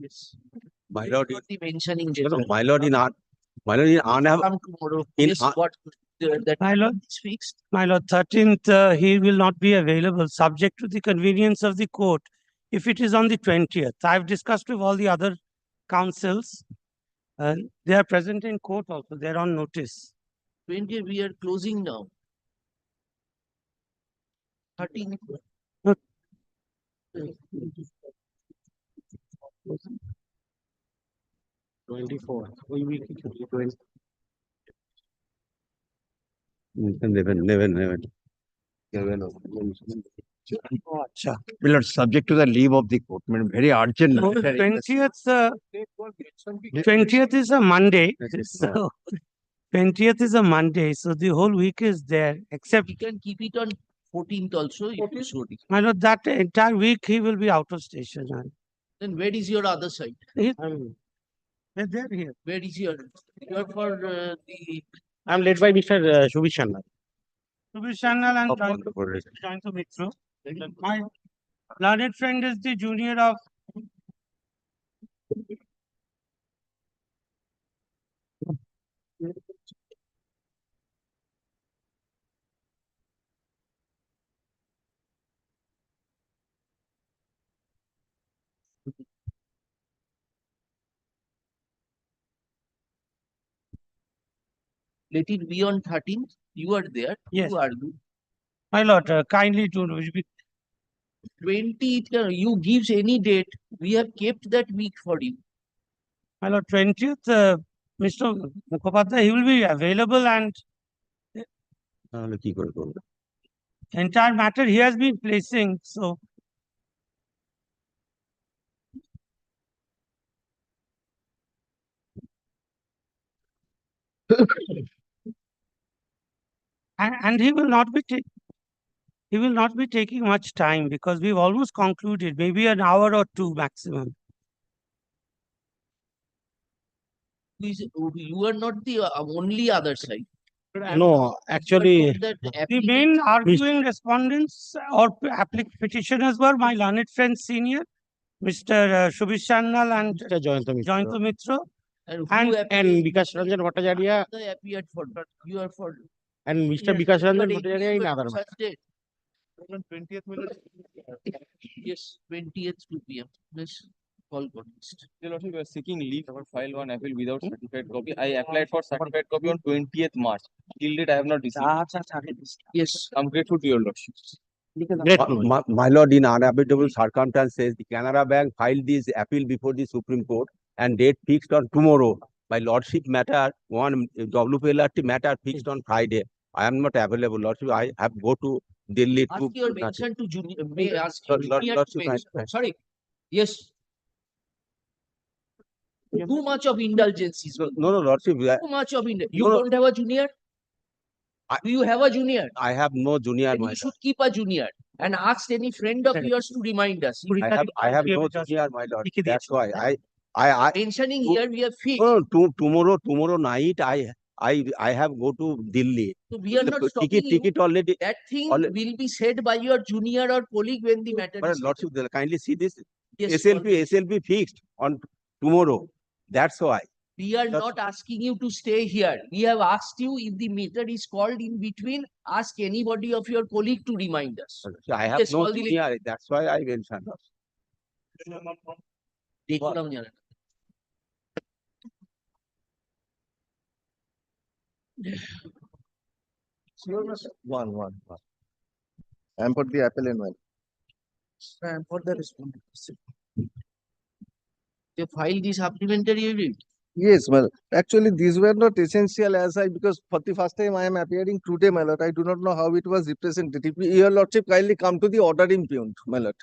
Yes. My lord, Not the mentioning no, gentleman. my lord in unable. Come tomorrow. In Yes, un- what that My lord, is fixed. my lord, 13th, he will not be available, subject to the convenience of the court. If it is on the 20th, I've discussed with all the other councils. They are present in court also. They're on notice. 20 we are closing now. 13. No. 24. 11. Oh, acha. Will not subject to the leave of the court. I mean, very urgent. No, matter in the- 20th is a Monday. Yes, yes. So 20th is a Monday. So the whole week is there, except, We can keep it on 14th also. If you so decide. my lord, that entire week he will be out of station. Then where is your other side? They're there here. Where is your? You are for the. I'm led by Mr. Shubhi Sharma. Subish Channel and Wonderful. join to Mitro. My learned friend is the junior of Let it be on 13th. You are there. Yes. You argue. my lord. Kindly to 20th. You gives any date. We have kept that week for you. my lord 20th. Mr. Mukhopadhyay, he will be available and তাহলে কি করে করবো? entire matter he has been placing. So and he will not be he will not be taking much time because we've almost concluded, maybe an hour or two maximum. You are not the only other side. No, actually, That The applicant- main arguing respondents or petitioners were my learned friend senior, Mr. Shubhish Channel and Mr. Joyanta Mitra. Joint Mitro. and and- who And Vikas Ranjan Bhattacharya they appeared for that. You are for. and Mr. Yes, Vikas Ranjan But Bhattacharya in other. such date. 20th Yes, 20th 2 p.m. Yes, call context. Your Lordship, we are seeking leave to file one appeal without certified copy. I applied for certified copy on 20th March. Till date, I have not received. Yes. I'm grateful to your Lordship. Grateful. My lord, in unhabitable circumstances, the Canara Bank filed this appeal before the Supreme Court and date fixed on tomorrow. My lordship matter, one WPLRT matter fixed on Friday. I am not available, lordship. I have go to Delhi to. Ask your mention to junior. May ask Lord- junior to Lordship, mention. Sorry. Yes. Too much of indulgence is going. No, lordship, Too much of indulgence. You No, no. don't have a junior? Do you have a junior? I have no junior, Then my you should keep a junior and ask any friend of yours to remind us. lord. I have no junior, my lord. That's why I Mentioning Oh, here, we have fixed. no, tomorrow night, I have go to Delhi. So we are not stopping you. Ticket already. That thing Alre- will be said by your junior or colleague when the matter But is. lordship, kindly see this Yes, SLP fixed on tomorrow. That's why. we are That's- not asking you to stay here. We have asked you if the matter is called in between, ask anybody of your colleague to remind us. I have Yes, no call the- junior. That's why I mentioned. দেখুন আমি জানি না। One. I'm for the apple and one. For the respondent. They file the supplementary evidence. Yes, well, actually, these were not essential as because for the first time I am appearing today, my lord. I do not know how it was represented. If your lordship kindly come to the order impugned, my lord.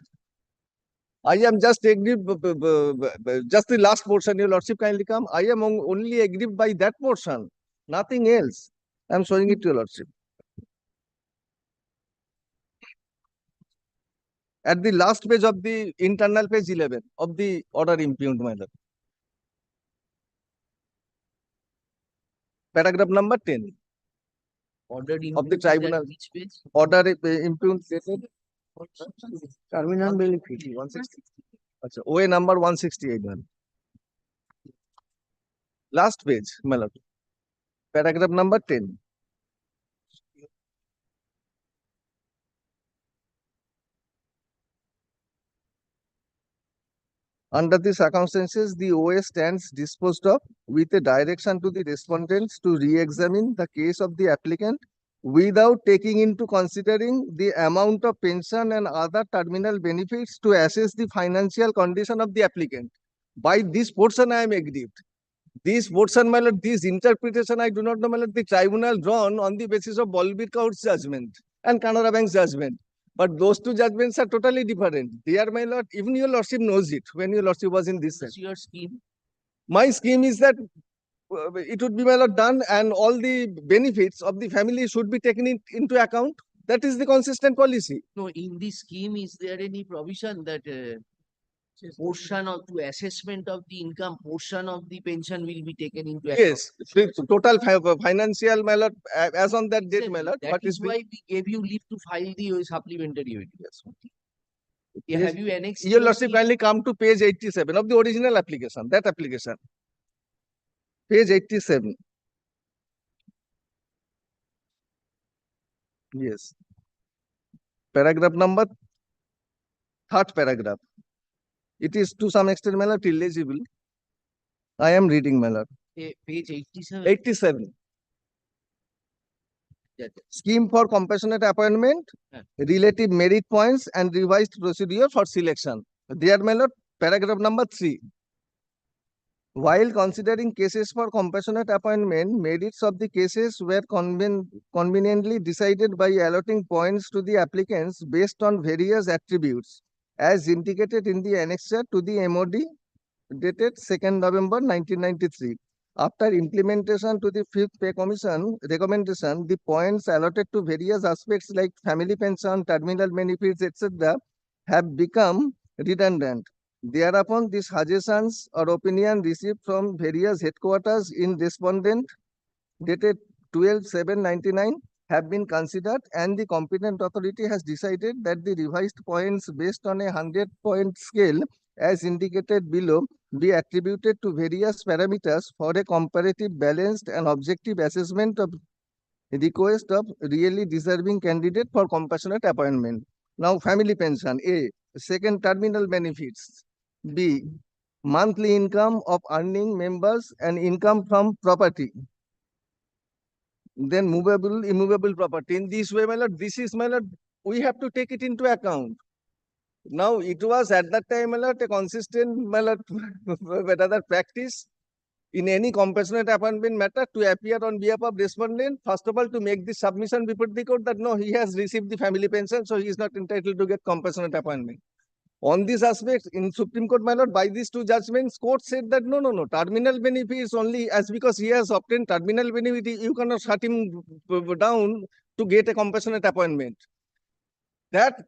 I am just aggrieved, just the last portion, your lordship kindly come. I am only aggrieved by that portion, nothing else. I am showing it to your lordship. At the last page of the internal page 11 of the order impugned, my lord. Paragraph number 10. Ordered Of the impugned at tribunal. which page? Order impugned dated Terminal benefit. 160. Acha, OA number 168 one. Last page, my lord. Paragraph number 10. Under the circumstances, the OA stands disposed of with a direction to the respondents to re-examine the case of the applicant without taking into considering the amount of pension and other terminal benefits to assess the financial condition of the applicant. By this portion, I am aggrieved. This portion, my lord, this interpretation, I do not know, my lord, the tribunal drawn on the basis of Balbir Court's judgment and Canara Bank's judgment. But those two judgments are totally different. They are, my lord, even your lordship knows it when your lordship was in this What's set. your scheme? My scheme is that it would be, my lord, done and all the benefits of the family should be taken into account. That is the consistent policy. No, in this scheme, is there any provision that portion of to assessment of the income, portion of the pension will be taken into account? Yes, the total financial, my lord, as on that date, my Exactly. lord, That what is is the why we gave you leave to file the supplementary evidence. Yeah, Yes. have you annexed Your your lordship kindly come to page 87 of the original application, that application. Page 87. Yes. Paragraph number, third paragraph. It is to some extent, my lord, illegible. I am reading, my lord. page 87? 87. That- Scheme for compassionate appointment, Yeah. relative merit points and revised procedure for selection. There, my lord, paragraph number 3. While considering cases for compassionate appointment, merits of the cases were conveniently decided by allotting points to the applicants based on various attributes, as indicated in the annexure to the MOD dated 2nd November 1993. After implementation to the 5th Pay Commission recommendation, the points allotted to various aspects like family pension, terminal benefits, etc., have become redundant. Thereupon, the suggestions or opinion received from various headquarters in respondent dated 12/7/99 have been considered, and the competent authority has decided that the revised points based on a 100-point scale as indicated below be attributed to various parameters for a comparative, balanced and objective assessment of request of really deserving candidate for compassionate appointment. Now, family pension, A. Second, terminal benefits, B. Monthly income of earning members and income from property. Then movable, immovable property. In this way, my lord, this is, my lord, we have to take it into account. Now, it was at that time, my lord, a consistent, my lord, rather practice in any compassionate appointment matter to appear on behalf of respondent, first of all, to make the submission before the court that no, he has received the family pension, so he is not entitled to get compassionate appointment. On this aspect, in Supreme Court, my lord, by these two judgments, court said that no, terminal benefits only as because he has obtained terminal benefit, you cannot shut him down to get a compassionate appointment. That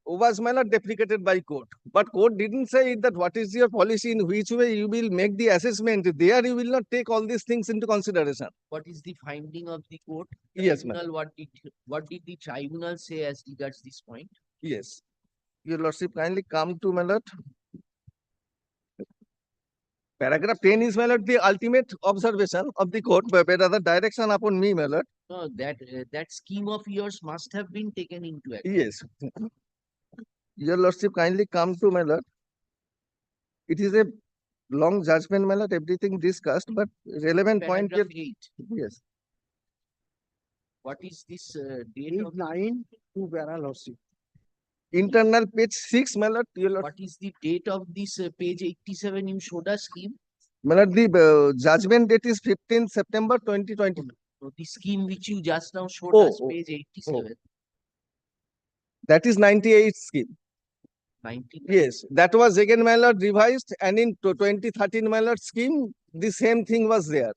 was, my lord, deprecated by court. But court didn't say that what is your policy, in which way you will make the assessment. There you will not take all these things into consideration. What is the finding of the court? Yes, ma'am. Tribunal, what did the tribunal say as regards this point? Yes. Your lordship kindly come to, my lord. Paragraph 10 is, my lord, the ultimate observation of the court, but rather direction upon me, my lord. No, that scheme of yours must have been taken into account. Yes. Your lordship kindly come to, my lord. It is a long judgment, my lord, everything discussed, but relevant point here. Paragraph 8. Yes. What is this date of 9 to Vera lordship. Internal page 6, my lord. Your lord. what is the date of this page 87 you showed us scheme? My lord, the judgment date is 15th September 2020. So the scheme which you just now showed Oh, us, oh, page 87, That is 98 scheme. 99. Yes, that was again, my lord, revised, and in 2013, my lord, scheme, the same thing was there.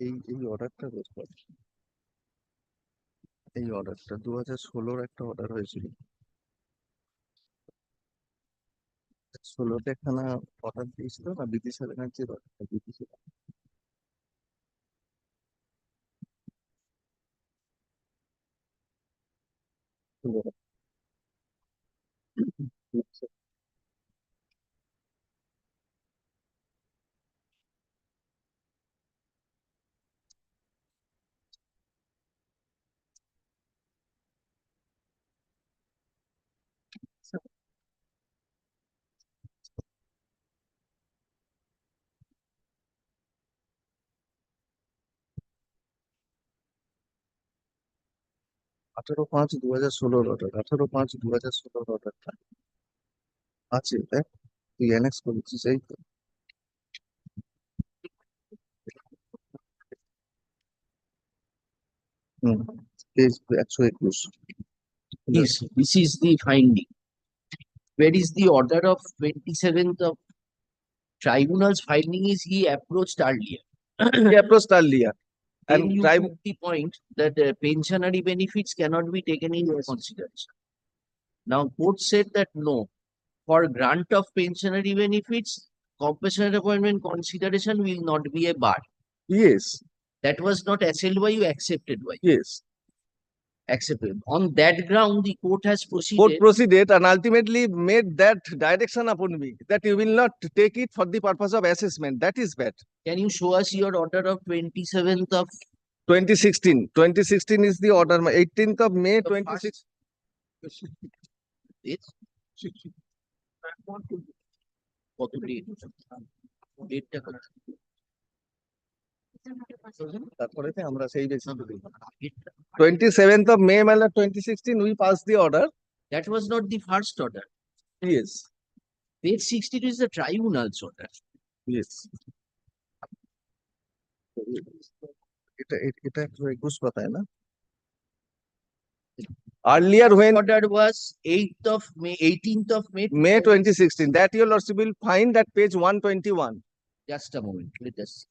এই অর্ডারটা এই অর্ডারটা 2016 একটা order হয়েছিল 16তে একখানা order দিয়েছিল না বিদেশি ব্যানার্জির অর্ডার বিদেশি আঠারো পাঁচ 2016 অর্ডার 18/5/2016 অর্ডারটা আছে দেখ তুই অ্যানেক্স করেছিস এই তো হুম page 121 Yes, this is the finding. Where is the order of 27th of tribunal's finding is he approached earlier. He approached earlier Then and you tribe took the point that pensionary benefits cannot be taken into consideration. Now, court said that no, for grant of pensionary benefits, compassionate appointment consideration will not be a bar. yes That was not assailed by you, accepted by you. yes Accepted. On that ground, the court has court proceeded. proceeded and ultimately made that direction upon me that you will not take it for the purpose of assessment. That is bad. Can you show us your order of 27th of 2016 is the order 18th of May the 26 this? কত date? Date-টা কত? তারপরে আমরা সেই basis Date-টা। 27th of May 2016 we passed the order. That was not the first order. Yes Date 62 is the tribunal's order. yes এটা একটু 21 পাতায় না earlier when Order was 8th of May, 18th of May. May 2016 that your lordship will find at page 121. Just a moment, let us see.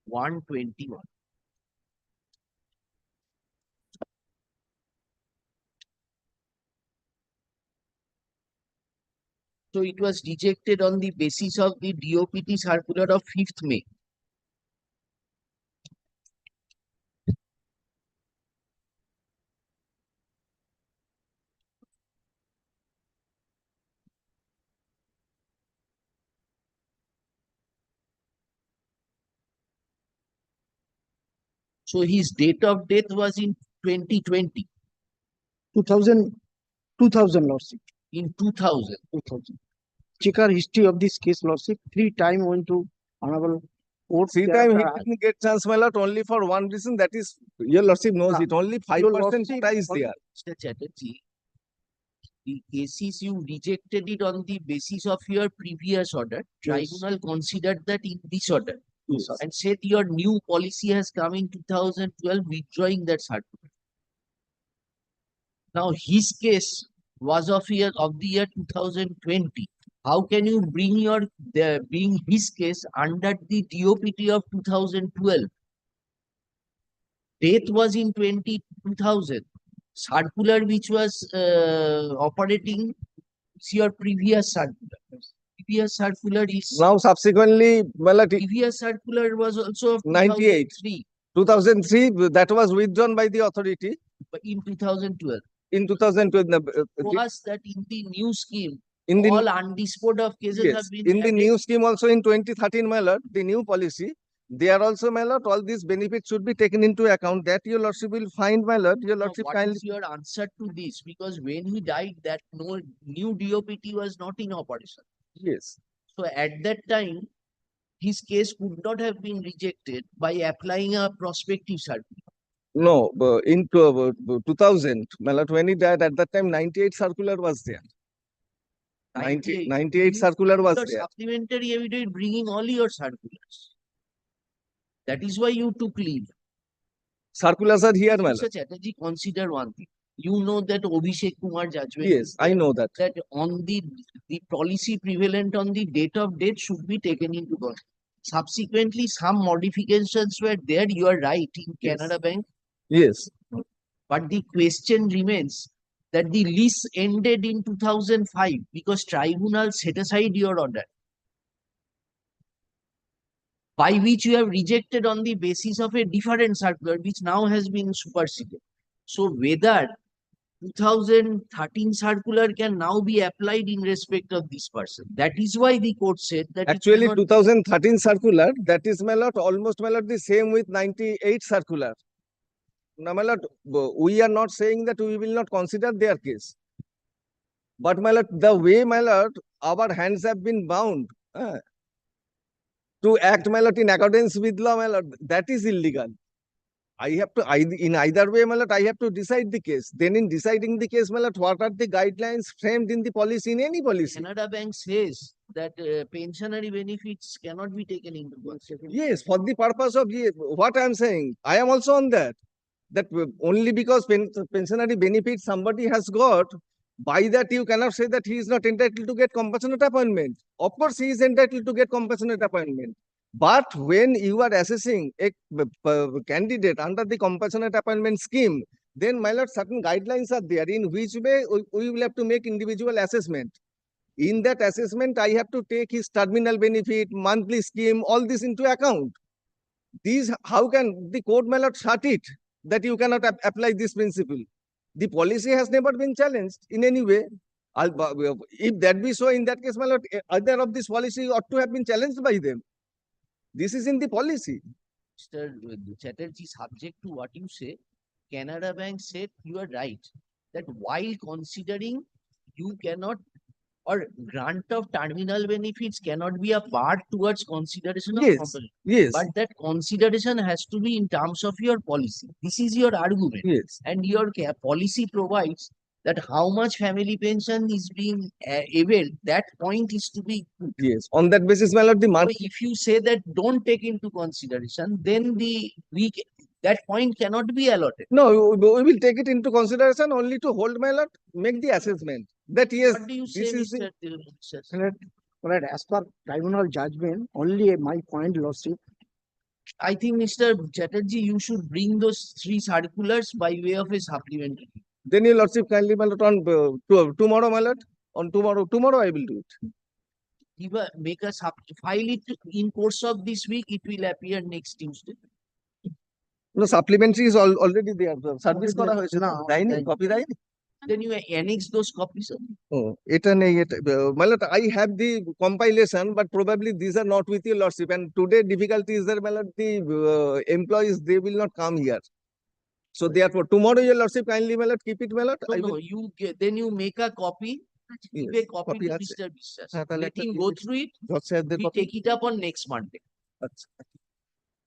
121. So it was rejected on the basis of the DOPT circular of 5th May. So his date of death was in 2020, 2000 lordship, in 2000. 2000. Check our history of this case, lordship. 3 times went to honorable court. 3 times he didn't get chance my lord only for one reason that is your lordship knows Ah, it only 5% lordship price only- there. Mr. Chatterjee, the cases you rejected it on the basis of your previous order. Yes. Tribunal considered that in this order Yes. and said your new policy has come in 2012, withdrawing that circular. Now his case was of the year 2020. How can you bring bring his case under the DOPT of 2012? Death was in 2000. Circular which was operating is your previous circular. Previous circular is Now subsequently my lord previous circular was also of 98. 2003, 2003 that was withdrawn by the authority but in 2012. in 2012 Was that in the new scheme, in the all undisposed of cases yes, have been in the added. new scheme also in 2013 my lord the new policy there also my lord all these benefits should be taken into account that your lordship will find my lord your Now, lordship what kindly is your answer to this? Because when he died, that no new DOPT was not in operation. yes So at that time, his case could not have been rejected by applying a prospective circular. no in 2000 my lord when he died at that time 98 circular was there 98 You circular was your there supplementary evidence bringing all your circulars. That is why you took leave. circulars are here my lord Mr. Chatterjee, consider one thing. You know that Abhishek Kumar judgment yes is I there, know that that on the policy prevalent on the date of death should be taken into account. Subsequently, some modifications were there. You are right in Yes. Canada Bank. yes But the question remains that the lease ended in 2005 because tribunal set aside your order, by which you have rejected on the basis of a different circular, which now has been superseded. So whether 2013 circular can now be applied in respect of this person. That is why the court said that it Actually, cannot- 2013 circular, that is, my lord, almost, my lord, the same with 98 circular. Now, my lord, we are not saying that we will not consider their case. But, my lord, the way, my lord, our hands have been bound to act, my lord, in accordance with law, my lord, that is illegal. I have to, in either way, my lord, I have to decide the case. Then in deciding the case, my lord, what are the guidelines framed in the policy, in any policy? Canada Bank says that pensionary benefits cannot be taken into consideration. Yes, for the purpose of what I am saying, I am also on that. That only because pensionary benefits somebody has got, by that you cannot say that he is not entitled to get compassionate appointment. Of course, he is entitled to get compassionate appointment. But when you are assessing a candidate under the compassionate appointment scheme, then, my lord, certain guidelines are there in which way we will have to make individual assessment. In that assessment, I have to take his terminal benefit, monthly scheme, all this into account. These, how can the court, my lord, shut it that you cannot apply this principle? The policy has never been challenged in any way. If that be so, in that case, my lord, either of this policy ought to have been challenged by them. This is in the policy. Mr. Chatterjee, subject to what you say, Canada Bank said you are right, that while considering you cannot, or grant of terminal benefits cannot be a bar towards consideration of Yes, compensation. yes, But that consideration has to be in terms of your policy. This is your argument. yes. And your policy provides that how much family pension is being availed, that point is to be put. Yes, on that basis, my lord, the So market. if you say that don't take into consideration, then that point cannot be allotted. No, we will take it into consideration only to hold, my lord, make the assessment that yes, What do you say, this is the. Mr. Sir? Right, as per tribunal judgment, only my point, lordship, I think, Mr. Chatterjee, you should bring those 3 circulars by way of a supplementary. Then your lordship kindly, my lord, on tomorrow, my lord, on tomorrow I will do it. Make us file it in course of this week. It will appear next Tuesday. No, supplementary is already there. Service Already করা there. হয়েছে না, দেয়নি, দেয়নি। Copy দেয়নি? Then you annex those copies. ও এটা নেই, এটা my lord, I have the compilation, but probably these are not with your lordship, and today difficulty is that, my lord, the employees, they will not come here. So therefore, tomorrow your lordship kindly, my lord, keep it, my lord. I No, will, you then you make a copy. Give a yes, copy copy to আছে। Mr. বিশ্বাস. হ্যাঁ, তাহলে Let একটা him দিয়ে go দিন। through it. জজ সাহেবদের We copy। take it up on next Monday. আচ্ছা।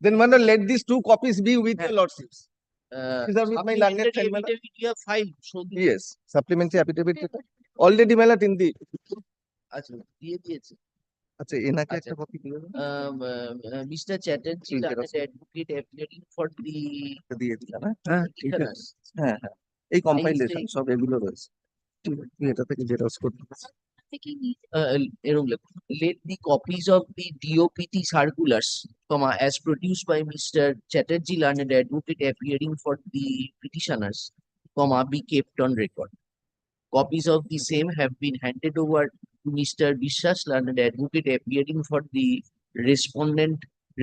Then, my lord, let these 2 copies be with হ্যাঁ। your lordships. These are with my learned Supplementary friend, my lord. affidavit you have filed. So Yes, supplementary affidavit যেটা already, my lord, in the আচ্ছা, দিয়ে দিয়েছে। আচ্ছা এনাকে আচ্ছা। একটা copy দিয়ে দেন, Mr. Chatterjee, ঠিক আছে। learned advocate appearing for the দিয়ে দিলাম, হ্যাঁ ঠিক আছে, petitioners. হ্যাঁ হ্যাঁ এই কম্পাইলেশন say- সব এগুলো রয়েছে, ঠিক আছে, তুই এটা থেকে জেরক্স করতে পারিস। এরকম লেখো, let the copies of the DOPT circulars, as produced by Mr. Chatterjee, learned advocate appearing for the petitioners, be kept on record. Copies of the same have been handed over to Mr. Bishas, learned advocate appearing for the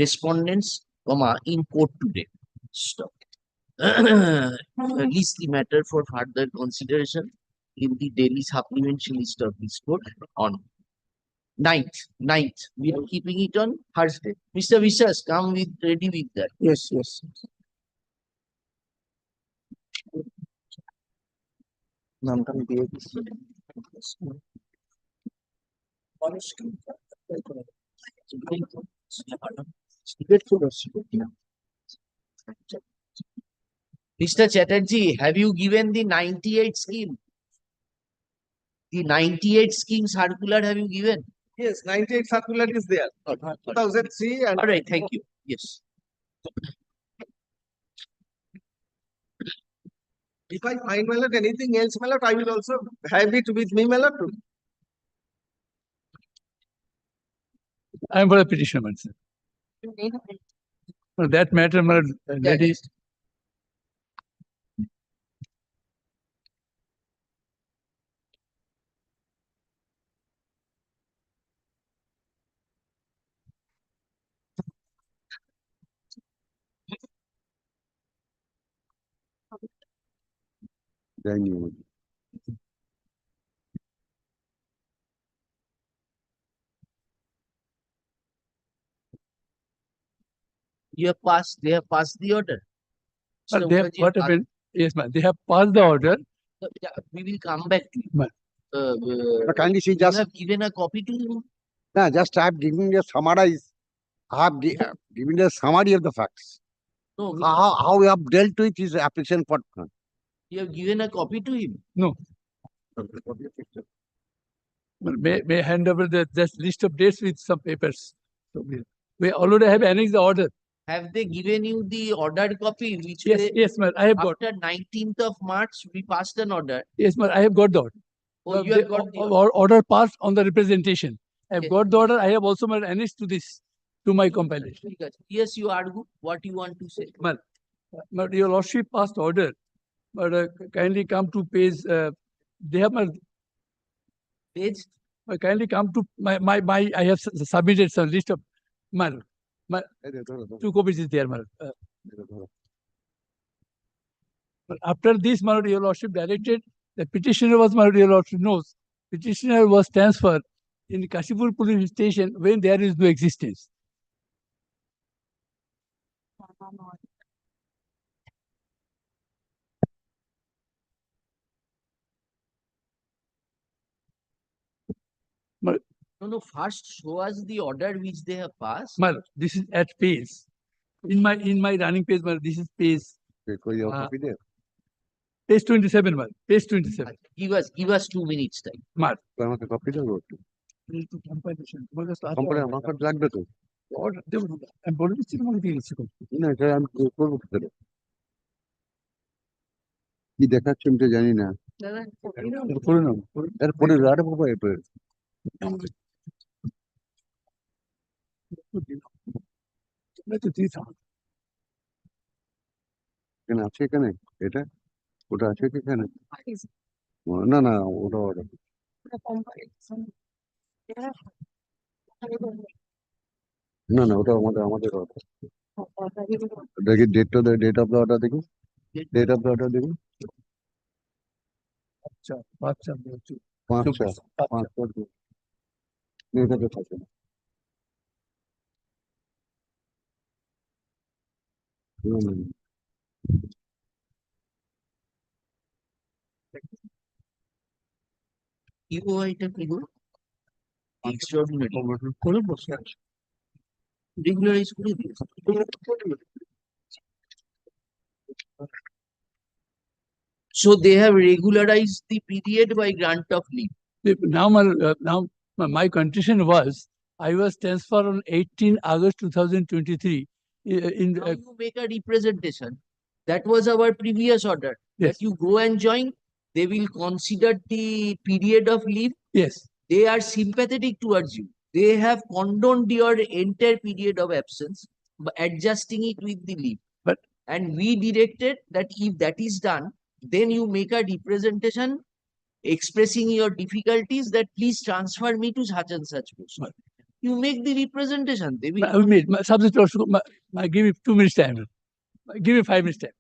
respondents, in court today. Stop. List the matter for further consideration in the daily supplementary list of this court on 9th. We are keeping it on Thursday. Mr. Vishas, come ready with that. yes, yes. নামটা আমি দিয়ে দিচ্ছি। Grateful, lordship. Mr. Chatterjee, have you given the 98 scheme? The 98 scheme circular have you given? Yes, 98 circular is there, 2003, and All right, thank you. Yes. if I find, my lord, anything else, my lord, I will also have it with me, my lord. I am for the petition, my sir. For that matter, my lord, Yeah, lady, যায়নি they have passed the order. But Mr. they have, Mukherjee what has happened? Yes, ma'am. They have passed the order. yeah, we will come back to you. Ma'am. Kindly see You just, have given a copy to him. just I have given you a summarize. I have given you a summary of the facts. No, How we have dealt with his application for. you have given a copy to him. No. May I hand over the just list of dates with some papers. So we already have annexed the order. Have they given you the ordered copy which Yes, they, yes, ma'am. I have got. after 19th of March, we passed an order. Yes, ma'am. I have got the order. Oh, you The have got the order passed on the representation. I have Okay. got the order. I have also made annexed to this, to my compilation. ঠিক আছে. Yes, you argue what you want to say. Ma'am, but your lordship passed order. But kindly come to page. They have Page, kindly come to my. I have submitted some list of. Ma'am, 2 copies is there, ma'am. But after this, my lord, your lordship directed the petitioner was, my lord, your lordship knows, petitioner was transferred in Kashipur police station when there is no existence. no, first show us the order which they have passed. Ma'am, this is at page. In my running page, ma'am, this is page. Page 27, ma'am. Page 27. Give us 2 minutes time. Ma'am. আমাকে copy দেবো Compilation. আমার কাছে লাগবে তো Order, আমি বলে দিচ্ছি তোমাকে দিয়ে দিচ্ছি। না এটা আমি করবো কি করে? কি দেখাচ্ছে আমি তো জানি না করে নাও। এরপরে আরে বাবা এরপরে তোমরা তো দিয়ে থাকো। এখানে আছে এখানে এটা ওটা আছে কি এখানে না না ওটা ওটা না না ওটা আমাদের order। দেখি ডেট অফ দ্য অর্ডার দেখি ডেট অফ দ্য অর্ডার দেখি আচ্ছা, আচ্ছা, বলছি। 5/4 এটাতে থাকে না EOI টা কি গো? Extraordinary. করে বসে আছে। Regularize করে দিয়েছে। So they have regularized the period by grant of leave. Now, my condition was, I was transferred on 18 August 2023. Now you make a representation. That was our previous order. Yes. That you go and join, they will consider the period of leave. Yes, They are sympathetic towards you. They have condoned your entire period of absence, by adjusting it with the leave. And we directed that if that is done, then you make a representation expressing your difficulties that please transfer me to such and such post. Right. You make the representation. They will I mean, subject also, give me 2 minutes time. Give me 5 minutes time.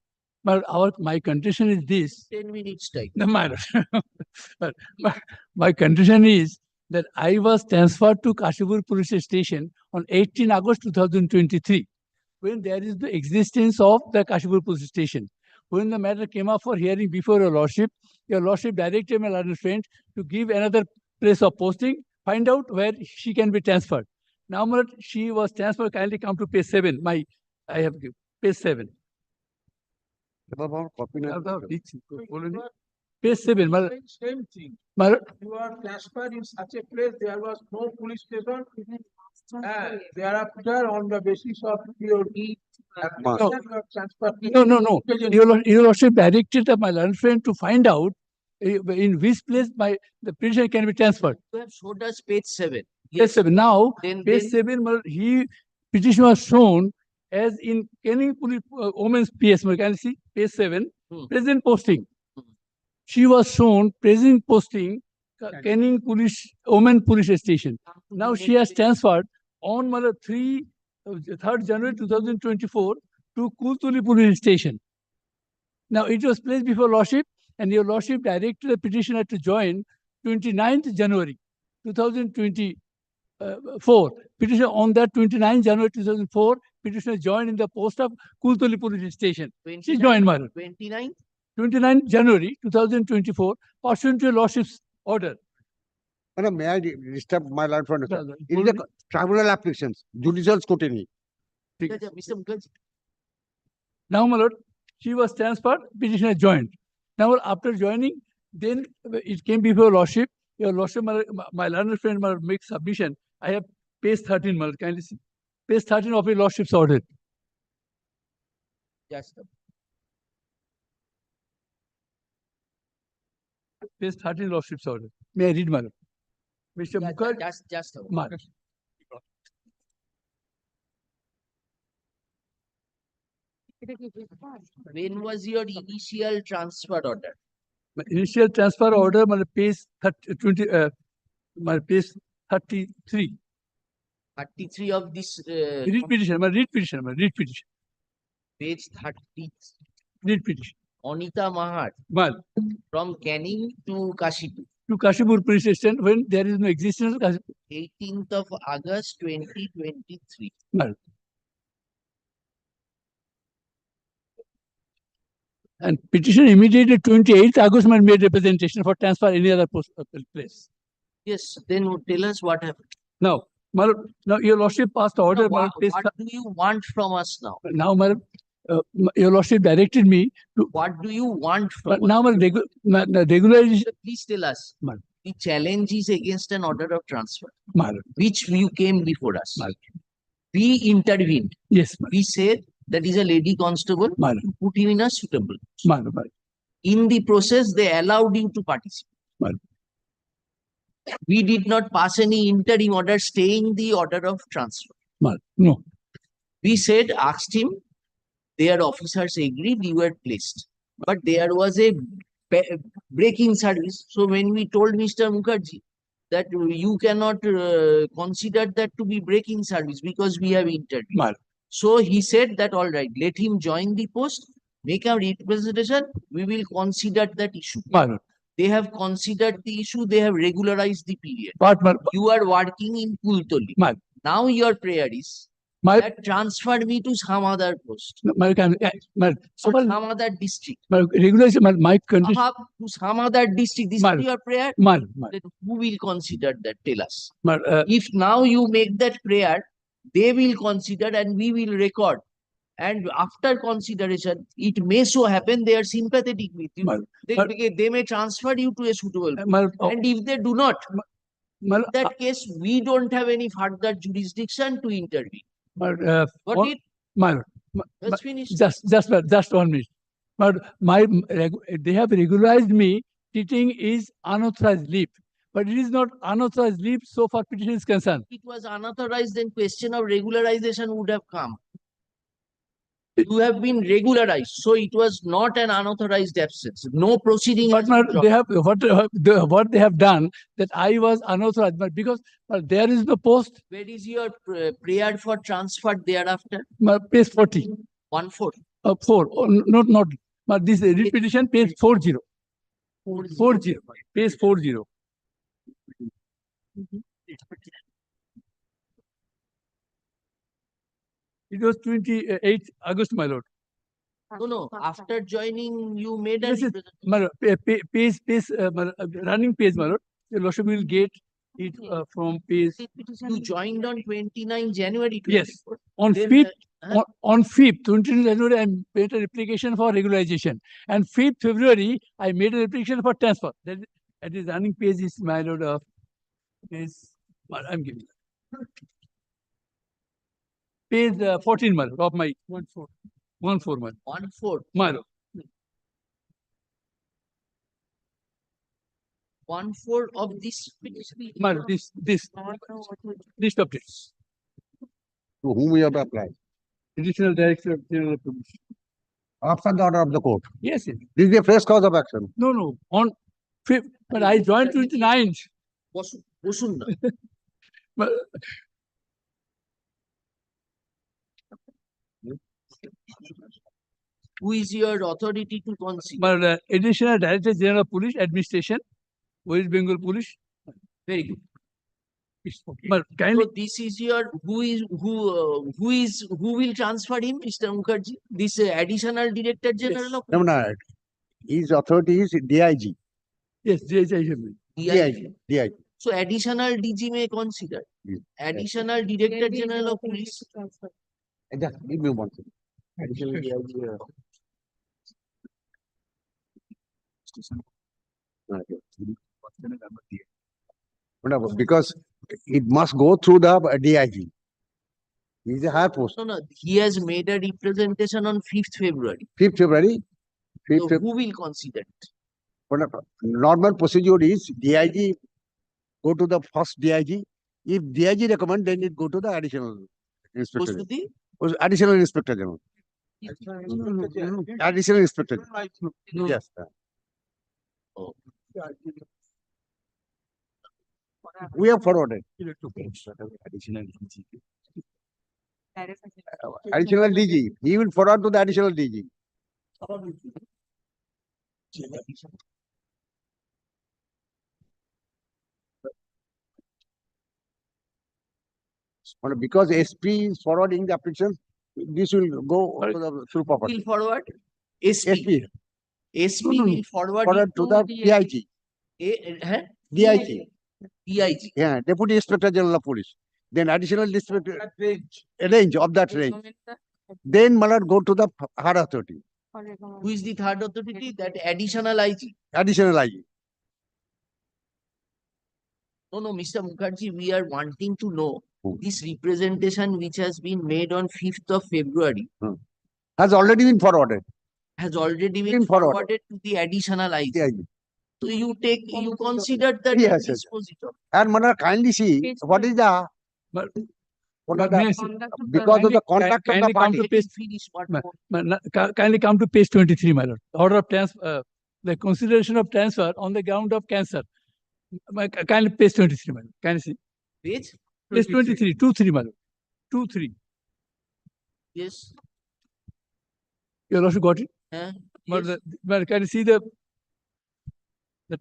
But my condition is this. 10 minutes time. No, my condition is that I was transferred to Kashipur police station on 18 August 2023, when there is the existence of the Kashipur police station. When the matter came up for hearing before your lordship directed my learned friend to give another place of posting, find out where she can be transferred. Now, my lord, she was transferred. Kindly come to page 7. I have given page 7. বাবা copy না Page 7. Same thing. My lord, You are transferred in such a place, there was no police station. And thereafter, on the basis of your application, you are transferred. No. Your lordship directed my learned friend to find out in which place the petition can be transferred. You have showed us page 7. Page 7. Now, Then, page 7, petition was shown as in Canning Police Women's PS. Can you see? Page 7, present posting. She was shown present posting Canning Police Women Police Station. Now she has transferred on 3rd January 2024 to Kultuli Police Station. Now it was placed before lordship and your lordship directed the petitioner to join 29th January 2024. Petitioner on that 29th January 2004, petitioner joined in the post of Kultoli police station. She joined, madam. 29? 29th January 2024, pursuant to your lordship's order. Madam, may I disturb my lord for a second? Brother, It is a tribunal applications, judicial scrutiny. Mr. Mukherjee. Now, my lord, she was transferred, petitioner joined. Now, after joining, then it came before lordship. Your lordship, my learned friend, make submission. I have page 13, my lord, kindly see. Page 13 of your lordship's order. Just Page 13 lordship's order. May I read, my lord? Mr. Mukherjee, just a my moment. lord. When was your initial transfer order? My initial transfer order, my page 20, my page 33. 33 of this Read petition, my read petition, my read petition, page 30. read petition. Anita Mahar Well, from Canning to Kashipur. to Kashipur police station when there is no existence of Kashipur. 18th of August 2023. Well, and petition immediately 28th August made representation for transfer any other place. Yes, then tell us what happened. Now, now your lordship passed order. Now, Madam, what do you want from us now? now, madam, your lordship directed me to. What do you want from But us? now, regularization. Please tell us. Madam. The challenge is against an order of transfer, Madam, which you came before us. Madam. We intervened. yes, madam, We said that is a lady constable. madam, To put him in a suitable. madam, madam, In the process, they allowed you to participate. Madam. We did not pass any interim order staying the order of transfer. madam. No, We said, asked him, their officers agreed, you were placed. But there was a breaking service. So when we told Mr. Mukherjee that you cannot consider that to be breaking service because we have intervened. madam. So he said that, all right, let him join the post, make a representation, we will consider that issue. Madam. They have considered the issue, they have regularized the period. But You are working in Kultoli. Madam. Now your prayer is my that transfer me to some other post, my so or some other district. my regulation, my condition. To some other district. This Madam. is your prayer. Madam, Then who will consider that? Tell us. madam, If now you make that prayer, they will consider and we will record. And after consideration, it may so happen they are sympathetic with you. Madam. They may transfer you to a suitable. madam, And if they do not, madam, in that case, we don't have any further jurisdiction to intervene. madam, Got it? madam, Let's finish. just 1 minute. But they have regularized me. Teaching is unauthorized leave, but it is not unauthorized leave so far petition is concerned. It was unauthorized, then question of regularization would have come. You have been regularized, so it was not an unauthorized absence. No proceeding. But has been they have what they have done that I was unauthorized, but because there is no post. Where is your prayer for transfer thereafter? Page 40. 1/4. 4. Oh, not. But this repetition page 40. 40. Page 40. It was 28th August, my lord. No. After joining, you made a This is representation. page, running page, my lord. The lordship will get it from page. You joined on 29 January. Yes. 24. On Then, 5th, on 5th, 29 January, I made an application for regularization. And 5th February, I made an application for transfer. That is running page is my lord of I'm giving. Page 14, my lord, of my 1/4, my lord. 1/4. My lord. 1/4 of this. My lord, this updates. To whom we have applied? Additional Director of General Police. After the order of the court. Yes, yes. This is a fresh cause of action. No. On 5th, but I joined 29th. Bosun na. But, Who is your authority to consider? My Additional Director General of Police Administration, West Bengal Police. Very good. But kindly, So this is your, who will transfer him, Mr. Mukherjee? This additional Director General of No, no, his authority is DIG. yes, DIG have been. DIG. DIG. So additional DG may consider. Yes. Additional Director General of Police. Just give me one second. Additional DIG. Okay. No, because it must go through the DIG. He is a high post. No, no, he has made a representation on 5th February. 5th February. 5th So February. who will consider it? Normal procedure is DIG go to the first DIG. If DIG recommend, then it go to the additional inspector. Goes to the Additional inspector general. Additional inspector. Yes. Oh. We have forwarded. Additional DG. He will forward to the additional DG. Because SP is forwarding the application, this will go to the through property. will forward SP. SP SP No, no, will forward forward it to the DIG. DIG. Yeah, Deputy Inspector General of Police. Then additional inspector That range. range of that range. Then Malad go to the higher authority. Who is the third authority? That additional IG. Additional IG. No, no, Mr. Mukherjee, we are wanting to know Hmm. this representation which has been made on 5th of February Has already been forwarded. has already been Been forwarded. forwarded to the additional IG. DIG. So you consider that Yes, yes. dispositor. And Malad kindly see what is the But what are may I the say- because of the contact of the kindly come party. to page, Finish what kindly come to page 23, my lord. Order of transfer, the consideration of transfer on the ground of cancer. Kindly page 23, my lord. Can you see? page? Page 23, 2-3, my lord. 2-3. Yes. You also got it? Huh? But Yes. but can you see the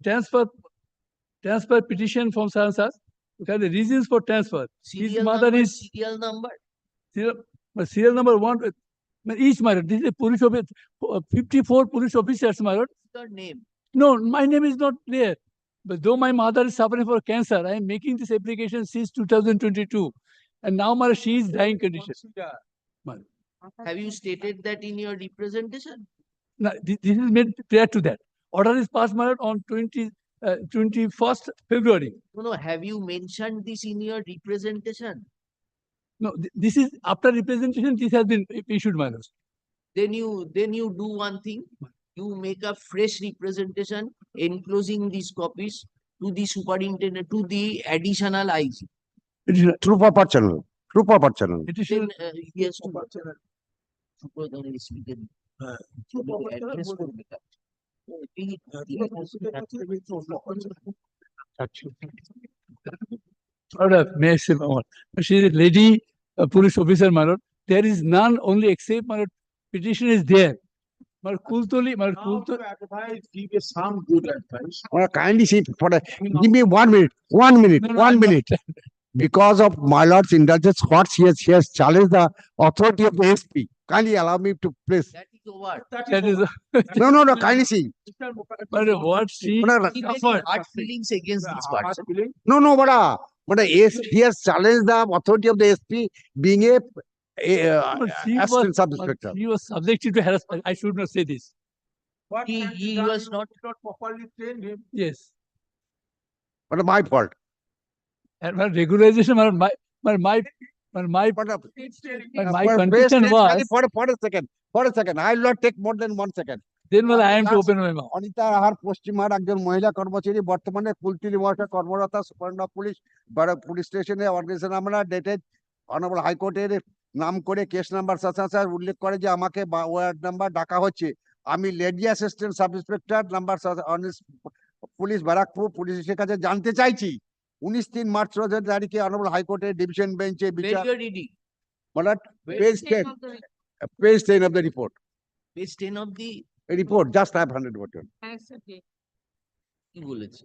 transfer petition from Sansas? Look at the reasons for transfer. Serial mother number, is- serial number. Serial number 1, each, my lord. This is a police officer, 54 police officers, my lord. Your name. No, my name is not there. But though my mother is suffering for cancer, I am making this application since 2022. And now my she is dying condition. Have you stated that in your representation? Now, this is made prior to that. Order is passed, my lord, on 21st February. No, no. Have you mentioned this in your representation? No, this is after representation, this has been issued, my lord. Then you do one thing. You make a fresh representation enclosing these copies to the superintendent, to the additional IG. Through proper channel. Through proper channel. Additional, Then he has to superintendent is speaking. Address করবে তার। order, may I say, my lord. She is a lady, police officer, my lord. There is none only except, my lord, petition is there. My lord, Kultoli, my lord, Now Kultoli. to advise, give us some good advice. Kindly see for the, give me 1 minute. 1 minute. No, no, 1 I'm not- minute. Because of my lord's indulgence, what she has challenged the authority of the SP. Kindly allow me to place. That is over. That is, No, kindly see. Mr. Mukherjee, my lord, what she No, no, He made suffered. hard feelings against this hard person. feeling. No, but he has challenged the authority of the SP being a But she assistant was, sub-inspector. she was subjected to harassment. I should not say this. What He- can be he done? was You not- did not properly train him. Yes. But my fault. And my regularization, my But my It's training. condition was, for a second, I will not take more than 1 second. then I am to open my mouth. Anita রাহার পশ্চিমার একজন মহিলা কর্মচারী বর্তমানে কুলতলি মহাশয় কর্মরত superintendent of police police স্টেশনে organisation আমরা dated honourable হাইকোর্টের নাম করে কেস নাম্বার স্যার উল্লেখ করে যে আমাকে ওয়ার্ড নাম্বার ডাকা হচ্ছে আমি lady assistant sub inspector number police Barrackpore পুলিশের কাছে জানতে চাইছি 19 মার্চ তারিখে অনারেবল হাইকোর্টের ডিভিশন বেঞ্চে Where বিচার you are reading? মানে Where- page 10 of the report page 10 of the report, just I have 100 button. কি বলেছে?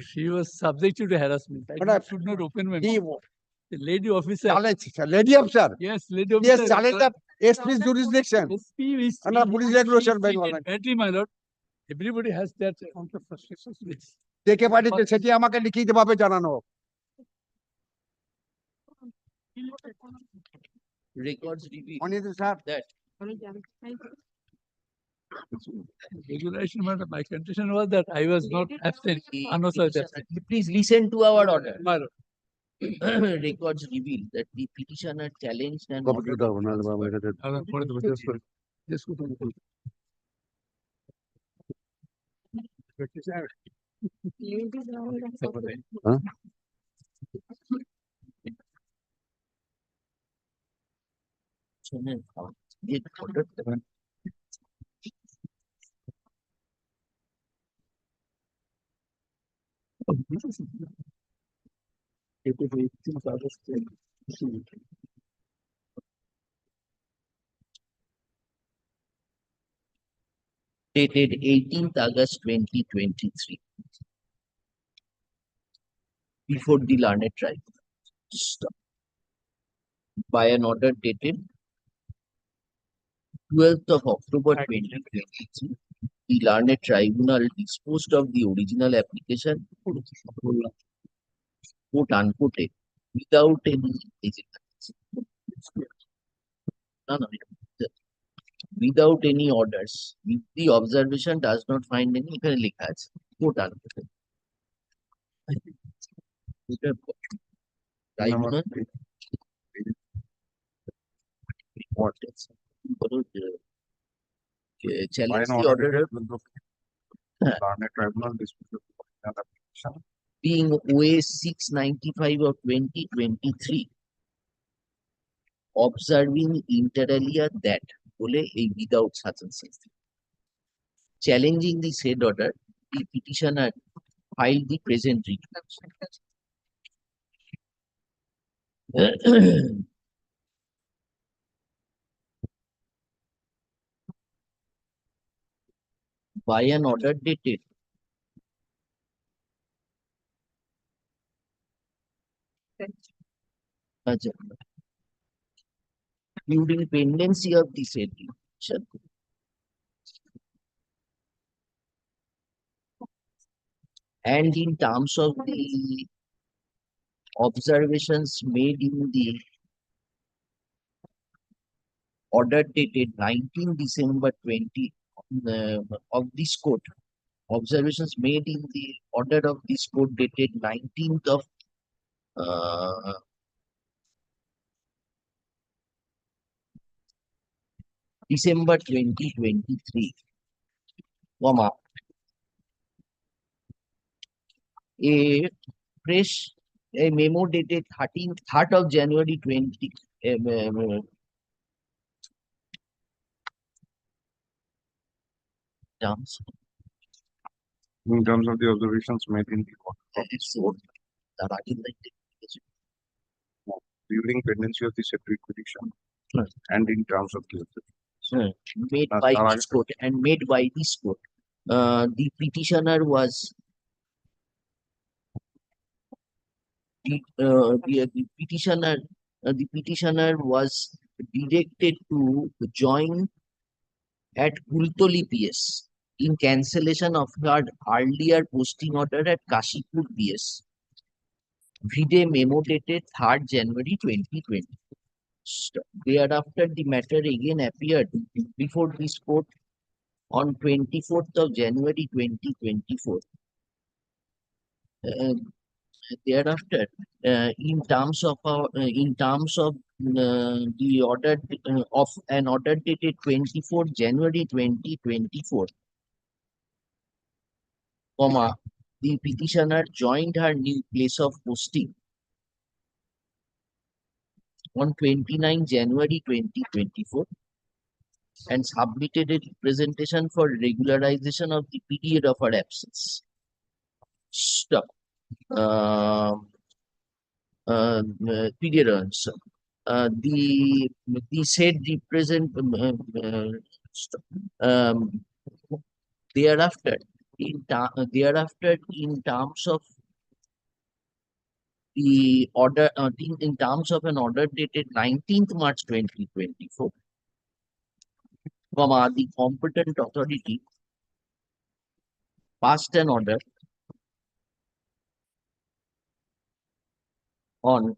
She was subjected to harassment. But I should not open my He mouth. The lady officer. challenge, lady officer. Yes, lady He has officer. challenged the SP's jurisdiction. SP is. And a police regulation by treated government. badly, my lord. Everybody has that counter frustration. দেখে পাঠিয়েছে সেটি আমাকে লিখিতভাবে জানানো হোক। Records reveal Anit sir, that Regulation, madam, my condition was that I was not absent, the unauthorized petitioner- absent. please listen to our order. My lord. Records reveal that the petitioner challenged and copy ordered দাও না বাবা এটা পরে দেবো, just for- just for the- the order dated 18th August 2023 before the learned tribunal. Stop. By an order dated 12th of October 2023, the learned tribunal disposed of the original application, quote unquote, without any no, no, without any orders. If the observation does not find any, এখানে লেখা আছে, quote unquote. Tribunal importance. Challenge the order being OA 695 of 2023, observing inter alia that বলে এই without such and such. Challenging the said order, the petitioner filed the present writ. By an order dated during pendency of the said petition, and in terms of the observations made in the order dated 19 December 20 of this court, observations made in the order of this court dated 19th of December 2023, comma, a memo dated 3rd of January 20 terms. In terms of the observations made in the court So, that article during pendency of the separate petition Hmm. and in terms of the made by this court and made by this court. The petitioner was the petitioner was directed to join at Kultoli PS in cancellation of her earlier posting order at Kashipur PS. Vide memo dated 3rd January 2020. Thereafter, the matter again appeared before this court on 24th of January 2024. Thereafter, in terms of the order of an order dated 24th January 2024, comma, the petitioner joined her new place of posting on 29 January 2024 and submitted a representation for regularization of the period of her absence. Stop. Period answer. the said represent um, thereafter in terms of the order in terms of an order dated 19th March 2024, the competent authority passed an order on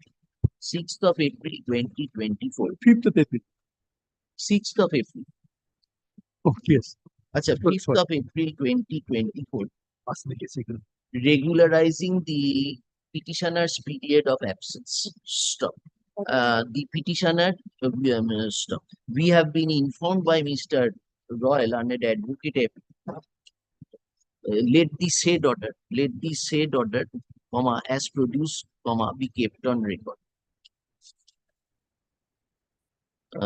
6th of April 2024. 5th of April. 6th of April. Oh, yes. Acha, Sorry, 5th of April 2024, Must make a second. regularizing the petitioner's period of absence. Stop. The petitioner, stop. We have been informed by Mr. Royal, Learned Advocate, let the said order, as produced, be kept on record.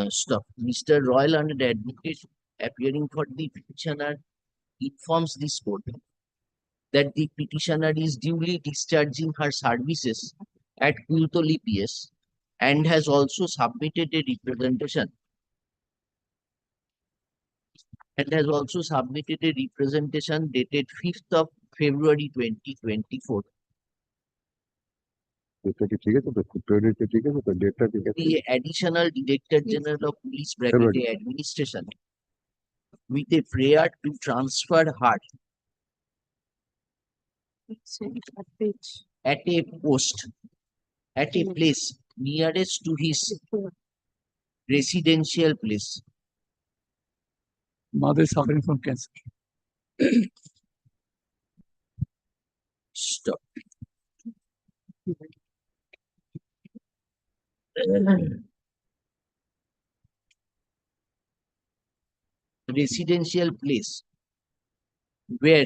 Stop. Mr. Royal Learned Advocate, appearing for the petitioner, informs this court that the petitioner is duly discharging her services at Kultoli PS and has also submitted a representation dated 5th of February 2024. The Additional Director General of Police Bracket Administration with a prayer to transfer her at a post, at a place nearest to his residential place. Mother is suffering from cancer. Stop. Residential place where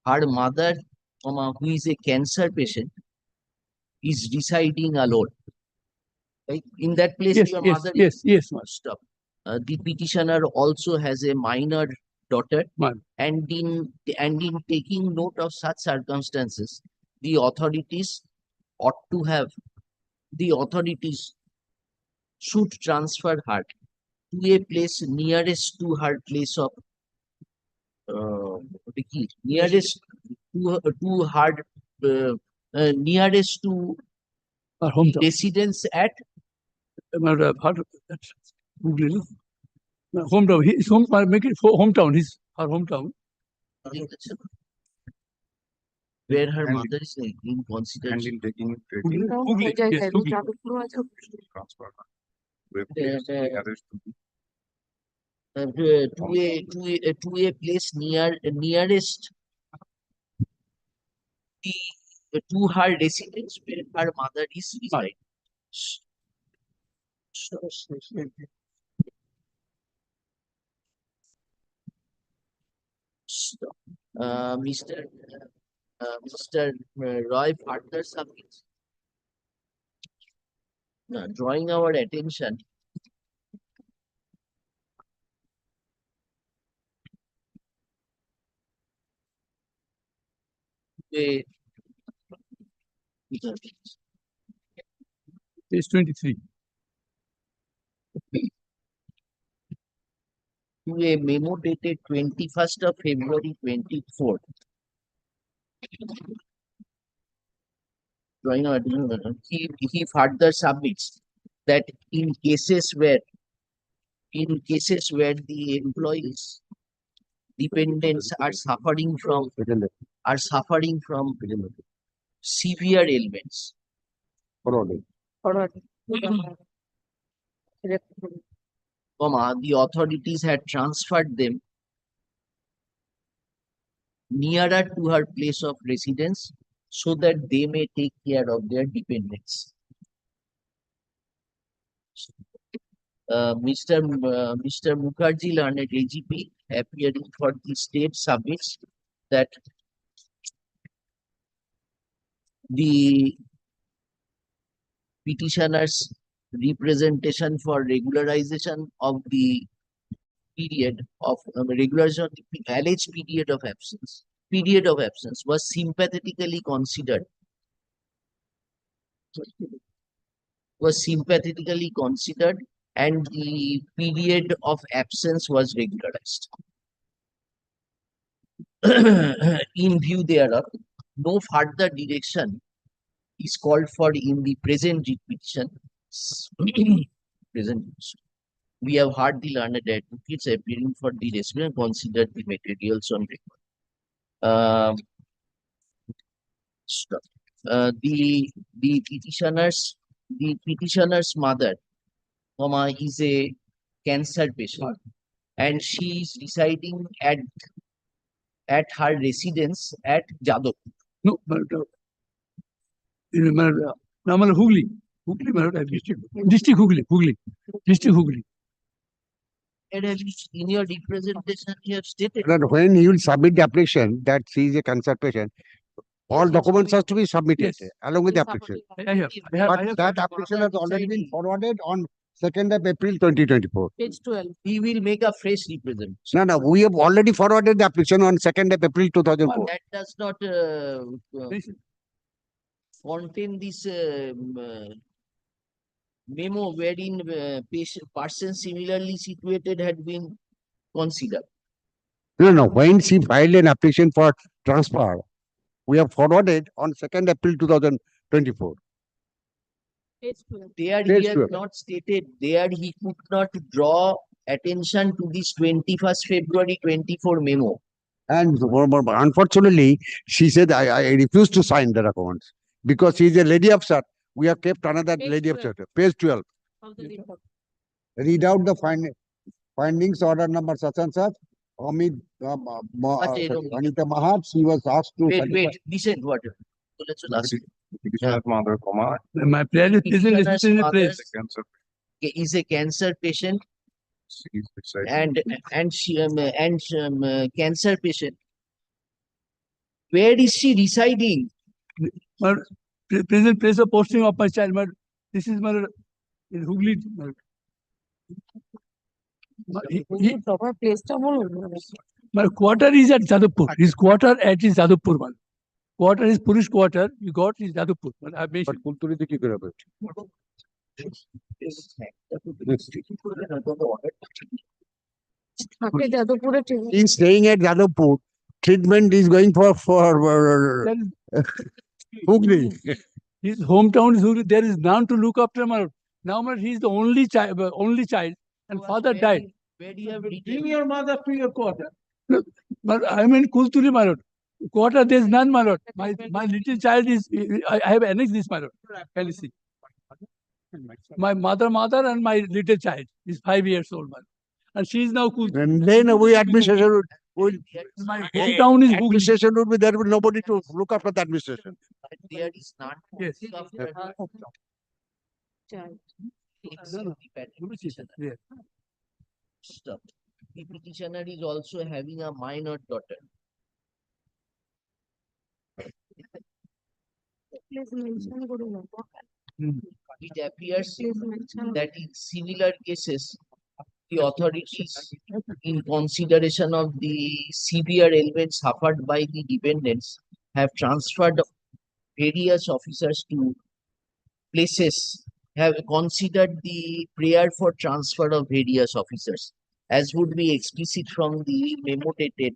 her mother, who is a cancer patient, is residing alone. Right? In that place, Yes, your yes, mother yes, yes, ma'am. Stop. The petitioner also has a minor daughter, Ma'am. and in taking note of such circumstances, the authorities should transfer her to a place nearest to her place of nearest to Her hometown. residence at Google. No, hometown. His home. Make it hometown. His her hometown. where her And- mother is in And consideration. in taking Google it. Yes, Google it. transfer. The arrest to be To a place nearest to her residence where her mother is residing. Stop. Mr. Roy further submits, drawing our attention to Page 23. a memo dated 21st of February 24. Drawing our attention, he further submits that in cases where the employees dependents are suffering from severe ailments, the authorities had transferred them nearer to her place of residence so that they may take care of their dependents. Mr. Mukherjee, learned AGP, appearing for the state, submits that the petitioner's representation for regularization of the period of regularization of the alleged period of absence was sympathetically considered was sympathetically considered and the period of absence was regularized. In view thereof, no further direction is called for in the present petition. Present petition. We have heard the learned advocates appearing for the resolution and considered the materials on record. Stop. The petitioner's mother, is a cancer patient, and she is residing at her residence at Jadavpur. No, no, Hooghly. District Hooghly. And in your representation, you have stated. That when you will submit the application that she is a cancer patient, all documents has to be submitted Yes. along with the application. I have But that application has already been forwarded on 2nd of April 2024. Page 12. He will make a fresh representation. No, we have already forwarded the application on 2nd of April 2004. That does not contain this memo wherein person similarly situated had been considered. No, when she filed an application for transfer, we have forwarded on 2nd April 2024. Page 12. There Page he has 12. not stated, there he could not draw attention to this 21st February 24 memo. And unfortunately, she said, I refuse to sign the documents because she is a lady officer. We have kept another Page lady 12. officer. Page 12. Of the report. Read out the findings, order number such and such. Anita Mahat, she was asked to. Wait, listen what? Petitioner's mother, comma, My prayer is Petitioner's in a mother place. cancer, is a cancer patient she is residing. and cancer patient. Where is she residing? My present place of posting of my child. This is my in Hooghly. Proper place টা বলুন। My quarter is at Jadavpur. His quarter at his Jadavpur one. Quarter is police quarter. You got his Jadavpur. I have mentioned. But Kulturiতে কি করে হবে? থাকে যাদবপুরে ঠিক He is staying at Jadavpur. Treatment is going for That is- Hooghly. His hometown is Hooghly. There is none to look after my. Now he is the only child, and father died. Where do you have Bring written? your mother to your quarter. But I'm in Kulturi, my lord. Quarter, there's none, my lord. My little child is, I have annexed this, my lord. Can you see? My mother, and my little child is 5 years old, my lord. And she is now Kulturi. And then we administration would My hometown is Hooghly. administration would be there will be nobody to look after the administration. But there is none. to Yes. look after child. except the petitioner. Yeah. Stop. The petitioner is also having a minor daughter. Please mention করুন। It appears Please mention. that in similar cases, the authorities, in consideration of the severe ailments suffered by the dependents, have transferred various officers to places, have considered the prayer for transfer of various officers, as would be explicit from the memo dated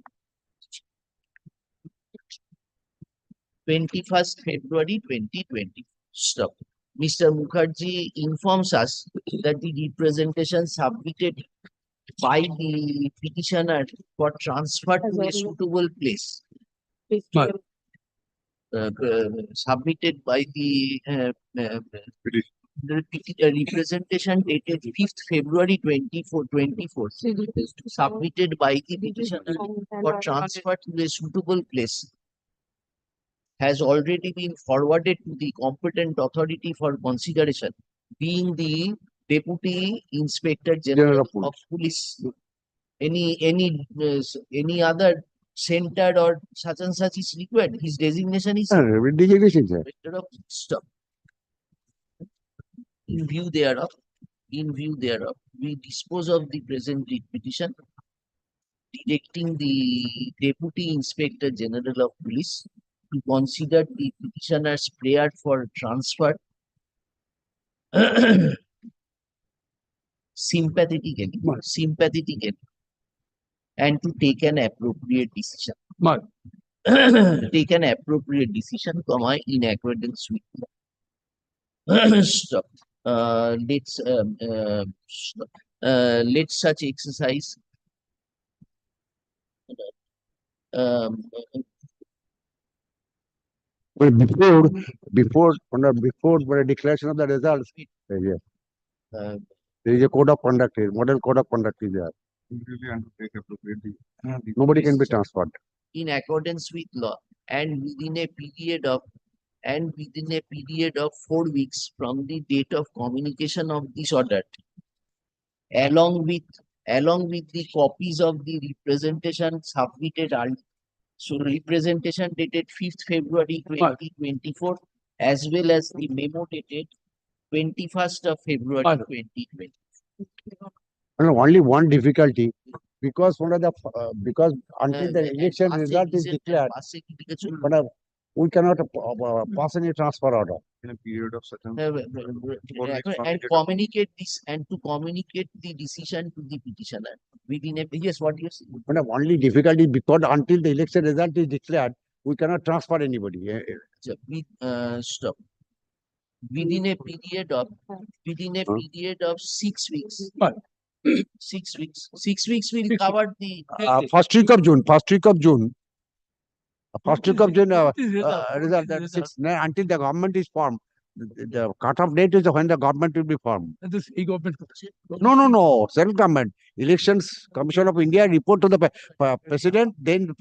21st February 2020. Stop. Mr. Mukherjee informs us that the representation submitted by the petitioner for transfer to a suitable place, Page Right. 12. submitted by the representation dated 5th February 24, submitted by the petitioner for transfer to a suitable place, has already been forwarded to the competent authority for consideration, being the Deputy Inspector General of Police. Any other center or such and such is required. His designation is Designation, sir. Inspector of Stop. In view thereof, we dispose of the present petition, directing the Deputy Inspector General of Police to consider the petitioner's prayer for transfer sympathetically, and to take an appropriate decision. Mark. Take an appropriate decision, in accordance with law. Stop. Let such exercise um, Well, before the declaration of the results, yes, uh, there is a code of conduct here, model code of conduct is there. Immediately undertake appropriately. Nobody can be transferred. in accordance with law and within a period of 4 weeks from the date of communication of this order, along with the copies of the representation submitted so representation dated 5th February 2024 as well as the memo dated 21st of February 2020. Only one difficulty, because because until the election result is declared, we cannot pass any transfer order. In a period of certain. And communicate this and to communicate the decision to the petitioner within a yes, what you say? Only difficulty because until the election result is declared, we cannot transfer anybody. Stop. Within a period of 6 weeks. 6 weeks. 6 weeks will cover the First week of June. First week of June, result that 6, until the government is formed. The cut-off date is when the government will be formed. This e-government. No. Central government. Elections Commission of India report to the president, then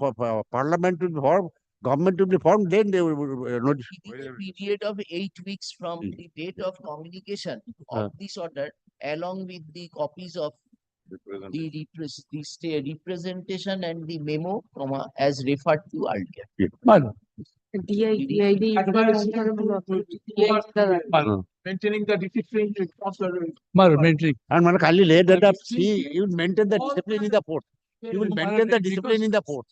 parliament will be formed, government will be formed, then they will within a period of 8 weeks from the date of communication of this order, along with the copies of the representation and the memo, as referred to earlier. DID. Maintaining the discipline of the. Maintaining. And kindly lay that up. He will maintain the discipline in the port. He will maintain the discipline in the port.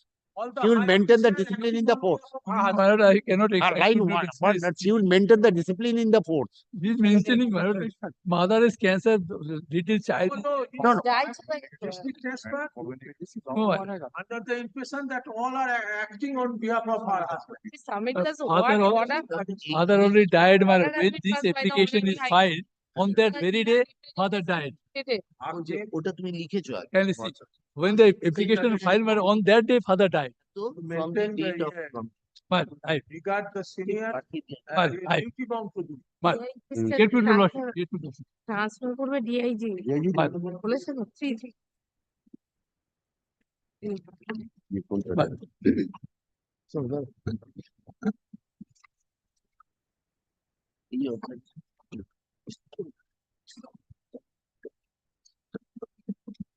He will maintain the discipline in the port. I cannot. He will maintain the discipline in the port. He is maintaining. Mother is cancer. Little child. No. District transfer. No. Under the impression that all are acting on behalf of her husband. Father already died. When this application is filed, on that very day, father died. ওটা তুমি লিখেছো আগে। Can you see? When the application filed, on that day, father died. So from the date of regard the senior duty bound to do. Transfer করবে DIG বলেছে তো 3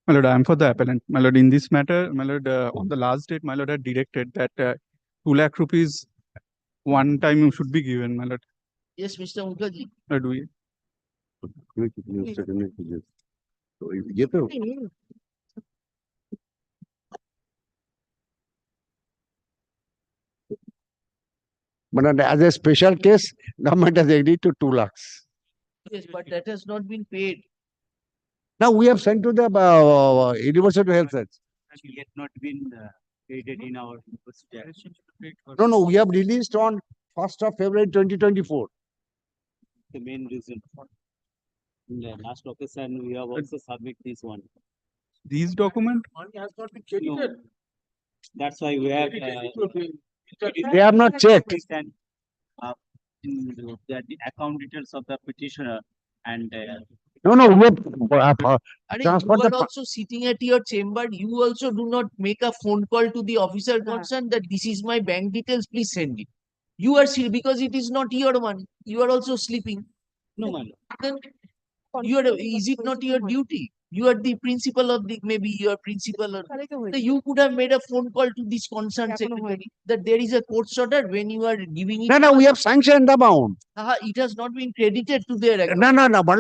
My lord, I am for the appellant. My lord, in this matter, my lord, on the last date, my lord had directed that 2 lakh rupees one time should be given, my lord. Yes, Mr. Mukherjee. Do we? But as a special case, government has agreed to 2 lakhs. Yes, but that has not been paid. Now we have sent to the University of Health Science. Yet not been created in our university. No, we have released on 1st of February 2024. The main reason for in the last occasion we have also submit this one. These documents? Money has not been credited. That's why we have. They have not checked. The account details of the petitioner and. No, we have You are also sitting at your chamber. You also do not make a phone call to the officer concerned that this is my bank details, please send it. You are still, because it is not your money. You are also sleeping. No money. Then is it not your duty? You are the principal of the, maybe your principal. You could have made a phone call to this concerned secretary that there is a court order when you are giving it. No, we have sanctioned the amount. It has not been credited to their account. No, but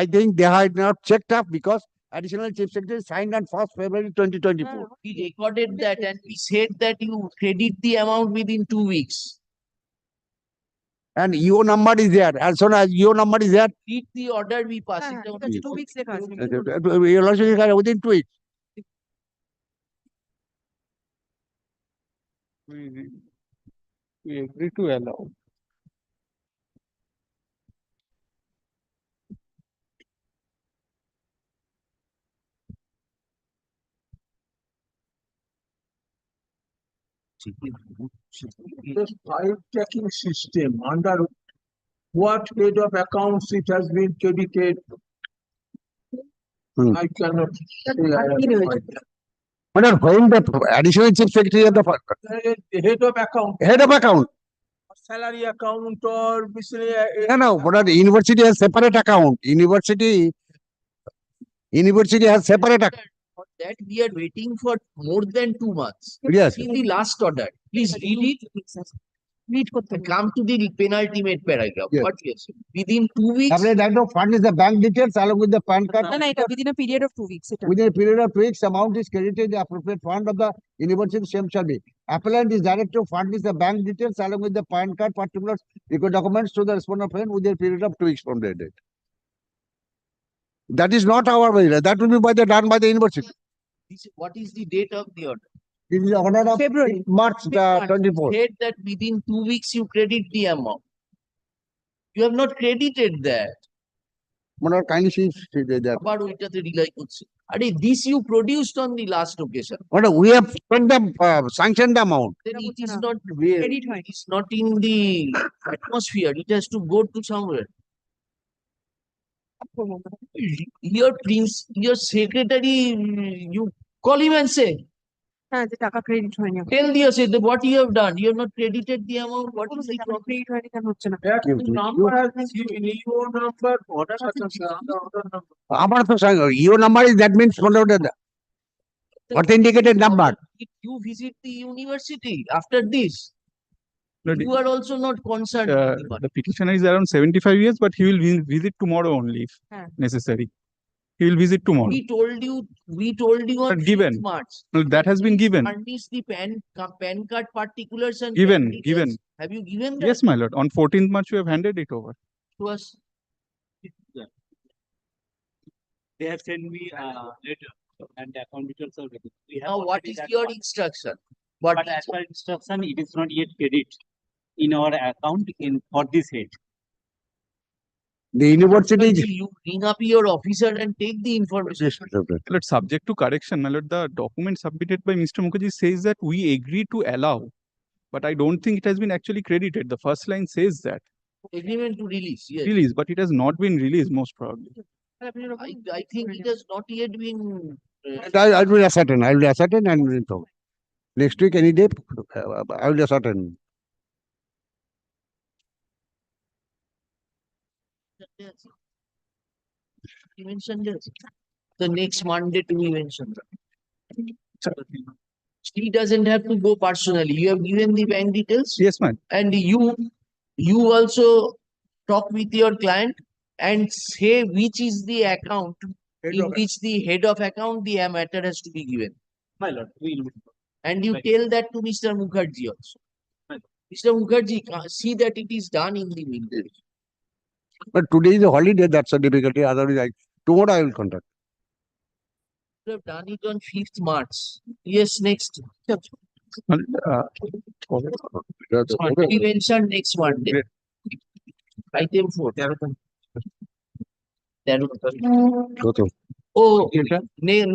I think they have not checked up because additional chief secretary signed on 1st February 2024. We recorded that and we said that you credit the amount within 2 weeks. And EO number is there. As soon as EO number is there, Read the order we pass it down. 2 weeks লেখা আছে। your lordship is there within 2 weeks. We agree to allow. This file tracking system, under what head of accounts it has been credited? I cannot say. I have no idea. But when the additional chief secretary of the The head of account, head of account, salary account or miscellaneous. no, but the university has separate account. University has separate account. For that we are waiting for more than 2 months. Yes. See the last order. Please read it. And come to the penultimate paragraph. Yes. What yes? Within 2 weeks. Apply that of fund is the bank details along with the PAN card. না, এটা within a period of 2 weeks এটা। Within a period of 2 weeks, amount is credited in the appropriate fund of the university, same shall be. Appellant is directed to fund is the bank details along with the PAN card particulars, equal documents to the respondent friend within a period of 2 weeks from the date. That is not our way. That will be done by the university. What is the date of the order? This is the order of February. March the 24th. Said that within 2 weeks you credit the amount. You have not credited that. But kindly see that. আবার ওইটাতে rely করছে। আরে this you produced on the last occasion. But we have spent the sanctioned amount. Then it is not where. Credit হয়। It is not in the atmosphere. It has to go to somewhere. Your secretary, you call him and say, হ্যাঁ, যে টাকা credit হয়নি। tell the that what you have done. You have not credited the amount. What is the problem? Credit হয়নি কেন হচ্ছে না? That number has been given, EO number, order number. Amount to EO number is that means authenticated number. If you visit the university after this, No, you are also not concerned. with the matter. the petitioner is around 75 years, but he will visit tomorrow only if হ্যাঁ। necessary. He will visit tomorrow. We told you on But given. 5th March. Well, that has been given. Furnish the PAN card particulars and Given, bank details. given. Have you given that Yes, my lord. On 14th March, we have handed it over. to us? They have sent me a letter and the account details are ready. We have Now, what already is that your part. instruction? But as per instruction, it is not yet credit in our account for this head. The university is You bring up your officer and take the information. My lord, subject to correction, my lord, the document submitted by Mr. Mukherjee says that we agree to allow, but I don't think it has been actually credited. The first line says that Agreement to release, yes. release, but it has not been released most probably. I think it has not yet been. I will ascertain. I will ascertain and will talk. Next week, any day, I will ascertain. He mentioned this. The next Monday to be mentioned. He doesn't have to go personally. You have given the bank details. Yes, ma'am. And you also talk with your client and say which is the account in which the head of account the matter has to be given. My lord, we will. And you Right. tell that to Mr. Mukherjee also. Right. Mr. Mukherjee, see that it is done in the middle. But today is a holiday, that's a difficulty. Otherwise, tomorrow I will contact. You have done it on 5th March. Yes, next. My lord, That's okay. We mentioned next Monday. Item 4. Okay. Oh,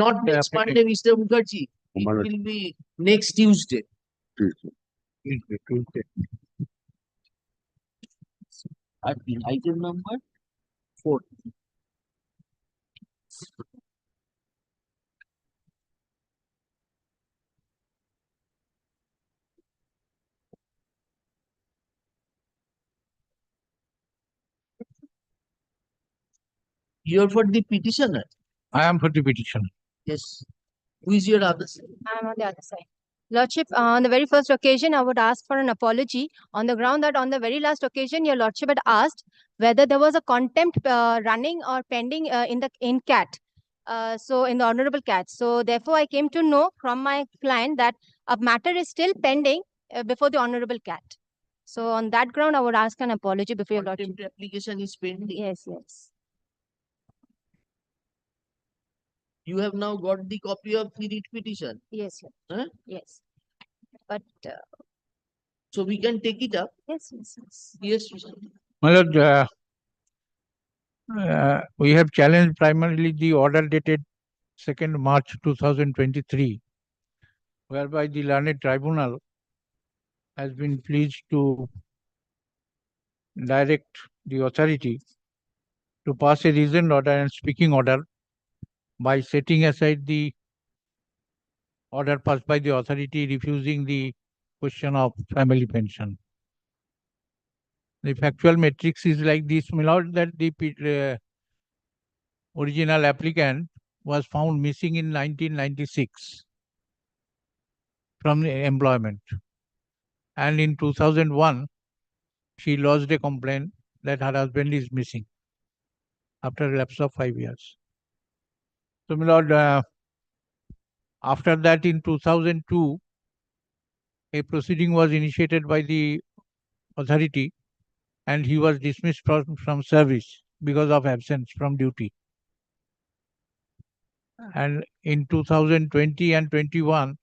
not next Monday, Mr. Mukherjee. It Monday. will be next Tuesday. Item number 4. You are for the petitioner. I am for the petition. Yes. Who is your other side? I am on the other side. Lordship, on the very first occasion, I would ask for an apology on the ground that on the very last occasion, your Lordship had asked whether there was a contempt running or pending in CAT. So in the Honorable CAT. So therefore, I came to know from my client that a matter is still pending before the Honorable CAT. So on that ground, I would ask an apology before your lordship. Contempt application is pending. Yes, yes. You have now got the copy of the writ petition. Yes, sir. Huh? Yes. But So we can take it up. yes, yes, yes. Yes, Mr. My lord, we have challenged primarily the order dated 2nd March 2023, whereby the learned tribunal has been pleased to direct the authority to pass a reasoned order and speaking order by setting aside the order passed by the authority refusing the question of family pension. The factual matrix is like this, my lord, that the original applicant was found missing in 1996 from the employment. And in 2001, she lodged a complaint that her husband is missing after a lapse of 5 years. So, my lord, after that in 2002, a proceeding was initiated by the authority and he was dismissed from service because of absence from duty. And in 2020 and 21,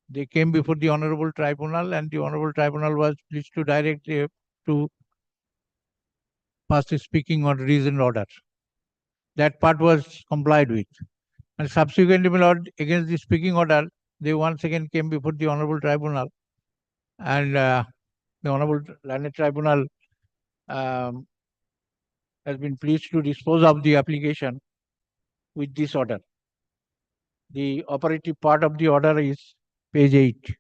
they came before the Honorable Tribunal and the Honorable Tribunal was pleased to direct to pass a speaking on reasoned order. That part was complied with. And subsequently, my lord, against the speaking order, they once again came before the Honorable Tribunal and the Honorable Learned Tribunal has been pleased to dispose of the application with this order. The operative part of the order is page 8.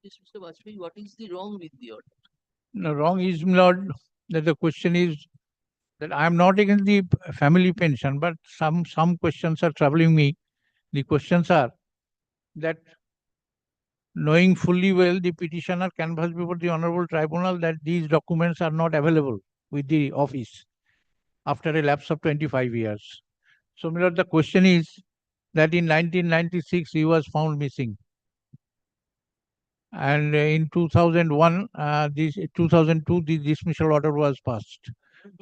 Yes, Mr. Vajpayee, what is the wrong with the order? No, wrong is, my lord, that the question is that I am not against the family pension, but some questions are troubling me. The questions are that knowing fully well the petitioner canvassed before the Honorable Tribunal that these documents are not available with the office after a lapse of 25 years. So, my lord, the question is that in 1996 he was found missing. And in 2001, this 2002, the dismissal order was passed.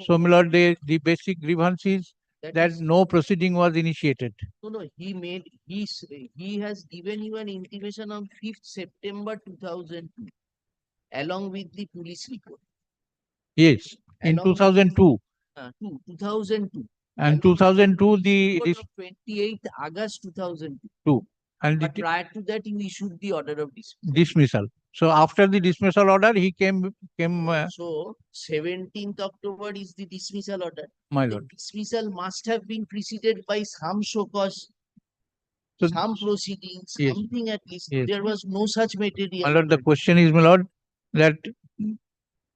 So, my lord, the basic grievance is that is- no proceeding was initiated. No, he has given you an intimation on 5th September 2002, along with the police report. Yes, in Along with- 2002. 2002. And 2002, the Report of 28th August 2002. and But the prior to that, you issued the order of dismissal. dismissal. So after the dismissal order, he came. So 17th October is the dismissal order. My The lord. dismissal must have been preceded by some show cause, So- some proceedings, Yes. something at least. Yes. There was no such material. My lord, the question is, my lord, that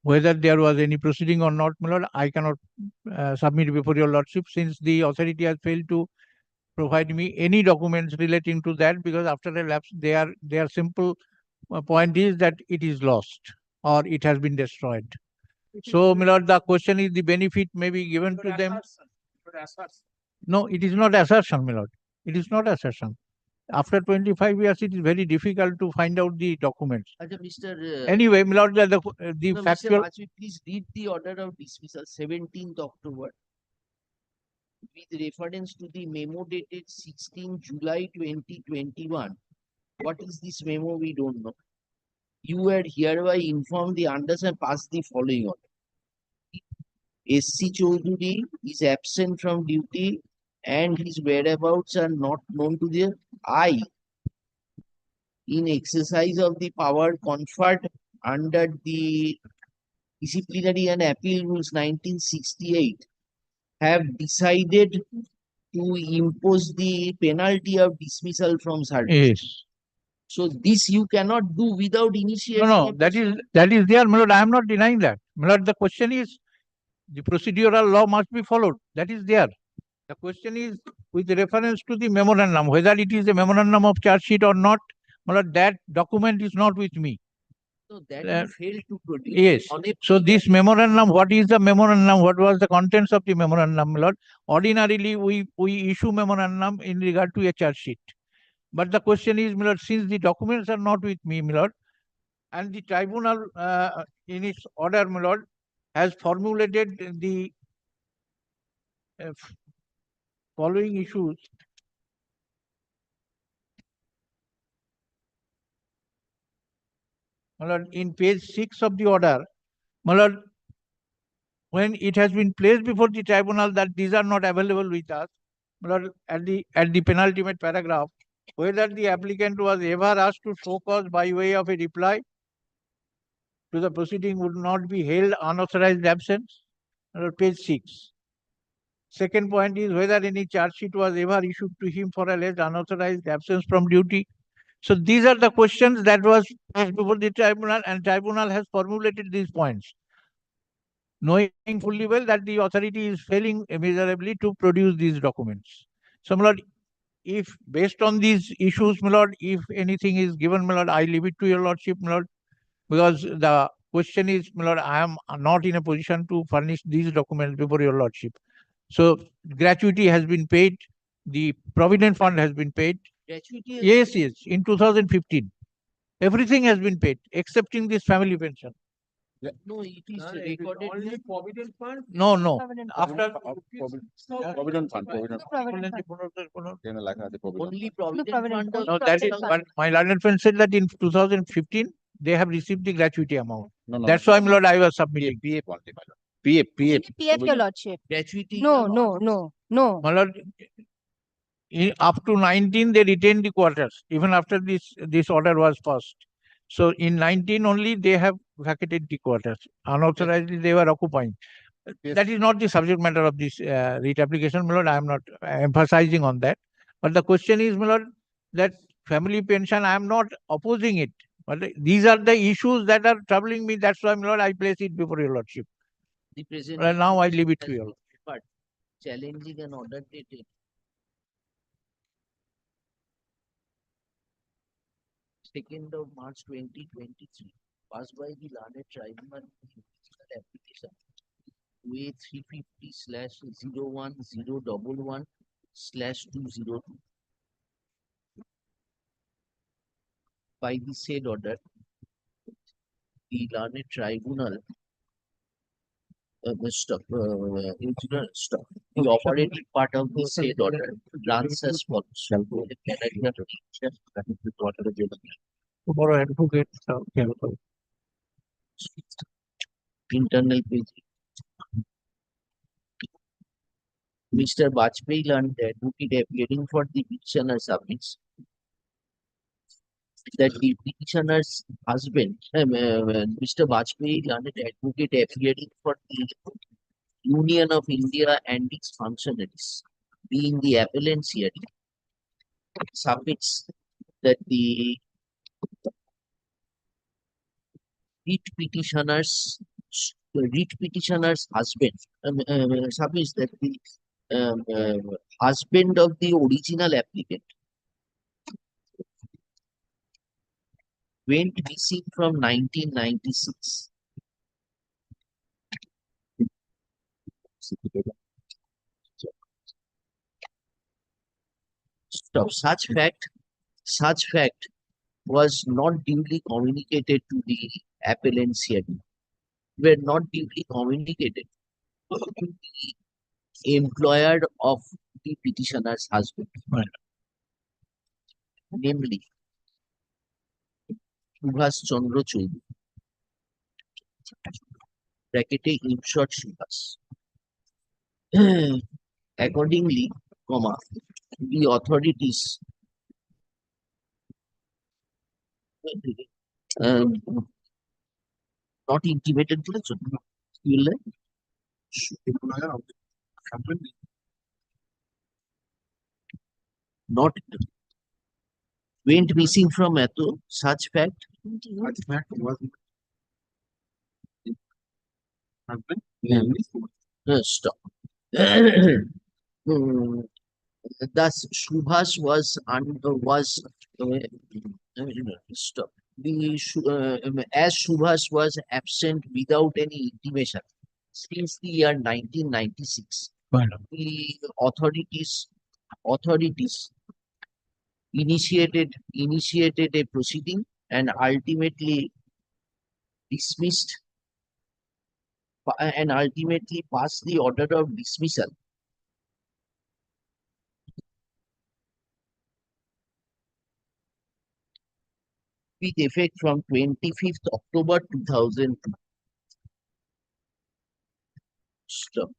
whether there was any proceeding or not, my lord, I cannot submit before your lordship, since the authority has failed to provide me any documents relating to that, because after a lapse, their simple point is that it is lost or it has been destroyed. So, my lord, the question is the benefit may be given to them. No, it is not assertion, my lord. It is not assertion. After 25 years, it is very difficult to find out the documents. Mr. Anyway, my lord, the No, factual. Mr. Vajpayee, please read the order of dismissal 17th October with reference to the memo dated 16 July 2021. What is this memo? We don't know. You are hereby informed the undersigned pass the following order. S.C. Chaudhary is absent from duty and his whereabouts are not known to the I. In exercise of the power conferred under the Disciplinary and Appeal Rules 1968, have decided to impose the penalty of dismissal from service. Yes. So this you cannot do without initiating. No, that is there, my lord. I am not denying that. My lord, the question is the procedural law must be followed. That is there. The question is with reference to the memorandum, whether it is a memorandum of charge sheet or not, my lord, that document is not with me. So that you failed to produce. Yes. On a So this memorandum, what is the memorandum? What was the contents of the memorandum, my lord? Ordinarily, we issue memorandum in regard to a charge sheet. But the question is, my lord, since the documents are not with me, my lord, and the tribunal in its order, my lord, has formulated the following issues. My lord, in page 6 of the order, my lord, when it has been placed before the tribunal that these are not available with us, my lord, at the penultimate paragraph, whether the applicant was ever asked to show cause by way of a reply to the proceeding would not be held unauthorized absence. My lord, page 6. Second point is whether any charge sheet was ever issued to him for alleged unauthorized absence from duty. So these are the questions that was placed before the tribunal, and tribunal has formulated these points, knowing fully well that the authority is failing miserably to produce these documents. So, my lord, if based on these issues, my lord, if anything is given, my lord, I leave it to your lordship, my lord, because the question is, my lord, I am not in a position to furnish these documents before your lordship. So gratuity has been paid, the provident fund has been paid. Gratuity? Yes, in 2015. Everything has been paid, excepting this family pension. No, it is recorded. Only provident fund? No. After Provident fund. only provident fund. No, that is, but my learned friend said that in 2015 they have received the gratuity amount. That's why, my lord, I was submitting. PF, your lordship. Gratuity. No. My lord, up to 19 they retained the quarters even after this order was passed. So in 19 only they have vacated the quarters. Unauthorizedly they were occupying. That is not the subject matter of this writ application, my lord. I am not emphasizing on that. But the question is, my lord, that family pension, I am not opposing it. But these are the issues that are troubling me. That's why, my lord, I place it before your lordship. The present. Well, now I leave it to you. But challenging an order dated 2nd of March 2023, passed by the learned tribunal application way 350/01011/202 by the said order the learned tribunal stop. Stop. The operative part of the said order runs as follows. Tomorrow advocate, Internal page. Mr. Bajpayee learned advocate appearing for the petitioner submits that the petitioner's husband, Mr. Bajpayee learned advocate appearing for the Union of India and its functionaries, being the appellants here, submits that the writ petitioner's husband submits that the husband of the original applicant went missing from 1996. Stop. Such fact was not duly communicated to the appellants here. Were not duly communicated to the employer of the petitioner's husband, namely Subhas Chandra Chaudhary, bracketed in short Subhas. Accordingly, the authorities not intimated to the not went missing from Ato, such fact. Stop. Thus, Subhas was stop. As Subhas was absent without any intimation since the year 1996, the authorities initiated a proceeding and ultimately passed the order of dismissal with effect from 25th October 2002. Stop.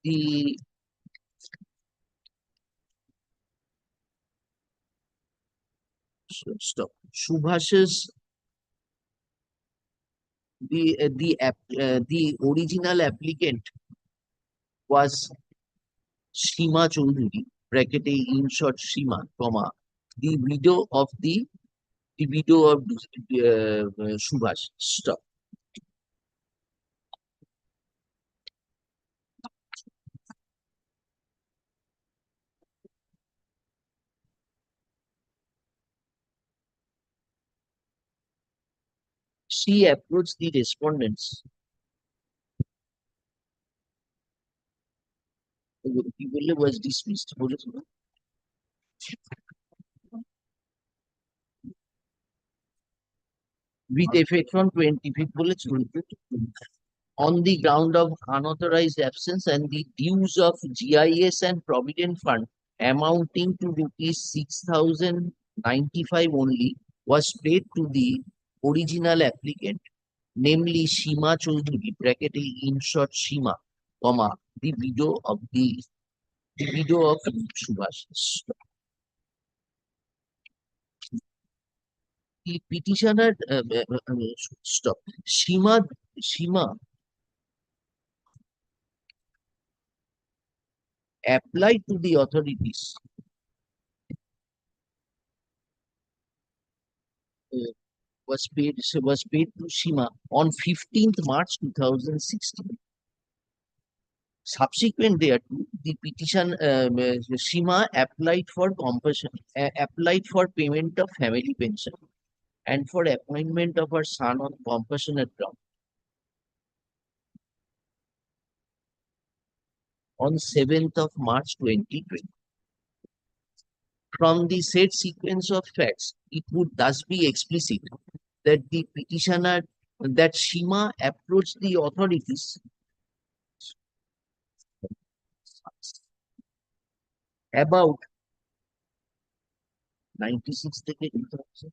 The stop. Subhas's the original applicant was Shima Chaudhary, bracketed in short Shima, the widow of Subhas. Stop. She approached the respondents. People was dismissed. With effect from 25th on the ground of unauthorized absence and the dues of GIS and Provident Fund amounting to rupees 6,095 only was paid to the original applicant, namely Shima Chaudhary, bracketed in short Shima, the widow of Subhas. The petitioner stop. Shima applied to the authorities was paid to Shima on 15th March 2016. Subsequent thereto, the petition Shima applied for payment of family pension and for appointment of her son on compassionate ground. On 7th of March 2020. From the said sequence of facts, it would thus be explicit that the petitioner, that Shima approached the authorities about 96 থেকে 2000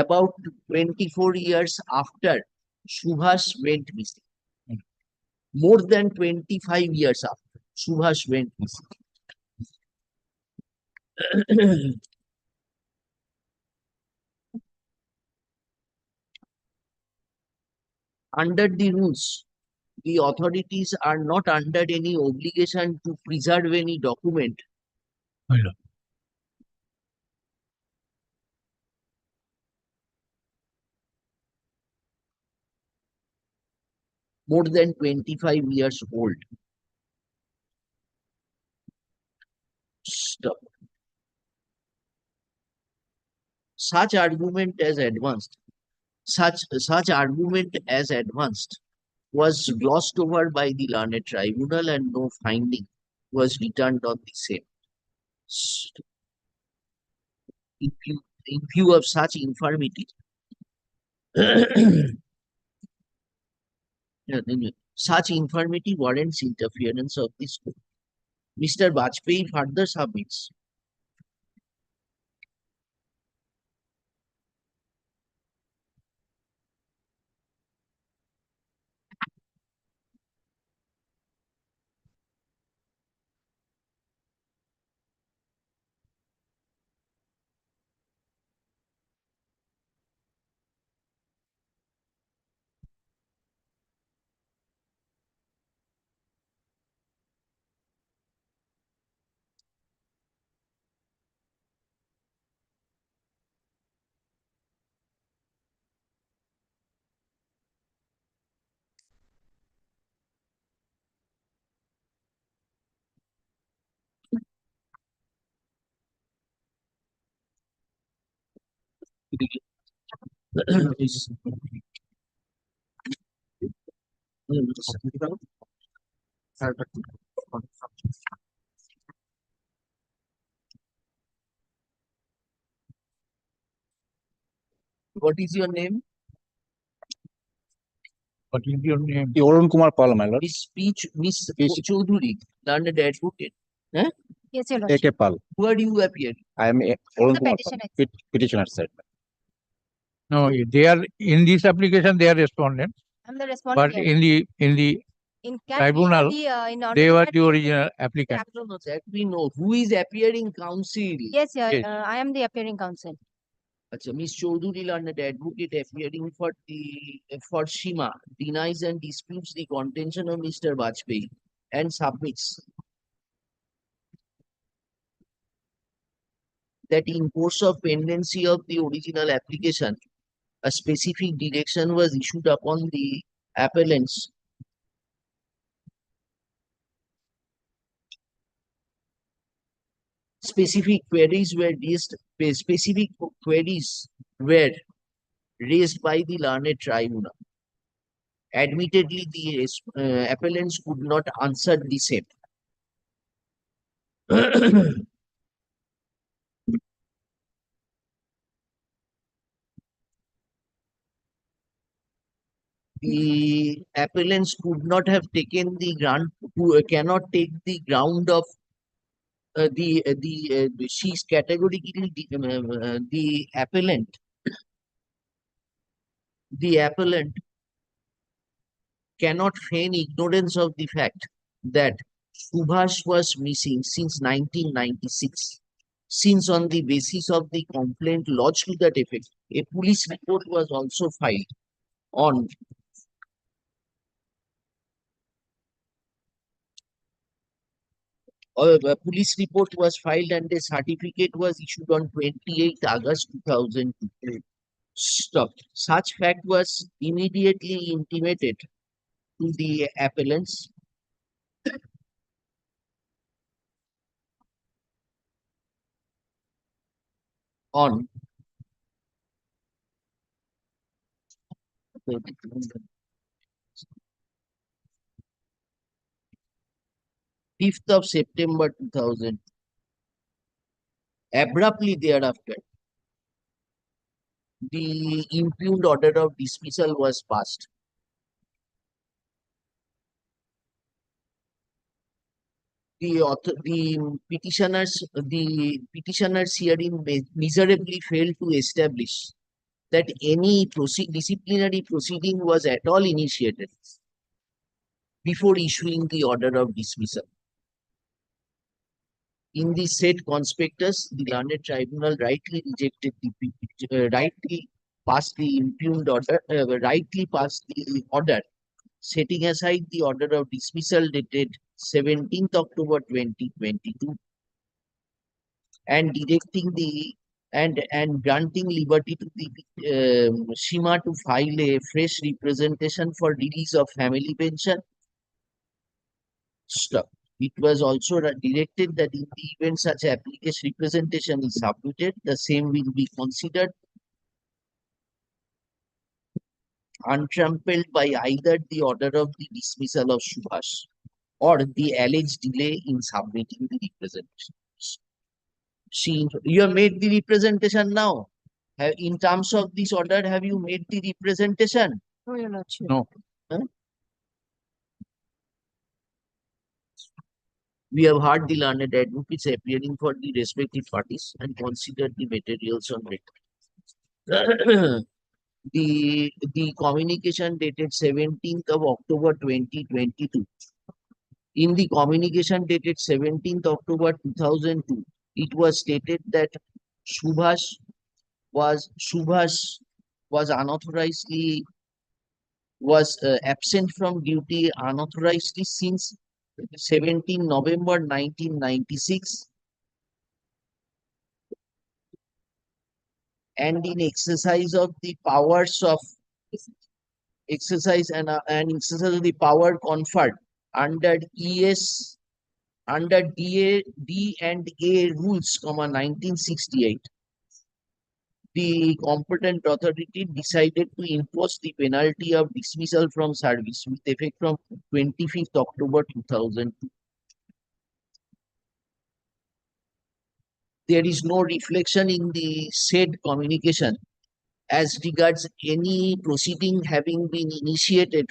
about 24 years after Subhash went missing. More than 25 years after Subhash went missing. Under the rules, the authorities are not under any obligation to preserve any document more than 25 years old. Stop. Such argument as advanced was glossed over by the learned tribunal and no finding was returned on the same. In view of such infirmity, such infirmity warrants interference of this court. Mr. Bajpayee further submits what is your name? What is your name? Arun Kumar Pal, my lord. Miss Chaudhuri, learned advocate. Eh? Yes, your lordship. A.K. Pal. Who are you appearing? I am Arun The Kumar petitioner. Pal, petitioner side. No, they are in this application, they are respondents, I'm the respondent. but Your in the in cat tribunal, in order they to were cat the we- original applicant. No, no, that we know. Who is appearing counsel? Yes, Yes. I am the appearing counsel. Acha, Miss Chaudhuri, learned advocate appearing for Shima, denies and disputes the contention of Mr. Bajpayee and submits that in course of pendency of the original application, a specific direction was issued upon the appellants specific queries were raised by the learned tribunal. Admittedly, the appellants could not answer the same. The appellants could not have taken the ground, cannot take the ground of she's categorically the appellant cannot feign ignorance of the fact that Subhash was missing since 1996. Since on the basis of the complaint lodged to that effect, a police report was also filed on a police report was filed and a certificate was issued on 28th August 2002. Stop. Such fact was immediately intimated to the appellants on 5th of September 2000. Abruptly thereafter, the impugned order of dismissal was passed. The petitioners herein miserably failed to establish that any disciplinary proceeding was at all initiated before issuing the order of dismissal. In the said conspectus, the learned tribunal rightly rejected rightly passed the impugned order, rightly passed the order, setting aside the order of dismissal dated 17th October 2022 and directing the and granting liberty to the Shima to file a fresh representation for release of family pension. Stop. It was also directed that in the event such application representation is submitted, the same will be considered untrampled by either the order of the dismissal of Subhash or the alleged delay in submitting the representation. You have made the representation now. In terms of this order, have you made the representation? No, Your Lordship. No. Huh? We have heard the learned advocates appearing for the respective parties and considered the materials on record. The communication dated 17th of October 2022. In the communication dated 17th October 2002, it was stated that Subhash was absent from duty unauthorizedly since 17 November 1996 and in exercise of the powers of exercise and exercise of the power conferred under under D and A rules, 1968. The competent authority decided to impose the penalty of dismissal from service with effect from 25th October 2002. There is no reflection in the said communication as regards any proceeding having been initiated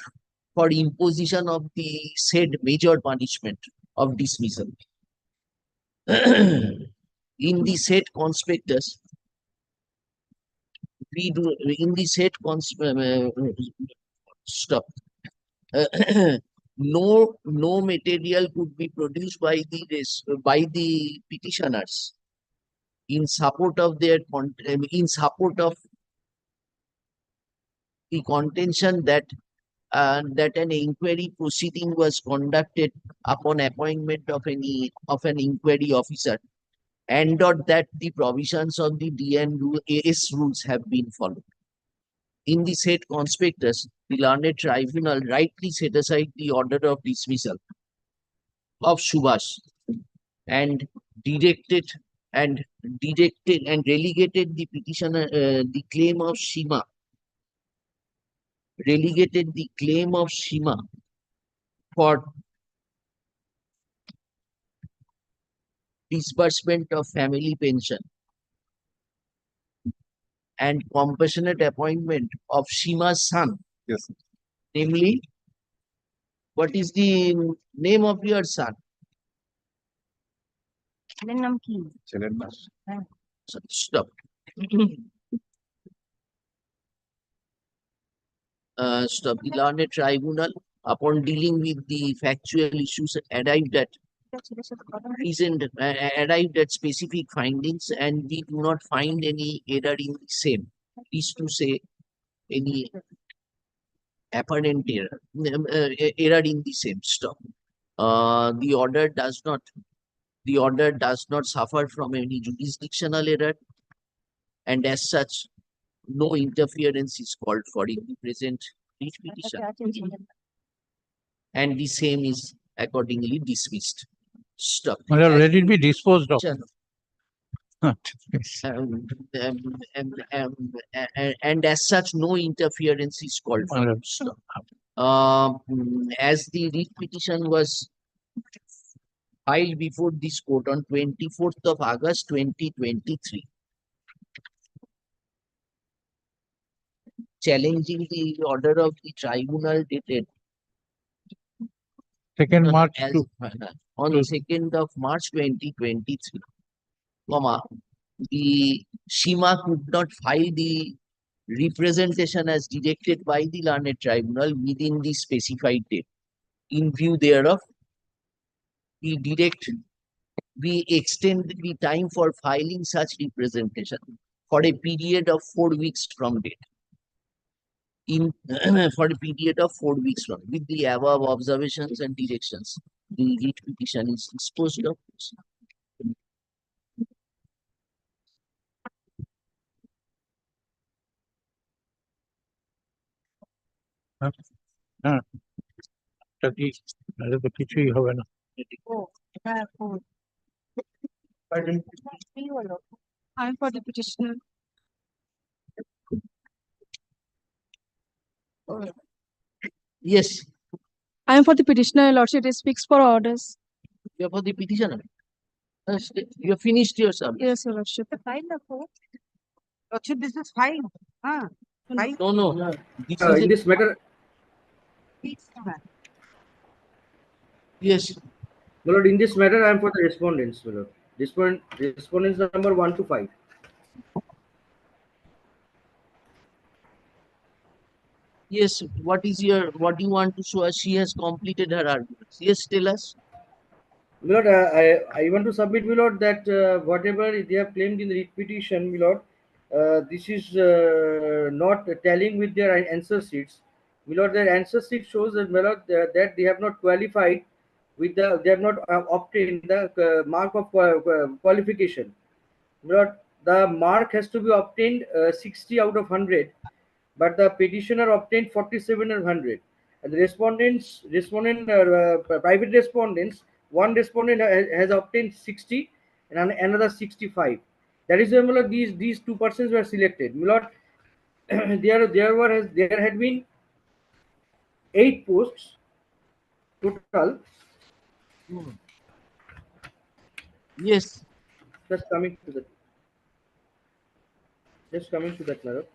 for imposition of the said major punishment of dismissal. In the said conspectus, in the said no material could be produced by the petitioners in support of their the contention that an inquiry proceeding was conducted upon appointment of an inquiry officer, and that the provisions of the DNAS rules have been followed. In the said conspectus, the learned tribunal rightly set aside the order of dismissal of Subhash and relegated the petitioner the claim of Shima. Relegated the claim of Shima for disbursement of family pension and compassionate appointment of Shima's son. Yes. Namely, what is the name of your son? Stop. Stop. The learned tribunal, upon dealing with the factual issues, arrived at specific findings, and we do not find any error in the same. Is to say, any apparent error in the same. Stop. The order does not suffer from any jurisdictional error, and as such, no interference is called for in the present writ petition, and the same is accordingly dismissed. Stop. Well, let it be disposed of. And as such, no interference is called for. Stop. As the writ petition was filed before this court on 24th of August 2023, challenging the order of the tribunal dated Second March as, to on to- 2nd of March 2023, comma, the Shima could not file the representation as directed by the learned tribunal within the specified date. In view thereof, we extend the time for filing such representation for a period of 4 weeks from date. For a period of 4 weeks from with the above observations and directions, the writ petition is disposed of. হ্যাঁ তা কি নাহলে তো কিছুই হবে না I'm for the petitioner. Yes, I am for the petitioner, Your Lordship. It speaks for orders. you are for the petitioner. You have finished your submission. Yes, Your Lordship. Fine, the court. Lordship, this is fine. Fine. No. This is In this matter, yes. my lord, in this matter, I am for the respondents, my lord. Respondents number 1 to 5. Yes, what do you want to show us? She has completed her arguments. Yes, tell us. My lord, I want to submit, my lord, that whatever they have claimed in the writ petition, my lord, this is not tallying with their answer sheets. My lord, their answer sheet shows that, my lord, that they have not qualified with they have not obtained the mark of qualification. My lord, the mark has to be obtained 60 out of 100, but the petitioner obtained 47 and 100. And the private respondents, one respondent has obtained 60 and another 65. That is why, my lord, these two persons were selected. My lord, there had been 8 posts total. Yes. Just coming to that. My lord.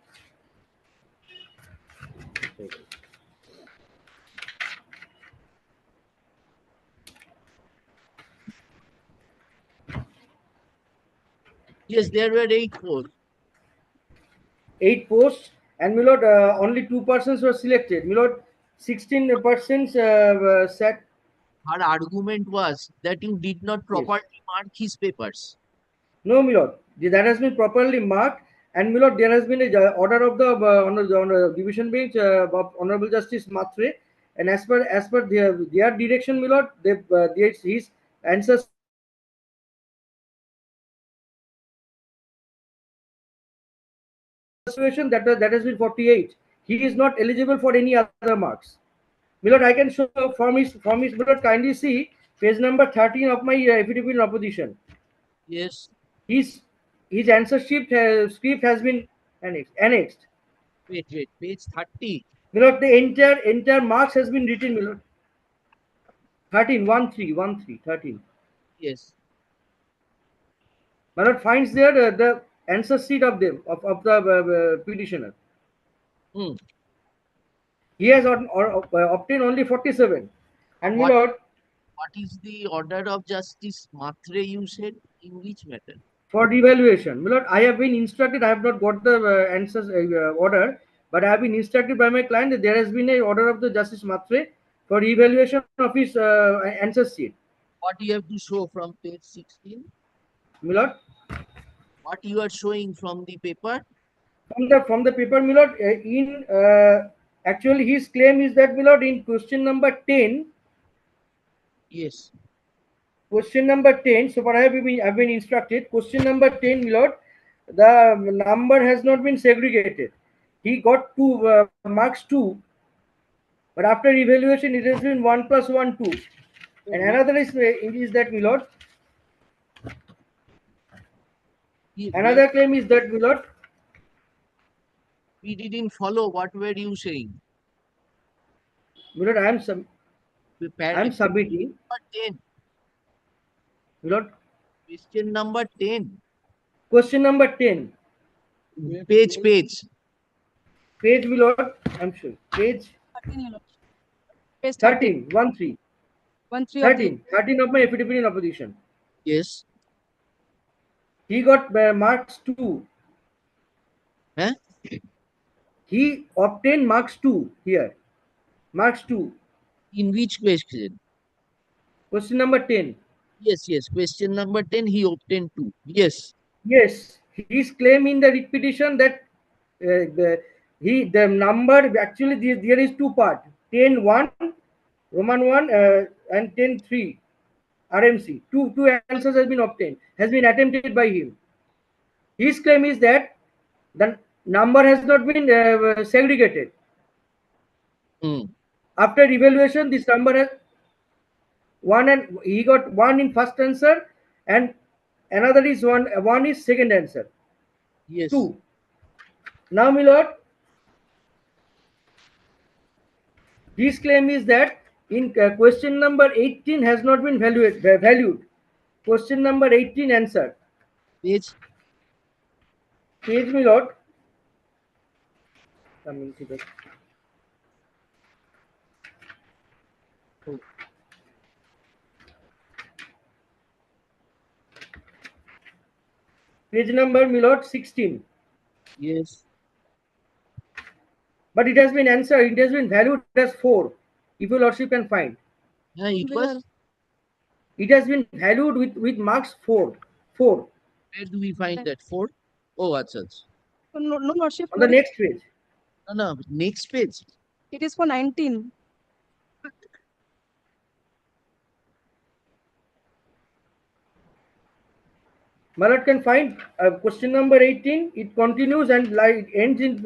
Yes, there were 8 posts. 8 posts, and, my lord, only 2 persons were selected. My lord, 16 persons sat. Her argument was that you did not properly mark his papers. No, my lord, that has been properly marked, and, my lord, there has been a order of the Hon'ble Division Bench of Honorable Justice Matre, and as per their direction, my lord, his answers that has been 48. He is not eligible for any other marks. My lord, I can show from his my lord, kindly see page number 13 of my affidavit in opposition. Yes. His answer script has been annexed. Wait, page 30. My lord, the entire marks has been written, my lord. 13, 13. Yes. My lord finds there the answer sheet of the petitioner. He has obtained only 47. And, my lord, what is the order of Justice Matre you said? In which matter? for revaluation. My lord, I have been instructed, I have not got the answers order, but I have been instructed by my client that there has been a order of the Justice Matre for revaluation of his answer sheet. What you have to show from page 16? My lord, what you are showing from the paper? From the paper, my lord, actually his claim is that, my lord, in question number 10. Yes. Question number 10. So what I have been instructed. Question number 10, my lord, the number has not been segregated. He got marks 2, but after evaluation it has been 1 plus 1 2. And another is that, my lord. Another claim is that, my lord. We didn't follow. What were you saying? My lord, I am submitting. 10. Lord, Question number 10. question number 10. Page. Page, my lord. I'm sure. Page 13. 1 3. 13 of my affidavit in opposition. Yes. He got marks 2. Huh? He obtained marks 2 here. Marks 2. In which question? Question number 10. Yes. Question number 10, he obtained 2. Yes. Yes, his claim in the writ petition that the number actually there is two part 10-1 Roman 1 and 10-3 RMC. Two answers has been attempted by him. His claim is that the number has not been segregated. After evaluation, this number has one, and he got 1 in first answer, and another is 1 is second answer. Yes. 2. Now, my lord, his claim is that in question number 18 has not been valued. Question number 18 answer. Page, my lord. Coming to the page number, my lord, 16. Yes. But it has been answered, it has been valued as 4, if your lordship can find. Yeah, it was. It has been valued with marks 4. Where do we find that? 4? Oh, achha. No, lordship. On the next page. No, next page. It is for 19. My lord can find question number 18. It continues and ends in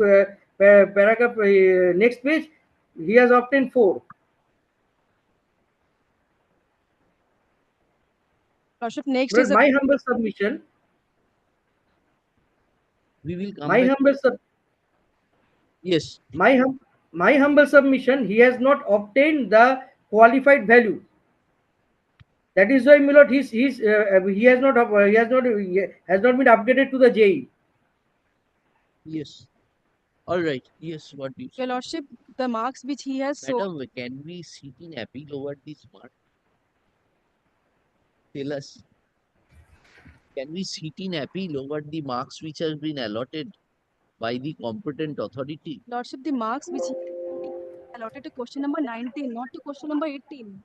paragraph next page. He has obtained 4. Lordship, next But is my humble submission. We will come My back. humble Yes. My humble submission. He has not obtained the qualified value. That is why, my lord, he has not been upgraded to the JE. Yes. All right. Yes. What do you say? Your lordship, the marks which he has Madam, can we sit in appeal over this mark? Tell us. Can we sit in appeal over the marks which have been allotted by the competent authority? Lordship, the marks which he allotted to question number 19, not to question number 18.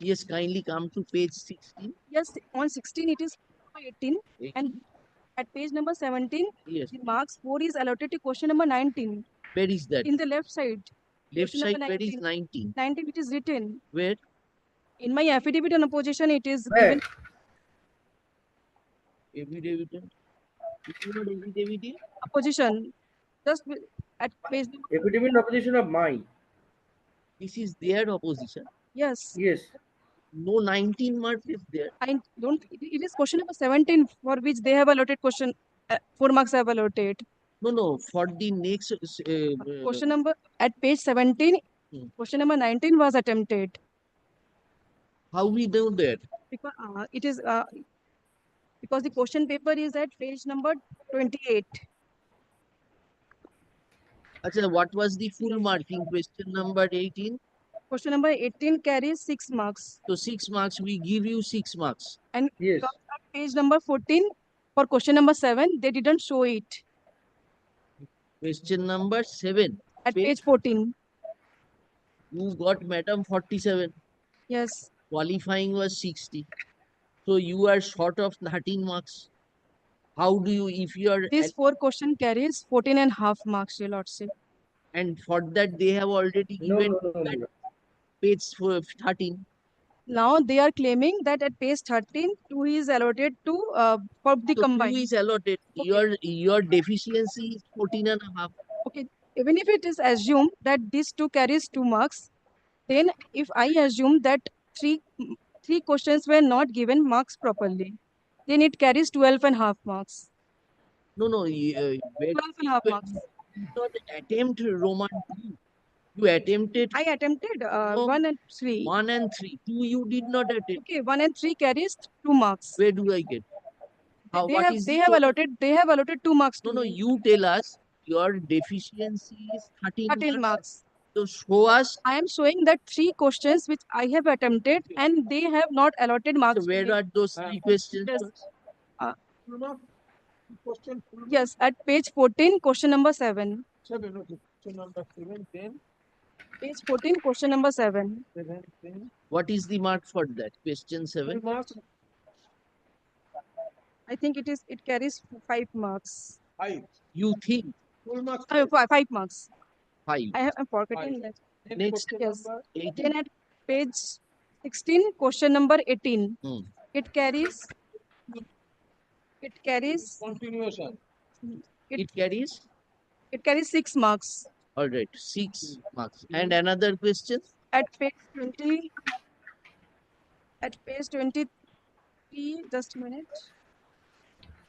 Yes, kindly come to page 16. Yes, on 16 it is 18, and at page number 17, yes, the marks 4 is allotted to question number 19. Where is that? In the left side. Left Question side, number where is 19? 19 it is written. Where? In my affidavit on opposition, it is Where? given. Affidavit. Affidavit. Opposition. Just at page number. Affidavit opposition of mine. This is their opposition. Yes. Yes. No 19 marks is there. I don't. It is question number 17 for which they have allotted question. 4 marks have allotted. No. For the next Question number at page 17, question number 19 was attempted. How we know that? Because it is because the question paper is at page number 28. Achha, what was the full marking? Question number 18. Question number 18 carries 6 marks. So 6 marks, we give you 6 marks. And yes, at page number 14 for question number 7, they didn't show it. Question number 7. At page 14. You got madam 47. Yes. Qualifying was 60. So you are short of 13 marks. How do you, if you are... This 4 question carries 14.5 marks, your lordship. And for that, they have already given that page 13. Now they are claiming that at page 13, 2 is allotted to for the so combined. 2 is allotted. Okay. Your deficiency is 14.5. Okay. Even if it is assumed that these 2 carries 2 marks, then if I assume that three questions were not given marks properly, then it carries 12.5 marks. No. 12.5 marks. Not attempt Roman 2. You attempted I attempted No. 1 and 3. 1 and 3. 2 you did not attempt. Okay, 1 and 3 carries 2 marks. Where do I get? How, They what have is they the have total? allotted 2 marks No, to no, me. you tell us your deficiency is 13 13 marks. So show us. I am showing that 3 questions which I have attempted and they have not allotted marks. So to where me. are those 3 questions? Yes. Yes, at page 14, question number 7. Page 14, question number 7. What is the mark for that? Question 7. I think it carries 5 marks. You think 5 marks. 5. I'm forgetting that. Next, Yes. 18. Then at page 16, question number 18. Hmm. It carries Continuation. It- It carries it carries 6 marks. all right 6 marks. And another question. At page 20, at page 23, just a minute.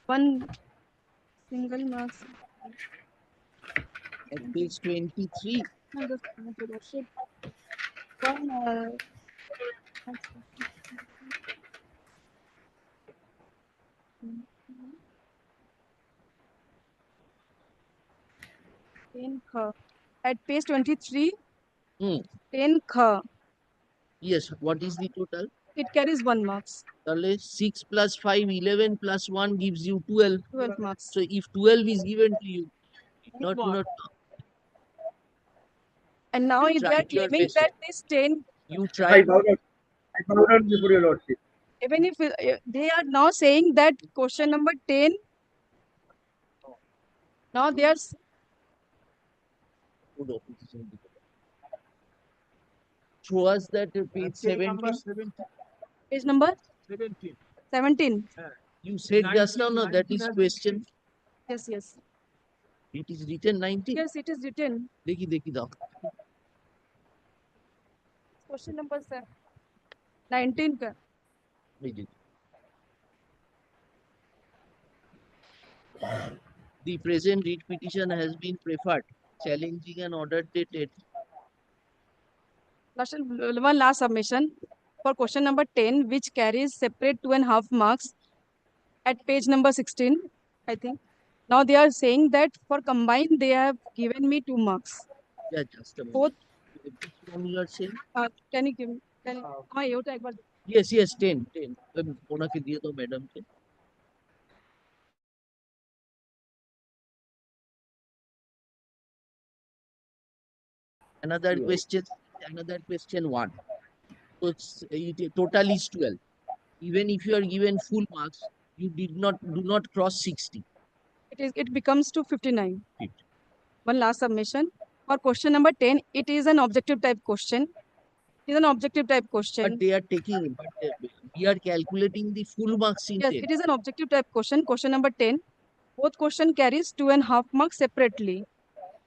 One single marks. At page 23. No, just a minute, Your Worship. One ten kha. At page 23, Hmm. 10 kha. Yes. What is the total? It carries 1 marks. তাহলে 6 plus 5, 11 plus 1 gives you 12. 12 marks. So if 12 is given to you, not And now You they are tried your claiming best. that this 10, you I tried. bow down. I bow down before your lordship. even if they are now saying that question number 10, now they are Show us that page 17. page number 17. You said just now, no, that is question. Yes, yes. It is written 19. Yes, it is written. দেখি দাও। Question number 19. এই যে। The present writ petition has been preferred, challenging an order dated. One last submission for question number 10, which carries separate 2.5 marks at page number 16, I think. Now they are saying that for combined, they have given me 2 marks. Yeah, just a minute. Both. Which one you are saying? Can you give me? Yes, 10. ওনাকে দিয়ে দাও ম্যাডামকে। Another question 1. So total is 12. Even if you are given full marks, you do not cross 60. It becomes to 59. One last submission for question number 10. It is an objective type question. It is an objective type question. But they are taking, we are calculating the full marks in Yes, 10. it is an objective type question. Question number 10. Both question carries 2.5 marks separately.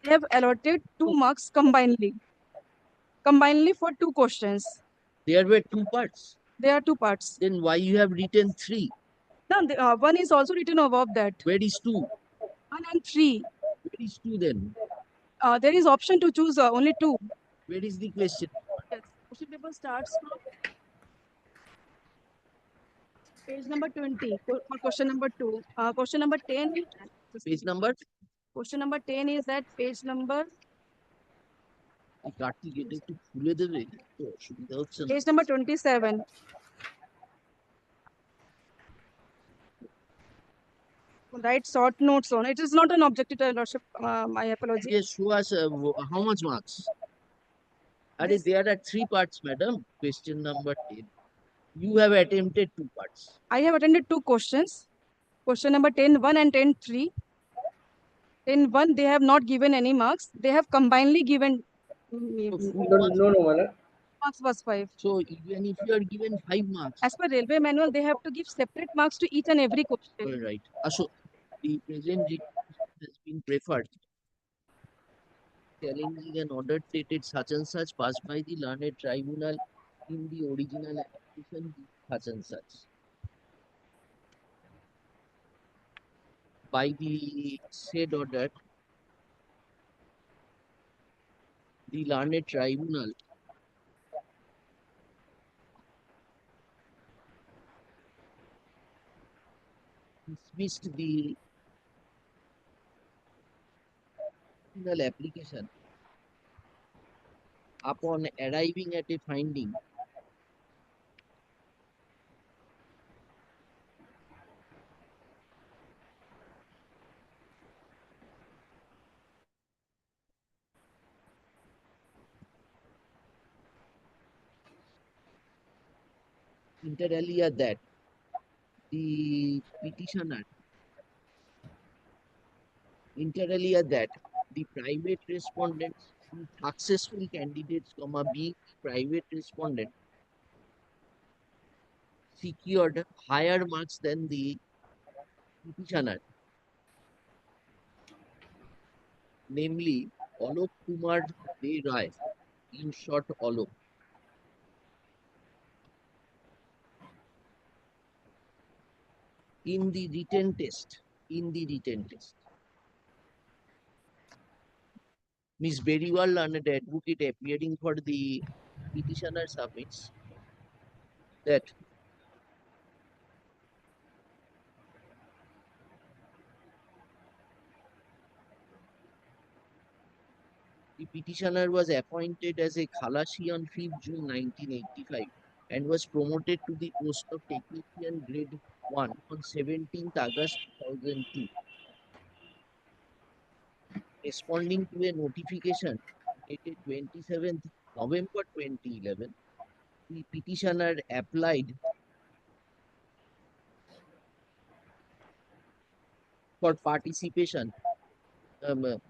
They have allotted 2 marks combinedly for 2 questions. There were 2 parts. There are 2 parts. Then why you have written 3? No, one is also written above that. Where is 2? 1 and 3. Where is 2 then? There is option to choose only 2. Where is the question? Yes. Question paper starts from page number 20 for question number 2. Question number 10. Page number? Question number 10 is that page number. Page number 27. Write short notes on. It is not an objective, Your Lordship. My apology. Yes, show us how much marks. There are 3 parts, madam. Question number 10. You have attempted 2 parts. I have attended 2 questions. Question number 10.1 and 10.3. 10.1, they have not given any marks. They have combinedly given No, Mala. marks was 5. So even if you are given 5 marks. As per railway manual, they have to give separate marks to each and every question. All right. So the present writ has been preferred, challenging an order dated such and such passed by the learned tribunal in the original application such and such. By the said order, the learned tribunal dismissed the criminal application upon arriving at a finding inter alia that the petitioner inter alia that the private respondents, the successful candidates, being private respondent, secured higher marks than the petitioner, namely Alok Kumar De Rai, in short Alok. In the written test, Ms. Beriwal, an advocate appearing for the petitioner, submits that the petitioner was appointed as a Khalashi on 5th June 1985 and was promoted to the post of technician grade 1 on 17th August 2002. Responding to a notification dated 27th November 2011, the petitioner applied for participation on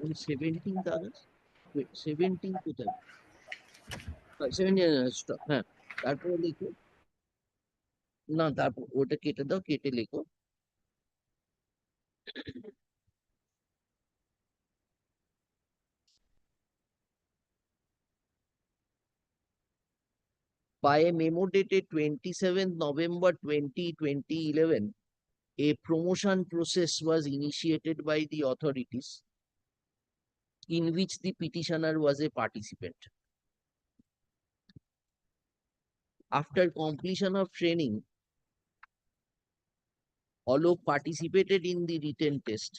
17th August, 17th কোথায় 17 stop, হ্যাঁ তারপরে লিখো না তারপর ওটা কেটে দাও, কেটে লিখো by a memo dated 27th November 2011, a promotion process was initiated by the authorities in which the petitioner was a participant. After completion of training, Alok participated in the written test.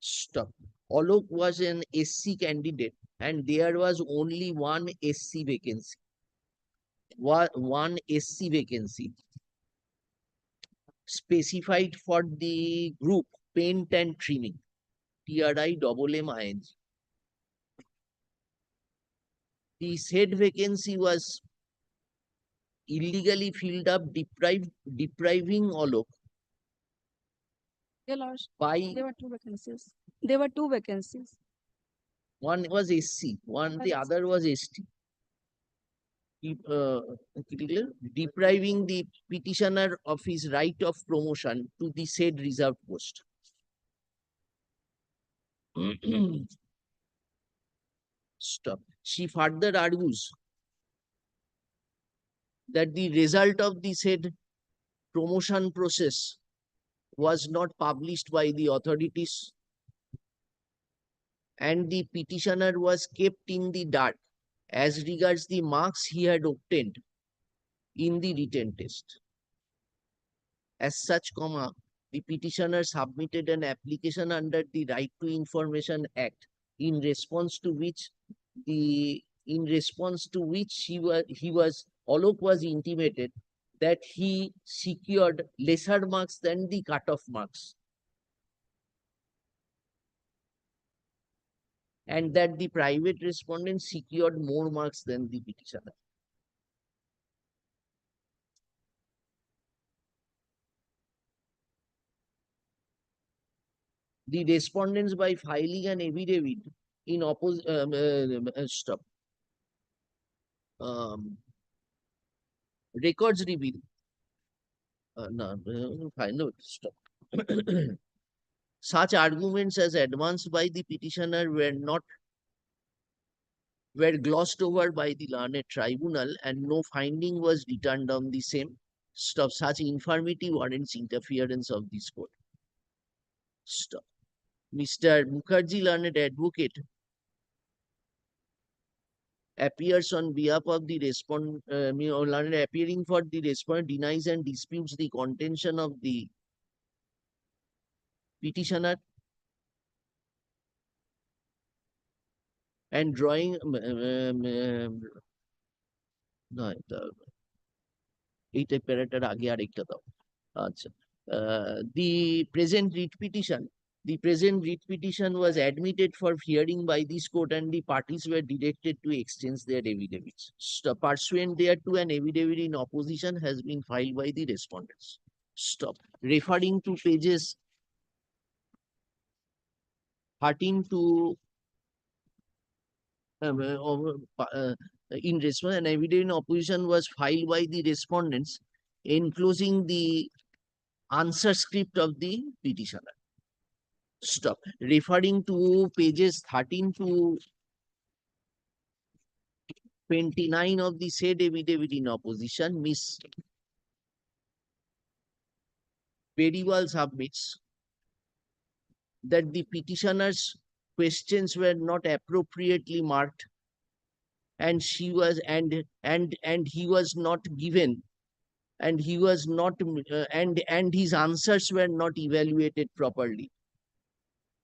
Stop. Alok was an SC candidate and there was only one SC vacancy. One SC vacancy specified for the group paint and trimming, TRIMMING. The said vacancy was illegally filled up, depriving Alok by There were two vacancies. There were two vacancies. one was SC, the other was ST. Depriving the petitioner of his right of promotion to the said reserved post. Stop. She further argues that the result of the said promotion process was not published by the authorities and the petitioner was kept in the dark as regards the marks he had obtained in the written test. As such, the petitioner submitted an application under the Right to Information Act, in response to which Alok was intimated that he secured lesser marks than the cutoff marks, and that the private respondent secured more marks than the petitioner. The respondents, by filing an affidavit in stop. Records reveal. No, stop. Such arguments as advanced by the petitioner were not were glossed over by the learned tribunal and no finding was returned on the same. Stop. Such infirmity warrants interference of this court. Stop. Mr. Mukherjee, learned advocate, appears on behalf of the learned appearing for the respondent, denies and disputes the contention of the petitioner and drawing no, এইটা প্যারাটার আগে আরেকটা দাও আচ্ছা the present writ petition was admitted for hearing by this court and the parties were directed to exchange their affidavits. Pursuant thereto, an affidavit in opposition has been filed by the respondents. Stop. Referring to pages 13 to in response, an affidavit in opposition was filed by the respondents enclosing the answer script of the petitioner. Stop. Referring to pages 13 to 29 of the said affidavit in opposition, Ms. Beriwal submits that the petitioner's questions were not appropriately marked and he was not given and he was not and his answers were not evaluated properly.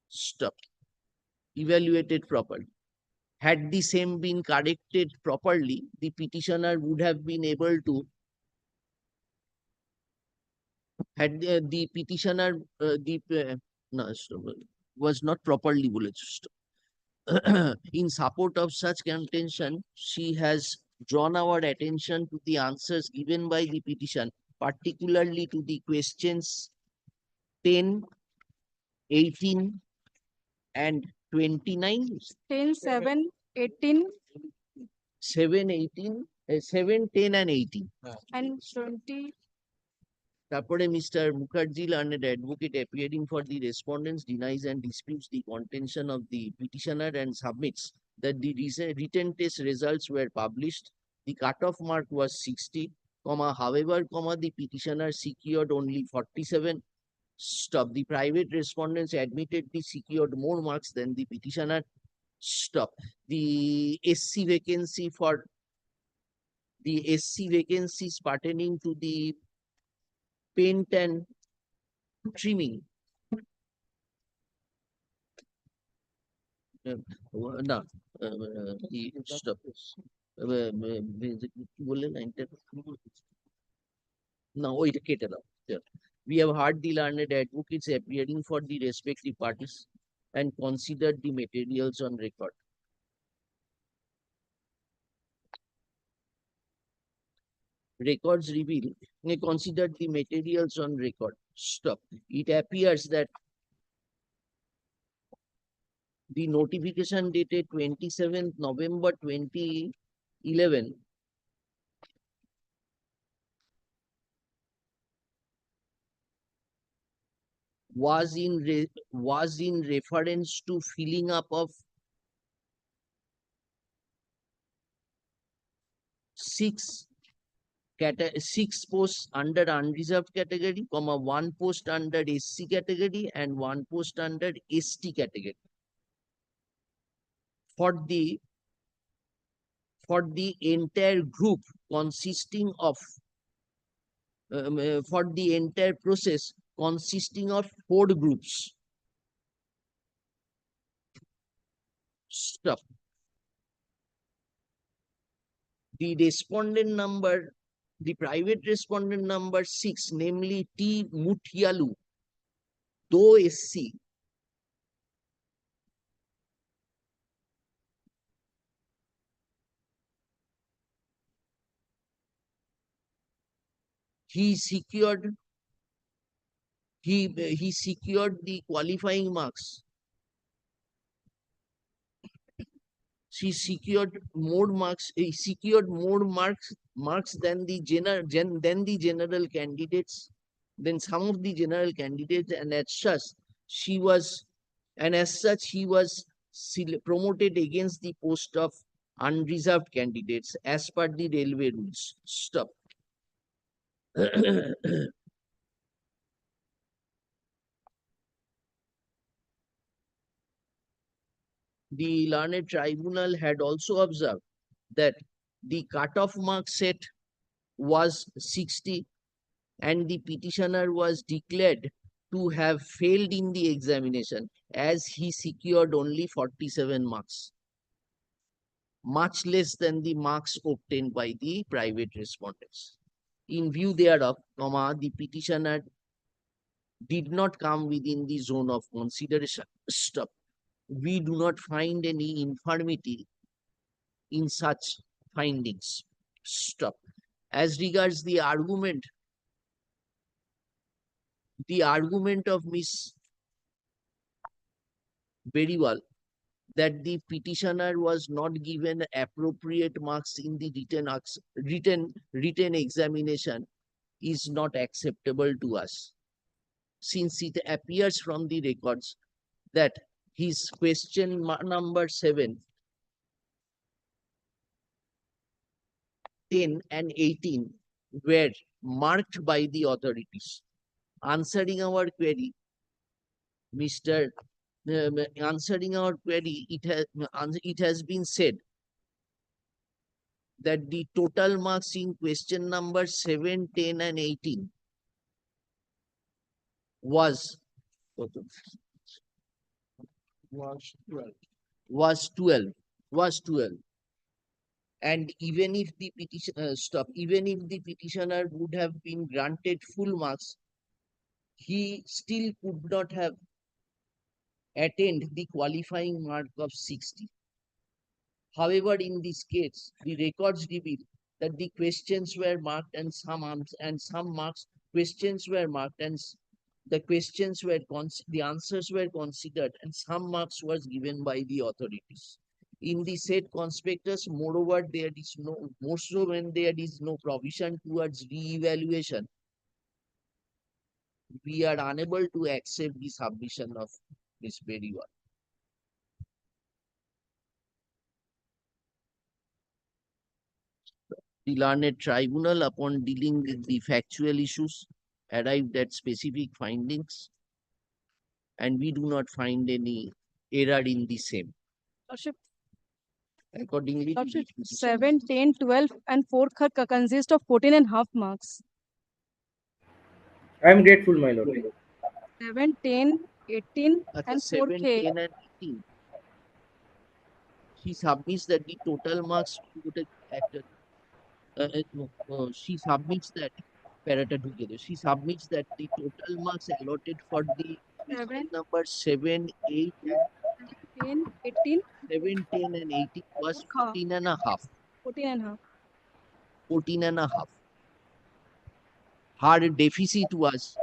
Stop. Evaluated properly. Had the same been corrected properly, the petitioner would have been able to had the petitioner was not properly bullet. In support of such contention, she has drawn our attention to the answers given by the petition, particularly to the questions 10, 18, and 29. 10, 7, 18, 7, 18, 7, 10, and 18. and 20. তারপরে Mr. Mukherjee, learned advocate, appearing for the respondents, denies and disputes the contention of the petitioner and submits that the written test results were published. The cutoff mark was 60, however, the petitioner secured only 47. Stop. The private respondents admittedly secured more marks than the petitioner. Stop. The SC vacancies pertaining to the paint and trimming. No, stop. No, ওইটা কেটে দাও. We have heard the learned advocates appearing for the respective parties and considered the materials on record. Records reveal, considered the materials on record. Stop. It appears that the notification dated 27th November 2011 was in reference to filling up of 6 posts under unreserved category, 1 post under SC category and 1 post under ST category. For the entire group consisting of for the entire process consisting of 4 groups. Stop. The respondent number, the private respondent number 6, namely T. Mutialu, though SC, he secured the qualifying marks. He secured more marks than the general candidates, than some of the general candidates, and as such he was promoted against the post of unreserved candidates as per the railway rules. Stop. The learned tribunal had also observed that the cutoff mark set was 60 and the petitioner was declared to have failed in the examination as he secured only 47 marks, much less than the marks obtained by the private respondents. In view thereof, the petitioner did not come within the zone of consideration. Stop. We do not find any infirmity in such findings. Stop. As regards the argument of Miss Beriwal that the petitioner was not given appropriate marks in the written examination is not acceptable to us, since it appears from the records that his question number 7, 10 and 18 were marked by the authorities. Answering our query, it has been said that the total marks in question number 7, 10 and 18 was 12. And even if the petitioner would have been granted full marks, he still could not have attained the qualifying mark of 60. However, in this case, the records reveal that the questions were marked and some marks questions were marked and the answers were considered and some marks was given by the authorities. In the said conspectus, moreover, more so when there is no provision towards re-evaluation, we are unable to accept the submission of Ms. Beriwal. The learned tribunal, upon dealing with the factual issues, arrived at specific findings, and we do not find any error in the same. Lordship, Accordingly, Lordship, 7, 10, 12 and 4 consist of 14.5 marks. I am grateful, my lord. 7, 10, 18 and 7, 4K. 10 and 18. She submits that the total marks she submits that she submits that the total marks allotted for the question number 7, 8 and 10, 18, 7, 10 and 18 was 14 and a half. 14 and a half. Her deficit was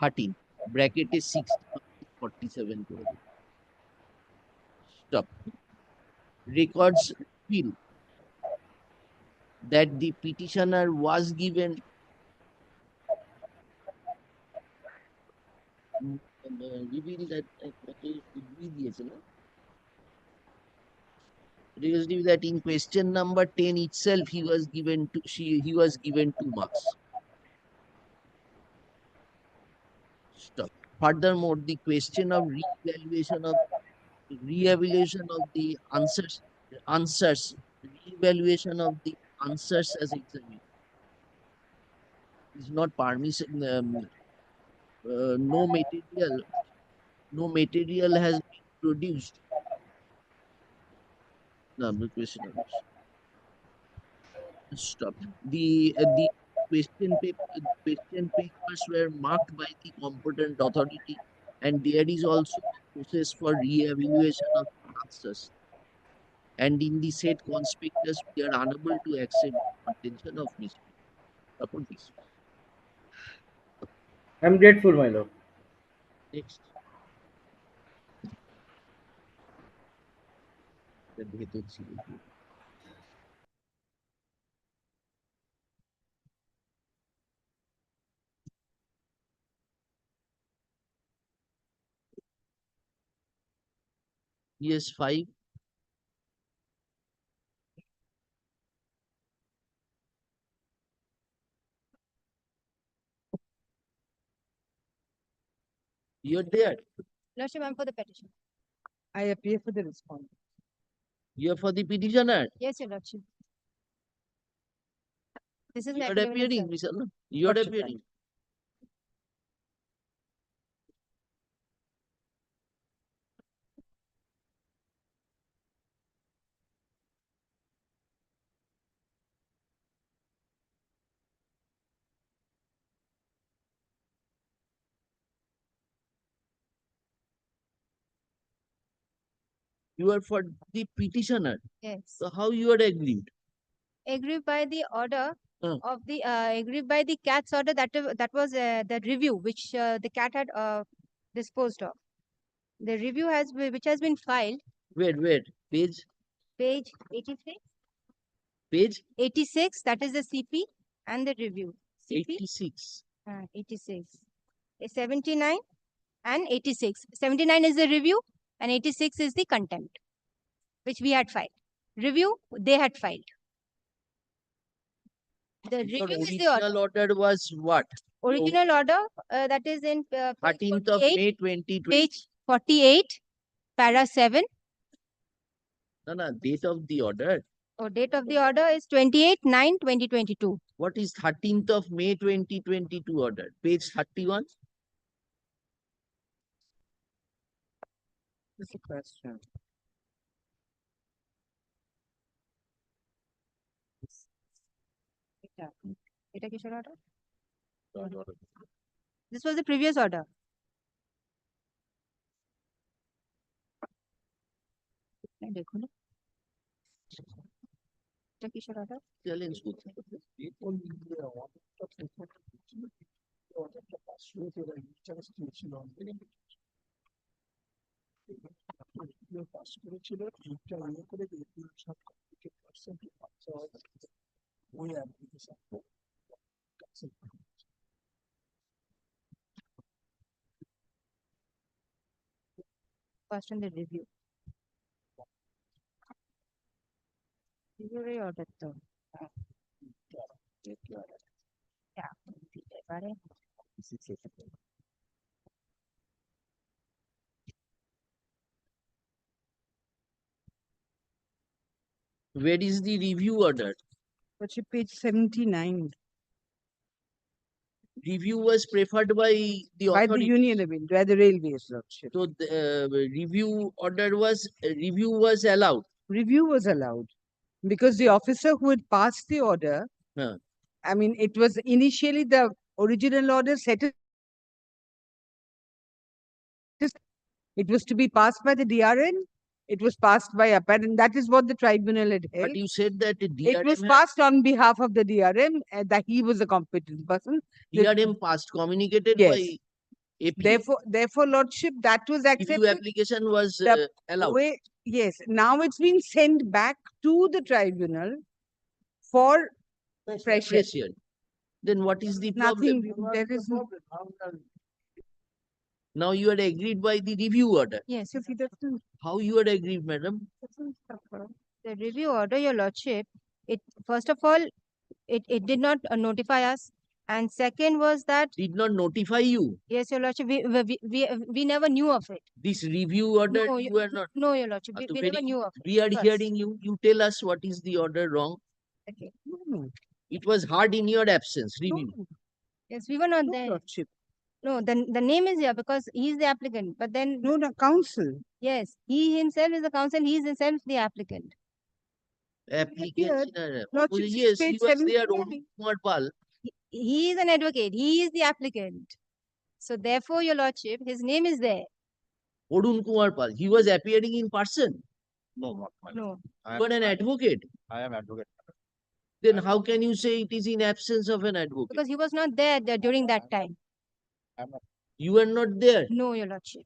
13. Bracket is 60, 47. Stop. Records feel that the petitioner was given reveal that that in question number 10 itself he was given 2 marks. Stop. Furthermore, the question of re-evaluation of the answers re-evaluation of the answers as examined is not permissible. No material has been produced. No, the question numbers. Stop. The question papers were marked by the competent authority, and there is also a process for re-evaluation of answers. And in the said conspectus, we are unable to accept the contention of mistake. Upon this. I am grateful, my lord. Next. Yes, 5. You're there. Lordship, I'm for the petition. I appear for the respondent. You're for the petitioner. Yes, Your Lordship. This is my You're affidavit, appearing, sir. Miss Anna. You're Lordship, appearing. You are for the petitioner. Yes. So how you are agreed? Aggrieved by the order Hmm. of the aggrieved by the cat's order that was the review which the cat had disposed of. The review which has been filed, Wait. Page page 86. Page 86, that is the CP and the review. CP 86. 86. 79 and 86. 79 is the review and 86 is the contempt, which we had filed. Review, they had filed. The Your review is the order. original order was what? Original order, that is in page 13th of 48, May 2020. page 48, para 7. No, date of the order. Date of the order is 28/9/2022. What is 13th of May 2022 order? Page 31. That's a question. Eta kisar order? This was the previous order. देखो ना এটা কিসের order? Challenge করতে। First on the review. Review order তো দিতে পারে। Where is the review order? What's your page 79? Review was preferred by the By the authority. Union, I mean, by the railways, Lordship. So the review order was review was allowed. Review was allowed because the officer who had passed the order, Huh. I mean, it was initially the original order set it was to be passed by the DRN. It was passed by appellant. That is what the tribunal had held. But you said that the DRM It was passed on behalf of the DRM, that he was a competent person. DRM passed, communicated Yes. by AP. Therefore, Lordship, that was Review accepted. application was The allowed. Yes, now it's been sent back to the tribunal for fresh hearing. Fresh hearing. Then what is the problem? Nothing, there is no. Now you are agreed by the review order. Yes, if it doesn't. How you are agreed, madam? The review order, Your Lordship, it first of all, it did not notify us. And second was that, Did not notify you. yes, Your Lordship, we never knew of it. This review order No, you are not. No, Your Lordship, So we very- never knew of it. We are first. hearing you. You tell us what is the order wrong. Okay. It was hard in your absence. Review. Yes, we were not there. Lordship. No, the name is here because he is the applicant. But then, No, council. yes, he himself is the counsel. He is himself the applicant. Application. Lordship, Yes, page he was there. 79. Hon'ble Kumar Pal. He is an advocate. He is the applicant. So therefore, Your Lordship, his name is there. Odun Kumar Pal. He was appearing in person. No, not my. No. You are an advocate. I am advocate. Then how can you say it is in absence of an advocate? Because he was not there during that time. You are not there. No, Your Lordship.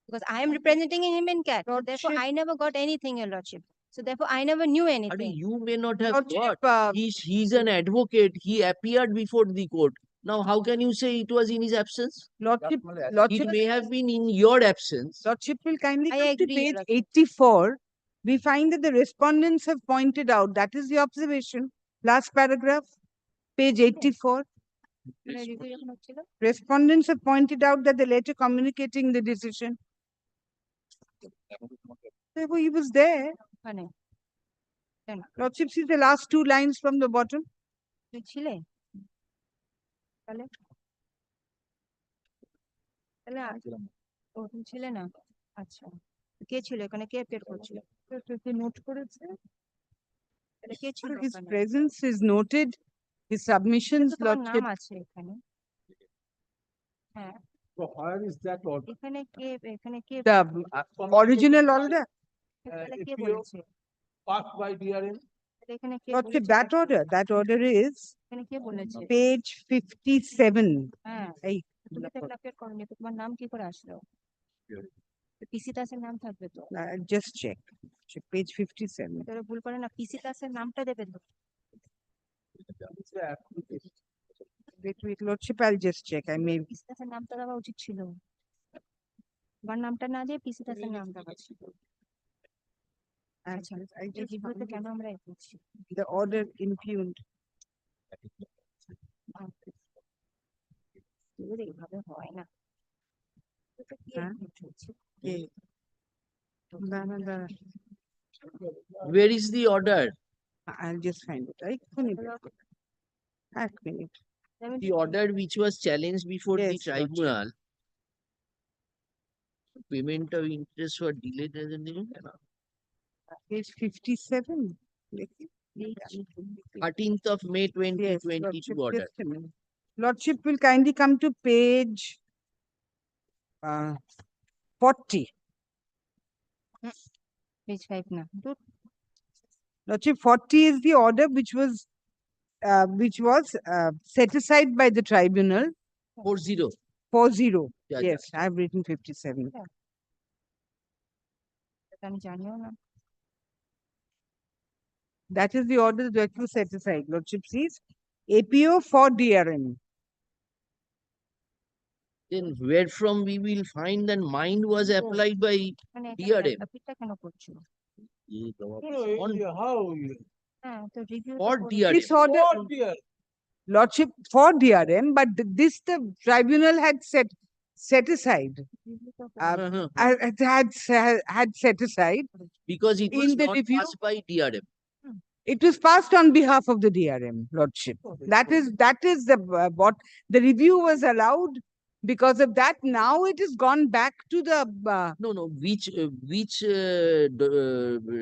Because I am representing him in CAT. So therefore, Lordship. I never got anything, Your Lordship. So therefore, I never knew I mean, anything. you may not have Lordship, got. He's an advocate. He appeared before the court. Now, how can you say it was in his absence? Lordship, It Lordship, may have been in your absence. Lordship will kindly I come to agree, page Lordship. 84. We find that the respondents have pointed out, that is the observation, last paragraph, page 84. Respondents have pointed out that the letter communicating the decision. Therefore, he was there. Lordship, see the last two lines from the bottom. ও তুমি ছিলে না আচ্ছা কে ছিল এখানে কে appear করছিল note করেছে তাহলে কে ছিল his ওখানে? presence is noted, his submissions, তো তোমার lordship. নাম আছে এখানে হ্যাঁ So where is that order? এখানে কে The original order. তাহলে কে APO বলেছে passed by DRM. তাহলে এখানে কে Lordship, বলেছে that order is এখানে কে বলেছে page 57. হ্যাঁ এই তুমি তো এখানে অ্যাপিয়ার করনি তো তোমার নাম কি করে আসলো পিসি দাসের নাম থাকবে তো just check. Page 57. তোরা ভুল করে না পিসি দাসের নামটা দেবে তো Wait, Lordship, I'll just check. I may. পিসি দাসের নামটা দেওয়া উচিত ছিল তোমার নামটা না দিয়ে পিসি দাসের নাম দেওয়া ছিল আচ্ছা I এই just রিভিউতে কেন আমরা এ করছি the order impugned. এইভাবে হয় না এটা কি হ্যাঁ? এরকম চলছে? Where is the order? I'll just find it. Right? এক minute. The order which was challenged before the Yes, tribunal. Payment of interest for delayed resolution. Page 57. 13th of May Yes, 2022 Lordship, order. just a minute. Lordship will kindly come to page 40. Page 5 না Lordship, 40 is the order which was set aside by the tribunal. 40. 40. Yeah, Yes, I've written 57. এটা আমি জানিও না That is the order that was set aside. Lordship sees APO for DRM. Then where from we will find that mine was applied by মানে DRM. অ্যাপিলটা কেন করছো On How? হ্যাঁ তো review for DRM. This order, Lordship, for DRM, but this the tribunal had set aside. Had set aside. Because it was In the not review- passed by DRM. It was passed on behalf of the DRM, Lordship. That is the what the review was allowed. Because of that, now it has gone back to the No, which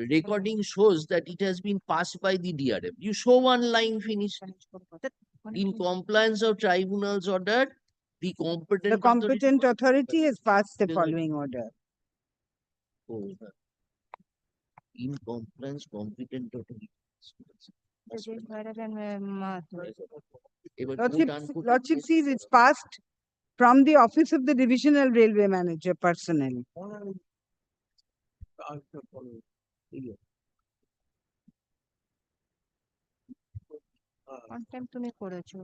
recording shows that it has been passed by the DRM. You show one line finish. In compliance of tribunal's order, the competent authority has passed the Yes, following order. In compliance, competent authority. Lordship sees it's passed from the office of the divisional railway manager personnel. On time তুমি করেছো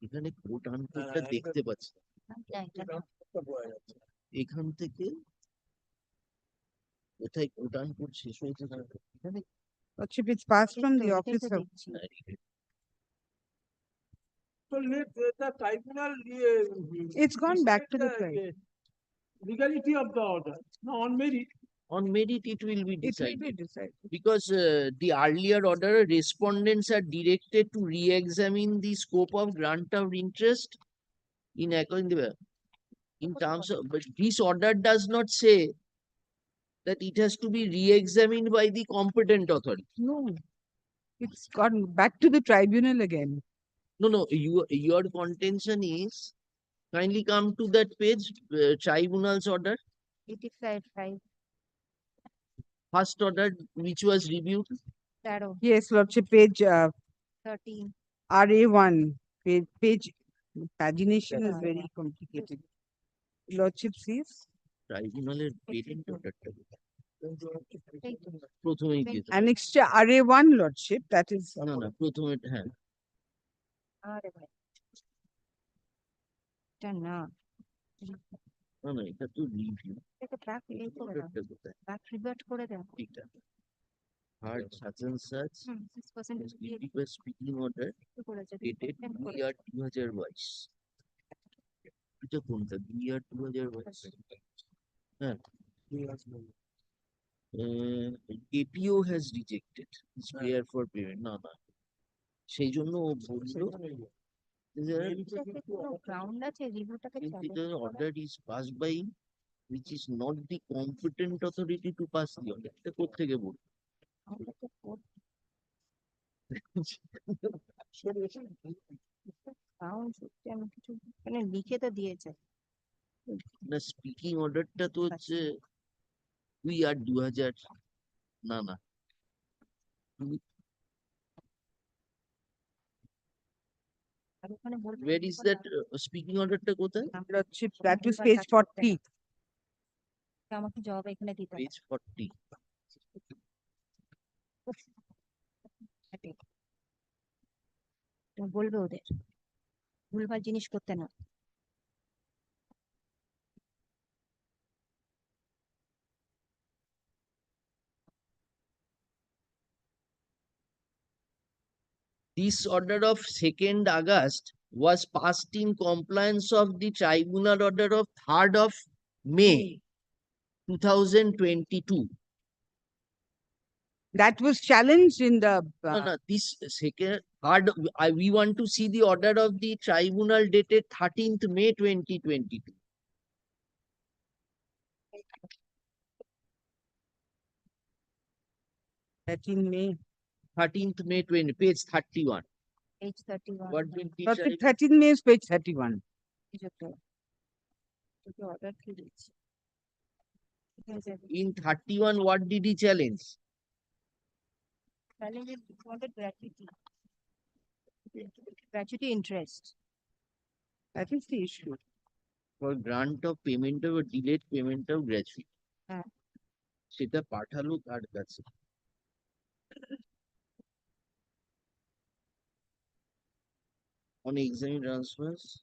এখানে coat আনকোটটা দেখতে পাচ্ছি এখান থেকে কোথায় coat unquote শেষ হয়েছে এখানে Lordship, it's passed from the office of. So let the tribunal. It's gone back to the decide tribe. legality of the order. No, on merit. On merit, it will be It will decided. be decided. Because the earlier order, respondents are directed to re-examine the scope of grant of interest in according to in terms of, but this order does not say that it has to be re-examined by the competent authority. No, it's gone back to the tribunal again. No, your contention is kindly come to that page, tribunal's order, 85 first order which was reviewed. 13 Yes, Lordship, page 13 RA1, page pagination is very complicated. Lordship sees. ট্রাইব্যুনালের patent অর্ডারটা প্রথমেই দিতে Annexed RA1, Lordship, that is. না প্রথমে হ্যাঁ আরে ভাই এটা না না এটা তো রিভিউ এটা ট্র্যাক এই করে দাও অর্ডারটা কোথায় ট্র্যাক রিভার্ট করে দাও এটা heard such and such 6% is given by speaking order dated year 2022 এটা কোনটা year 2022 হ্যাঁ APO has rejected his prayer for payment না না সেই জন্য ও বললো গ্রাউন্ড আছে রিভিউটাকে order is passed by which is not the competent authority to pass the order এটা কোত্থেকে বলবো মানে লিখে তো দিয়েছে না স্পিকিং অর্ডারটা তো হচ্ছে উই আর 2000 না না where is that speaking order টা কোথায় Lordship, that was page 40. আমাকে জবাব এখানে দিতে হবে page 40 তুমি বলবে ওদের ভুলভাল জিনিস করতে না This order of 2nd August was passed in compliance of the tribunal order of 3rd of May 2022. That was challenged in the. No, no, this second, third, we want to see the order of the tribunal dated 13th May 2022. May. 13th May 20, page 31. page 31 What will the Lordship, 13 May is page 31. order কি দিচ্ছে In 31, what did he challenge? challenge wanted gratuity gratuity interest That is the issue. For grant of payment of delayed payment of gratuity. হ্যাঁ সেটা পাঠালো কার কাছে on exam transfers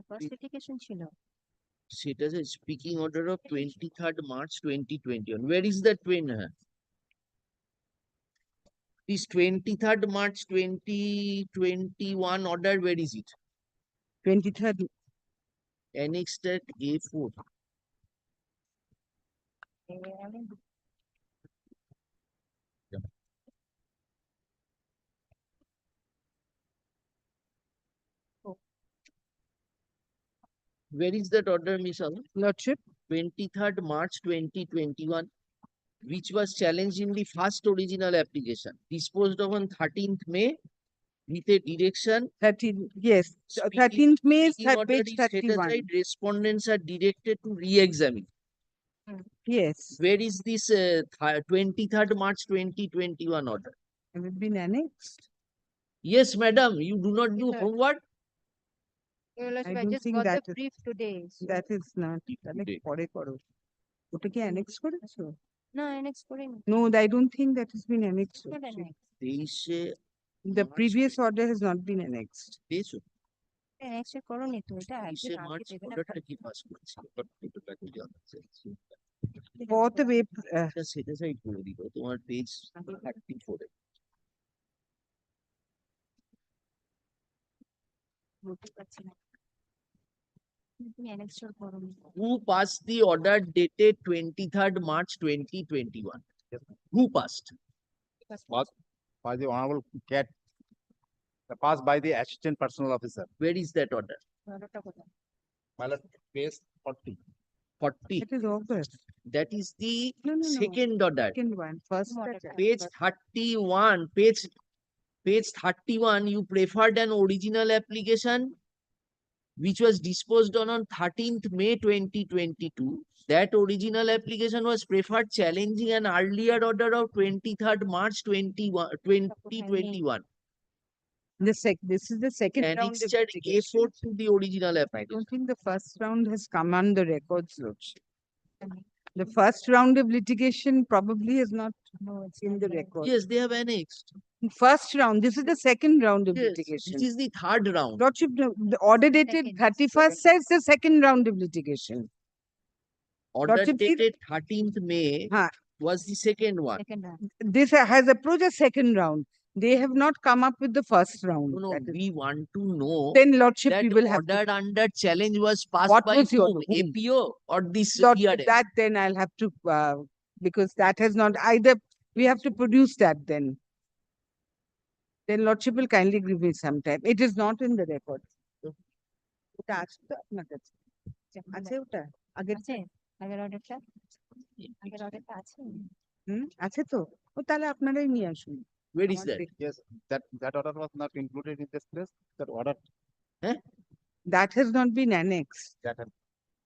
first litigation ছিল সেটা যে speaking order of 23rd March 2021 where is that pen this 23rd March 2021 order where is it 23rd. annexed at A4 where is that order Miss Alu? Lordship, 23rd March 2021 which was challenged in the first original application disposed of on 13th May with a direction 13, yes. Speaking- 13th May is speaking order page is set 31. aside, respondents are directed to re-examine. Yes. Where is this 23rd March 2021 order? Have it been annexed? Yes, madam, you do not do Yes, sir. homework. Your Lordship, I don't just think got that the is- brief today. so- That is not. তাহলে today. পরে করো। ওটা কি annex করেছো? No, annex করিনি। No, I don't think that has been annexed. Not Lordship. annex. 23 The March previous order has not been annexed. পেয়েছো? Annex এ করোনি তো এটা 23 একদিন আগে মার্চ দেবে না। অর্ডারটা কি পাস করেছিল? একটু কাছে জানতে চাইছি। Fourth of April. এটা সেটা সাইড করে দিল তোমার পেজ 34 এ। বলতে পারছি না। তুমি annex টা করোনি। Who passed the order dated 23rd March 2021? Who passed? By the Honorable Cat, passed by the Assistant Personal Officer. Where is that order? অর্ডারটা কোথায়? My lord, page 40. 40. It is August. That is the No, no, no. second order. Second one. First. Order. Page 31, page 31, you preferred an original application which was disposed on 13th May 2022. That original application was preferred challenging an earlier order of 23rd March 2021. This is the second round of Annexed A4 litigation. to the original I application. don't think the first round has come on the records, Lordship. The first round of litigation probably is not No, it's in not the there. record. Yes, they have annexed. First round, this is the second round of Yes, litigation. this is the third round. Lordship, the order dated Second. 31st says the second round of litigation. Order Lordship, dated 13th May Huh. was the second one. This has approached a second round. They have not come up with the first round. No, That is- we want to know Then Lordship, that you will have to. order under challenge was passed What by was your whom? whom? APO or this Lordship, DRM? that then I'll have to, because that has not either, we have to produce that then. Then Lordship will kindly give me some time. It is not in the record. ওটা আছে তো আপনার কাছে? আছে ওটা? আগের আগের অর্ডারটা আগের অর্ডারটা আছে আছে তো? ও তাহলে আপনারাই নিয়ে আসুন। Where is that? Yes, that order was not included in this list. That order. That has not been annexed.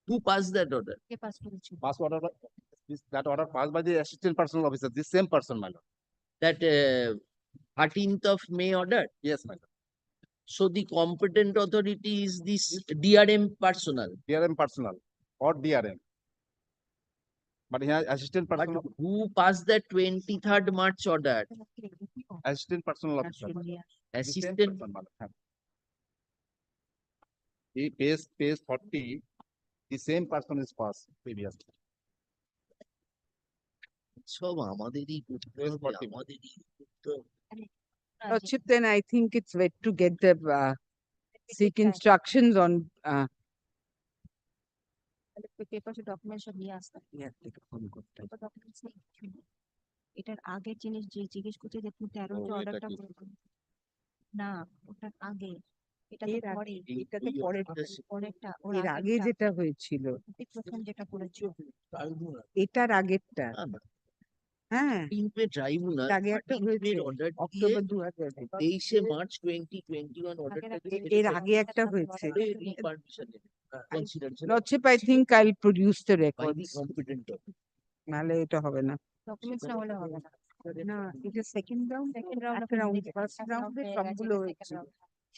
Who passed that order? K pass করেছে Pass order. That order passed by the assistant personal officer. This same person, my lord. That 13th of May order? Yes, my lord. So the competent authority is this DRM personnel. DRM personal or DRM. But here assistant But personal, who passed that 23rd March order? assistant personal officer. my lord. The same Assistant. person, my lord. He pays 40. The same person is passed previously. সব আমাদেরই করতে হবে, আমাদেরই করতে হবে। Lordship, then I think it's wait to get the seek instructions on. Paper documents সব নিয়ে আসতাম পেপার ডকুমেন্টস নেই এটার আগের জিনিস যে জিজ্ঞেস করছে যে তুমি 13 যে অর্ডারটা করবে না ওটার আগে এটা তো পরে এটা তো পরেরটা ওর এর আগে যেটা হয়েছিল প্রথম যেটা করেছিল এটার আগেরটা হ্যাঁ ট্রাইব্যুনাল আগে একটা হয়েছে অর্ডার অক্টোবর 2000 23 মার্চ 2021 অর্ডারটা এর আগে একটা হয়েছে permission considered Lordship, I think I'll produce the by the records. competent নাহলে এটা হবে না ডকুমেন্টস না হলে হবে না না এটা সেকেন্ড রাউন্ড রাউন্ড ফার্স্ট রাউন্ডে সবগুলো হয়েছিল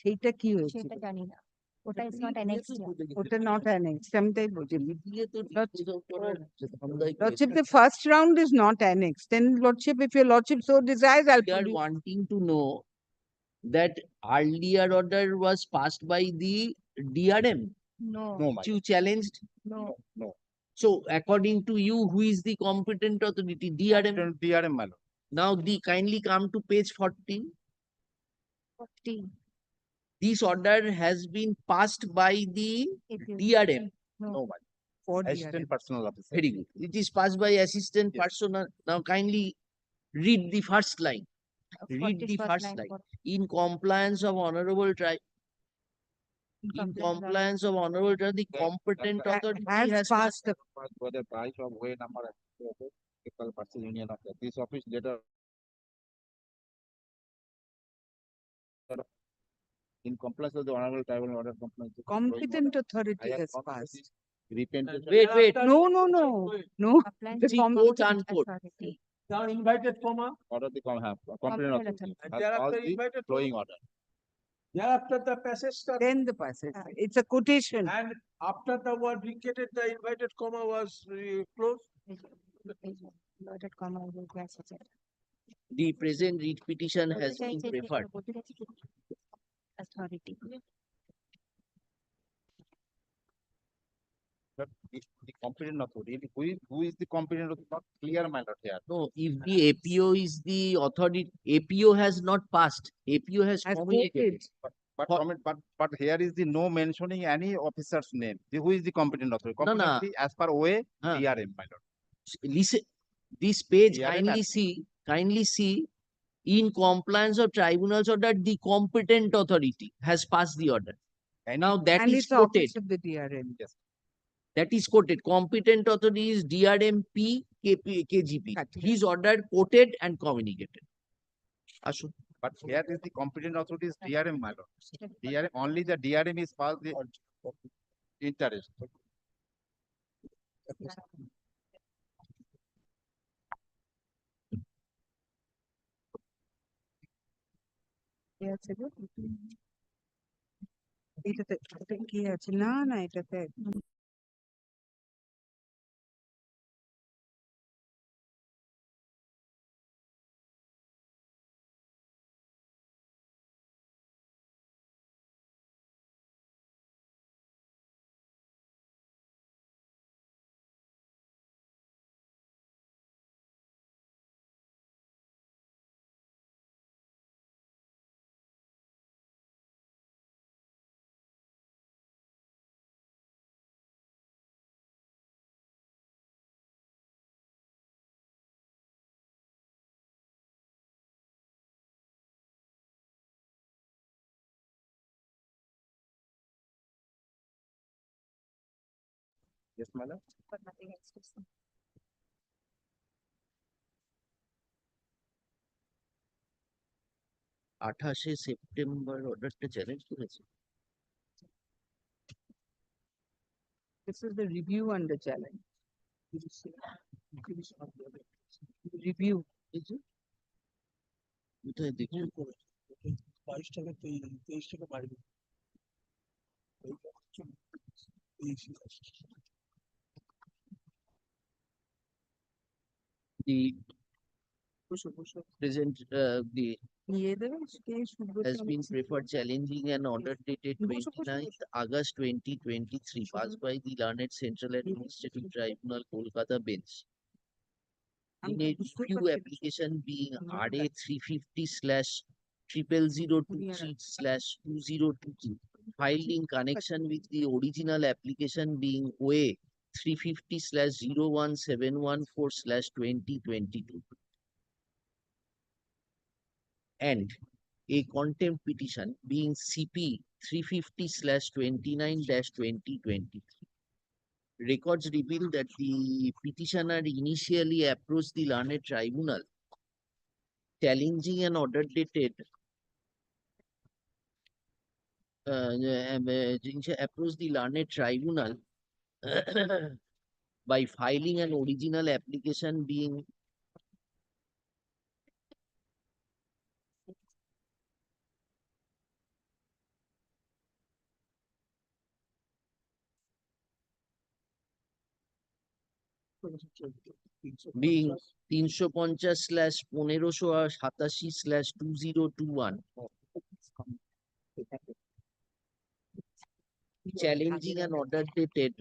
সেইটা কি হয়েছিল সেটা জানি না ওটা ইজ নট অ্যানেক্সড ওটা নট অ্যানেক্সড আমি তাই বলছি দিয়ে তো dispose of করার ধান্দায় Lordship, the first round is not annexed. Then Lordship, if your Lordship so desires, I'll we are produce. wanting to know that earlier order was passed by the DRM. No. No, my You challenged. No. No. So according to you, who is the competent authority? DRM. DRM, my lord. Now the kindly come to page 40. 40. This order has been passed by the DRM. No, my lord. For Assistant personal officer. Very good. It is passed by assistant Yes. personnel. Now kindly read the first line. Read the first line. In compliance of honorable the competent authority Has passed the For the price of way number equal person union of this office letter. In compliance with the honorable tribunal order compliance. competent authority has passed. Repented. Wait. No. The See, quote unquote. Invited comma. Order the competent authority. Has Thereafter passed the invited flowing order. Thereafter the passage starts. Then the passage. It's a quotation. And after the word vacated, the invited comma was closed. Inverted comma will be associated. The present writ petition has been preferred. Authority. But the competent authority, who is the competent authority? Not clear, my lord, here. No, if the APO is the authority, APO has not passed. APO has Has communicated. quoted. But here is the no mentioning any officer's name. Who is the competent authority? No, no. Competent authority as per OA, Huh. DRM, my lord. Listen, this page, DRM kindly see, in compliance of tribunal's order, the competent authority has passed the order. And now that And is it's the quoted. office of the DRM. Yes. That is quoted. Competent authority is DRMP, KGP. Correct. His order quoted and communicated. Ashun. But here is the competent authority is DRM, my lord. DRM, only the DRM is passed the interest. কে আছে গো? এটাতে কি আছে না এটাতে Yes, madam. But nothing else to say. আঠাশে September অর্ডারটা challenge করেছে। This is the review and the challenge. Review. কোথায় দেখি? 22 টাকা 23 টাকা বাড়বে। The present the has been preferred challenging an order dated 29th August 2023 passed by the Learned Central Administrative Tribunal Kolkata bench. In a review application being RA 350/00023/2022 filed in connection with the original application being OA 350/01714/2022 and a contempt petition being CP 350/29-2023. Records reveal that the petitioner initially approached the Learned Tribunal challenging an order dated approached the Learned Tribunal by filing an original application being being 350/1587/2021 challenging an order dated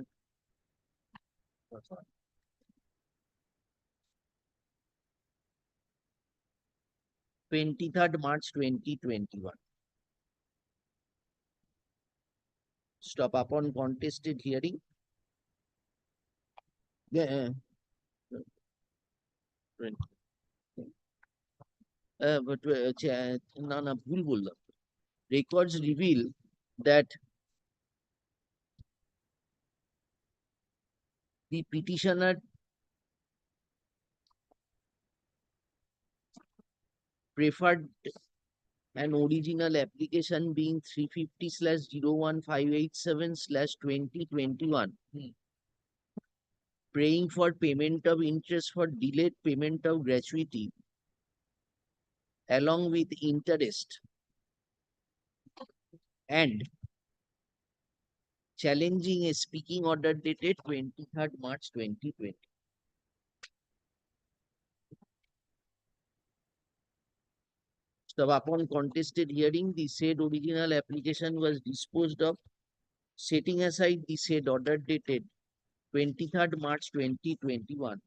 23rd March 2021. Stop upon contested hearing. না ভুল বললাম। Records reveal that the petitioner preferred an original application being 350/01587/2021 praying for payment of interest for delayed payment of gratuity along with interest and challenging a speaking order dated 23rd March 2020. So upon contested hearing, the said original application was disposed of, setting aside the said order dated 23rd March 2021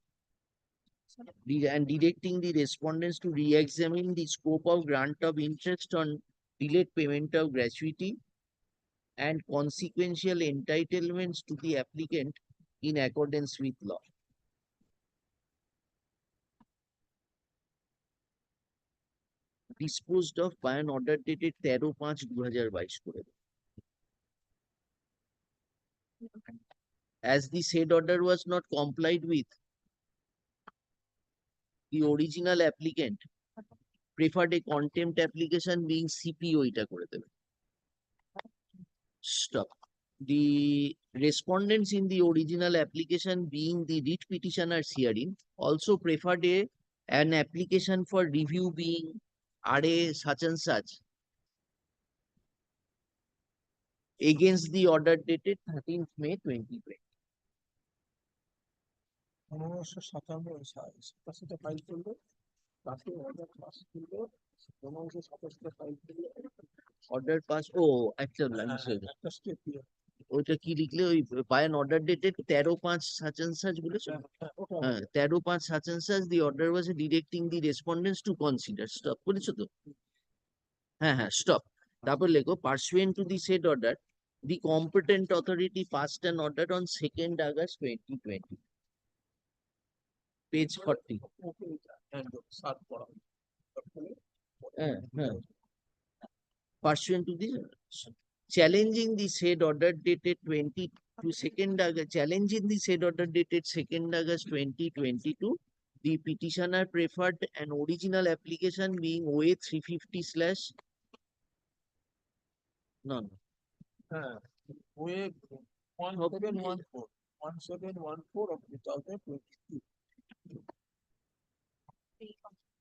and directing the respondents to re-examine the scope of grant of interest on delayed payment of gratuity and consequential entitlements to the applicant in accordance with law. Disposed of by an order dated 13/5/2022 করে। As the said order was not complied with, the original applicant preferred a contempt application being CPO এটা করে দেবে। Stop. The respondents in the original application being the writ petitioners herein also preferred an application for review being RA such and such against the order dated 13th May 2020. 1957 file করলো, তাকে order pass করলো, 1957 file করলো, Order pass. Oh, actually, I'm sorry. একটা step দিয়ে ওইটা কি লিখলে ওই by an order dated 13/5 such and such বলেছো? হ্যাঁ 13/5 such and such the order was directing the respondents to consider. Stop করেছো তো? হ্যাঁ হ্যাঁ stop. তারপর লেখো pursuant to the said order the competent authority passed an order on 2nd August 2020. Page 40. Search করা Pursuant to the challenging the said order dated To second August, challenge in the said order dated 2nd August 2022, the petitioner preferred an original application being OA 350 slash no. OA 1714 of 2022.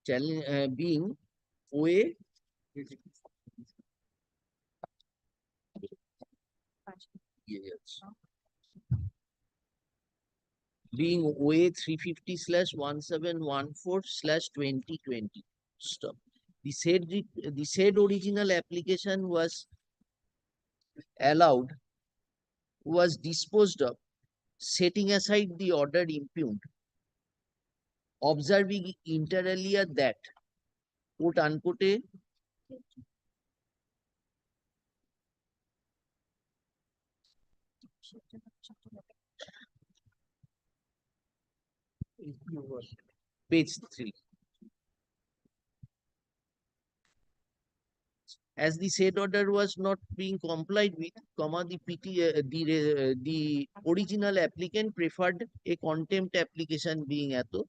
Challenge being OA yes. Being OA 350 slash 1714 slash 2020. Stop. The said original application was allowed, was disposed of, setting aside the order impugned, observing inter alia that, quote unquote, page 3. As the said order was not being complied with, comma, the original applicant preferred a contempt application being ato,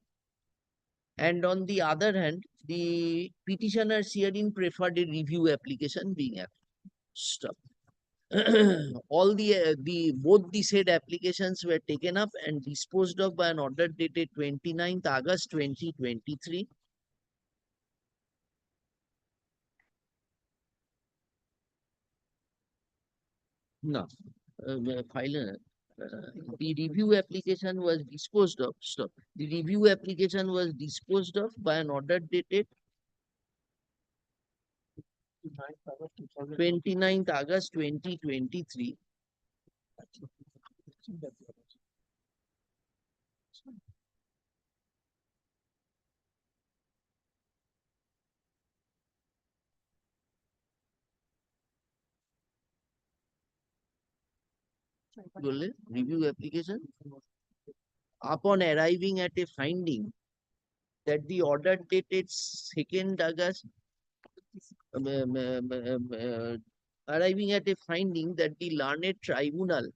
and on the other hand, the petitioners herein preferred a review application being ato. Stop. All both the said applications were taken up and disposed of by an order dated 29th August 2023. No, the review application was disposed of. Stop. The review application was disposed of by an order dated 29th August 2023. Review application. Upon arriving at a finding that the order dated 2nd August, arriving at a finding that the learned tribunal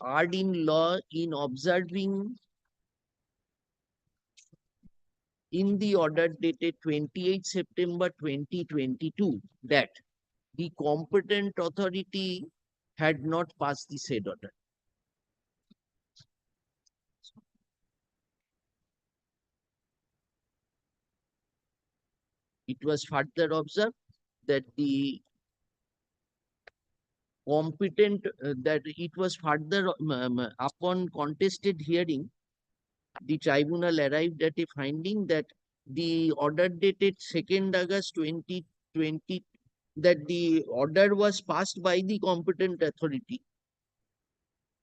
erred in law in observing in the order dated 28 September 2022 that the competent authority had not passed the said order. It was further observed that the competent, that it was further, upon contested hearing, the tribunal arrived at a finding that the order dated 2nd August 2020, that the order was passed by the competent authority,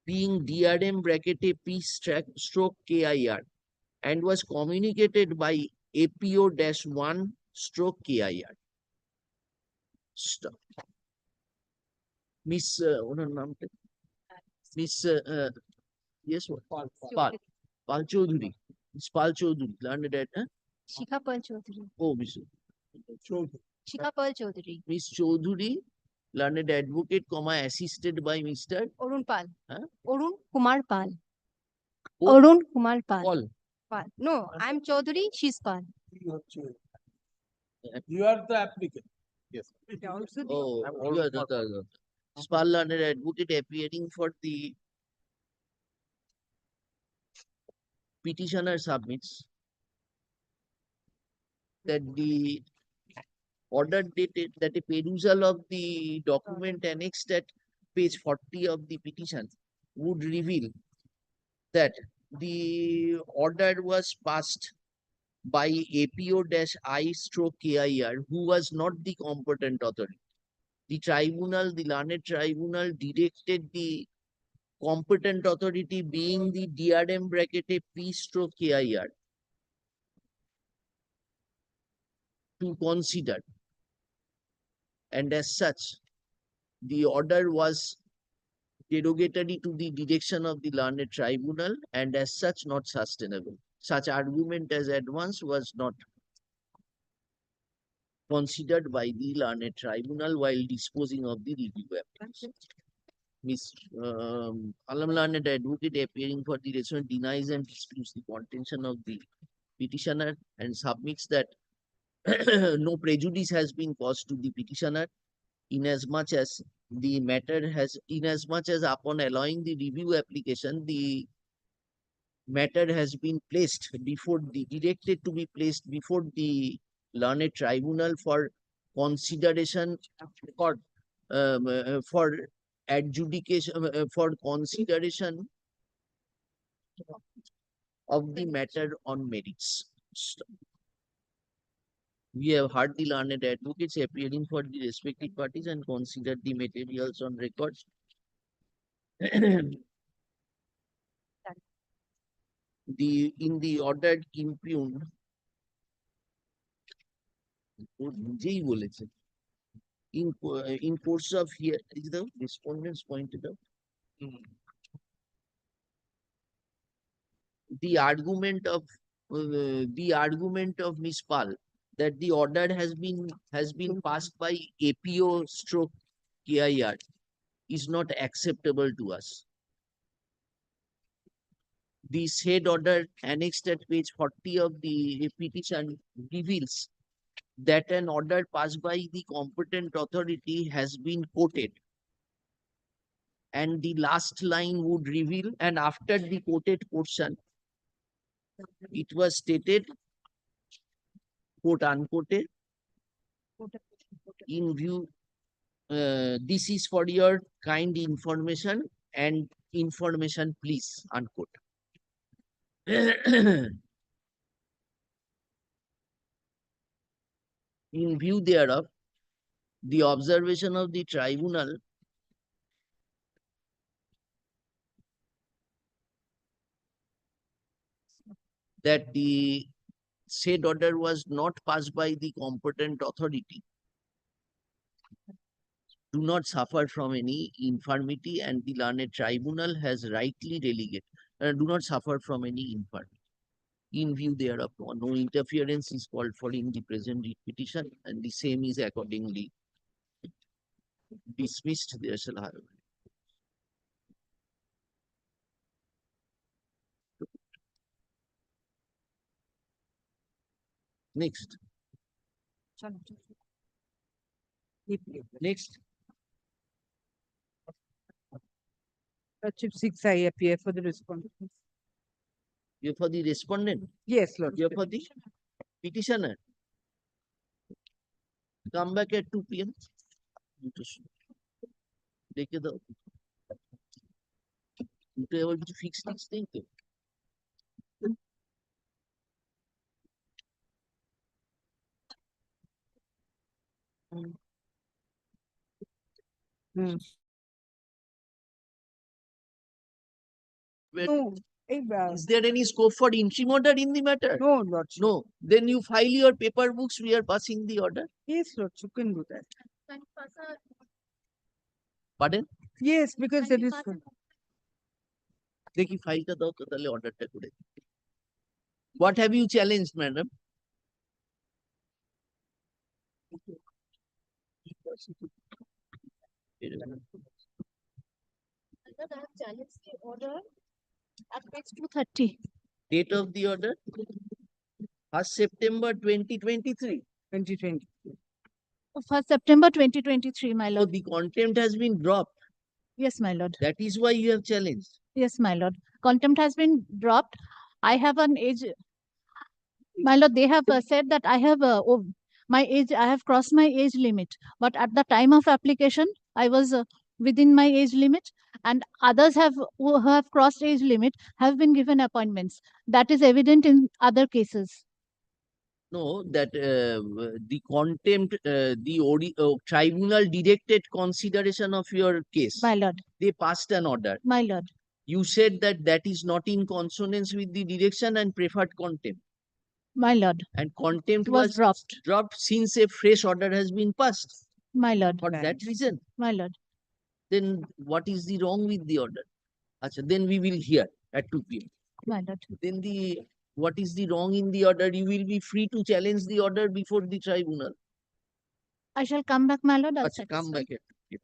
being DRM bracket P stroke KIR, and was communicated by APO-1 stroke KIR. Stop. Miss, Miss, yes, what? Pal Chaudhuri. Miss Pal Chaudhuri, learned at, Shikha Pal Chaudhuri. oh, Miss Shikha Pal Chaudhuri. Miss Chaudhuri, learned advocate, comma, assisted by Mr. Arun Pal. Huh? Arun Kumar Pal. Oh, Arun Kumar Pal. Paul. Pal. No, I'm Chaudhuri, she's Pal. You are the applicant. Yes. Oh, you are the Spal learned advocate appearing for the petitioner submits that the order dated, that a perusal of the document annexed at page 40 of the petition would reveal that the order was passed by APO-I stroke KIR, who was not the competent authority. The tribunal, the learned tribunal, directed the competent authority, being the DRM bracket P stroke KIR, to consider, and as such, the order was derogatory to the direction of the learned tribunal, and as such not sustainable. Such argument as advanced was not considered by the learned tribunal while disposing of the review application. Miss Alam Learned Advocate appearing for the respondent denies and disputes the contention of the petitioner and submits that no prejudice has been caused to the petitioner inasmuch as the matter has, inasmuch as upon allowing the review application, the matter has been placed before the, directed to be placed before the learned tribunal for consideration for adjudication, for consideration of the matter on merits. We have heard the learned advocates appearing for the respective parties and considered the materials on record. In the ordered impugned, in course of here is the respondents pointed out. The argument of Ms. Pal that the order has been passed by APO stroke KIR is not acceptable to us. The said order annexed at page 40 of the petition reveals that an order passed by the competent authority has been quoted. And the last line would reveal, and after the quoted portion, it was stated, quote unquote, in view, this is for your kind information and information please, unquote. In view thereof, the observation of the tribunal that the said order was not passed by the competent authority do not suffer from any infirmity, and the learned tribunal has rightly delegated, do not suffer from any infirmity. In view thereof, no interference is called for in the present petition, and the same is accordingly dismissed. There shall have. Next. Next. Lordship 6, I appear for the respondent. You're for the respondent? Yes, Lord. You're for the petitioner? Come back at 2 p.m. Dekhe dao. You to able to fix this thing. No. Is there any scope for interim order in the matter? No, Lordship. No. Then you file your paper books, we are passing the order. Yes, Lord, you can do that. Pardon? Yes, because there is. Dekhi file ta dao tahle order ta kore. What have you challenged, madam? I have challenged the order at page 230. Date of the order? 1st September 2023. 2020. 1st September 2023, my So lord. the contempt has been dropped. Yes, my lord. That is why you have challenged. Yes, my lord. Contempt has been dropped. I have an age. My lord, they have said that I have my age. I have crossed my age limit. But at the time of application, I was within my age limit, and others who have crossed age limit have been given appointments. That is evident in other cases. No, that the contempt, the tribunal directed consideration of your case. My lord. They passed an order. My lord. You said that that is not in consonance with the direction and preferred contempt. My lord. And contempt was dropped since a fresh order has been passed. My lord. For that reason. My lord. Then what is the wrong with the order? Achha, then we will hear at 2 p.m. My lord. Then what is the wrong in the order? You will be free to challenge the order before the tribunal. I shall come back, my lord. Achha, come back at 2 p.m.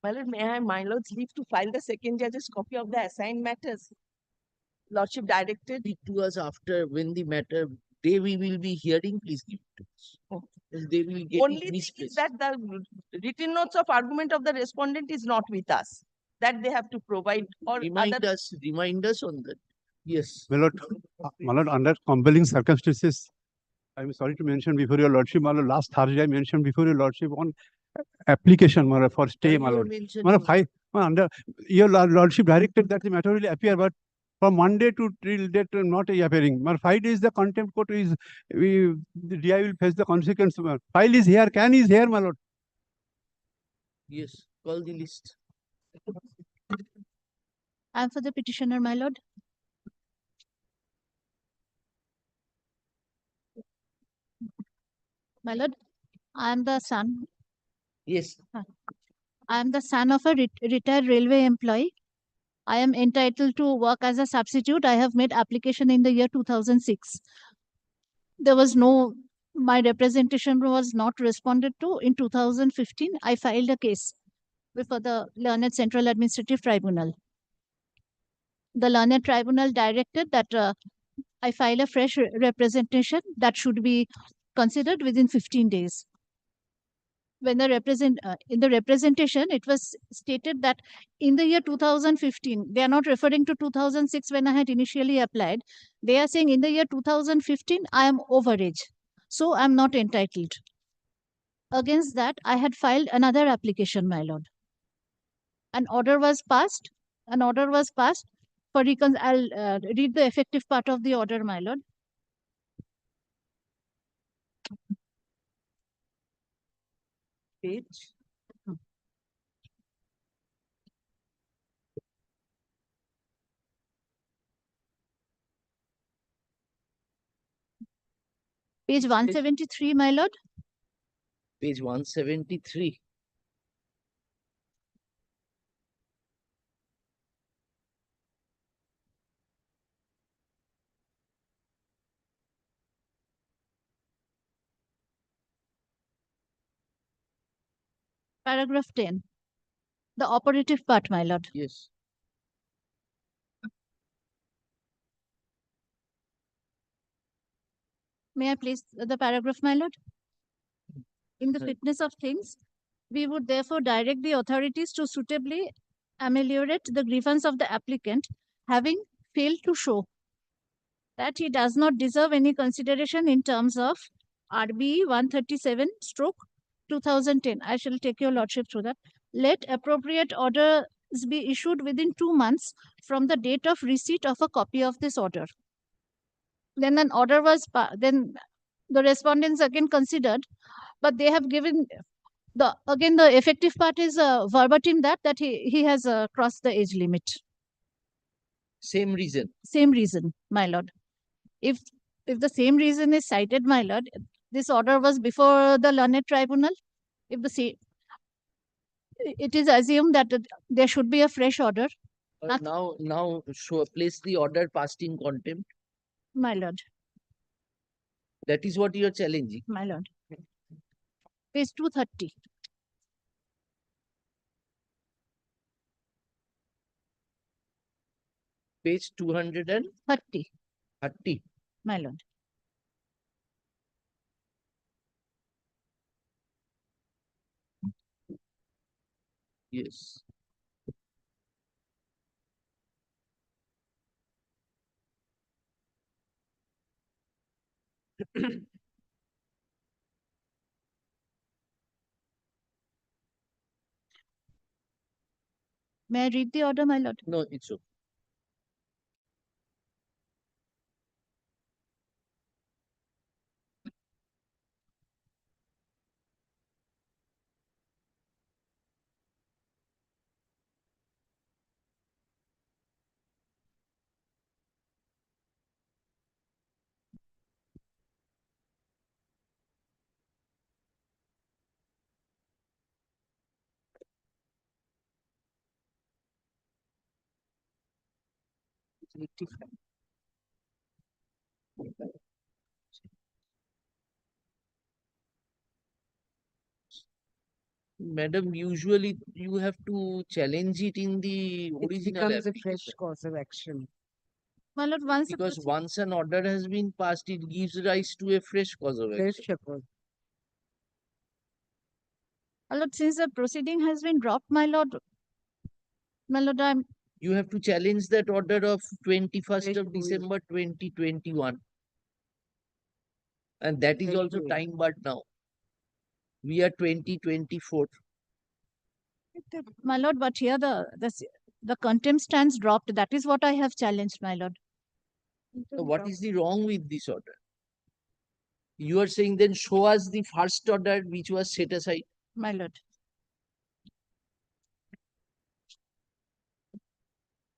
My lord, may I have my lord's leave to file the second judge's copy of the assigned matters? Lordship directed. Speak to us after when the matter day we will be hearing, please give it to us. Else they will get Only it thing is misplaced. that the written notes of argument of the respondent is not with us. That they have to provide or Remind other. us on that. Yes. My lord, under compelling circumstances, I'm sorry to mention before your lordship, my lord, last Thursday I mentioned before your lordship on application, my lord, for stay, my lord. My lord, under your lordship directed that the matter will appear, but from Monday to till date not appearing. My 5 days the contempt court is the DI will face the consequence. File is here, can is here, my lord. Yes, call the list. And for the petitioner, my lord. My lord, I am the son. Yes. I am the son of a retired railway employee. I am entitled to work as a substitute. I have made application in the year 2006. There was no, my representation was not responded to. In 2015, I filed a case before the Learned Central Administrative Tribunal. The Learned Tribunal directed that I file a fresh representation that should be considered within 15 days. When the in the representation, it was stated that in the year 2015, they are not referring to 2006 when I had initially applied. They are saying in the year 2015, I am overage. So I'm not entitled. Against that, I had filed another application, my lord. An order was passed. An order was passed for I'll read the effective part of the order, my lord. Page. Page 173, my lord. Page 173. Paragraph 10. The operative part, my lord. Yes. May I please the paragraph, my lord? In the fitness of things, we would therefore direct the authorities to suitably ameliorate the grievance of the applicant, having failed to show that he does not deserve any consideration in terms of RB 137 stroke 2010. I shall take your lordship through that. Let appropriate orders be issued within 2 months from the date of receipt of a copy of this order. Then an order was, then the respondents again considered, but they have given the effective part is verbatim that he has crossed the age limit. Same reason. Same reason, my lord. If the same reason is cited, my lord, this order was before the Learned Tribunal. If the same, it is assumed that there should be a fresh order. Now show place the order passed in contempt. My lord. That is what you are challenging. My lord. Page 230. Page 230. 30. My lord. Yes. May I read the order, my lord? No, it's okay. Madam, usually you have to challenge it in the It original becomes a fresh application. cause of action. My lord, once a Because proceed- once an order has been passed, it gives rise to a fresh cause of action. Fresh cause. my lord, since the proceeding has been dropped, my lord, I'm You have to challenge that order of 21st Fresh of rule. December 2021. And that is Fresh also rule. time barred now. We are 2024. my lord, but here the contempt stands dropped. That is what I have challenged, my lord. So what is the wrong with this order? You are saying then show us the first order which was set aside. My lord.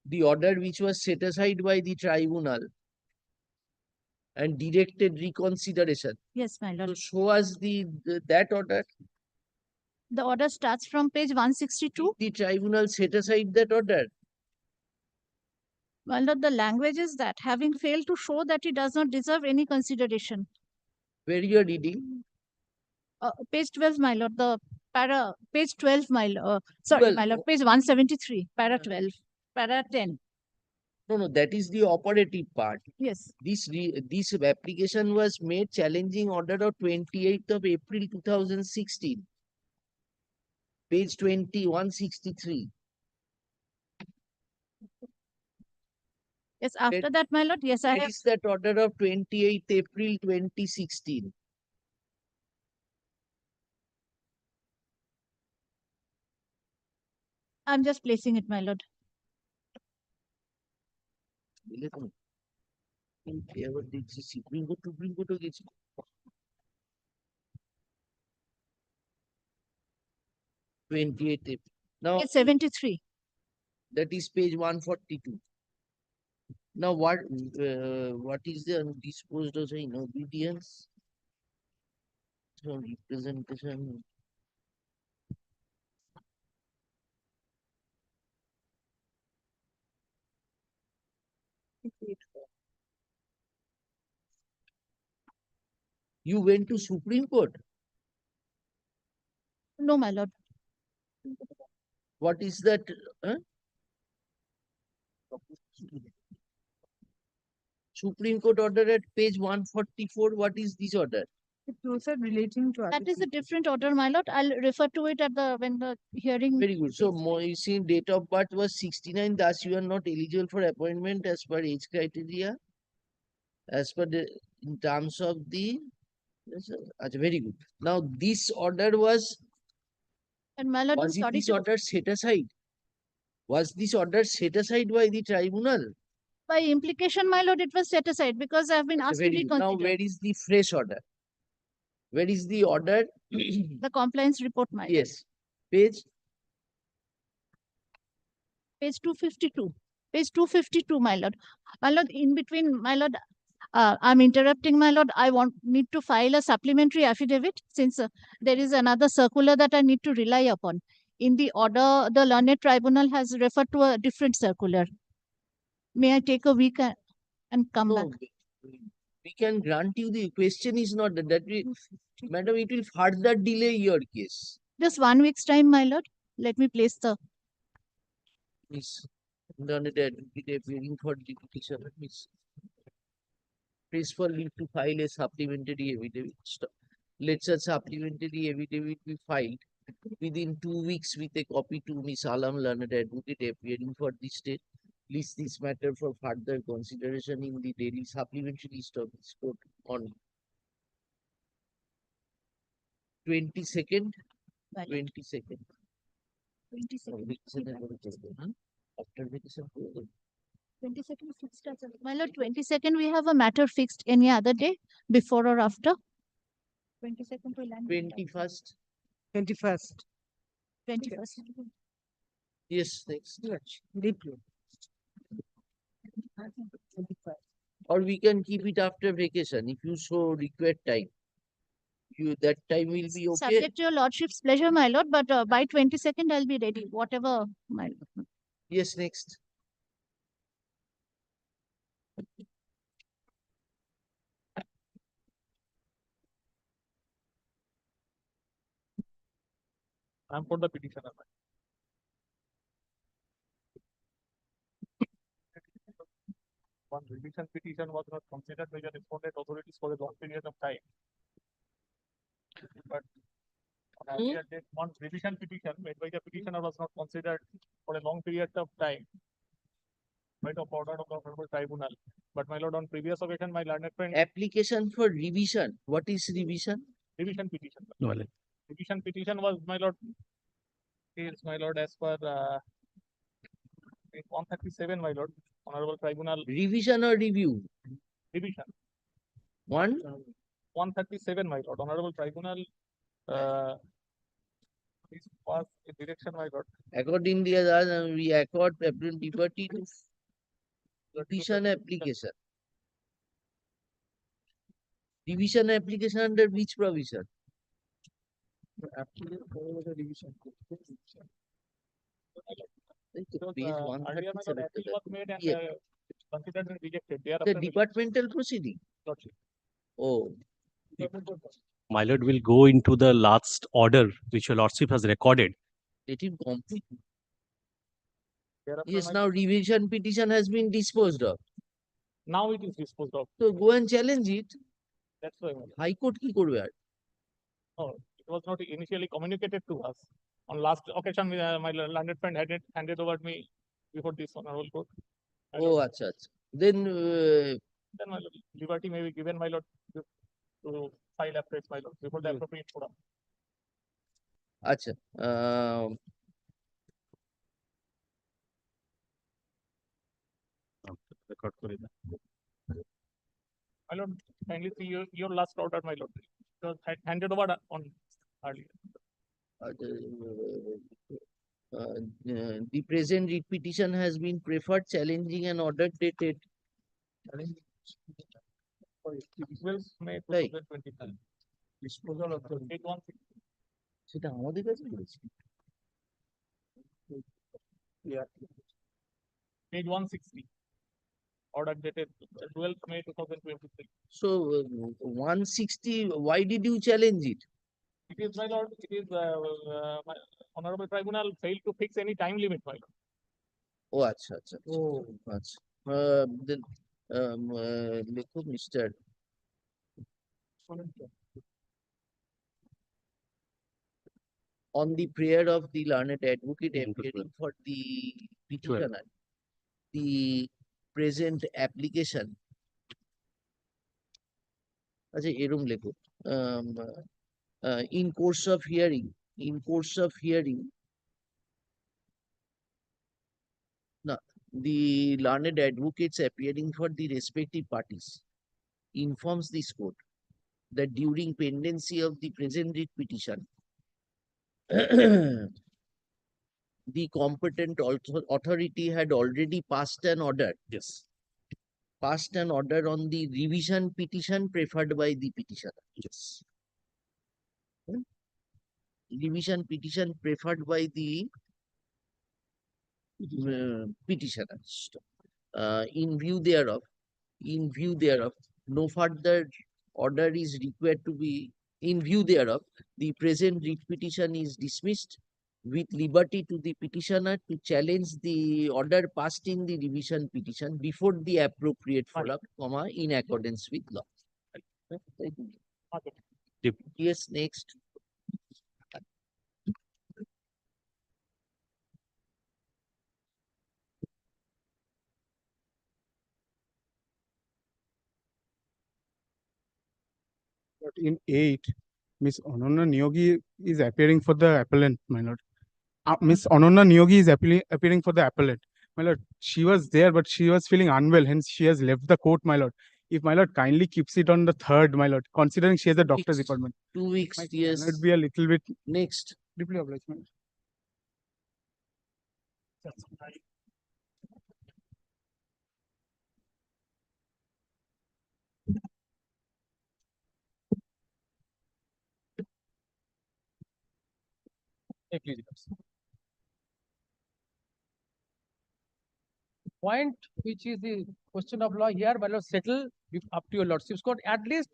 The order which was set aside by the tribunal and directed reconsideration. Yes, my lord. So show us that order. The order starts from page 162. The tribunal set aside that order. My lord, the language is that having failed to show that he does not deserve any consideration. Where you are reading? Page 12, my lord. Page 12, my lord. Sorry, my lord. Page 173, para 12, para 10. No, that is the operative part. Yes. This application was made challenging order of 28th of April 2016. Page 163. Yes, after that, my lord, yes, I Where have. is that order of 28th April 2016? I'm just placing it, my lord. Supreme Court গেছে। 28th April. Now, Page 73. that is page 142. Now, what is the undisposed of in obedience? So, representation. You went to Supreme Court? No, my lord. What is that? Supreme Court order at page 144. What is this order? It was relating to That is a different order, my lord. I'll refer to it at when the hearing. Very good. So, you see, date of birth was 69. Thus, you are not eligible for appointment as per age criteria. As per in terms of the. Very good. Now, this order was. And my lord, Was it this order set aside? Was this order set aside by the tribunal? By implication, my lord, it was set aside because I have been asked to Very good. Now, reconsider. where is the fresh order? Where is the order? The compliance report, my lord. Yes. Page? Page 252. Page 252, my lord. My lord, in between, my lord, I'm interrupting, my lord. I need to file a supplementary affidavit since there is another circular that I need to rely upon. In the order, the learned tribunal has referred to a different circular. May I take a week and come back? We can grant you the question is not that we, madam, it will further delay your case. Just 1 week's time, my lord. Let me place the. Miss, learned advocate appearing for deputation. Miss, please for leave to file a supplementary affidavit. Let such supplementary affidavit be filed within 2 weeks with a copy to Miss Alam, learned advocate appearing for this state. List this matter for further consideration in the daily supplementary list of this court on 22nd. 22nd. 22nd. After vacation. 22nd fixed as my lord, 22nd we have a matter fixed any other day before or after. 22nd to land. 21st. 21st. 21st. Yes, next. Deeply. Or we can keep it after vacation if you so require time. That time will be okay. Subject to your lordship's pleasure, my lord, but by 22nd I'll be ready. Whatever, my lord. Yes, next. I'm for the petitioner. One revision petition was not considered by the respondent authorities for a long period of time. But on earlier date, one revision petition made by the petitioner was not considered for a long period of time by the order of the Hon'ble Tribunal. But my lord, on previous occasion, my learned friend Application for revision. What is revision? revision petition. No, my lord. Revision petition was my lord as per 137, my lord, Honorable Tribunal. Revision or review? Revision. 137, my lord, Honorable Tribunal. This was a direction, my lord. Accordingly, we accord liberty to revision application. Revision application under which provision? Revision. Page Earlier, my lord, 137. appeal was made and Yeah. considered and rejected. The Thereafter, departmental proceeding. lordship. Oh, My lord will go into the last order which your lordship has recorded. let him complete. Thereafter, Yes, my now revision petition has been disposed of. now it is disposed of. So go and challenge it. That's why, my lord. High Court কি করবে আর? No, it was not initially communicated to us. On last occasion, my learned friend had it handed over me before this honorable court. Oh, আচ্ছা আচ্ছা. Then Then my lord, liberty may be given, my lord, to file afresh, my lord, before the appropriate forum. আচ্ছা Record করে দাও। My lord, kindly see your last order, my lord. It was handed over on earlier. The present writ petition has been preferred, challenging an order dated 12 May Right. 2025. Disposal of the page 160. সেটা আমাদের কাছে রয়েছে। Yeah. Page 160. Order dated 12th May 2023. So 160, why did you challenge it? It is, my lord, it is my honorable tribunal failed to fix any time limit, my lord. ও আচ্ছা আচ্ছা আচ্ছা then লেখো mister on the prayer of the learned advocate appearing for the petitioner, the present application. আচ্ছা এরম লেখো in course of hearing, no, the learned advocates appearing for the respective parties informs this court that during pendency of the present writ petition, the competent authority had already passed an order. Yes. Passed an order on the revision petition preferred by the petitioner. Yes. Revision petition preferred by the petitioner. In view thereof, no further order is required to be. In view thereof, the present writ petition is dismissed with liberty to the petitioner to challenge the order passed in the revision petition before the appropriate forum, in accordance with law. Yes, next. But in 8, Miss Ananya Niyogi is appearing for the appellant, my lord. Miss Ananya Niyogi is appearing for the appellant. My lord, she was there, but she was feeling unwell, hence she has left the court, my lord. If my lord kindly keeps it on the 3rd, my lord, considering she has a doctor's appointment. 2 weeks, yes. It be a little bit Next. deeply obliged, my lord. Point which is the question of law here, my lord, settle up to your lordship's court. At least,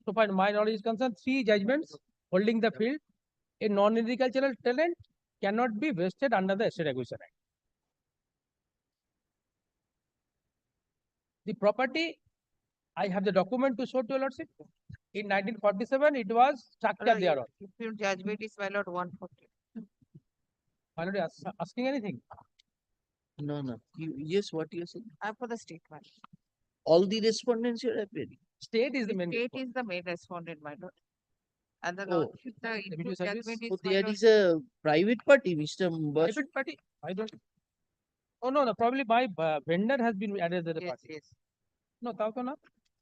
so far my knowledge is concerned, 3 judgments holding the field a non-agricultural tenant cannot be vested under the Estate Acquisition Act. The property, I have the document to show to your lordship. In 1947, it was structured thereon. Your judgment is, my lord, 140. My lord, asking anything? No, no. Yes, what you saying? I'm for the statement. All the respondents you are appearing. State is the main. State is the main respondent, my lord. And the Oh. lordship, the improved judgment is, So my there lord, is a private party, Mr. Bus. Private party? I don't. Oh no, no. Probably my vendor has been added to the yes, party. yes. No, Tauko na?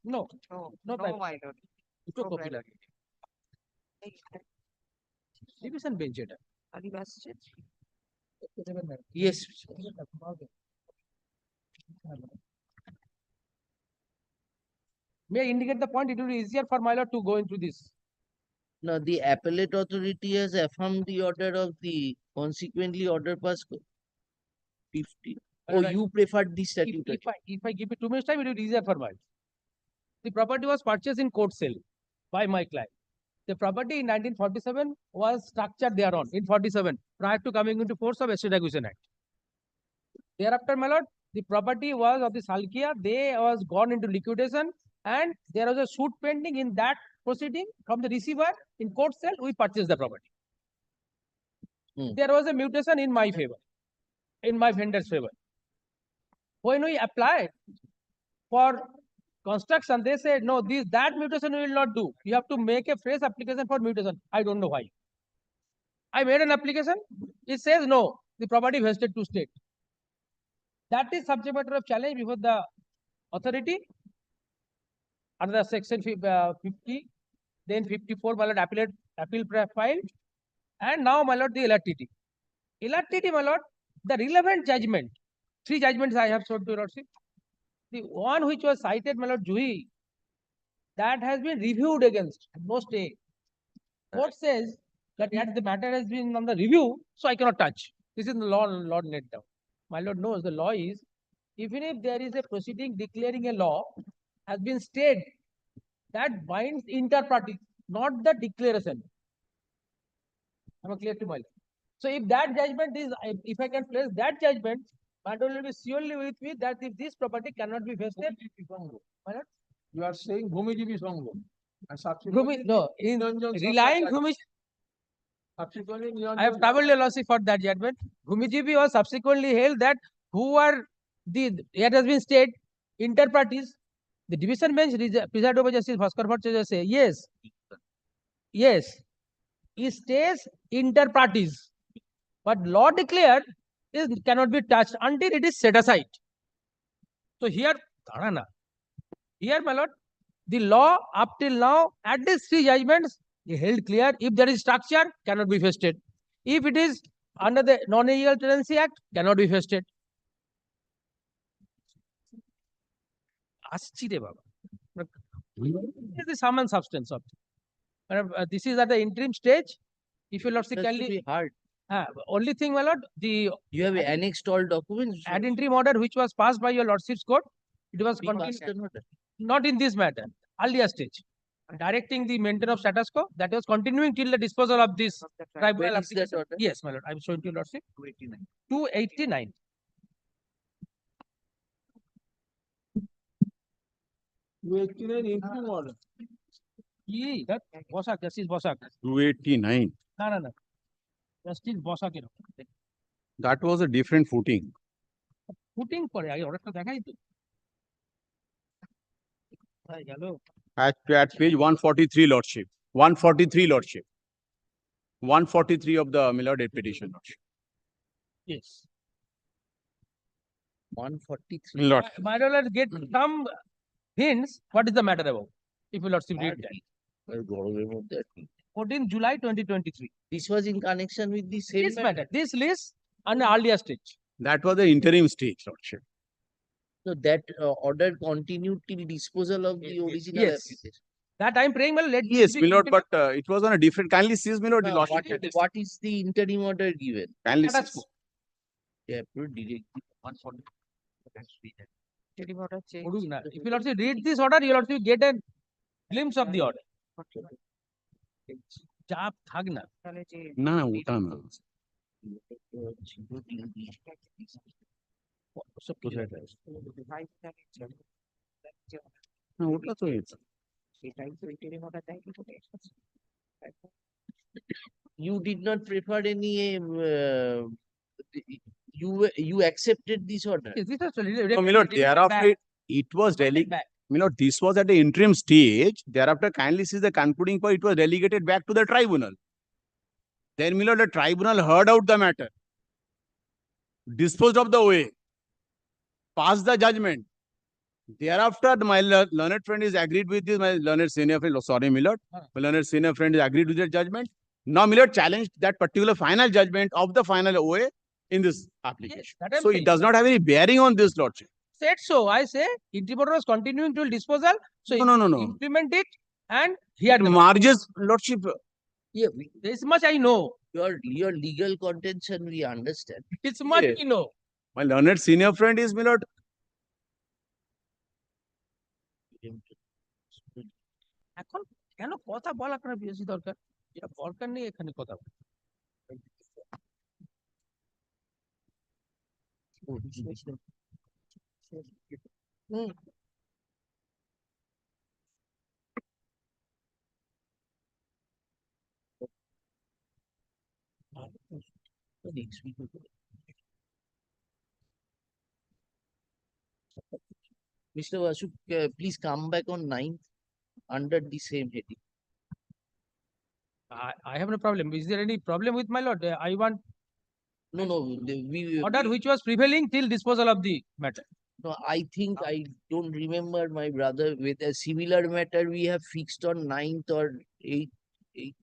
No. No, No no, private. my lord. Ito No popular. Division bench এটা। Are you asking? Yes. May I indicate the point? It will be easier for my lord to go into this. Now the appellate authority has affirmed the order of the consequently order passed 50. Oh, Right. you preferred the statute. If I give it 2 minutes time, it will be easier for my. The property was purchased in court sale by my client. The property in 1947 was structured thereon in 47 prior to coming into force of Estate Acquisition Act. Thereafter, my lord, the property was of the Salkia. They was gone into liquidation and there was a suit pending in that proceeding from the receiver in court sale. We purchased the property. There was a mutation in my favor, in my vendor's favor. When we applied for construction, they said, no, that mutation we will not do. You have to make a fresh application for mutation. I don't know why. I made an application. It says, no, the property vested to state. That is subject matter of challenge before the authority under section 50, then 54, my lord, appeal filed, and now, my lord, the LRTT. LRTT, my lord, the relevant judgment, 3 judgments I have showed to your lordship. The one which was cited, my lord, Juhi, that has been reviewed against, no stay. Court says that the matter has been on the review, so I cannot touch. This is the law, Lord laid down. My lord knows the law is, even if there is a proceeding declaring a law has been stayed, that binds inter parties, not the declaration. Am I clear to my lord? So if that judgment is, if I can place that judgment, my lord will be surely with me that if this property cannot be vested, my lord? You are saying Bhumijibi Sangha. No, in relying Bhumi. I have traveled a lot for that judgment. Bhumijibi was subsequently held that who are it has been stayed inter parties. The division bench presided over Justice Bhaskar Bhatt say yes, it stays inter parties, but law declared is cannot be touched until it is set aside. So here, my lord, the law up till now at these 3 judgments held clear. If there is structure, cannot be vested. If it is under the Non-Illegal Tenancy Act, cannot be vested. This is the sum and substance of it. This is at the interim stage. If you lordship kindly hard. Only thing, my lord, You have annexed all documents. ad interim order which was passed by your lordship's court, it was not in this matter, earlier stage. Directing the maintenance of status quo, that was continuing till the disposal of this tribunal application. Yes, my lord, I am showing to your lordship. 289. 289. Bosak, Justice Bosak. 289. No. Justice Bosak. That was a different footing. Footing pore, I order to dekhai to. Hello. At page 143, Lordship. 143, Lordship. 143 of the Millard petition, Lordship. Yes. 143. Lord. My lord, get some hints. What is the matter about? If you lordship read that. 14 July 2023. This was in connection with the same This matter. This list on the earlier stage. That was the interim stage, Lordship. So that order continued till disposal of the original application. That I am praying, well, let Yes, my lord, but it was on a different. Kindly seize, my lord. What is the interim order given? Kindly seize. Yeah, directive. If you lordship read this order, you will get a glimpse of the order. চাপ থাক না। না না ওটা না সব clear। না, ওটা তো You did not prefer any, you accepted this order. Yes, this was No, my lord, thereafter it was back. my lord, this was at the interim stage. Thereafter, kindly see the concluding part, it was relegated back to the tribunal. Then, my lord, the tribunal heard out the matter, disposed of the way, passed the judgment. Thereafter, my learned friend is agreed with this, my learned senior friend, sorry, my lord, my learned senior friend is agreed with the judgment. Now, my lord challenged that particular final judgment of the final OA in this application. that I'm So, it saying. does not have any bearing on this, lordship. Said so. I say interim order was continuing till disposal. So No. implement it and here It marges, lordship. Yeah, this much I know. your legal contention we understand. It's much Yeah. you know. My learned senior friend is, my lord, এখন কেন কথা বলা আপনার বেশি দরকার? যেটা দরকার নেই এখানে কথা বলা। Next week. Mr. Vasu, please come back on 9th under the same heading. I have no problem. Is there any problem with my lord? I want No, we order which was prevailing till disposal of the matter. No, I think I don't remember, my brother, with a similar matter we have fixed on 9th or 8th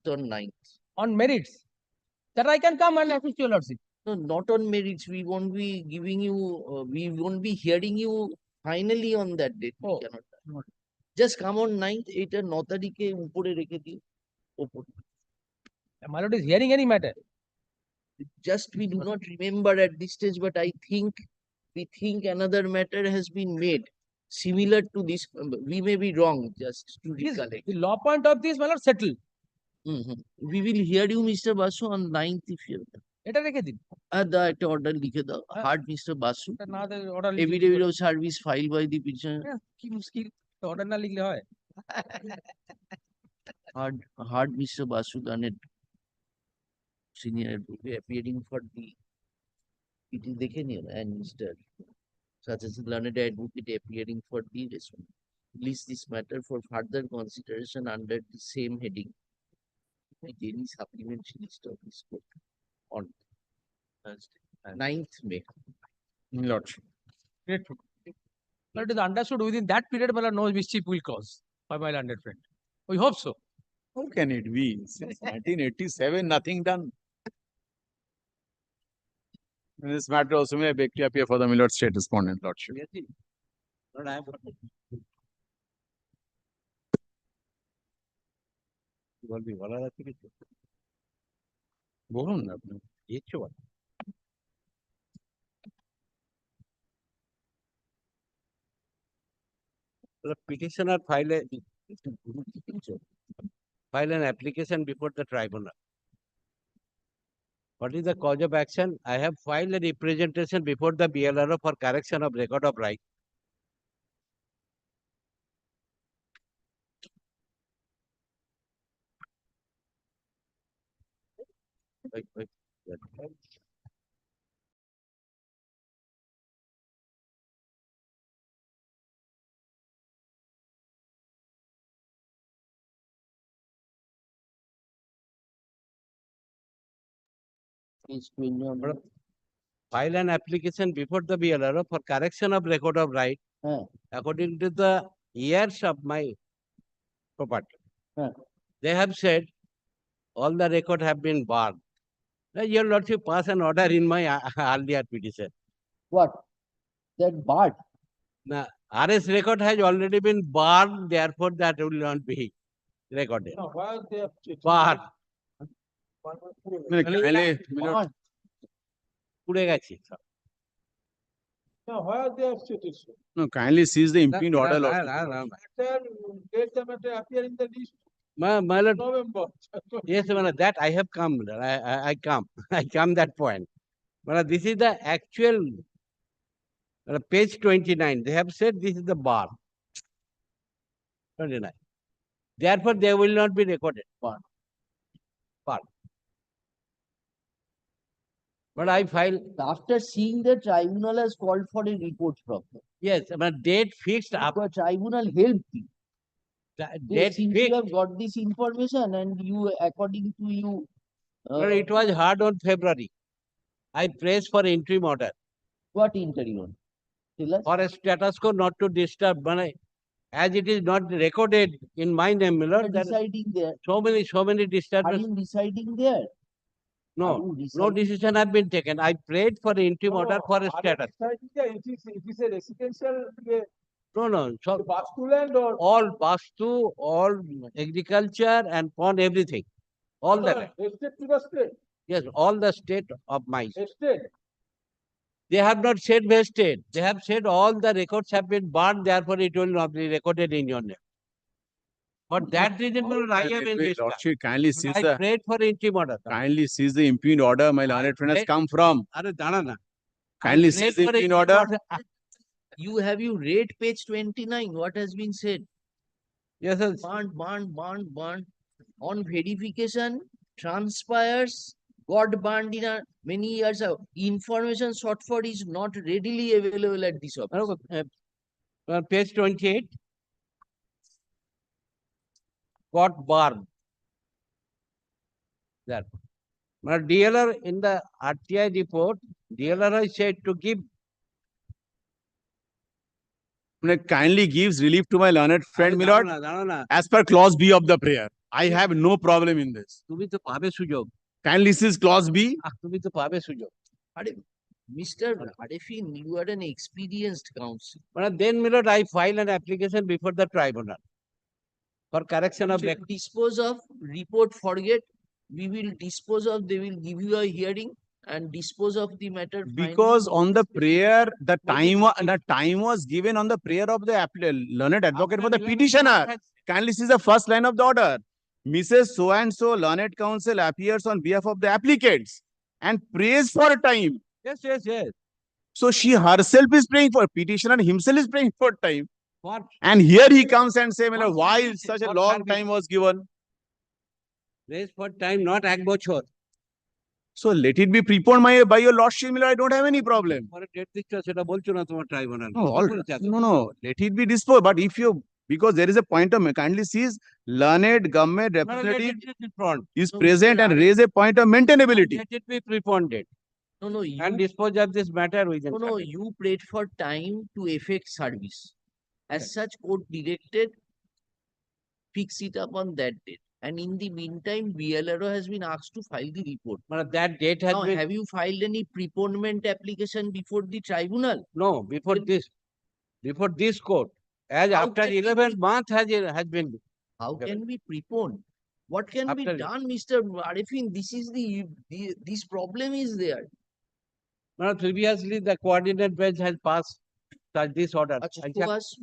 or 9th. On merits. That I can come and assist your lordship. No, not on merits. We won't be giving you, we won't be hearing you finally on that date. We Oh. cannot. Just come on 9th, এটা 9 তারিখে উপরে রেখে দিও, ওপরে। My lord is hearing any matter. Just we do not remember at this stage, but we think another matter has been made similar to this. We may be wrong, just to This, recollect. the law point of this, my lord, settle. We will hear you, Mr. Basu, on 9th if you এটা রেখে দিন। একটা order লিখে দাও, heard Mr. Basu. না order Affidavit of service filed by the petitioner. কি মুশকিল, order না লিখলে হয়? Heard Mr. Basu Ganet, senior appearing for the, it is দেখে নিও, and Mr. such as learned advocate appearing for the respondent. List this matter for further consideration under the same heading. Any supplementary list of this court on Thursday, 9th May. lordship. Grateful. But it is understood within that period, my lord, no mischief will cause by my learned friend. We hope so. How can it be? Since 1987, nothing done. In this matter also may beg to appear for the my lord state respondent, lordship. বলুন না আপনি ইচ্ছে বলেন। The petitioner file an application before the tribunal. What is the cause of action? I have filed a representation before the BLRO for correction of record of right. File an application before the BLRO for correction of record of right according to the years of my property. They have said all the record have been barred. Now, your lordship pass an order in my earlier petition. What? That barred? Now, RS record has already been barred, therefore that will not be recorded. No, why they have Barred. পুড়ে গেছে। No, why they have stated so? No, kindly seize the impugned order, lordship. Let the matter appear in the list. My lord, yes, my lord, that I have come, I come, I come that point. My lord, this is the actual, page 29, they have said this is the bar. 29. Therefore, they will not be recorded, bar. But I filed, After seeing the tribunal has called for a report from them. yes, but date fixed up. The tribunal helped you. They Date seem fixed. to have got this information and you, according to you. But it was hard on February. I pressed for interim order. What interim order? Tell us. For a status quo not to disturb, but as it is not recorded in my name, my lord, there are Deciding there. so many Are disturbances. you deciding there? No, no decision has been taken. I prayed for the interim order for a status. It is a residential No. So Vastu land or all Vastu, all agriculture and pond, everything. All that. estate to the state. Yes, all the state of my. Estate. They have not said vested. They have said all the records have been burned, therefore it will not be recorded in your name. For that reason, my lord, I am in this. Lordship, kindly seize I the prayed for interim order. kindly seize the impugned order. My learned friend has come from. Are dana na. Kindly seize the impugned order. Have you read page 29? What has been said? Yes, sir. Bond. On verification, transpires, got banned in many years ago. Information sought for is not readily available at this office. Page 28. Got burned. There. But DLR in the RTI report, DLR has said to give. Kindly gives relief to my learned friend, my lord, না as per clause B of the prayer. I have no problem in this. তুমি তো পাবে সুযোগ Kindly seize clause B. তুমি তো পাবে সুযোগ Mr. Arifin, you are an experienced counsel. But then, my lord, I file an application before the tribunal for correction of record. Dispose of, report, forget. We will dispose of, they will give you a hearing and dispose of the matter. Because on the prayer, the time was given on the prayer of the learned advocate for the petitioner. Kindly see the first line of the order. Mrs. So and so learned counsel appears on behalf of the applicants and prays for time. Yes. So she herself is praying for petitioner and himself is praying for time. What? And here he comes and say, why such a long time was given? Prays for time, not এক বছর. So let it be preponed by your lordship, I don't have any problem. পরে date দিচ্ছ সেটা বলছো না তোমার tribunal. No, let it be disposed. But if you, because there is a point of kindly sees learned government representative is present and raise a point of maintainability. Let it be preponed. No, you, and dispose of this matter within. No, you prayed for time to effect service. As such, court directed, fix it up on that date. And in the meantime, BLRO has been asked to file the report. But that date has been. Have you filed any preponement application before the tribunal? No, before this court. As after 11th month has been. How can we prepone? What can be done, Mr. Arifin? This is this problem is there. Now, previously, the coordinate bench has passed this order.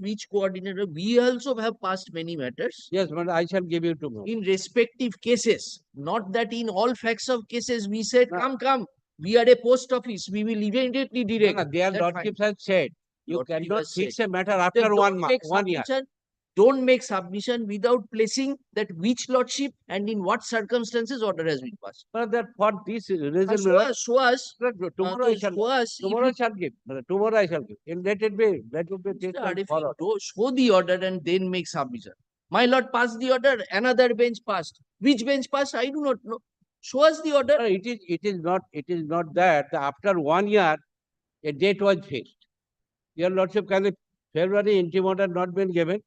Which coordinator? We also have passed many matters. Yes, but I shall give you tomorrow. In respective cases, not that in all facts of cases we said, come, we are a post office, we will immediately direct. Their lordships have said, you cannot fix a matter after 1 year. Don't make submission without placing that which lordship and in what circumstances order has been passed. But that for this reason, show us. Tomorrow I shall give. Tomorrow I shall give. And let it be. Show the order and then make submission. My lord passed the order. Another bench passed. Which bench passed? I do not know. Show us the order. It is not that after 1 year a date was fixed. Your lordship, can February interim order not been given?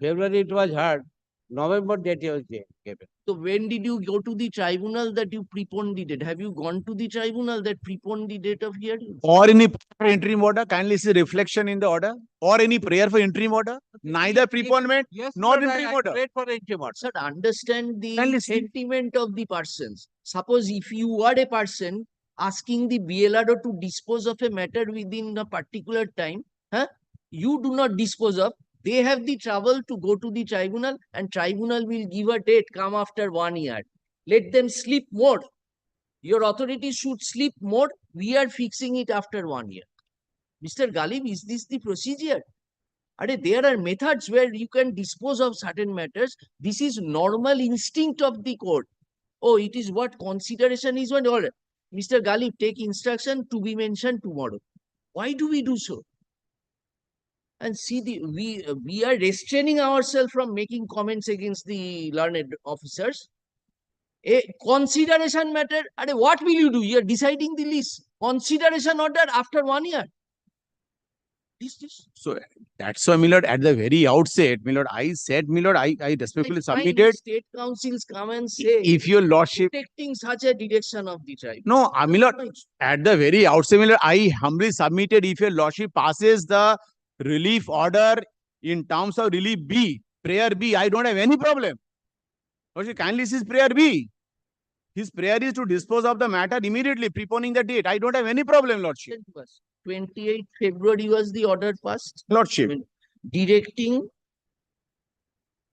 February it was heard. November date was given. So when did you go to the tribunal that you preponed the date? Have you gone to the tribunal that preponed the date of hearing? Or any interim order, kindly see reflection in the order. Or any prayer for interim order. Neither preponement, nor interim order. I prayed for interim order. Sir, understand the sentiment of the persons. Suppose if you are a person asking the BLRO to dispose of a matter within a particular time, you do not dispose of. They have the trouble to go to the tribunal, and tribunal will give a date, come after 1 year. Let them sleep more. Your authorities should sleep more. We are fixing it after 1 year. Mr. Galib, is this the procedure? There are methods where you can dispose of certain matters. This is normal instinct of the court. Oh, it is what consideration is one. Or Mr. Galib, take instruction to be mentioned tomorrow. Why do we do so? And see, we are restraining ourselves from making comments against the learned officers. A consideration matter. What will you do? You are deciding the list. Consideration order after 1 year. So that's why, my lord, at the very outset, my lord, I said, my lord, I respectfully submitted. State councils come and say, If your lordship, protecting such a direction of the tribe. no, my lord, at the very outset, my lord, I humbly submitted, if your lordship passes the relief order in terms of relief B, prayer B, I don't have any problem. Lordship, kindly sees prayer B. His prayer is to dispose of the matter immediately, preponing the date. I don't have any problem, lordship. 28 February was the order passed. Lordship. Directing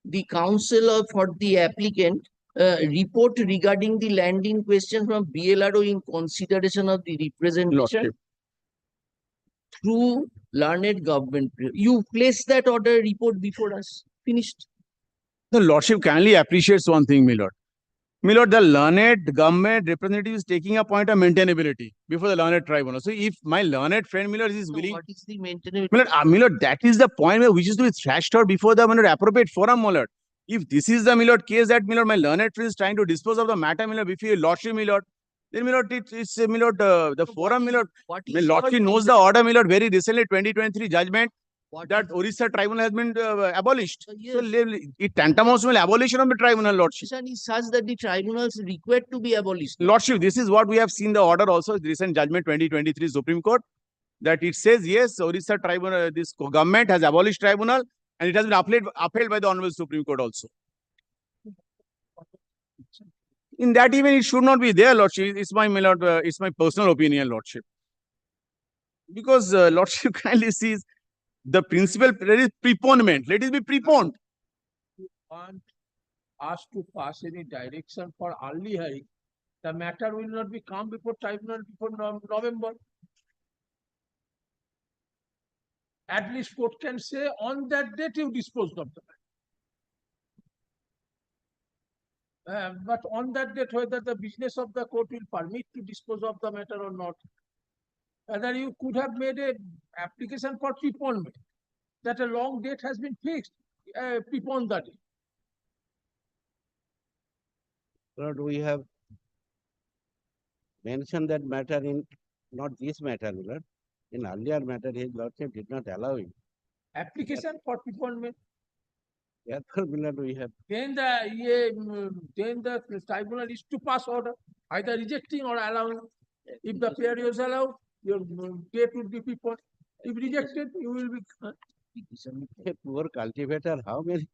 the counsel for the applicant report regarding the land in question from BLRO in consideration of the representation Lordship. through learned government. You place that order report before us. Finished. The lordship kindly appreciates one thing, my lord. My lord, the learned government representative is taking a point of maintainability before the learned tribunal. So if my learned friend, my lord, is willing... What is the maintainability? My lord, that is the point where which is to be thrashed out before the, my lord, appropriate forum, my lord. If this is the, my lord, case that, my lord, my learned friend is trying to dispose of the matter, my lord, before your lordship, my lord, then, my lord, it's my lord, the forum, my lord. My lordship knows the order, my lord, very recently, 2023 judgment, that Orissa tribunal has been abolished. Yes. So it tantamounts to an abolition of the tribunal, lordship. Is such that the tribunals required to be abolished. Lordship, this is what we have seen the order also, the recent judgment 2023 Supreme Court, that it says, yes, Orissa tribunal, this government has abolished tribunal, and it has been upheld by the Honorable Supreme Court also. In that event, it should not be there, lordship. It's my, lord, it's my personal opinion, lordship. Because lordship kindly sees the principle, there is preponement. Let it be preponed. Want us to pass any direction for early hearing, the matter will not be come before tribunal before November. At least court can say on that date you disposed of the matter. But on that date, whether the business of the court will permit to dispose of the matter or not, whether you could have made an application for preponement, that a long date has been fixed, prepone that date. Lord, we have mentioned that matter in, not this matter, Lord. In earlier matter, his lordship did not allow it. Application for preponement. Therefore, Lord, we have. Then the tribunal is to pass order, either rejecting or allowing. If the prayer is allowed, your date would be preponed. If rejected, you will be. A poor cultivator, how many?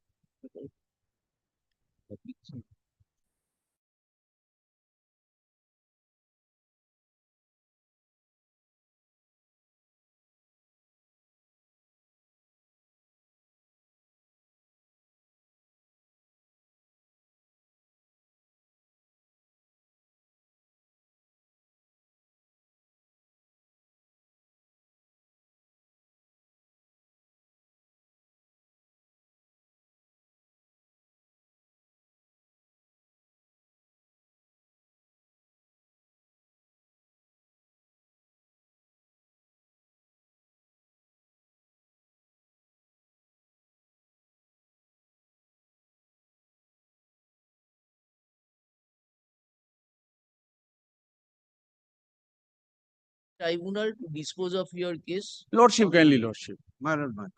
Tribunal to dispose of your case. Lordship, kindly, lordship.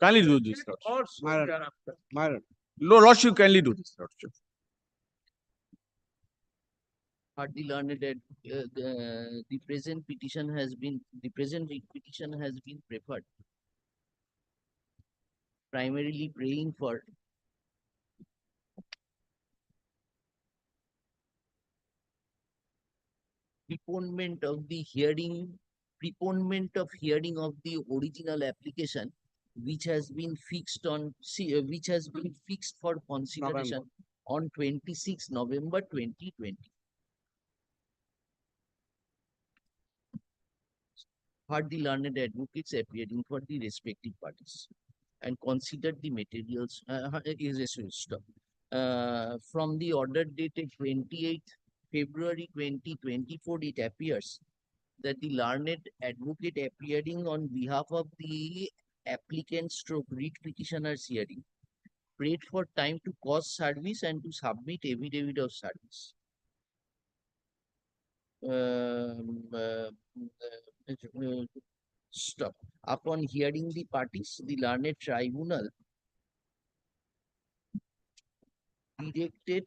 Kindly do this, lordship. Lordship, kindly do this, lordship. The learned the present petition has been preferred. Primarily praying for preponement of hearing of the original application which has been fixed on, which has been fixed for consideration on 26 November 2020. Heard the learned advocates appearing for the respective parties and considered the materials from the order dated 28th February 2024. It appears that the learned advocate appearing on behalf of the applicant stroke writ petitioner's hearing prayed for time to cause service and to submit affidavit of service. Stop. Upon hearing the parties, the learned tribunal directed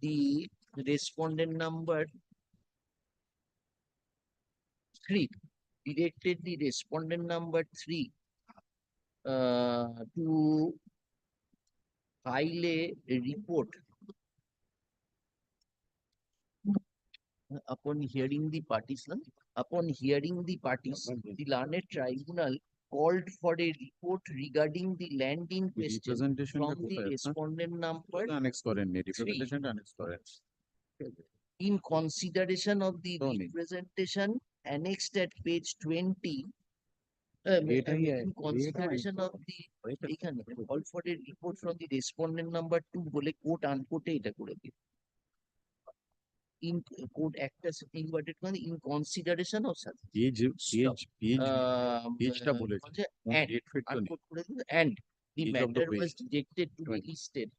the respondent number 3 to file a report upon hearing the parties. The learned tribunal called for a report regarding the land in question from the respondent number 3 in consideration of the representation annexed at page 20. In consideration of the call for a report from the respondent number 2 বলে coat আনকোটে এটা করে দিই in code একটা inverted comma in consideration of such পেজটা বলেছে and the matter was directed to be listed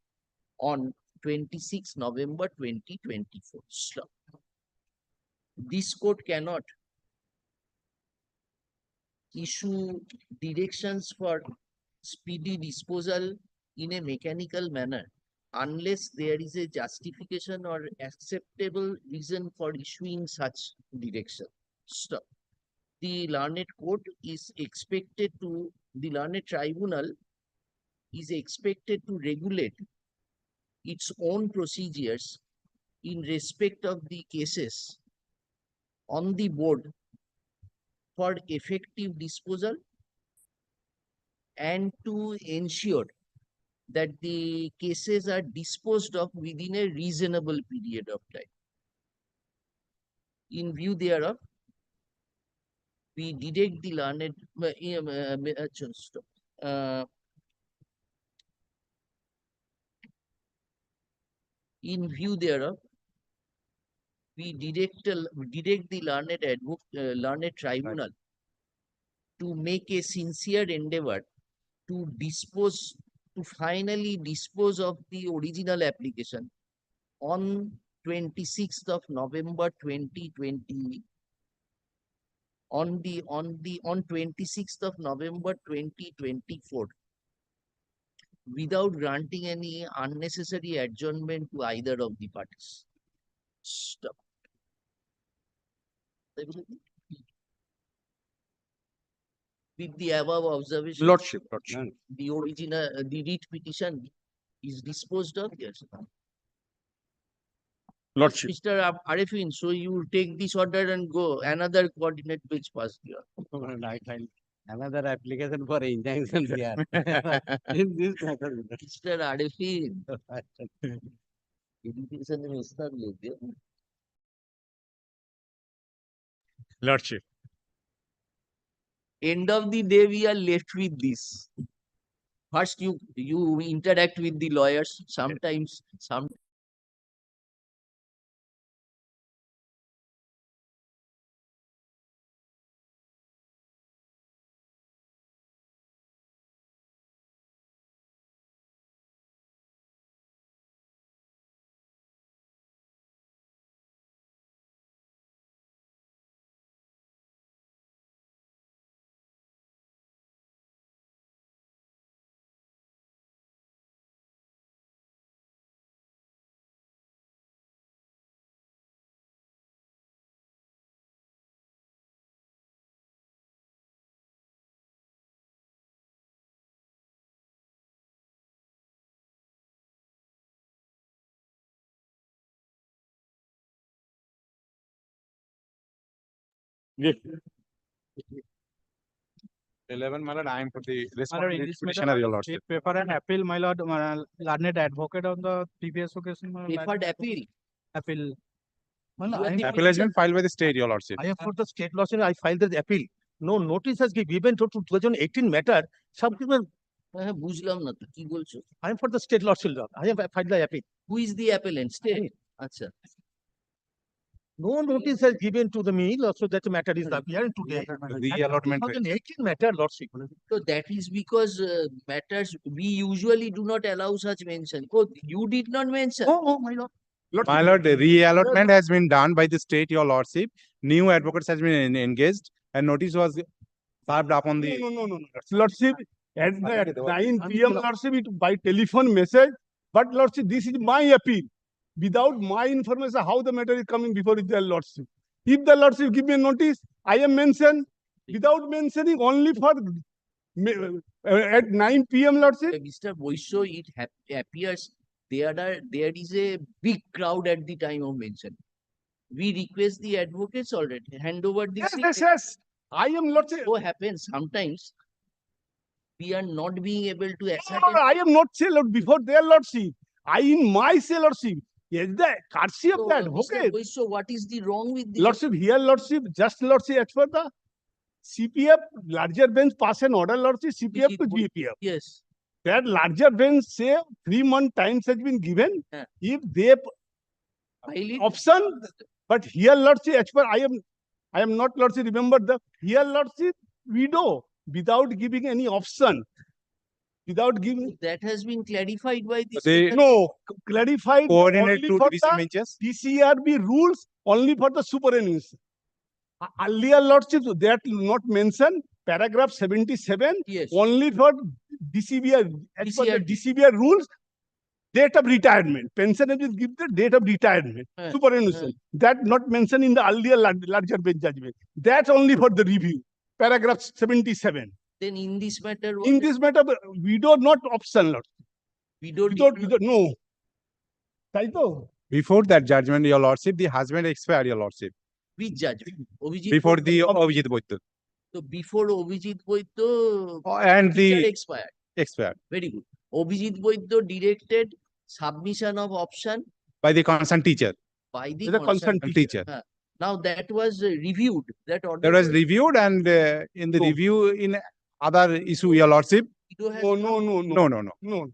on 26 November 2024. Stop. This court cannot issue directions for speedy disposal in a mechanical manner unless there is a justification or acceptable reason for issuing such direction. Stop. The learned court is expected to, the learned tribunal is expected to regulate its own procedures in respect of the cases on the board for effective disposal and to ensure that the cases are disposed of within a reasonable period of time. In view thereof, we direct the learned in view thereof, we direct the learned tribunal to make a sincere endeavor to finally dispose of the original application on 26th of November 2020 on 26th of November 2024 without granting any unnecessary adjournment to either of the parties. Stop. With the above observation, Lordship. The original, the writ petition is disposed of. Yes. Lordship. Mr. Arifin, so you take this order and go. Another coordinate page passed here. Another application for injunction here. In this matter. Mr. Arifin. Education minister. Lordship. End of the day, we are left with this. First, you interact with the lawyers. Sometimes, Yes. 11, my lord, I am for the My lord, in responsibility this matter, petitioner, your they lordship. prefer an appeal, my lord, learned advocate on the previous occasion. my lord, Preferred appeal. Appeal. You are the Appeal has been filed by the state, your lordship. I have for the state lordship, I filed the appeal. No notice has been given to 2018 matter. Some people, হ্যাঁ বুঝলাম না তো কি বলছো I am for the state lordship, Lord. I have filed the appeal. who is the appellant state আচ্ছা No notice has given to the me, Lord, so that the matter is appearing today. Reallotment. 2018 matter, lordship. so that is because matters we usually do not allow such mention oh you did not mention Oh, my lord. My lord, the reallotment has been done by the state, your lordship. New advocates has been engaged and notice was served upon the. No. Lordship, at 9 p.m. Lordship, it by telephone message. But Lordship, this is my appeal. Without my information, how the matter is coming before the Lordship. If the Lordship give me notice, I am mentioned. Without mentioning, only for at 9 p.m. Lordship. Mr. Boisho, it appears there is a big crowd at the time of mention. We request the advocates already hand over the Yes. I am Lordship. So happens sometimes we are not being able to No, ascertain. I am not say Lord before their Lordship. I in my say Lordship. Yes, the courtesy of So, that. Mr. Okay. Boisho, what is the wrong with the Lordship, here Lordship, just Lordship, as per the CPF, larger bench pass an order, Lordship, CPF to GPF. Yes. That larger bench say 3-month times has been given. Yeah. If they option, but here Lordship, as per I am not Lordship, remember the here Lordship widow without giving any option. Without giving that has been clarified by the clarified coordinate only to for division the benches. TCRB rules only for the superannuation. Earlier Lordship that not mentioned paragraph 77 yes. only for DCBR as per the DCBR rules date of retirement. Pensioner will give the date of retirement. Superannuation that not mentioned in the earlier larger bench judgment. That's only for the review. Paragraph 77. Then in this matter, widow not option, Lord. Widow no. Before that judgment, your lordship, the husband expired, your lordship. Which judgment? Before the Abhijit Boitto. So before Abhijit Boitto and the expired. Very good. Abhijit Boitto directed submission of option by the concerned teacher. By the concerned teacher. Now that was reviewed. That order that was reviewed, and in the review in other issue, your lordship. No.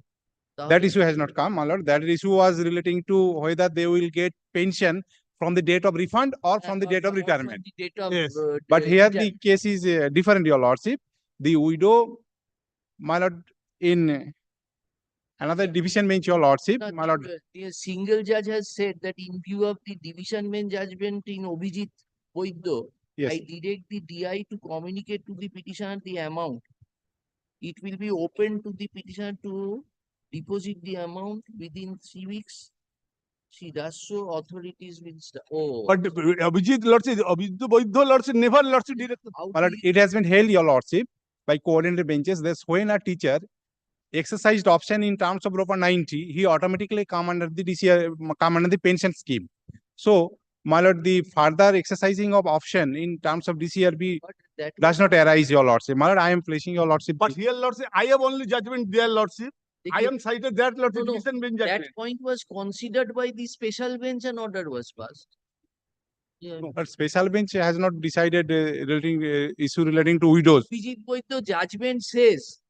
That issue has not come, my lord. That issue was relating to whether they will get pension from the date of refund or from the date of retirement. But here the case is different, your lordship. The widow, my lord, in another division bench, your lordship, my lord. The single judge has said that in view of the division bench judgment in Abhijit Boitto, yes. I direct the DI to communicate to the petitioner the amount. It will be open to the petitioner to deposit the amount within 3 weeks. She does so, authorities will start. Oh. But Abhijit Boitto Lordship never Lordship direct. It has been held, your lordship, by coordinated benches. That's when a teacher exercised option in terms of Ropa 90, he automatically come under the pension scheme. So, my lord, the further exercising of option in terms of DCRB does not arise, your lordship. My lord, I am placing your lordship. But here, Lordship, I have only judgment there, Lordship. I am cited that Lordship division bench judgment. That point was considered by the special bench and order was passed. Yeah. No, but special bench has not decided issue relating to widows. Abhijit Boitto judgment says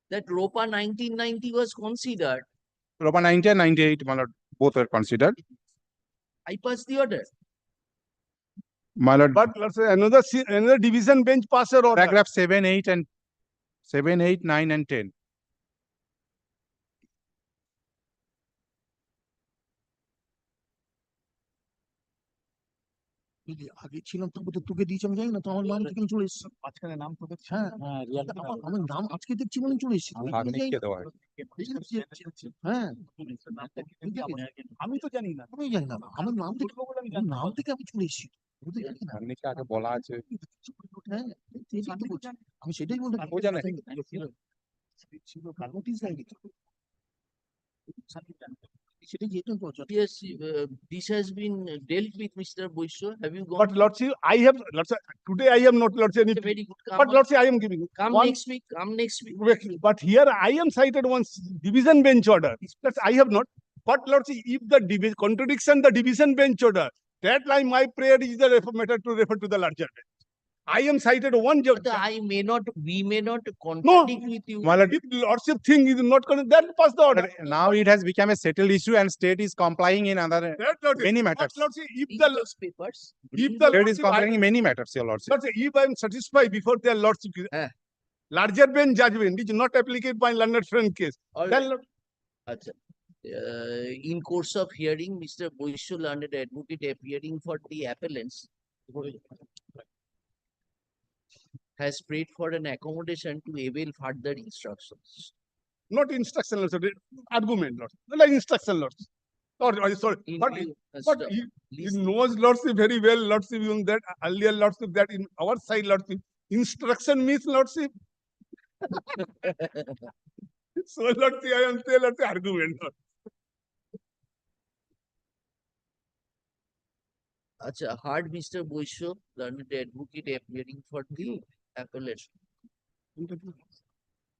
that ROPA 1990 was considered. ROPA 90 and 98, my lord, both were considered. I passed the order. My lord. But let's say another division bench passer order. Paragraph 7, 8, 9, and 10. আগে ছিলাম তোকে দিয়েছি আমি জানি না তো আমার নাম থেকে চলে এসেছি মাঝখানে নাম তো দেখছি হ্যাঁ আমার নাম আজকে দেখছি মানে চলে এসেছি হ্যাঁ আমি তো জানি না আমি জানি না আমার নাম থেকে আমি চলে এসেছি আগে বলা আছে আমি সেটাই বলতে ছিল নোটিশ দেয়নি Yes, this has been dealt with, Mr. Boisho. Have you gone? But Lordship, I have, Lordship, today I am not, Lordship, It's a anything. very good. Come But on. Lordship, I am giving. Come one- next week. Come next week. But here I am cited one division bench order. That I have not. But Lordship, if the contradiction, the division bench order, that time my prayer is the matter to refer to the larger bench. I am cited one judge. But we may not contradict with you. My Lord, if Lordship thing is not going to, then pass the order. Now it has become a settled issue and state is complying in other many matters. But Lordship, if Read the those papers. if the State is Lordship, complying in many matters, your Lordship. Lordship, if I am satisfied before their Lordship, larger bench judgment is not applicable by learned friend case. All Then right. Acha. In course of hearing, Mr. Boisho, learned advocate appearing for the appellants, has prayed for an accommodation to avail further instructions. not instruction, Lordship, argument, Lordship. Not like instruction, Lordship. Sorry, but he knows Lordship very well, Lordship, even that earlier Lordship, that in our side, Lordship, instruction means Lordship. So Lordship, I am saying Lordship argument. Acha, heard Mr. Boisho, learned advocate appearing for the appellation.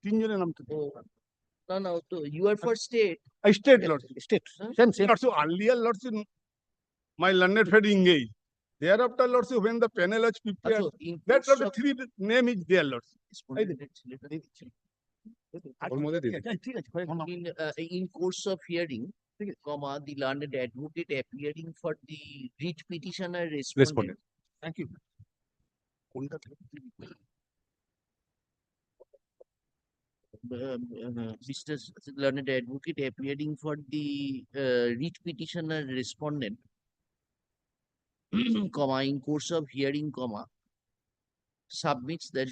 No, you are for state. I state, Lordship. State. Huh? Lordship, earlier, Lordship, my learned friend engaged. Thereafter, Lordship, when the panel was prepared, Acha, in that course Lordship, of three name is there, Lordship. in course of hearing, comma, the learned advocate appearing for the writ petitioner respondent. Thank you. Mr. Learned advocate appearing for the writ petitioner respondent, comma, in course of hearing, comma, submits that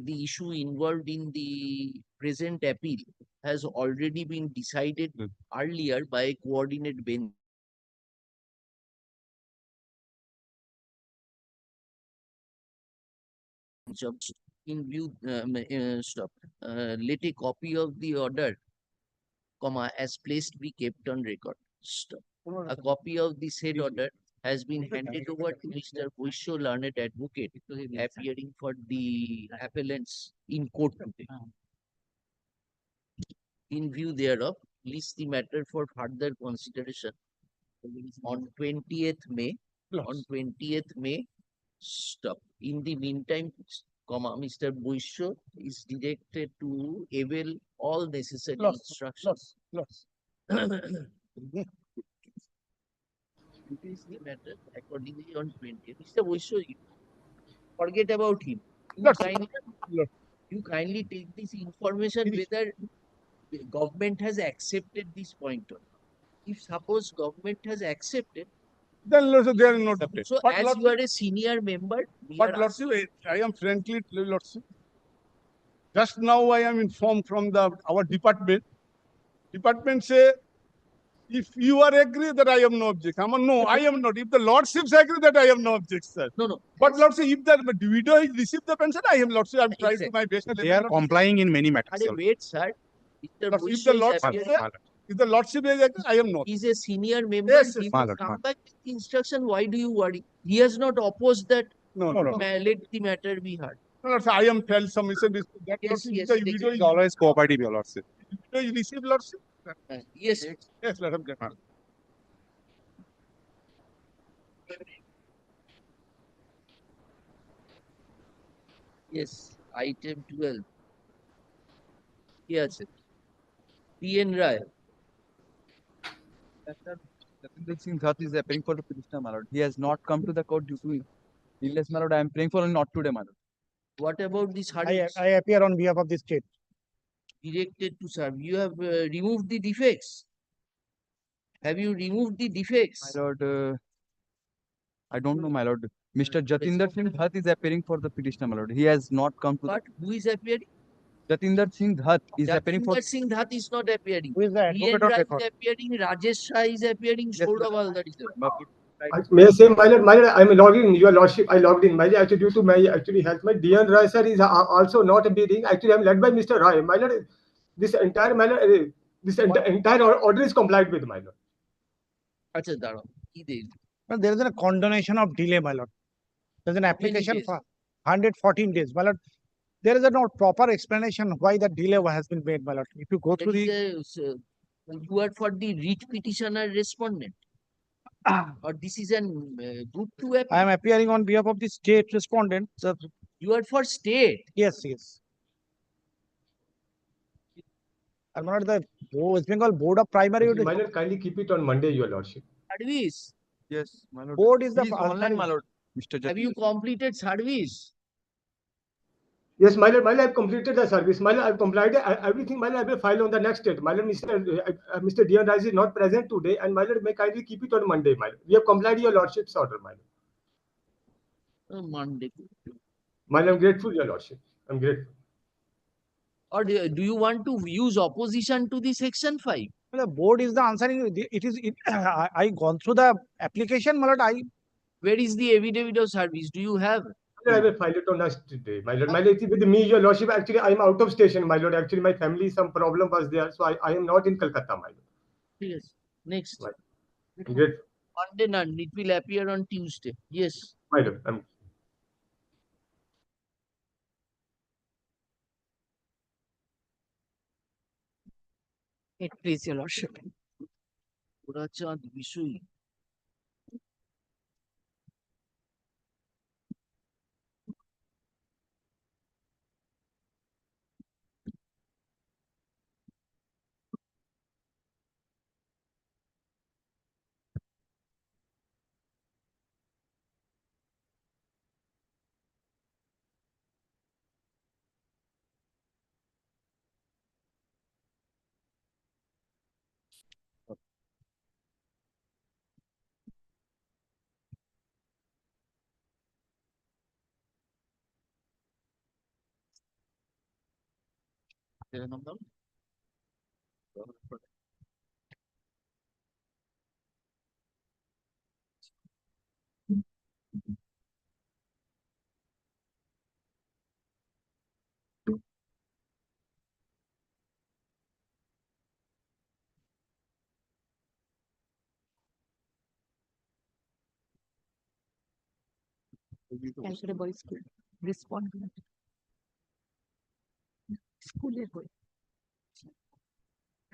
the issue involved in the present appeal has already been decided earlier by a coordinate bench. In view, let a copy of the order, comma, as placed be kept on record. Stop. A copy of the said order has been handed over to Mr. Boisho, learned advocate, appearing for the appellants in court today. In view thereof, list the matter for further consideration on 20th May. On 20th May, stop. In the meantime, comma, Mr. Boisho is directed to avail all necessary instructions. Is the matter accordingly on 20th. Mr. Boisho, forget about him. You kindly take this information whether the government has accepted this point or not. If suppose government has accepted, then Lordship, they are not. So But as Lordship, you are a senior member, we but are Lordship, I am frankly, Lordship, just now I am informed from our department. Department say, if you are agree that I have no objection. No, I am not. If the Lordships agree that I have no objection. No. But Lordship, if the widow is received the pension, I am Lordship. I am trying to my best. They are complying in many matters. wait, sir. Mr. Lordship, Boisho if the is Lordship appearing. say, if the Lordship is agree, I am not. He's a senior member. Yes, He yes, will come back with the instruction. Why do you worry? He has not opposed that. No. Let the matter be heard. No, Lordship, I am felt submission. That Yes, Lordship, yes, the take widow it. is Always cooperative, your Lordship. widow is received, Lordship. Yes. Yes, let him get on. Yes. Item 12. Yes. P.N. Rai. Jatinder Singh Dhatt is appearing for the petitioner, my lord. He has not come to the court due to illness, my lord. I am praying for him not today, my lord. What about this hardness I appear on behalf of the state. directed to serve? You have removed the defects. Have you removed the defects? My lord, I don't know, my lord. Mr. Jatinder Singh Dhatt is appearing for the petitioner, my lord. He has not come to. But who is appearing? Jatinder Singh Dhatt is appearing for. Jatinder Singh Dhatt is not appearing. Who is the P.N. advocate of Rai record? is appearing. Rajesh Shah is appearing. Saurabh Haldar is appearing. May I say, my lord, I am logging, your lordship, I logged in. My lord, actually, due to my health, my DN Rai sir is also not appearing. Actually, I am led by Mr. Rai. My lord, this entire, my lord, this entire order is complied with, my lord. আচ্ছা দাঁড়াও কি দেই There is a condonation of delay, my lord. There's an application days? for 114 days, my lord. There is a no proper explanation why the delay has been made, my lord. If you go through the, you are for the writ petitioner respondent or this is an group 2 I am appeal? appearing on behalf of the state respondent. You are for state? Yes, yes. And my lord, the West Bengal Board of Primary My lord, kindly keep it on Monday, your lordship. Service? Yes, my lord. Board is the He online, my lord. Mr. Have you completed service? Yes, my lord, I've completed the service. My lord, I've completed everything. My lord, I will file on the next date. My lord, Mr. Dion Rice is not present today, and my lord, may kindly keep it on Monday, my lord. We have complied your lordship's order, my lord. Monday. My lord, I'm grateful, your lordship. I'm grateful. Or do you want to use opposition to the section 5? The board is the answering. It is. I gone through the application, my lord. Where is the affidavit of service? Do you have? I will file it on next day, my lord. My lord, with me, your lordship. Actually, I am out of station, my lord. Actually, my family, some problem was there, so I am not in Calcutta, my lord. Yes. Next. I'm grateful. Monday none. It will appear on Tuesday. Yes. My lord, Please, your lordship. ওরা চাঁদ বিষয় Calcutta Boys School. Respond. School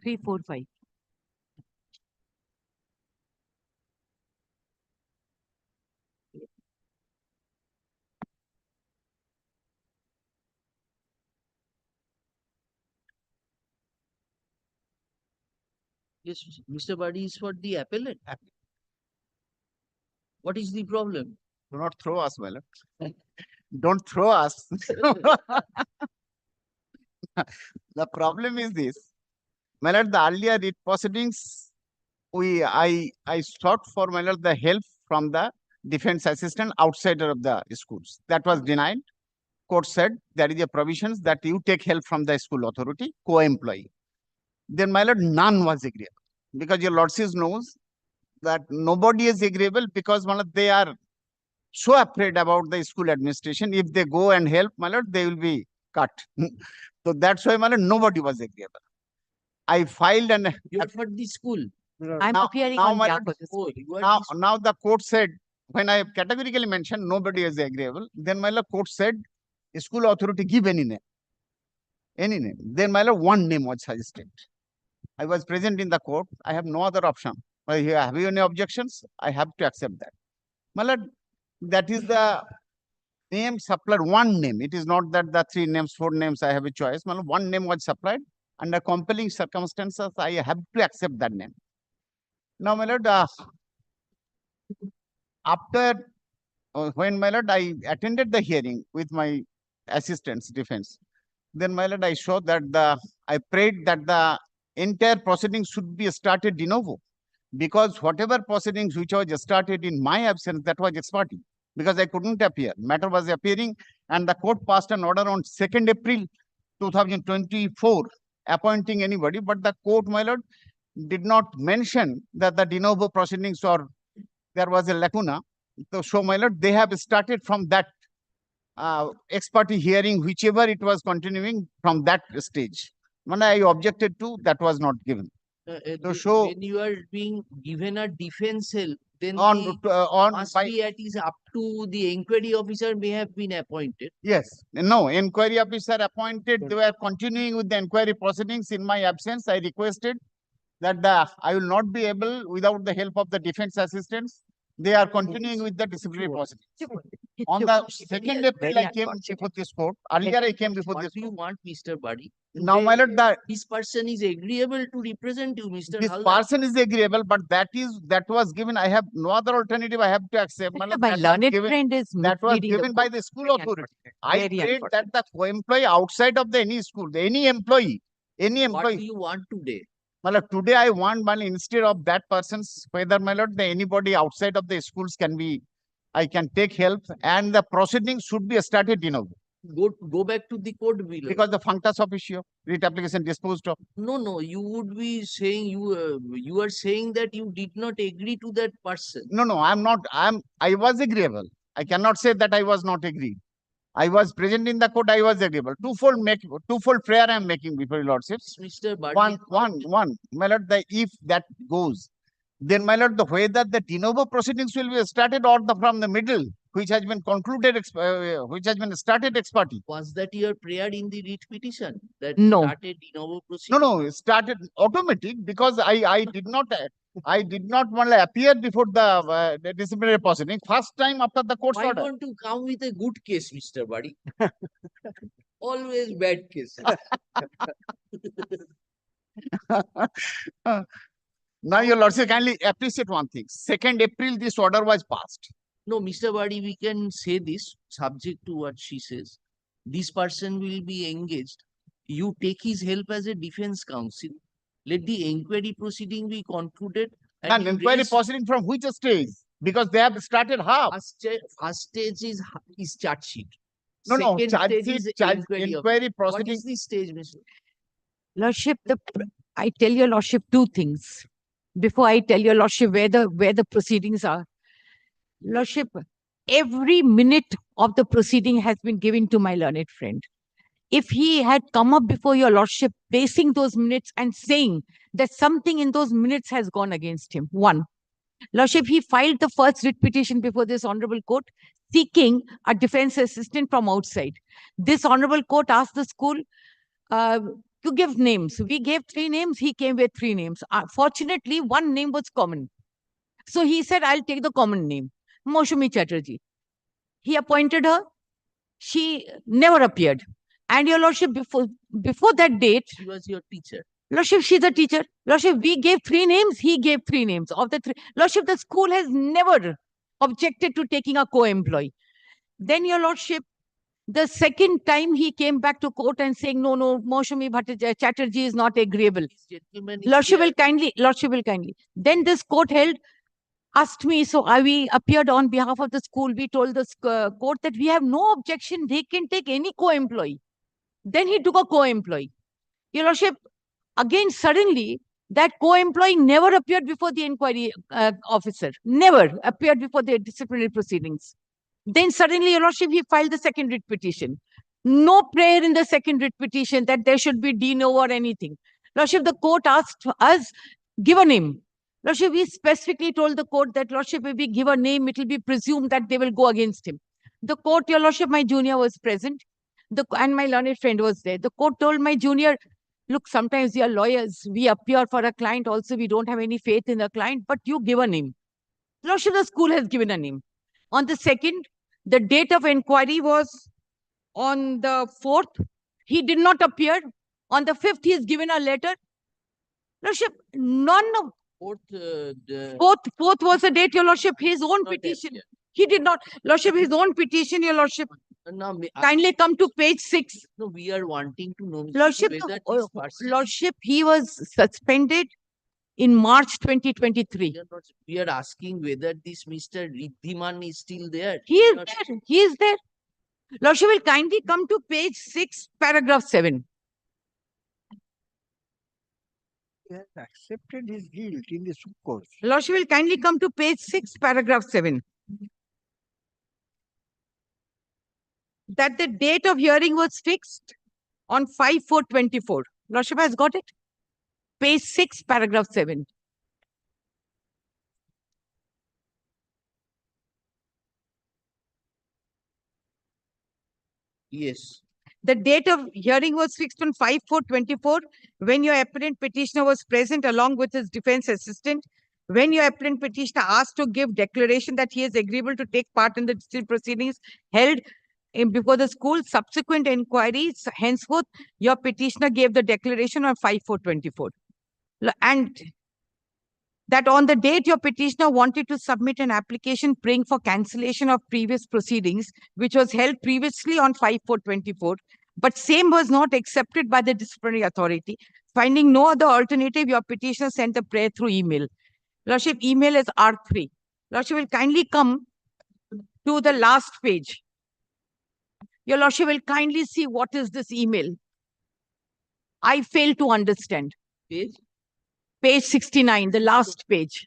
3, 4, 5. Yes, Mr. Badi is for the appellate. What is the problem? Do not throw us, my lord. Don't throw us. The problem is this. My lord, the earlier writ proceedings, I sought for, my lord, the help from the defense assistant outsider of the schools. That was denied. Court said there is a provisions that you take help from the school authority, co-employee. Then, my lord, none was agreeable. Because your lordship knows that nobody is agreeable because, my lord, they are so afraid about the school administration. If they go and help, my lord, they will be cut. So that's why, my lord, nobody was agreeable. I filed an. You are for the school. I'm appearing on behalf of the school. Now the court said, when I categorically mentioned nobody is agreeable, then my lord, court said, school authority give any name. Any name. Then my lord, one name was suggested. I was present in the court. I have no other option. Have you any objections? I have to accept that. My lord, that is the name supplied, one name. It is not that the 3 names, 4 names I have a choice. My lord, one name was supplied. Under compelling circumstances, I have to accept that name. Now, my lord, after when, my lord, I attended the hearing with my assistants defense, then, my lord, I showed that I prayed that the entire proceedings should be started de novo, because whatever proceedings which was started in my absence, that was ex parte, because I couldn't appear. Matter was appearing, and the court passed an order on 2nd April 2024 appointing anybody, but the court, my lord, did not mention that the de novo proceedings or there was a lacuna. So, my lord, they have started from that ex parte hearing, whichever it was continuing from that stage. When I objected to, that was not given. To show when you are being given a defense help, then on by be at least up to the inquiry officer may have been appointed. yes, no inquiry officer appointed. They were continuing with the inquiry proceedings in my absence. I requested that I will not be able without the help of the defense assistants. They are continuing with the disciplinary proceedings. On the 2nd April, I came before this court. Earlier, I came before What this do you court. want, Mr. Buddy? Now, my lord, This person is agreeable to represent you, Mr. this Halder. person is agreeable, but that was given. I have no other alternative. I have to accept. My lord, My that was learned given- friend is that was misleading the given by court. the school Very authority. unfortunate. I Very prayed that unfortunate. the co-employee outside of the any school, any employee. What do you want today? My lord, today I want money instead of that person's, whether my lord, anybody outside of the schools can be, I can take help, and the proceedings should be started, Go back to the court below. because the functus officio, writ application disposed of. No, you would be saying you are saying that you did not agree to that person. No, I'm not. I was agreeable. I cannot say that I was not agreed. I was present in the court. I was agreeable. Twofold prayer I am making before your lordships. Mr. Buddy, One. My lord, if that goes, then my lord, whether the de novo proceedings will be started or from the middle, which has been concluded, which has been started ex parte. was that your prayer in the writ petition that No. started de novo proceedings? No, it started automatic because I did not want to appear before the disciplinary proceeding. First time after the court's Why order. want to come with a good case, Mr. Buddy? Always bad case. Now, your lordship, kindly appreciate one thing. 2nd April, this order was passed. No, Mr. Buddy, we can say this subject to what she says. This person will be engaged. You take his help as a defense counsel. Let the inquiry proceeding be concluded. And you inquiry raise- proceeding from which stage? Because they have started half. First stage is charge sheet. No, Second charge stage sheet, is inquiry What proceeding. is the stage, Mr.? Lordship, I tell your lordship two things before I tell your lordship where the proceedings are. Lordship, every minute of the proceeding has been given to my learned friend. If he had come up before your lordship, placing those minutes and saying that something in those minutes has gone against him, one. Lordship, he filed the first writ petition before this honorable court, seeking a defense assistant from outside. This honorable court asked the school to give names. We gave 3 names. He came with 3 names. Fortunately, one name was common. So he said, I'll take the common name, Moshumi Chatterjee. He appointed her. She never appeared. And your lordship, before that date, She was your teacher. lordship, she's a teacher. Lordship, we gave 3 names. He gave 3 names. Of the 3, lordship, the school has never objected to taking a co-employee. Then your lordship, the second time he came back to court and saying, no, Moshumi Chatterjee is not agreeable. Gentleman, Lordship will kindly. Then this court asked me, so we appeared on behalf of the school. We told the court that we have no objection. They can take any co-employee. Then he took a co-employee. Your lordship, again, suddenly, that co-employee never appeared before the inquiry officer. Never appeared before the disciplinary proceedings. Then suddenly, your lordship, he filed the second writ petition. No prayer in the second writ petition that there should be de novo or anything. Lordship, the court asked us, give a name. Lordship, we specifically told the court that, Lordship, if we give a name, it will be presumed that they will go against him. The court, your Lordship, my junior was present, and my learned friend was there. The court told my junior, look, sometimes we are lawyers. We appear for a client also. We don't have any faith in the client, but you give a name. Lordship, the school has given a name. On the 2nd, the date of inquiry was on the 4th. He did not appear. On the 5th, he has given a letter. Lordship, none of... Fourth was the date, your Lordship, his own petition. He did not. Lordship, his own petition, your Lordship. Kindly come to page 6. No, we are wanting to know, Lordship, whether this person... Lordship, he was suspended in March 2023. We are asking whether this Mr. Riddhiman is still there. He is there. He is there. Lordship will kindly come to page 6, paragraph 7. He has accepted his guilt in the Supreme Court. Lordship will kindly come to page 6, paragraph 7. That the date of hearing was fixed on 5/4/24. Lordship has got it. Page 6, paragraph 7. Yes. The date of hearing was fixed on 5/4/24 when your apparent petitioner was present along with his defense assistant. When your apparent petitioner asked to give declaration that he is agreeable to take part in the district proceedings held before the school, subsequent inquiries, henceforth, your petitioner gave the declaration on 5/4/24. And that on the date your petitioner wanted to submit an application praying for cancellation of previous proceedings, which was held previously on 5/4/24, but same was not accepted by the disciplinary authority. Finding no other alternative, your petitioner sent the prayer through email. Lordship, email is R3. Lordship will kindly come to the last page. Your Lordship will kindly see what is this email. I fail to understand. Page? Page 69, the last page.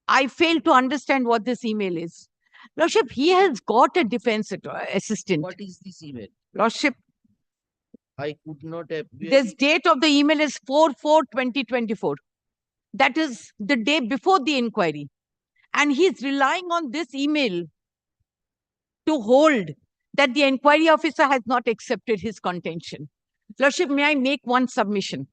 I fail to understand what this email is. Lordship, he has got a defense assistant. What is this email? Lordship, I could not have. this date of the email is 4/4/2024. That is the day before the inquiry. And he's relying on this email to hold that the inquiry officer has not accepted his contention. Lordship, may I make one submission?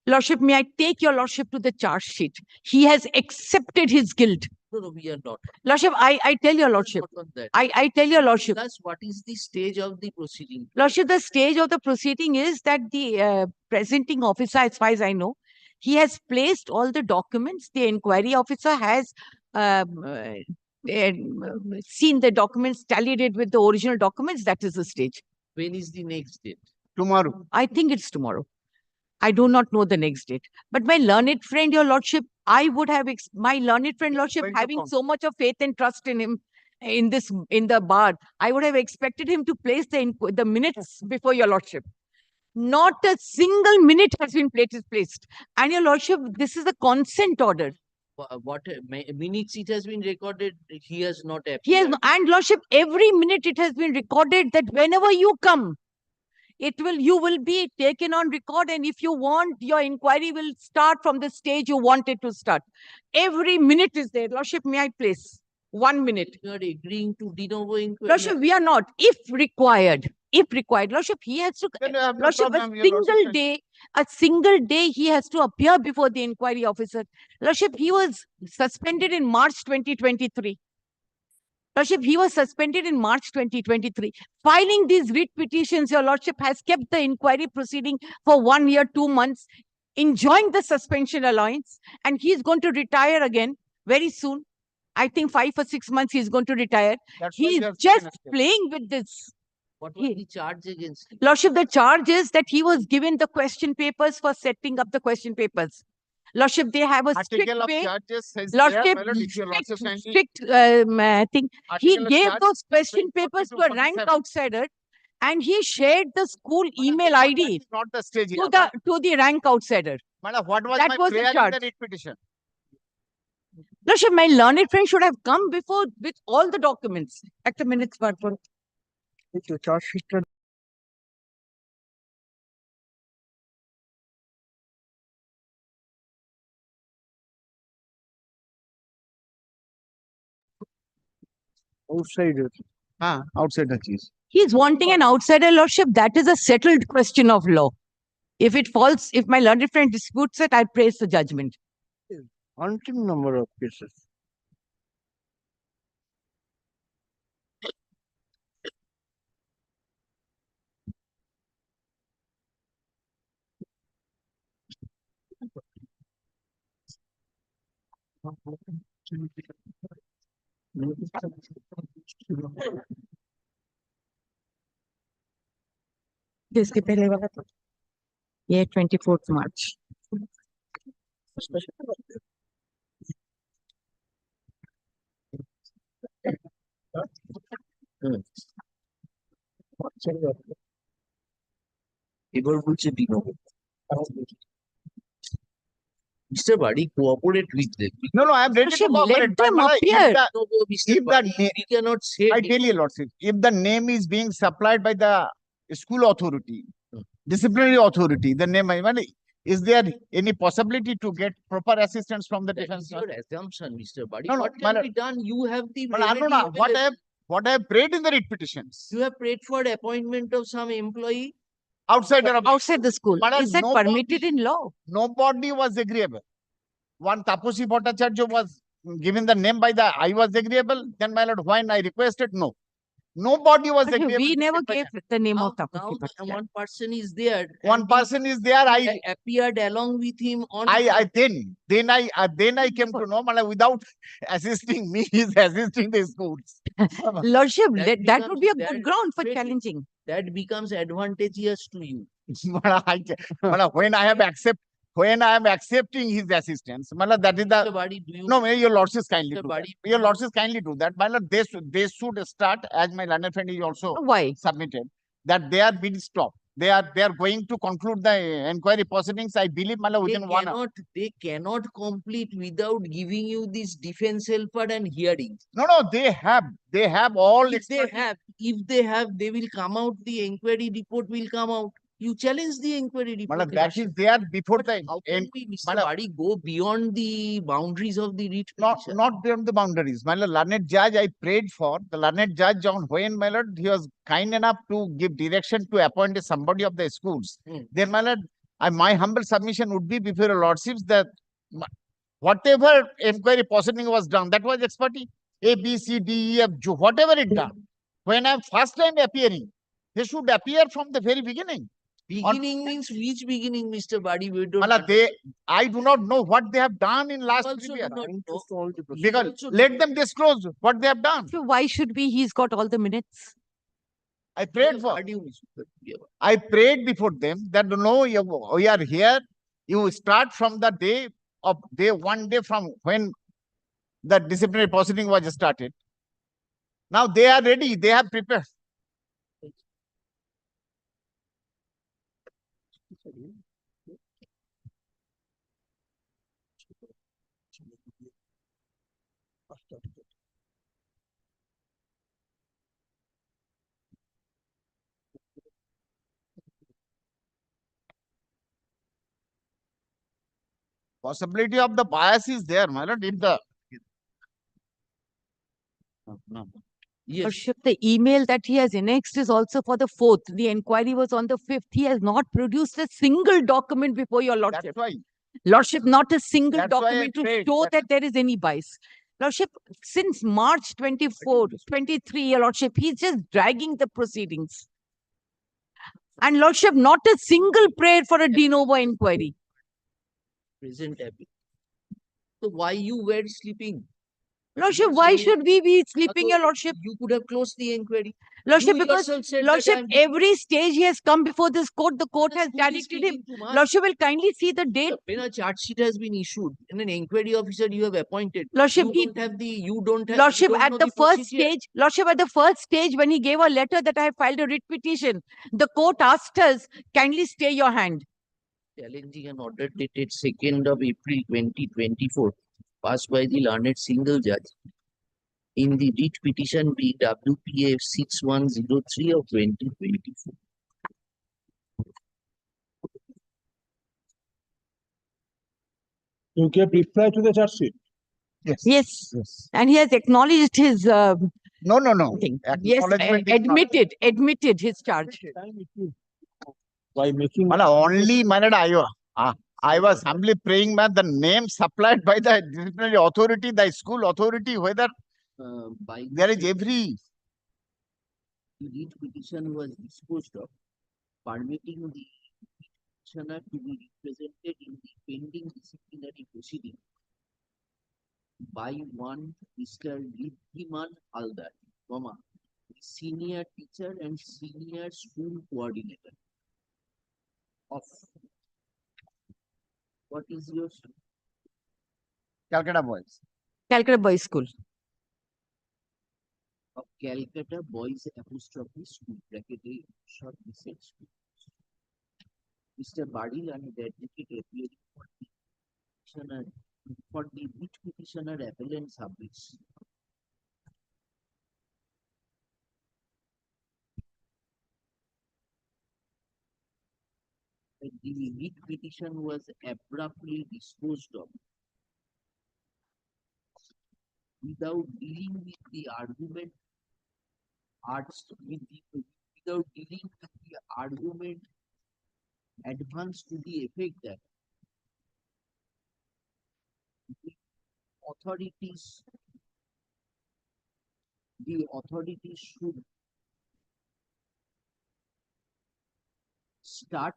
Lordship, may I take your Lordship to the charge sheet? He has accepted his guilt. No, we are not. Lordship, I tell your Lordship. Not on that. I tell your Lordship. Plus, what is the stage of the proceeding? Lordship, the stage of the proceeding is that the presenting officer, as far as I know, he has placed all the documents. The inquiry officer has seen the documents, tallied it with the original documents. That is the stage. When is the next date? Tomorrow. I think it's tomorrow. I do not know the next date. But my learned friend, your Lordship, I would have, my learned friend, Lordship, having so much of faith and trust in him, in the bar, I would have expected him to place the minutes before your Lordship. Not a single minute has been placed. And your Lordship, this is a consent order. What minutes it has been recorded? He has not appeared. He has, and Lordship, every minute it has been recorded that whenever you come, you will be taken on record, and if you want, your inquiry will start from the stage you want it to start. Every minute is there. Lordship, may I place 1 minute? You are agreeing to de novo inquiry? Lordship, we are not. If required, Lordship, he has to, Lordship, a single day he has to appear before the inquiry officer. Lordship, he was suspended in March 2023. Lordship, he was suspended in March 2023. Filing these writ petitions, your Lordship, has kept the inquiry proceeding for 1 year, 2 months, enjoying the suspension allowance, and he's going to retire again very soon. I think 5 or 6 months he's going to retire. He's just playing with this. What was the charge against him? Lordship, the charge is that he was given the question papers for setting up the question papers. Lordship, they have a strict way. Lordship, strict thing. He gave those question papers to a rank outsider, and he shared the school email ID Not the stage. to the rank outsider. Madam, what was That my was the prayer in charge. the writ petition? Lordship, my learned friend should have come before with all the documents. At the minutes, purport. Outsider. Outsider cheese. He's wanting an outsider, Lordship. That is a settled question of law. If it falls, if my learned friend disputes it, I praise the judgment. Until number of cases. इसके पहले वाला तो ये 24 मार्च এবার বলছে de novo. Mr. Badi, cooperate with them. No, I am ready to Lordship, cooperate. let but them Madam, appear. No, Mr. if the Badi, name, we cannot say. I tell you, Lordship, if the name is being supplied by the school authority, disciplinary authority, the name, is there any possibility to get proper assistance from the That defense? is your assumption, Mr. Buddy. No, no, What my can lord. be done? You have the But I don't remedy know available. what I have prayed in the writ petitions. You have prayed for appointment of some employee Outside the school. Madam, Is that nobody- permitted in law? Nobody was agreeable. One Taposi Bhattacharya was given the name by the, I was agreeable. Then my lord, when I requested, no. Nobody was But agreeable. we never gave the name of now Taposi the Bhattacharya. one person is there. One and person is there. I appeared along with him on. then I came to know, Mala, without assisting me, he's assisting the schools. Lordship, that would be a becomes- good ground for wait, challenging. That becomes advantageous to you. Mala, when I am accepting his assistance, Mala, that is Mr. the Badi, do you? no, may your lordships kindly Mr. do Badi, that. Your lordships kindly do that. Mala, they should start, as my learned friend is also Why? submitted, that they are being stopped. They are going to conclude the inquiry proceedings, I believe, Mala, within 1 hour. They cannot complete without giving you this defense helper and hearing. No, they have all If they have, they will come out. The inquiry report will come out. You challenge the inquiry report. Mala, that is there before the How can we, Mr. Mala, Badi, go beyond the boundaries of the writ petition? not beyond the boundaries. My lord, learned judge, I prayed for the learned judge on when, my lord, he was kind enough to give direction to appoint somebody of the schools. Then, my lord, my humble submission would be before your lordships that whatever inquiry proceeding was done, that was expertise. A, B, C, D, E, F, G, whatever it done. When I'm first time appearing, they should appear from the very beginning. Beginning means which beginning, Mr. Badi? We don't. Mala, I do not know what they have done in last also 3 years. do not know. Because also let them disclose what they have done. So why should we? He's got all the minutes. I prayed for. I prayed before them that no, we are here. You start from the day of one day from when the disciplinary proceeding was started. Now they are ready. They have prepared. Possibility of the bias is there, my lord. If the Lordship, the email that he has annexed is also for the 4th. The inquiry was on the 5th. He has not produced a single document before your lordship. That's why. Lordship, not a single That's why I document to prayed show that- that there is any bias. Lordship, since March 24, 23, your lordship, he's just dragging the proceedings. And lordship, not a single prayer for a de novo inquiry. Present happy. So why you were sleeping? Lordship, why should we be sleeping, your lordship? You could have closed the inquiry. Lordship, You because yourself said that lordship, I'm- every stage he has come before this court, the court has Who is directed him. speaking too much? Lordship will kindly see the date. When a charge sheet has been issued and an inquiry officer you have appointed, Lordship, you don't have Lordship, you don't at know the first procedure. stage, Lordship, at the first stage, when he gave a letter that I have filed a writ petition, the court asked us, kindly stay your hand. Challenging an order dated 2nd of April 2024, passed by the learned single judge in the writ petition being WPF 6103 of 2024. You can reply to the charge sheet. Yes. Yes. And he has acknowledged his No. thing. Yes, Acknowledgement is not- admitted his charge. By making only, my lord, I was humbly praying, man, the name supplied by the disciplinary authority, the school authority, whether By there is every the writ petition was disposed of, permitting the petitioner to be represented in the pending disciplinary proceeding by one Mr. Riddhiman Haldar, senior teacher and senior school coordinator of what is your Calcutta boys. Calcutta Boys School. of Calcutta Boys Apostrophe School, bracket A, short research school. Mr. Badil and the advocate appearing for the petitioner for the writ petitioner appellant subjects. petition was abruptly disposed of without dealing with the argument without dealing with the argument advanced to the effect that authorities should start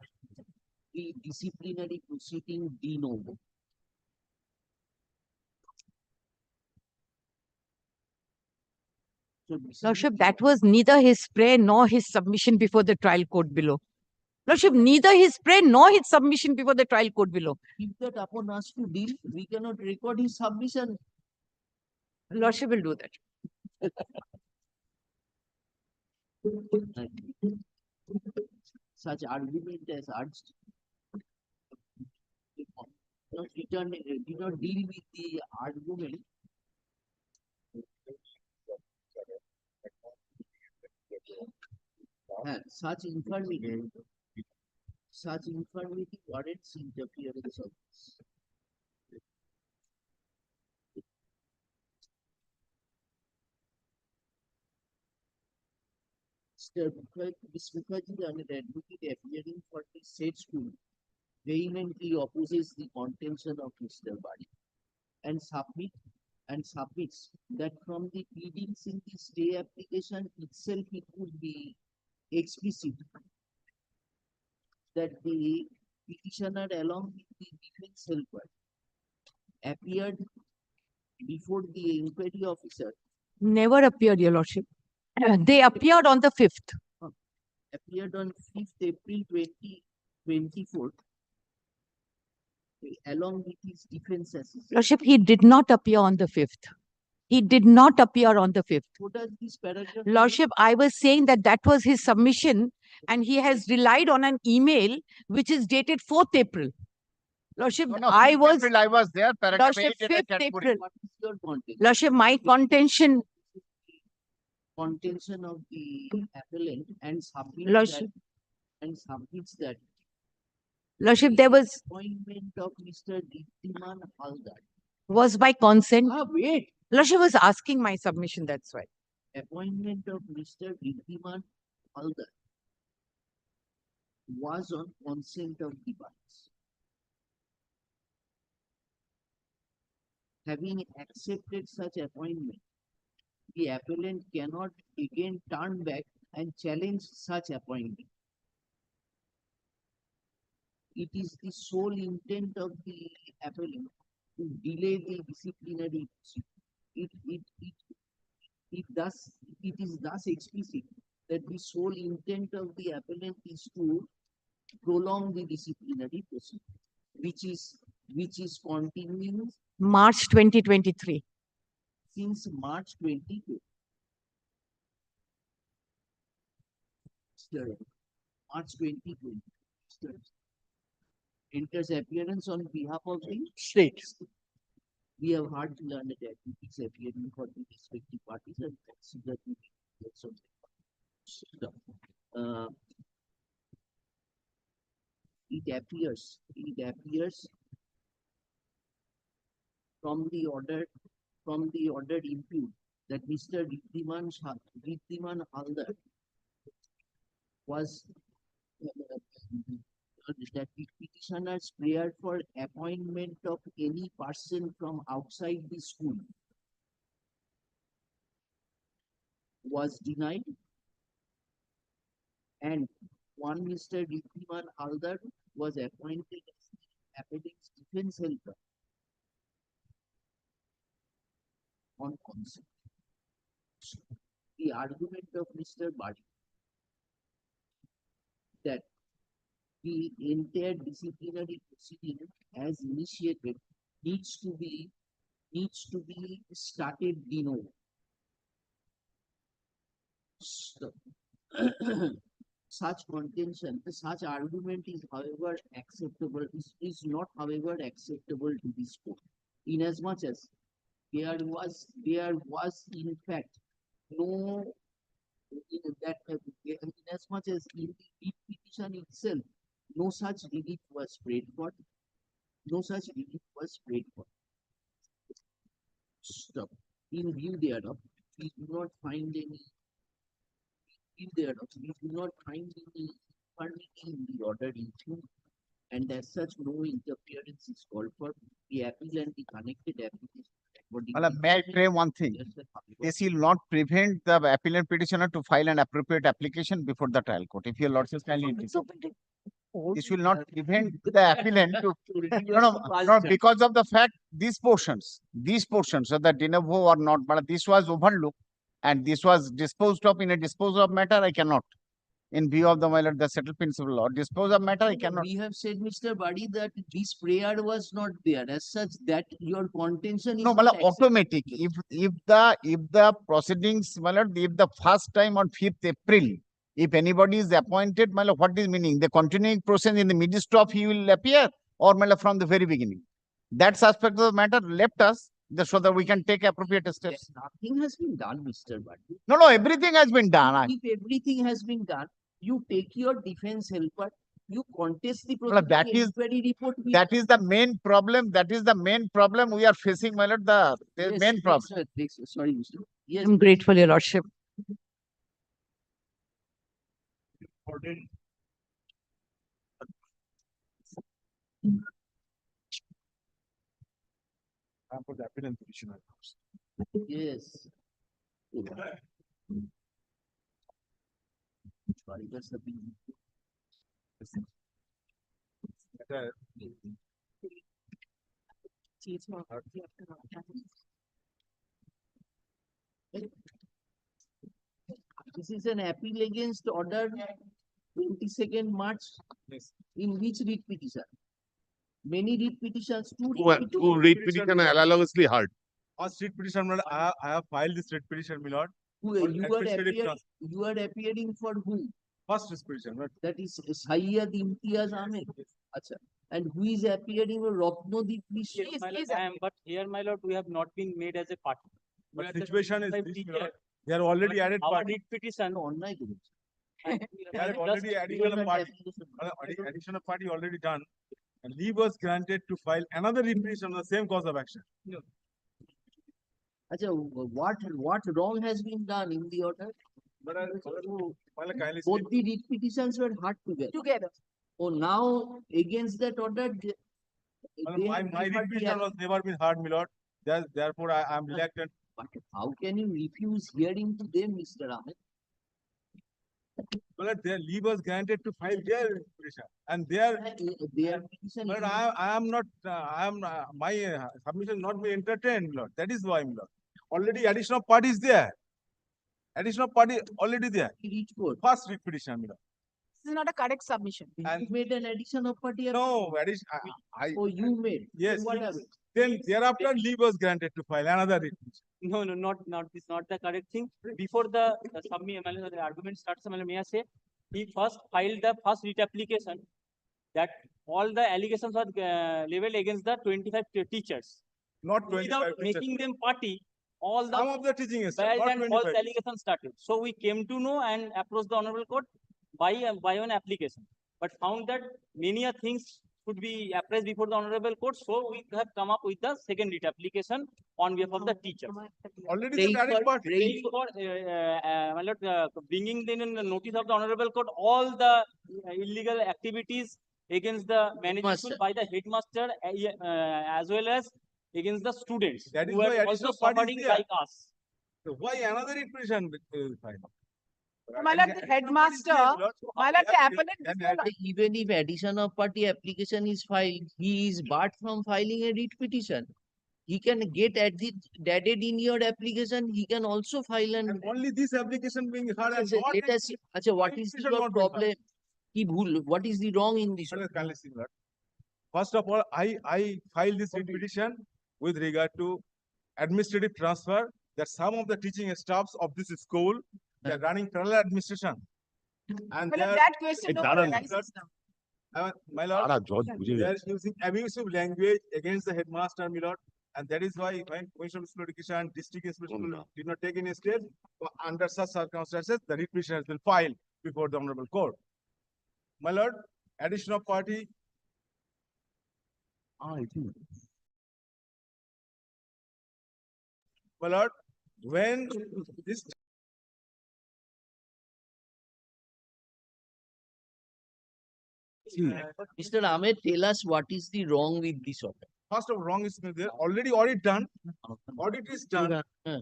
the disciplinary proceeding de novo. Lordship, that was neither his prayer nor his submission before the trial court below. Lordship, neither his prayer nor his submission before the trial court below. If that upon us to deal, we cannot record his submission. Lordship will do that. Such argument as urged did not deal with the argument such infirmity warrants interference of this. Ms. Mukherjee, an advocate appearing for the said school, vehemently opposes the contention of Mr. Bari and submits that from the pleadings in the stay application itself it would be explicit that the petitioner along with the defense helper appeared before the inquiry officer. Never appeared, Your Lordship. They appeared on the 5th. Appeared on 5th April 2024 along with his defense assistant. Lordship, he did not appear on the 5th. He did not appear on the 5th. What does this paragraph? Lordship, I was saying that that was his submission and he has relied on an email which is dated 4th April. Lordship, I was there. Paragraph Lordship, 8 5th April. What is your contention? Lordship, my contention of the appellant and submits that Lordship, there was appointment of Mr. Dittiman Haldar was by consent. wait. Lordship was asking my submission, that's why. Appointment of Mr. Dittiman Haldar was on consent of the parties. Having accepted such appointment, the appellant cannot again turn back and challenge such appointment. It is the sole intent of the appellant to delay the disciplinary proceeding. It is thus explicit that the sole intent of the appellant is to prolong the disciplinary proceeding, which is continuing March 2023. since March 22. March 2020. Enters appearance on behalf of the State. We have heard the learned advocates appearing for the respective parties and consider the merits of the it appears from the ordered input that Mr. Dittiman Haldar was that the petitioner's prayer for appointment of any person from outside the school was denied, and one Mr. Dittiman Haldar was appointed as the appellant's defense helper on consent. The argument of Mr. Bari that the entire disciplinary proceeding as initiated needs to be started de novo. So, such contention, such argument is however acceptable, is not however acceptable to this court, inasmuch as there was in fact no inasmuch as in the petition itself No such relief was prayed for. No such relief was prayed for. Stop. In view thereof, we do not find any. In thereof, we do not find any infirmity in the order issue, and as such, no interference is called for. The appeal and the connected application. May I pray one thing? This will not prevent the appellant petitioner to file an appropriate application before the trial court. If your lordship kindly intercede. This will not prevent the appellant to no, because of the fact these portions of the de novo are not, but this was overlooked and this was disposed of in a disposal of matter. I cannot, in view of the settled principle law, dispose of matter. I cannot. We have said, Mr. Badi, that this prayer was not there. As such, that your contention is No, not automatic. If the proceedings, if the first time on 5th April, if anybody is appointed, what is meaning? The continuing process in the midst of he will appear, or from the very beginning. That aspect of the matter left us so that we can take appropriate steps. Nothing has been done, Mr. Badi. No, everything has been done. If everything has been done, you take your defense helper, you contest the That is report. The main problem. That is the main problem we are facing, my lord. The main problem. Sorry, Mr. Yes, I'm grateful, Your Lordship. For the appellant petitioner. Yes. Sorry, that's the big. This is an appeal against order 22nd March. Yes. In which writ petition? Many writ petitions. Two writ petition analogously heard. First writ petition, I have filed this writ petition, my lord. You are appearing for whom? First writ petition, right? That is Sayyid Imtiaz Ahmed. Acha. And who is appearing for Ratnodip? Yes, my lord, I am, but here, my lord, we have not been made as a party. But situation is this, my lord. They are already added Our party. writ petition. They are already additional party. Addition of party already done. And leave was granted to file another writ petition on the same cause of action. Acha, what wrong has been done in the order? Both the writ petitions were heard together. Oh, now against that order, My writ petition was never been heard, my lord. Therefore, I am reluctant. But how can you refuse hearing to them, Mr. Ahmed? Well, their leave was granted to file their petition, and their petition. But I am not. My submission not be entertained, Lord. That is why, Lord. Already additional party is there. Additional party already there. First writ petition, Lord. This is not a correct submission. You made an addition of party. No, addition. Oh, you made. Yes. What happened? Then thereafter, leave was granted to file another writ petition. No, not this, not the correct thing. Before the the argument starts, may I say, he first filed the first writ application that all the allegations were leveled against the 25 teachers. Not 25 without teachers. making them party. All the Some of the teaching is bad not and 25 false teachers. allegations started. So we came to know and approached the Honorable Court by an application, but found that many things could be appraised before the Honorable Court. So we have come up with the second writ application on behalf of the teachers. Already the direct party. Praying for bringing in the notice of the Honorable Court all the illegal activities against the management by the headmaster as well as against the students That is who why are also additional party suffering is there. like us. So why another writ petition filed? My lord, the headmaster, my lord, the appellant. Even if addition of party application is filed, he is barred from filing a writ petition. He can get added in your application. He can also file And only this application being heard and not let us see. Acha, what is your problem? What is the wrong in this? First of all, I filed this writ petition with regard to administrative transfer, that some of the teaching staffs of this school, they are running parallel administration. And Well, that question arises now. my lord, they are using abusive language against the headmaster, my lord. And that is why when Commission of School Education, District Inspection did not take any step, under such circumstances, the writ petition has been filed before the Honorable Court. My lord, addition of party. My lord, when this Mr. Ahmed, tell us what is the wrong with this order. first of wrong is there, already audit done, audit is done. Uh,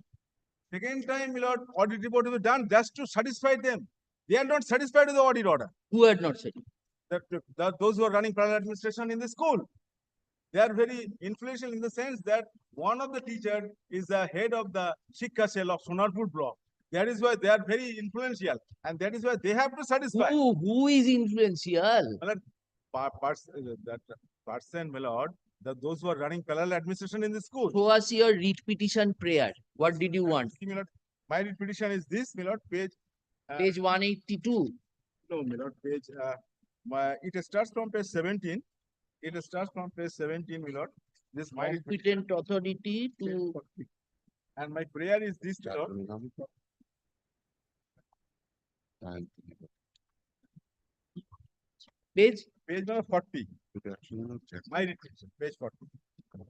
Second time, my lord, audit report is done just to satisfy them. They are not satisfied with the audit order. Who had not said it? Those who are running parallel administration in the school. They are very influential in the sense that one of the teacher is the head of the Shikha cell of Sonarpur block. That is why they are very influential, and that is why they have to satisfy. Who is influential? That person, my lord, those who are running parallel administration in the school. Show us your writ petition prayer. What did you want? My writ petition is this, my lord, page. Page 182. No, my lord, page. It starts from page 17. It starts from page 17, my lord. This my writ petition. Competent authority to. And my prayer is this, my lord. Page number 40. My writ petition, page 40.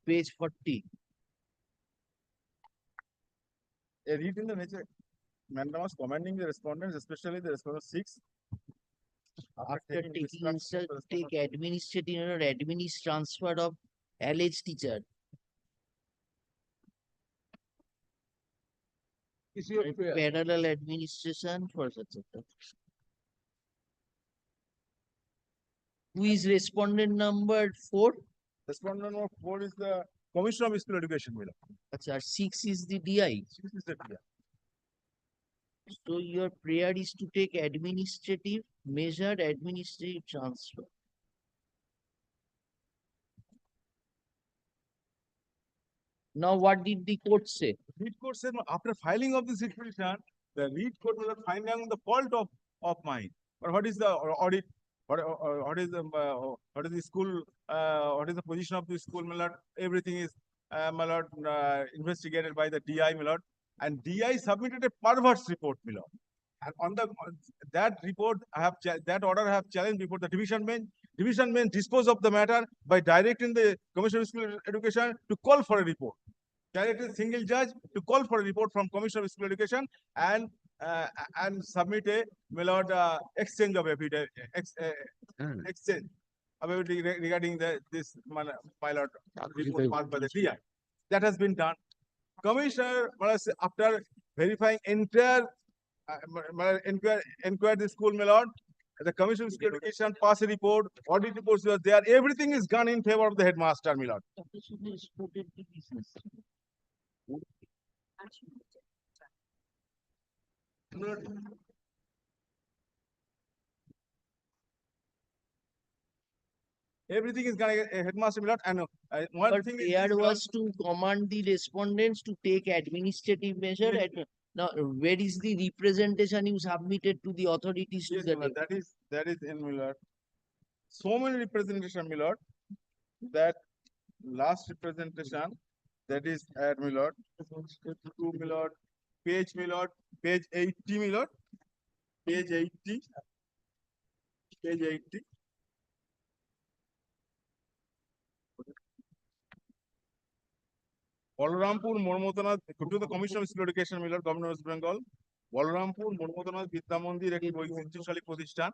Page 40. A writ in the nature. Madam was commending the respondents, especially the respondent 6. After taking take administrative or administ transfer of alleged teacher. Is your prayer. Parallel administration for such a. Who is respondent number 4? Respondent number 4 is the Commissioner of School Education, madam. Achha, 6 is the DI. 6 is the DI. So your prayer is to take administrative measure, administrative transfer. Now, what did the court say? Read court said after filing of this writ petition, the read court was finding the fault of mine. But what is the audit? What is the school? What is the position of the school, my lord? Everything is, my lord, investigated by the DI, my lord. And DI submitted a perverse report, my lord. And on that report, that order I have challenged before the division bench. Division bench disposed of the matter by directing the Commissioner of School Education to call for a report. Directed single judge to call for a report from Commissioner of School Education and submit a, my lord, exchange of evidence, exchange regarding this, my lord, report filed by the DI. That has been done. Commissioner, after verifying entire inquire the school, my lord, the Commissioner of School Education pass a report, audit reports were there, everything is gone in favor of the headmaster, my lord. Everything is gonna get a headmaster, my lord, and one But thing prayer was to command the respondents to take administrative measure. Now, where is the representation you submitted to the authorities? Yes, to the my lord, that is in, my lord. So many representation, my lord, that last representation, that is at, my lord, to, my lord, page, my lord, page 80, my lord, page 80, page 80. Balrampur Mormotanath, to the Commission of School Education, my lord, Governor of West Bengal. Balrampur Mormotanath Vidya Mandir একটি ঐতিহ্যশালী প্রতিষ্ঠান।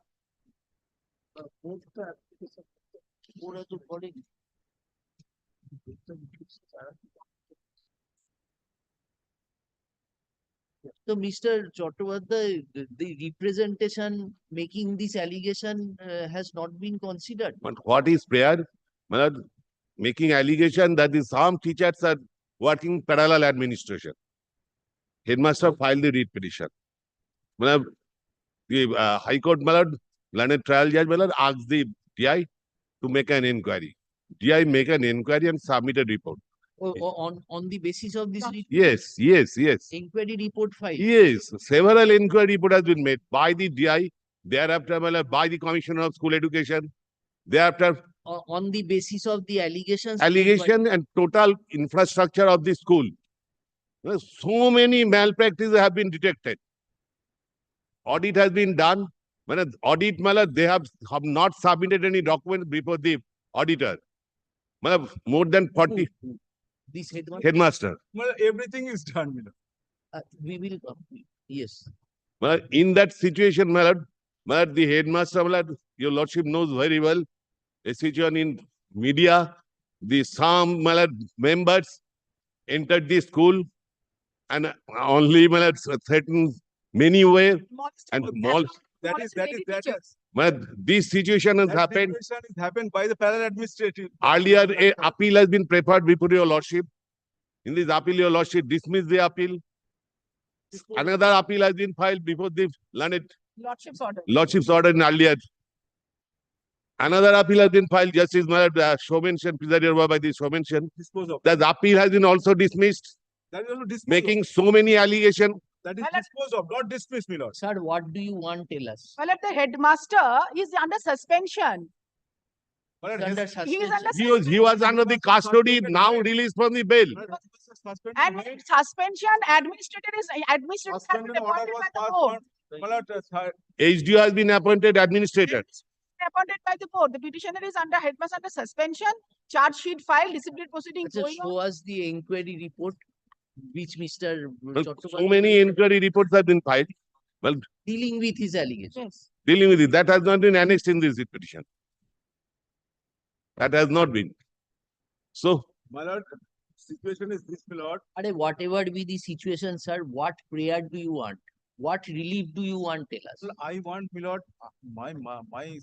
So, Mr. Chakraborty, the representation making this allegation has not been considered. But what is prayer? Making allegation that some teachers are working parallel administration. Headmaster filed the writ petition. The High Court, learned trial judge, asked the DI to make an inquiry. DI make an inquiry and submit a report. On the basis of this report? Yes. Inquiry report filed? Yes, several inquiry report has been made by the DI, thereafter by the Commissioner of School Education, thereafter on the basis of the allegations? Allegation and total infrastructure of the school. So many malpractices have been detected. Audit has been done. When audit, malad, they have not submitted any document before the auditor. Malad, more than 40 This headmaster. headmaster. Well, everything is done, We will yes. Malad, in that situation, malad, the headmaster, malad, your lordship knows very well a situation in media. The some malad members entered the school and only malad threatened many way and more. That is. Malad, this situation has happened. Situation is happened by the parallel administrative. Earlier, a appeal has been prepared before your lordship. In this appeal, your lordship dismissed the appeal. Another appeal has been filed before the learned lordship's order in earlier. Another appeal has been filed. Justice show mention presided over by the show mention. Dispose of. The appeal has been also dismissed, That is also disposed making so many allegations. That is disposed of, not dismissed, my lord. Sir, what do you want? Tell us. Well, the headmaster is under suspension. But He's under suspension. He was under the custody, now released from the bail. And suspension administrator has been appointed by the board. HDO has been appointed administrator. Appointed by the board. The petitioner is under headmaster under suspension. Charge sheet filed. Disciplinary proceedings Just going on. show us the inquiry report, which Mr. So many inquiry reports have been filed. Well, dealing with his allegations. Yes. dealing with it. That has not been annexed in this petition. That has not been. So, my lord, situation is this, my lord. Whatever be the situation, sir, what prayer do you want? What relief do you want? Tell us. Well, I want, my lord, my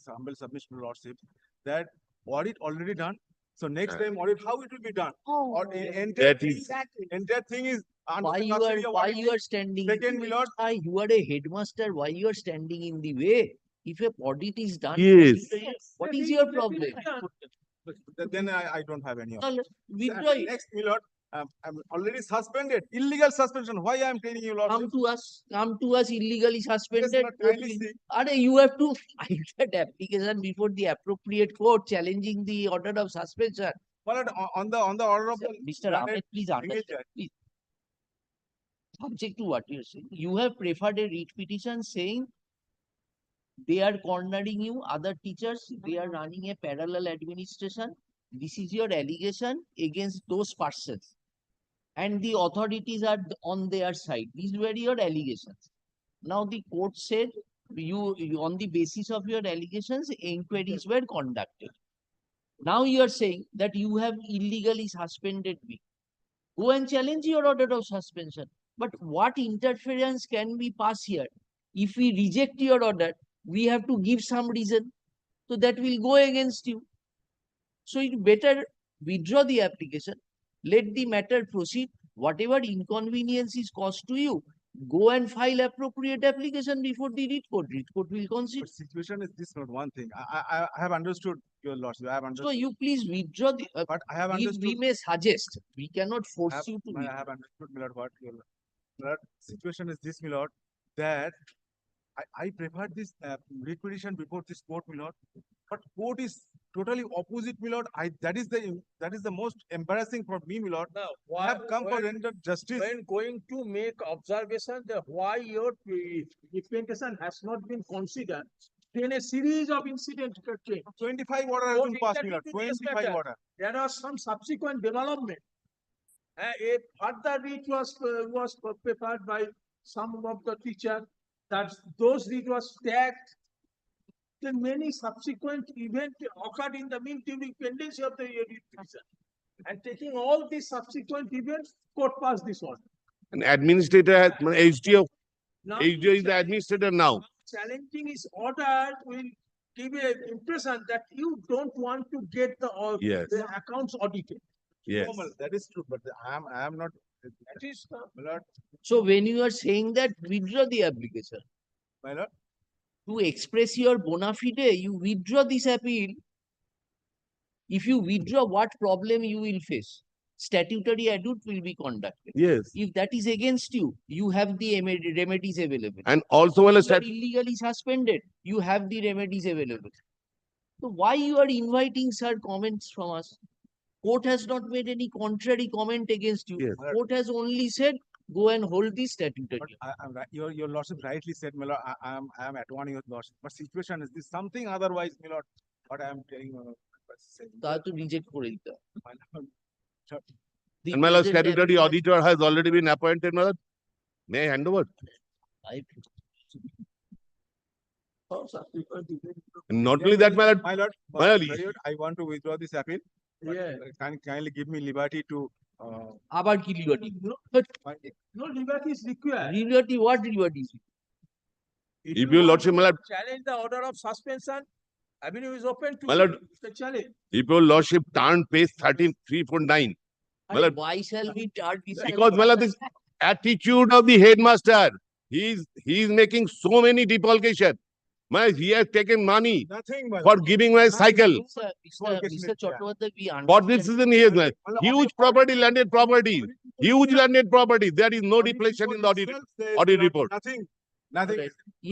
humble submission, lordship, that audit already done. So next time audit, how it will be done? Or entire thing is why you are standing? Second, my lord, you are a headmaster. Why you are standing in the way? If a audit is done, yes. What is your problem? Then I don't have any. Withdraw it. Next, my lord, I'm already suspended. Illegal suspension. Why I am telling you, lord? Come to us illegally suspended. Yes, you have to file that application before the appropriate court challenging the order of suspension. Well, on the order of Mr. Ahmed, please understand. Please. Subject to what you are saying, you have preferred a writ petition saying they are cornering you, other teachers, they are running a parallel administration. This is your allegation against those persons. And the authorities are on their side. These were your allegations. Now the court said you on the basis of your allegations, inquiries were conducted. Now you are saying that you have illegally suspended me. Go and challenge your order of suspension. But what interference can we pass here? If we reject your order, we have to give some reason. So that will go against you. So it better withdraw the application. Let the matter proceed. Whatever inconvenience is caused to you, go and file appropriate application before the writ court. Writ court will consider. But situation is this, not one thing. I have understood your lordship. I have understood. So you please withdraw the. But I have understood. We may suggest. We cannot force you to. I have understood, my lord, what your lord. Situation is this, my lord, that I prepared this writ petition before this court, my lord. But court is totally opposite, my lord. That is the most embarrassing for me, my lord. Now, I have come for render justice. When going to make observation that why your representation has not been considered, then a series of incidents came. 25 order has been passed, my lord. 25 order. There are some subsequent development. A further writ was prepared by some of the teachers. That those writ was tagged. Then many subsequent events occurred in the mean during pendency of the writ petition. And taking all these subsequent events, court passed this order. An administrator has HDO. Now, HDO is the administrator now. challenging his order will give an impression that you don't want to get Yes. the accounts audited. Yes. Normal, that is true, but I am not. That is My lord, So when you are saying that, withdraw the application. my lord. To express your bona fide, you withdraw this appeal. If you withdraw, what problem you will face? Statutory adult will be conducted. Yes. If that is against you, you have the remedies available. And also, well, If you are illegally suspended, you have the remedies available. So why you are inviting, sir, comments from us? Court has not made any contrary comment against you. Yes. Court has only said go and hold the statutory. I'm right. Your lordship rightly said, my lord, I am adjoining your lordship. But situation is this something otherwise, my lord. What I am telling you. তা তো reject করে দিতে হবে। My lord, The And my lord, present statutory appeal has- auditor has already been appointed, my lord. May I hand over? I- And not only that, my lord, my lord, my lord, I want to withdraw this appeal. Yeah. Kindly give me liberty to. আবার কি liberty? No liberty is required. Liberty, what liberty? if your want lordship, to my lord, challenge the order of suspension, avenue is open to my lord, the challenge. if your lordship turn page 13,349, my lord, Why shall we charge this? because my lord, this attitude of the headmaster, he is making so many defalcation. My lord, he has taken money Nothing, my for lord. giving my cycle. Mr. Chattopadhyay, we For this understand. reason, he has huge property, landed property, huge landed property. There is no deflation in the audit report. Nothing, nothing.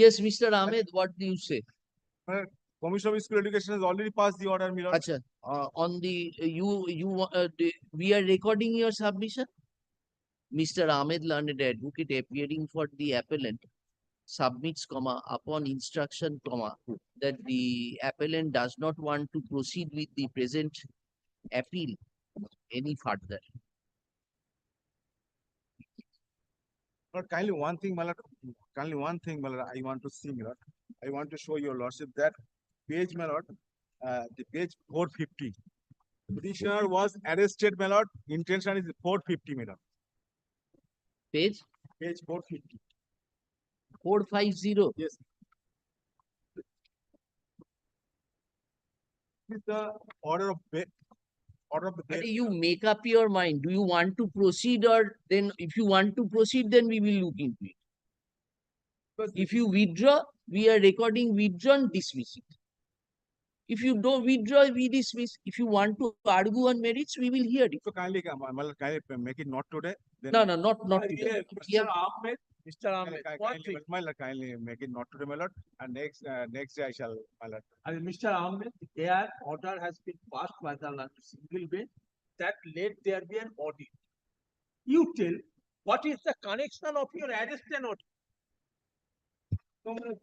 Yes, Mr. Ahmed, what do you say? Commission of School Education has already passed the order, my lord. Acha, on the, we are recording your submission. Mr. Ahmed, learned advocate appearing for the appellant, submits, comma, upon instruction, comma, that the appellant does not want to proceed with the present appeal any further. Lord, kindly one thing, my lord. Kindly one thing, my lord. I want to see, my lord. I want to show your lordship that page, my lord. The page 450. Petitioner was arrested, my lord. Intention is 450, my lord. Page Page 450. 450. Yes. This is the order of the But you make up your mind. Do you want to proceed, or then if you want to proceed, then we will look into it. If you withdraw, we are recording withdrawn, dismiss it. If you don't withdraw, we dismiss. If you want to argue on merits, we will hear it. So kindly, my lord, kindly make it not today. Then No, not today. Mr. Ahmed, Mr. Ahmed, one thing. My lord, kindly make it not today, my lord. And next day I shall, my lord. I mean, Mr. Ahmed, their order has been passed by the single bench that let there be an audit. You tell what is the connection of your arrest and audit? No, my lord,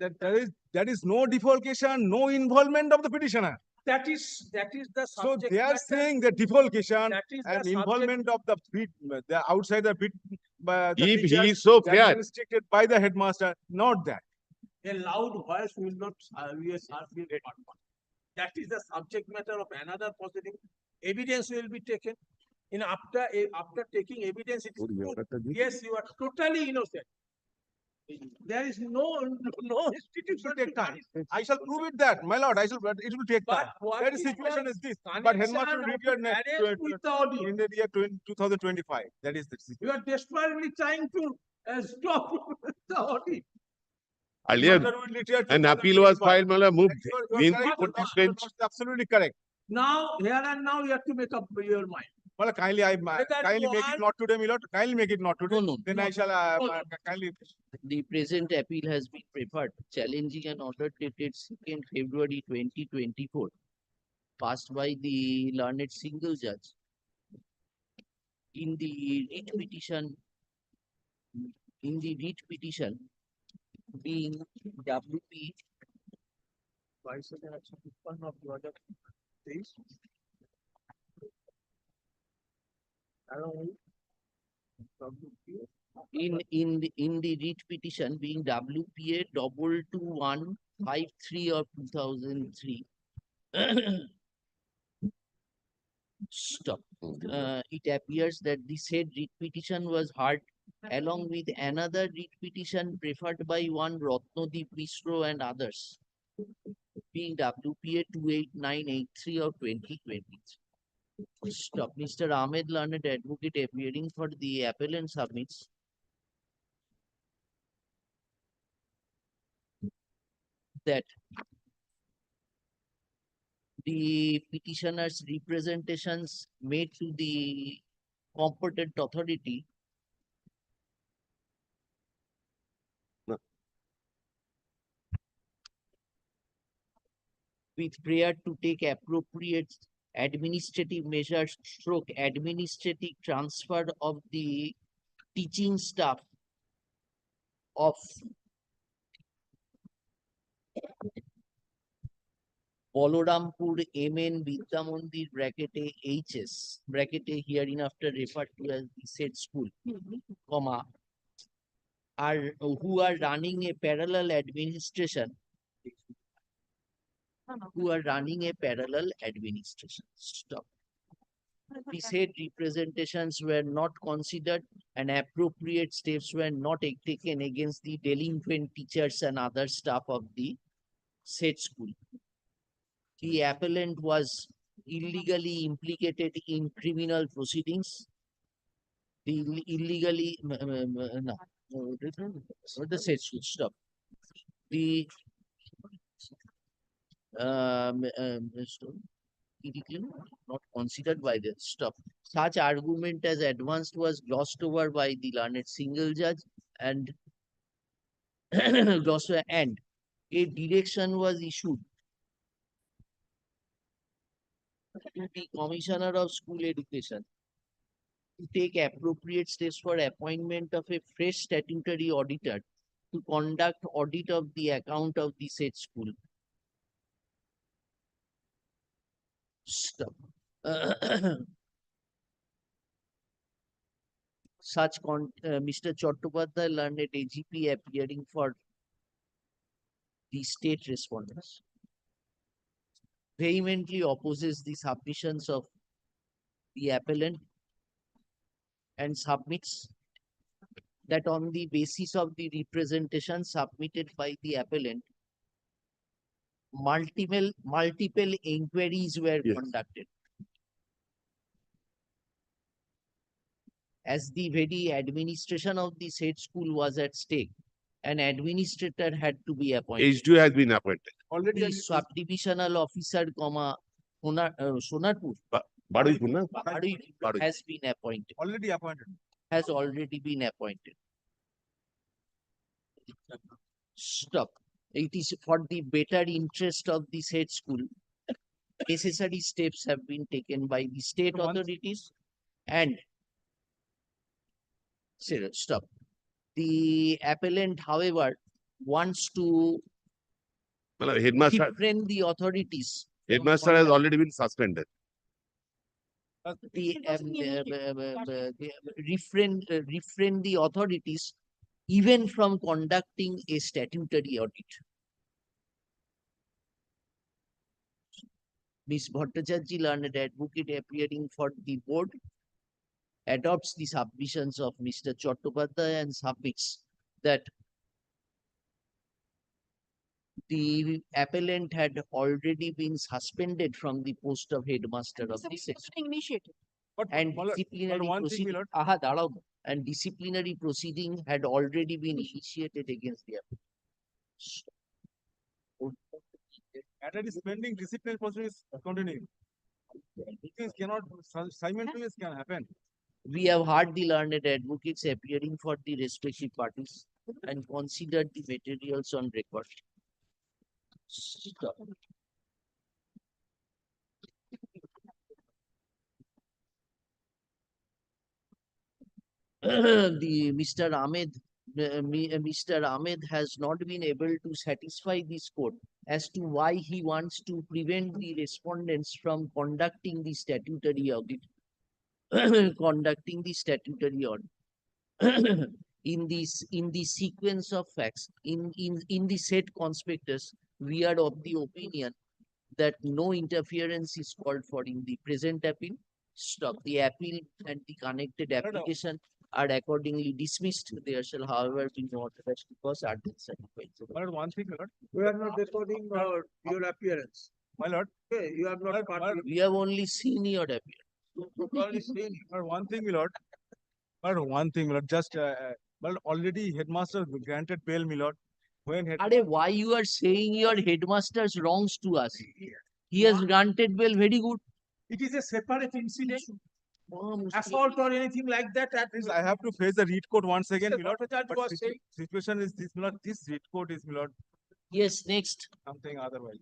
that is no defalcation, no involvement of the petitioner. That is the So subject. they are matter. saying the defalcation That is the and subject- involvement of the bid, the outside the bid, the If he teachers, is so that fair, restricted by the headmaster, not that. A loud voice will not be recorded. That is the subject matter of another proceeding. Evidence will be taken. After taking evidence, it is proved. Yes, you are totally innocent. There is no institution Take time. I shall prove it that, my lord. But it will take time. what That is situation the is this. But connection headmaster will of retire the next arrest with the audit? in the year 2025. That is the situation. You are desperately trying to stop the audit. earlier, Headmaster will retire an appeal was 2025. filed, my lord, moved. You are Means correct, put your this lordship, your bench. lordship is absolutely correct. Now, here and now, you have to make up your mind. Well, kindly, kindly make it not today, my lord. Kindly make it not today. No. Then I shall kindly. The present appeal has been preferred, challenging an order dated 2nd February 2024, passed by the learned single judge. In the writ petition, being WP in the writ petition being WPA 22153 of 2003. Stop. It appears that the said writ petition was heard along with another writ petition preferred by one Ratnodeep Mishro and others, being WPA 28983 of 2023. Stop. Mr. Ahmed, learned advocate appearing for the appellant, submits that the petitioner's representations made to the competent authority with prayer to take appropriate administrative measures stroke administrative transfer of the teaching staff of Bolorampur MN Vidya Mandir HS hereinafter referred to as the said school, comma, are who are running a parallel administration. Stop. The said representations were not considered and appropriate steps were not taken against the delinquent teachers and other staff of the said school. The appellant was illegally implicated in criminal proceedings. The illegally no, the said school. Stop. The not considered by the stop. Such argument as advanced was glossed over by the learned single judge and and a direction was issued to the Commissioner of School Education to take appropriate steps for appointment of a fresh statutory auditor to conduct audit of the account of the said school. Stop. Mr. Chattopadhyay learned AGP appearing for the state respondents vehemently opposes the submissions of the appellant and submits that on the basis of the representation submitted by the appellant, multiple inquiries were conducted. As the very administration of the said school was at stake, an administrator had to be appointed. H2 has been appointed. The subdivisional officer, Sonarpur, Baruipur, na? Baruipur has been appointed. Already appointed. Has already been appointed. Stop. It is for the better interest of the said school. Necessary steps have been taken by the state authorities and stop. The appellant, however, wants to Headmaster, different the authorities. headmaster has already been suspended. Refrain the authorities even from conducting a statutory audit. Ms. Bhattacharjee, learned advocate appearing for the board, adopts the submissions of Mr. Chattopadhyay and submits that the appellant had already been suspended from the post of headmaster of the section. Initiated. And disciplinary proceeding, and disciplinary proceeding had already been initiated against the appellant. And it is pending disciplinary proceedings continuing. Things cannot simultaneously can happen. We have heard the learned advocates appearing for the respective parties and considered the materials on record. Stop. Mr. Ahmed has not been able to satisfy this court as to why he wants to prevent the respondents from conducting the statutory audit. In the sequence of facts, in the said conspectus, we are of the opinion that no interference is called for in the present appeal. Stop. The appeal and the connected application are accordingly dismissed. There shall, however, be no authorized because are certified. My lord, one thing, my lord. We are not recording your appearance. My lord. Okay, you are not part. We have only seen your appearance. Only seen. My lord, one thing, my lord. My lord, one thing, my lord. Just, well, already headmaster granted bail, my lord. When why you are saying your headmaster's wrongs to us? He has granted bail, very good. It is a separate incident. Assault or anything like that. Please, I have to face the read code once again, Mr. my lord. Bhattacharjee But was saying- situation is this, my lord. This read code is, my lord. Yes, next. Something otherwise.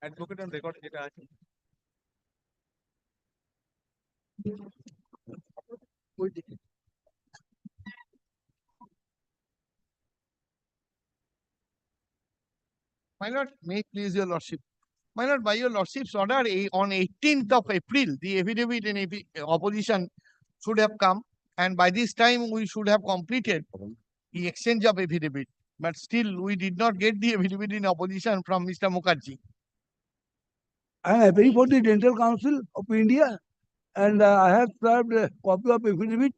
Advocate on record, এটা আছে। My lord, may it please your lordship. My lord, by your lordship's order, on 18th of April, the affidavit in opposition should have come, and by this time we should have completed the exchange of affidavit. But still, we did not get the affidavit in opposition from Mr. Mukherjee. I am appealing for the Dental Council of India, and I have served a copy of affidavit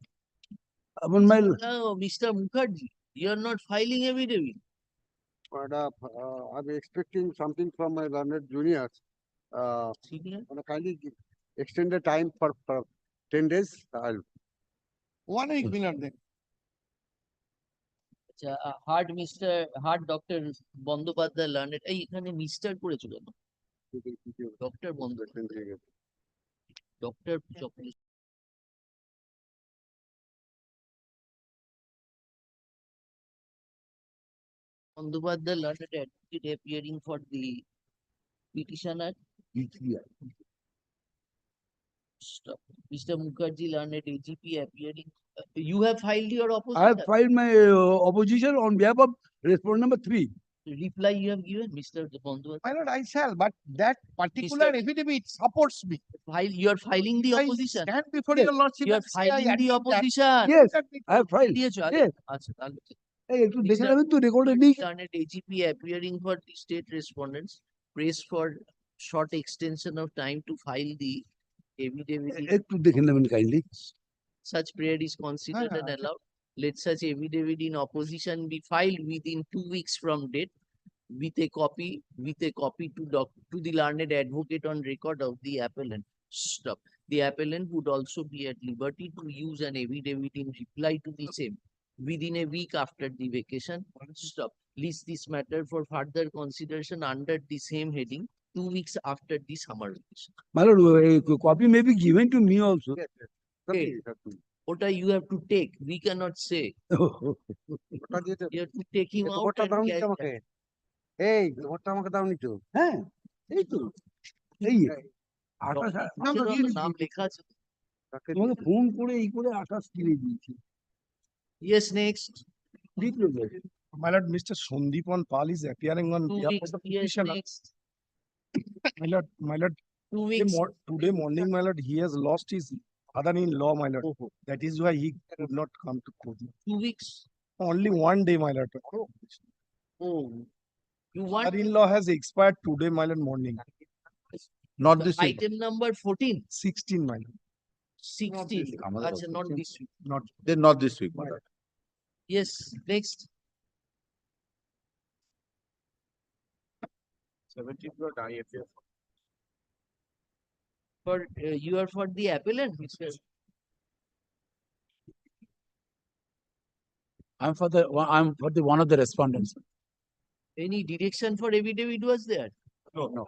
upon my. No, Mr. Mukherjee, you are not filing affidavit. But I'm expecting something from my learned juniors. Senior? Kindly extend the time for 10 days. 1 week, my lord, then. আচ্ছা heart doctor Bandyopadhyay learned এই এখানে mister করেছো কেন doctor Bandyopadhyay doctor Bandyopadhyay learned advocate appearing for the petitioner Mr. Mukherjee learned AGP appearing. You have filed your opposition. I have filed my opposition on behalf of respondent number 3. Reply you have given, Mr. Bondwal. My lord, I shall, but that particular affidavit supports me. You are filing the opposition. I stand before Yes. your lordship. You are and say I filing the admit that. opposition. Yes, I have filed. দিয়েছো আগে? Yes. আচ্ছা তাহলে এই একটু দেখে নেবেন তো রেকর্ডে নেই। learned AGP appearing for the state respondents prays for short extension of time to file the affidavit. একটু দেখে নেবেন kindly. Such prayer is considered and allowed. Let such affidavit in opposition be filed within 2 weeks from date with a copy to the learned advocate on record of the appellant. Stop. The appellant would also be at liberty to use an affidavit in reply to the same within a week after the vacation. Stop. List this matter for further consideration under the same heading 2 weeks after the summer vacation. My lord, a copy may be given to me also. Okay. Ota you have to take. We cannot say. You have to take him out and catch that. এই ওটা আমাকে দাওনি তো। হ্যাঁ, এই তো। এই 28 নাম লেখা আছে। তোমাকে ফোন করে এই করে 28 কিনে দিয়েছি। Yes, next. My lord, Mr. Sondipan Pal is appearing on 2 behalf weeks. of the Yes, petitioner. next. My lord, 2 weeks. today morning, my lord, he has lost his father-in-law, my lord. That is why he could not come to court. 2 weeks. Only 1 day, my lord. Oh, you want Father-in-law has expired today, my lord, morning. Not this week. item number 14. 16, my lord. 16. Acha, not this week. Not Then not this week, my lord. Yes, next. 17 blood IFF. For you are for the appellant, Mr. I'm for the one of the respondents. Any direction for affidavit was there? No.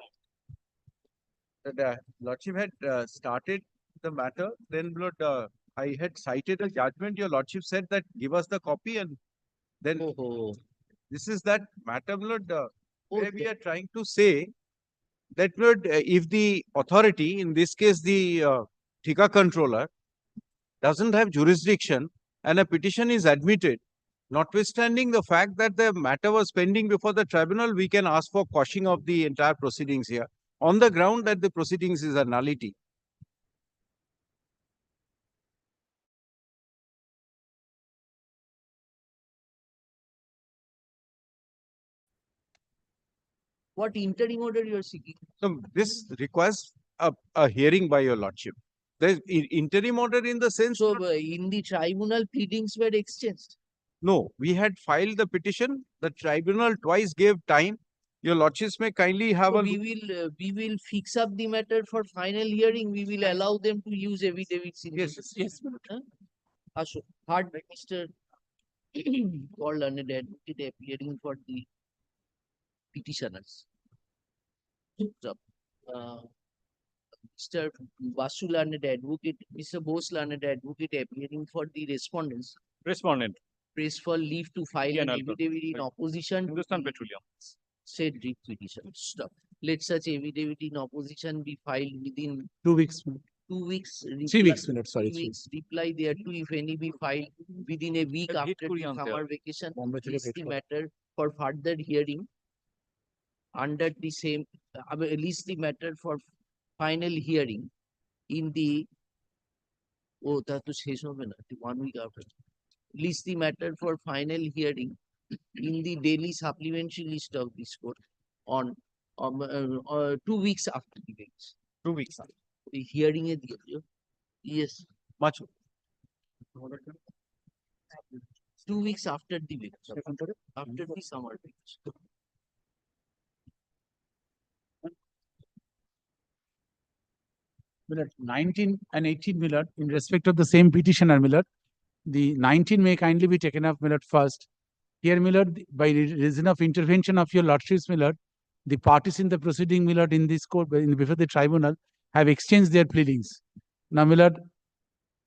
The Lordship had started the matter, then Lord, I had cited a judgment. Your Lordship said that give us the copy, and then this is that matter, Lord, where we are trying to say that, Lord, if the authority, in this case the Thika controller, doesn't have jurisdiction and a petition is admitted, notwithstanding the fact that the matter was pending before the tribunal, we can ask for quashing of the entire proceedings here on the ground that the proceedings is a nullity. What interim order you are seeking? So this requires a hearing by your Lordship. There's interim order in the sense. So in the tribunal, pleadings were exchanged. No, we had filed the petition. The tribunal twice gave time. Your Lordships may kindly have So a. we will fix up the matter for final hearing. We will allow them to use affidavits. Yes. Ashok, hard Mr. called learned advocate appearing for the petitioners. Mr. Vasu learned advocate, Mr. Bose learned advocate appearing for the respondents. Respondent. Prays for leave to file an affidavit in opposition to Hindustan Petroleum. said writ petition. Stop. Let such affidavit in opposition be filed within 2 weeks. 2 2 weeks. 3 weeks, minute, sorry. 3 weeks reply thereto if any be filed within a week after the summer vacation. List the matter for further hearing under the same, list the matter for final hearing in the, oh, তা তো শেষ হবে না, 1 week after. List the matter for final hearing in the daily supplementary list of this court on 2 weeks after the weeks. 2 weeks. The hearing এ দিয়ে দিও। Yes. Much. 2 weeks after the weeks. After the summer weeks. Millard, 19 and 18 Millard, in respect of the same petitioner, Millard, the 19 may kindly be taken up, Millard, first. Here, Millard, by reason of intervention of your lordships, Millard, the parties in the proceeding, Millard, in this court, before the tribunal, have exchanged their pleadings. Now, Millard,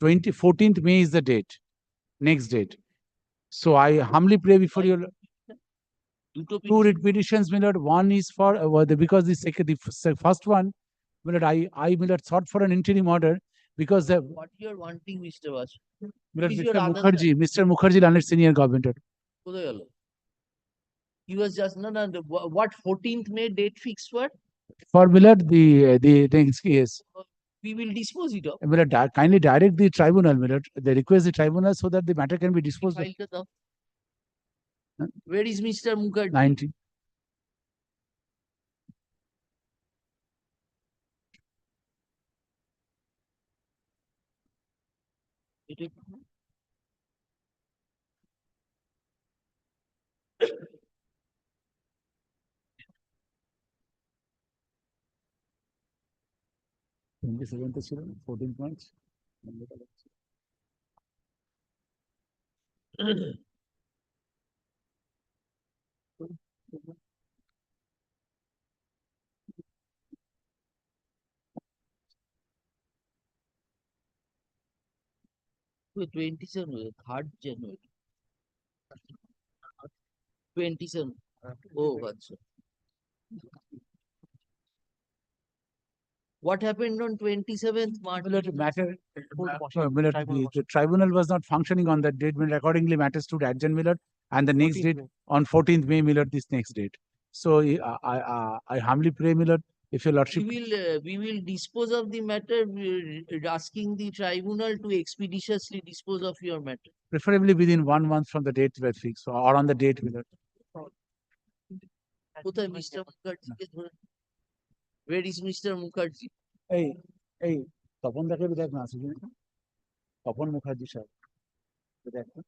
14th May is the date, next date. So I humbly pray before your two writ petitions, Millard. One is for because the first one, Millard, I Millard sought for an interim order because the What you are wanting, Mr. Vasu? Millard, Is Mr. your other Mukherjee, Mr. Mukherjee, landed senior government. কোথায় গেল? He was just no. What 14th May date fixed for? For Millard, the next case, We will dispose it of. Millard, kindly direct the tribunal, Millard. They request the tribunal so that the matter can be disposed of. File টা দাও। Where is Mr. Mukherjee? 19. এটা- Seventh ছিল 14th March. Wait, 27, 3rd January. 27. Oh, আচ্ছা। What happened on 27th March? Millard, matter, Millard, the tribunal was not functioning on that date, Millard. Accordingly, matters stood adjourned, Millard, and the next date on 14th May, Millard, this next date. So I humbly pray, Millard, if your lordship, We will dispose of the matter, asking the tribunal to expeditiously dispose of your matter. preferably within 1 month from the date were fixed, or on the date, Millard. কোথায় Mr. Mukherjee? Where is Mr. Mukherjee? এই তপন দাকে দেখ না আসলে তপন মুখার্জি সাহেব দেখ না।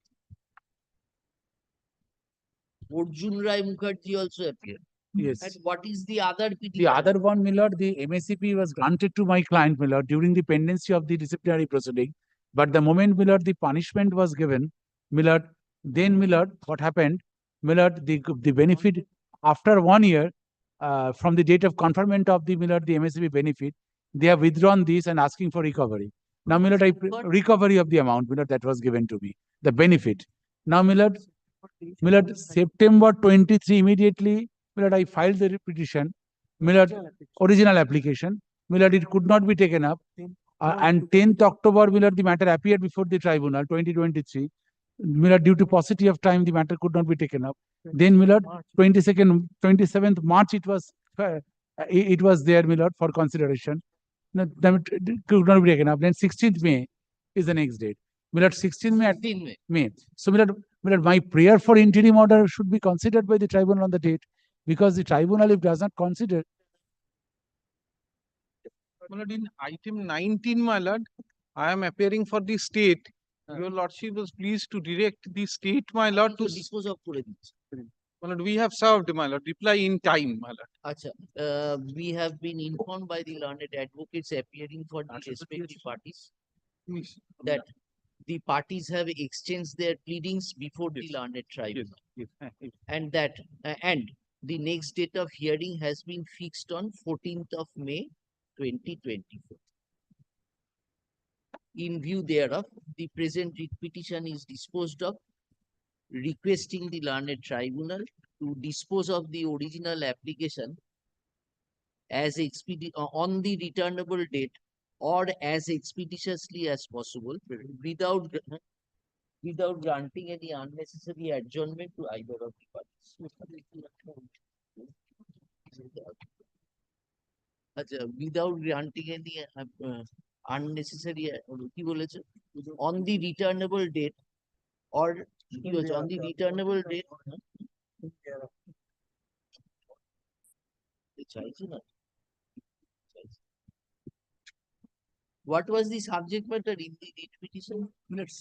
Arjun Rai Mukherjee also appeared. Yes. And what is the other petition? The other one, Millard, the MACP was granted to my client, Millard, during the pendency of the disciplinary proceeding. But the moment, Millard, the punishment was given, Millard, then, Millard, what happened? Millard, the benefit after 1 year, from the date of conferment of the Millard, the MACP benefit, they have withdrawn this and asking for recovery. Now, Millard, recovery of the amount, Millard, that was given to me, the benefit. Now, Millard, September 23, immediately, Millard, I filed the petition, Millard, original application, Millard, it could not be taken up. And 10th October, Millard, the matter appeared before the tribunal, 2023. Millard, due to paucity of time, the matter could not be taken up. Then, Millard, 27th March, it was there, Millard, for consideration. No, it could not be taken up. Then 16th May is the next date. Millard, 16th May. 16th May. So, Millard, my prayer for interim order should be considered by the tribunal on the date, because the tribunal, if does not consider. My lord, in item 19, my lord, I am appearing for the state. Your lordship was pleased to direct the state, my lord, to dispose of করে দিচ্ছি। My lord, we have served, my lord. Reply in time, my lord. আচ্ছা, we have been informed by the learned advocates appearing for the respective parties that the parties have exchanged their pleadings before the learned tribunal. And that, and the next date of hearing has been fixed on 14th of May, 2024. In view thereof, the present writ petition is disposed of, requesting the learned tribunal to dispose of the original application as on the returnable date or as expeditiously as possible without granting any unnecessary adjournment to either of the parties. Without granting any unnecessary কি বলেছে? On the returnable date or কি বলছে? On the returnable date চাইছি না। What was the subject matter in the writ petition?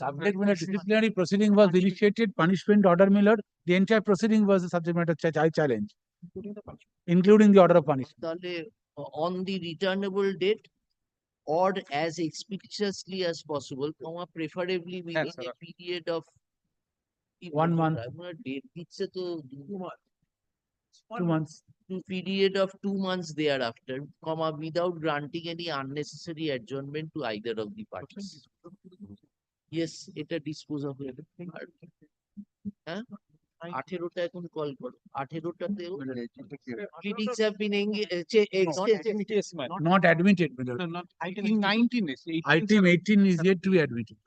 Subject matter disciplinary proceeding was initiated, punishment order, my lord. The entire proceeding was the subject matter I challenge, including the order of punishment. তাহলে on the returnable date or as expeditiously as possible, preferably within a period of 1 month. Date দিচ্ছে তো 2 months. To period of 2 months thereafter, without granting any unnecessary adjournment to either of the parties. Yes, এটা dispose of হ্যাঁ 18টা এখন call করো 18টাতেও pleadings have been Not admitted, my lord. Item 19 is. Item 18 is yet to be admitted.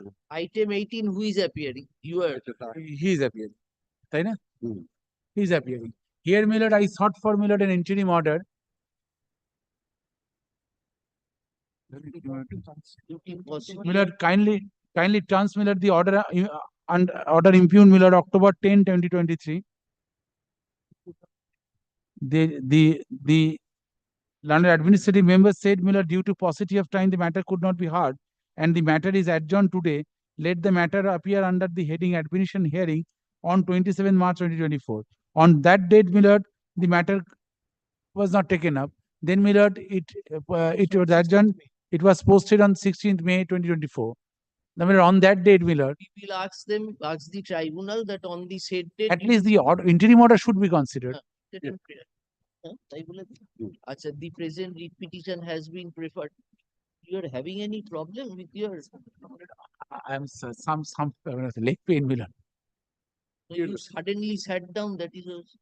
Item 18, who is appearing? You are. He is appearing. তাই না? He is appearing. Here, my lord, I sought for, my lord, an interim order. My lord, kindly transmit the order and order impugned, my lord, October 10, 2023. The London administrative member said, my lord, due to paucity of time, the matter could not be heard, and the matter is adjourned today. Let the matter appear under the heading admission hearing on 27 March 2024. On that date, my lord, the matter was not taken up. Then, my lord, it was adjourned. It was posted on 16th May 2024. Now, my lord, on that date, my lord, We will ask the tribunal that on the said date. at least the interim order should be considered. তাই বলে আচ্ছা, the present writ petition has been preferred. You are having any problem with your? I am some leg pain, my lord. You suddenly sat down, that is also.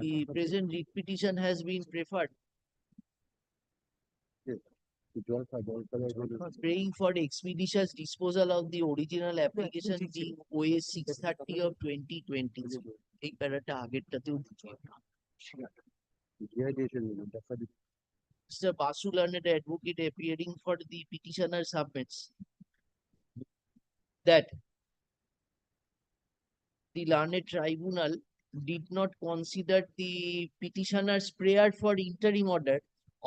The present writ petition has been preferred. Praying for expeditious disposal of the original application being OS 630 of 2020. এই প্যারাটা আগেরটাতেও দিতে Mr. Basu Learned advocate appearing for the petitioner submits that the learned tribunal did not consider the petitioner's prayer for interim order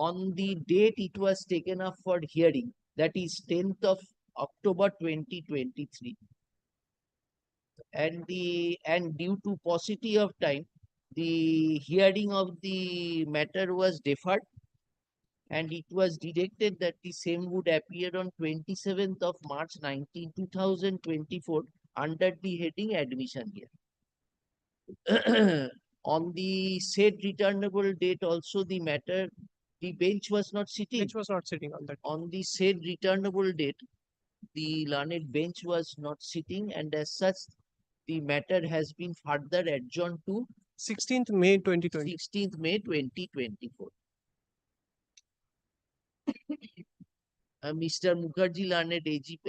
on the date it was taken up for hearing, that is 10th of October 2023. And due to paucity of time, the hearing of the matter was deferred, and it was directed that the same would appear on 27th of March 2024 under the heading admission here. On the said returnable date also, the bench was not sitting. Bench was not sitting on that. On the said returnable date, the learned bench was not sitting, and as such, the matter has been further adjourned to 16th May 2020. 16th May 2024. Mr. Mukherjee learned AGP,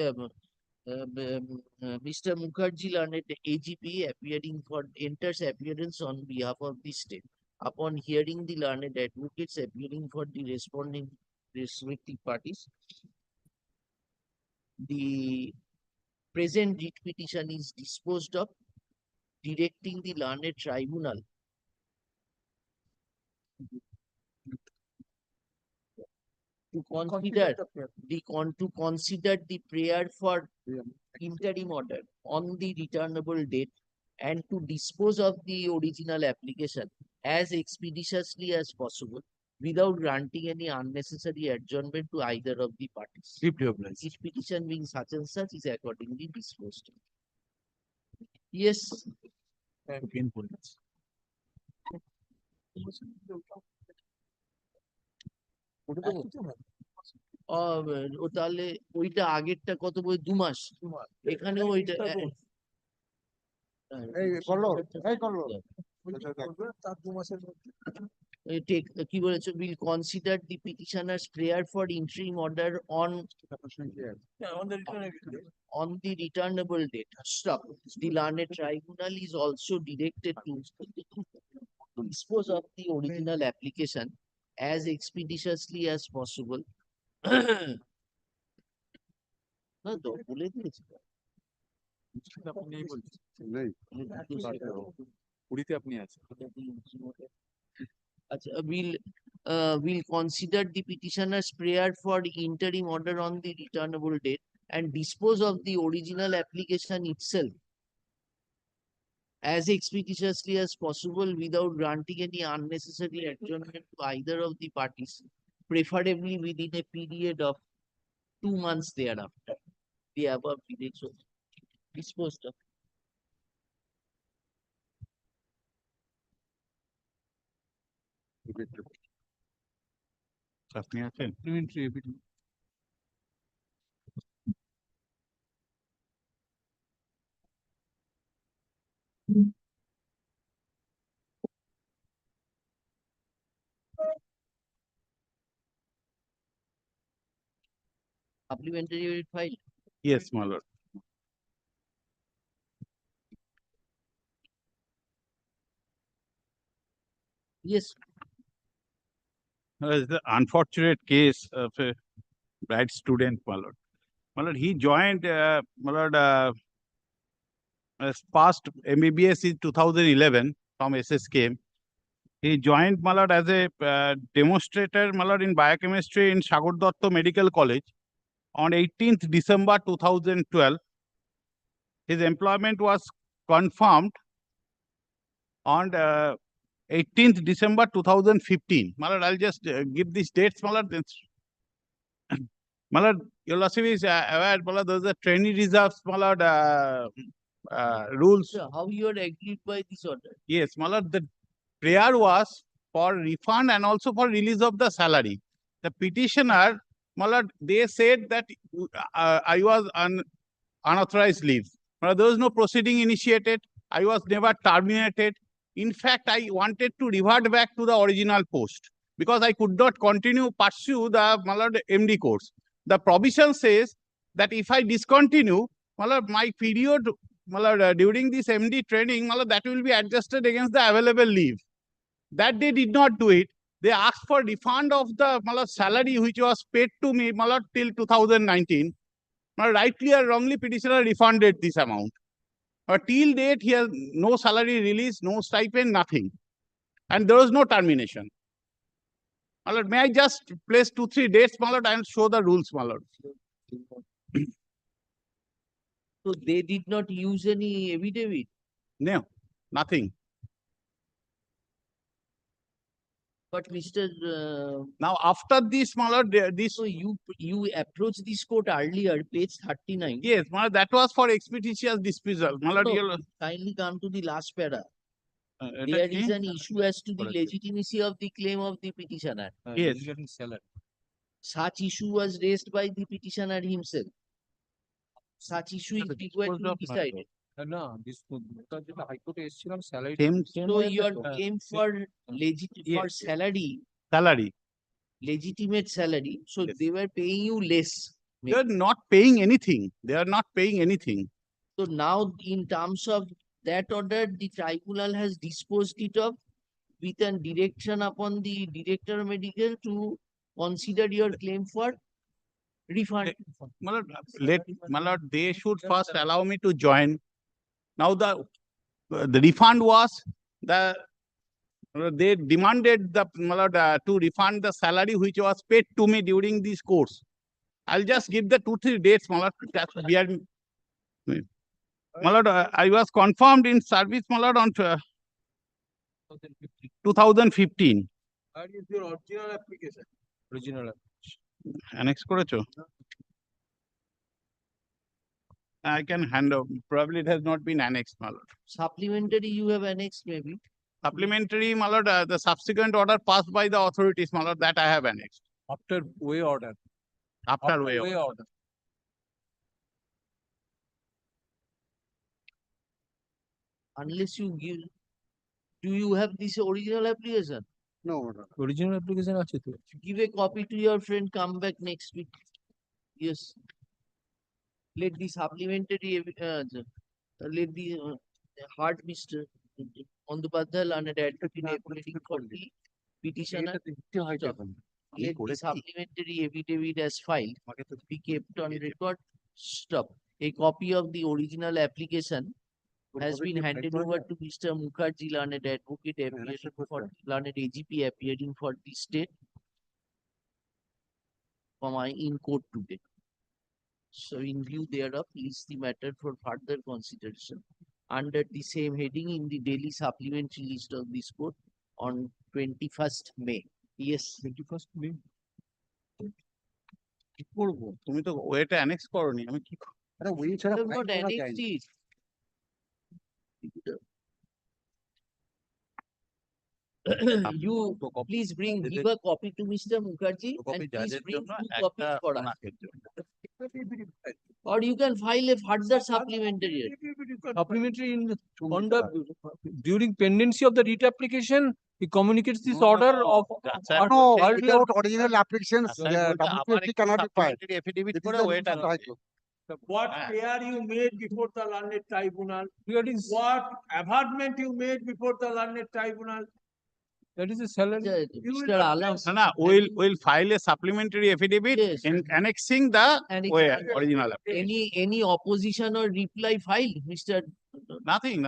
Mr. Mukherjee learned AGP enters appearance on behalf of the state. Upon hearing the learned advocates appearing for the responding respective parties, the present writ petition is disposed of, directing the learned tribunal to consider the prayer for interim order on the returnable date and to dispose of the original application as expeditiously as possible without granting any unnecessary adjournment to either of the parties. Deeply obliged. Each petition being such and such is accordingly disposed of. Yes. Painful. ও তাহলে ওইটা আগেরটা কত বই 2 মাস, এখানেও ওইটা এই করলো তার 2 মাসের মধ্যে কি বলেছে, will consider the petitioner's prayer for interim order on the returnable date. Stop. The learned tribunal is also directed to dispose of the original application as expeditiously as possible. না তো বলে দিয়েছি তো। আচ্ছা, will consider the petitioner's prayer for interim order on the returnable date and dispose of the original application itself as expeditiously as possible without granting any unnecessary adjournment to either of the parties, preferably within a period of 2 months thereafter. The above periods of disposed of. আপনি আছেন? Supplementary file. Yes, my lord. Yes. It's the unfortunate case of a bright student, my lord. My lord, he joined, my lord, passed MBBS in 2011 from SSKM. He joined, my lord, as a demonstrator, my lord, in biochemistry in Sagar Datta Medical College on 18th December 2012. His employment was confirmed on 18th December 2015. My lord, I'll just give these dates, my lord. My lord, your lordship is aware, my lord, there's a trainee reserves, my lord, rules. So how you are agreed by this order? Yes, my lord, the prayer was for refund and also for release of the salary. The petitioner, my lord, they said that I was on unauthorized leave. My lord, there was no proceeding initiated. I was never terminated. In fact, I wanted to revert back to the original post because I could not pursue the, my lord, MD course. The provision says that if I discontinue, my lord, my period, my lord, during this MD training, my lord, that will be adjusted against the available leave. That they did not do it. They asked for refund of the, my lord, salary which was paid to me, my lord, till 2019. My lord, rightly or wrongly, petitioner refunded this amount. But till date, he has no salary release, no stipend, nothing. And there was no termination. My lord, may I just place 2-3 dates, my lord, and show the rules, my lord. So they did not use any affidavit? No, nothing. But Mr. Now, after this, my lord, this. So you approached this court earlier, page 39. Yes, my lord, that was for expeditious disposal. My lord, No, kindly come to the last para. There is an issue as to the legitimacy of the claim of the petitioner. Yes. Such issue was raised by the petitioner himself. Such issue is required to be decided. So your claim for salary. Legitimate salary. So they were paying you less. They are not paying anything. They are not paying anything. So now in terms of that order, the tribunal has disposed it of with a direction upon the director of medical to consider your claim for refund. My lord, they should first allow me to join. Now the refund was they demanded the my lord, to refund the salary which was paid to me during this course. I'll just give the 2-3 dates, my lord. My lord, I was confirmed in service, my lord, on 2015. That is your original application. Annex করেছো? I can hand over. Probably it has not been annexed, my lord. Supplementary you have annexed maybe. Supplementary, my lord, the subsequent order passed by the authorities, my lord, that I have annexed. After way order. After way order. Unless you give, do you have this original application? No. Original application আছে তো। Give a copy to your friend, come back next week. Yes. Let the supplementary, let the hard Mr. Hon'ble learned advocate appealing for the petitioner. Stop. Let the supplementary affidavit as filed be kept on record. Stop. A copy of the original application has been handed over to Mr. Mukherjee, learned advocate appearing for learned AGP appearing for the state, in court today. So in view thereof, list the matter for further consideration under the same heading in the daily supplementary list of this court on 21st May. Yes. 21st May. কি করবো? তুমি তো ওয়েটা annexe করনি, আমি কি করব? আরে ওই ছাড়া I have file not করা annexed যায়নি। it. You please bring, give a copy to Mr. Mukherjee and please bring 2 copies for us. Or you can file a further supplementary. Supplementary in on the during pendency of the writ application, he communicates this order of No, without original applications, WPFT cannot be filed. Affidavit It is করে the ওয়েটা rule of High Court. What prayer you made before the learned tribunal? What averment you made before the learned tribunal? that is a salary. Mr. Alam, না, will file a supplementary affidavit Yes. in annexing the original application. any opposition or reply filed, Mr. Nothing.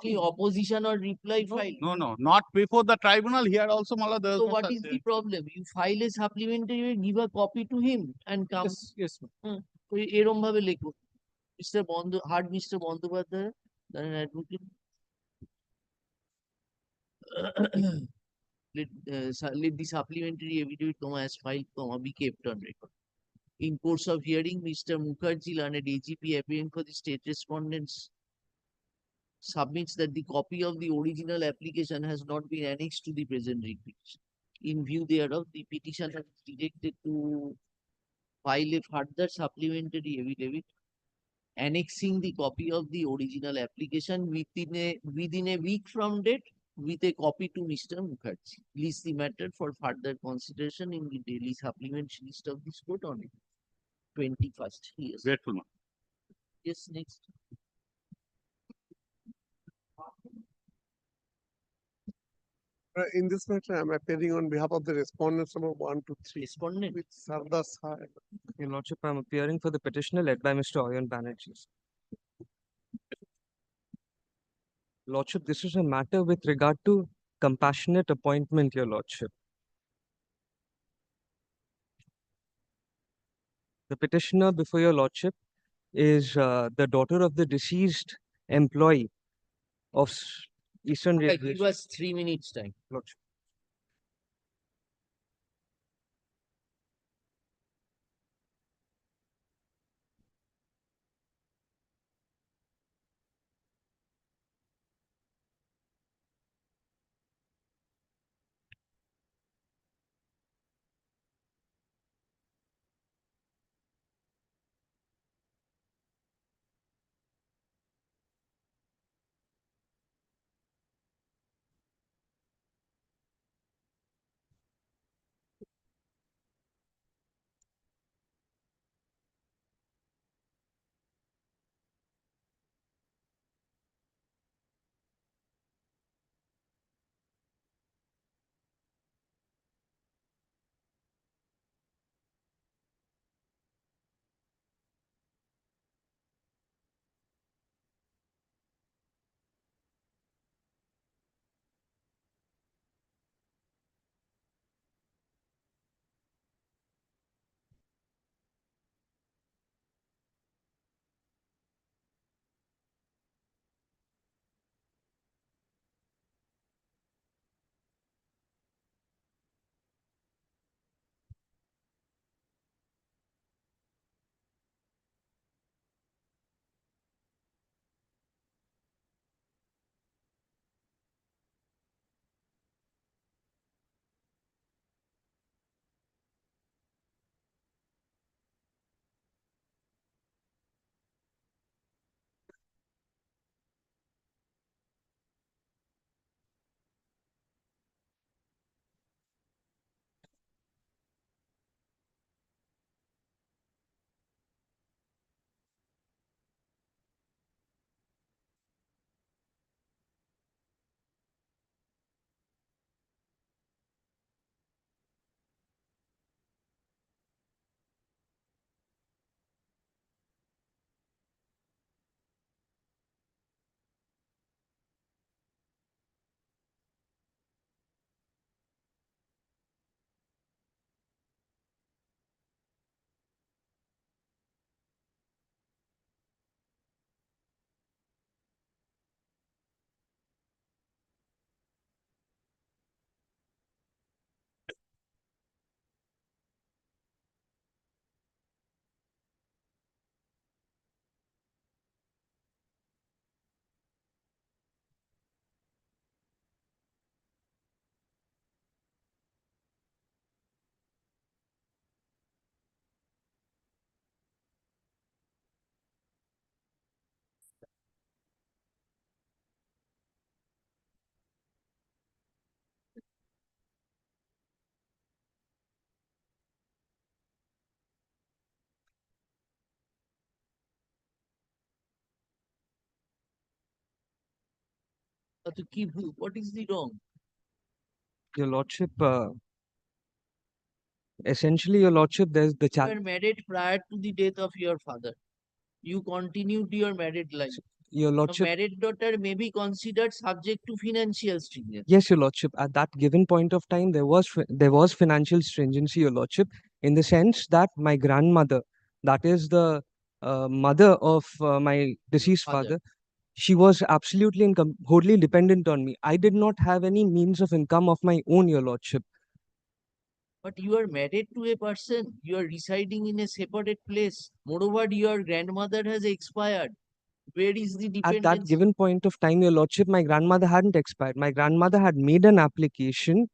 Any opposition or reply filed? No, not before the tribunal. Here also, Mala, there So was what is the problem? You file a supplementary, give a copy to him and come. Yes. তো এরম ভাবে লেখো। Mr. Bandyopadhyay, an advocate. Let the supplementary affidavit, as filed, be kept on record. In course of hearing, Mr. Mukherjee, learned AGP appearing for the state respondents, submits that the copy of the original application has not been annexed to the present petition. In view thereof, the petitioner is directed to file a further supplementary affidavit annexing the copy of the original application within a week from date with a copy to Mr. Mukherjee. List the matter for further consideration in the daily supplementary list of this court on 21st. Yes. Grateful, ma'am. Yes, next. In this matter, I'm appearing on behalf of the respondents number 1 to 3. Respondent. With Sarda Sahib. Your Lordship, I'm appearing for the petitioner led by Mr. Ayan Banerjee. Lordship, this is a matter with regard to compassionate appointment, Your Lordship. The petitioner before Your Lordship is the daughter of the deceased employee of Eastern Railway. Give us 3 minutes time. Lordship. To keep who? What is the wrong? Your Lordship, essentially, Your Lordship, there's the You challenge. were married prior to the death of your father. You continued your married life. Your A Lordship, married daughter may be considered subject to financial stringency. yes, Your Lordship, at that given point of time, there was financial stringency, Your Lordship, in the sense that my grandmother, that is the mother of my deceased father, she was absolutely and wholly dependent on me. I did not have any means of income of my own, Your Lordship. But you are married to a person, you are residing in a separate place. Moreover, your grandmother has expired. Where is the At dependency? that given point of time, Your Lordship, my grandmother hadn't expired. My grandmother had made an application.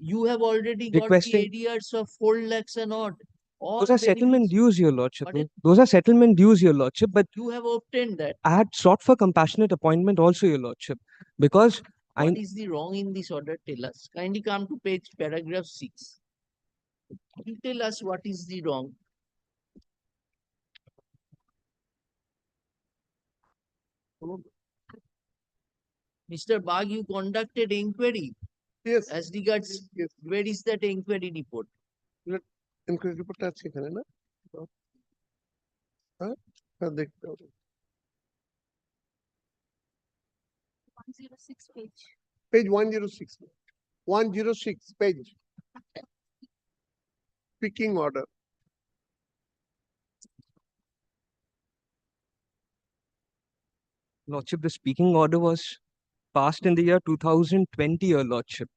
You have already got Requesting- the arrears of 4 lakhs and odd. All Those are settlement benefits. dues, Your Lordship. Pardon? Those are settlement dues, Your Lordship. But You have obtained that. I had sought for compassionate appointment also, Your Lordship, because What is the wrong in this order? Tell us. Kindly come to paragraph 6. You tell us what is the wrong. Mr. Bagh, you conducted inquiry. Yes. As regards, where is that inquiry report? Inquiry report আছে এখানে না? হ্যাঁ? হ্যাঁ, দেখতে হবে। 106 page. Page 106. 106 page. Speaking order. Lordship, the speaking order was passed in the year 2020, Your Lordship.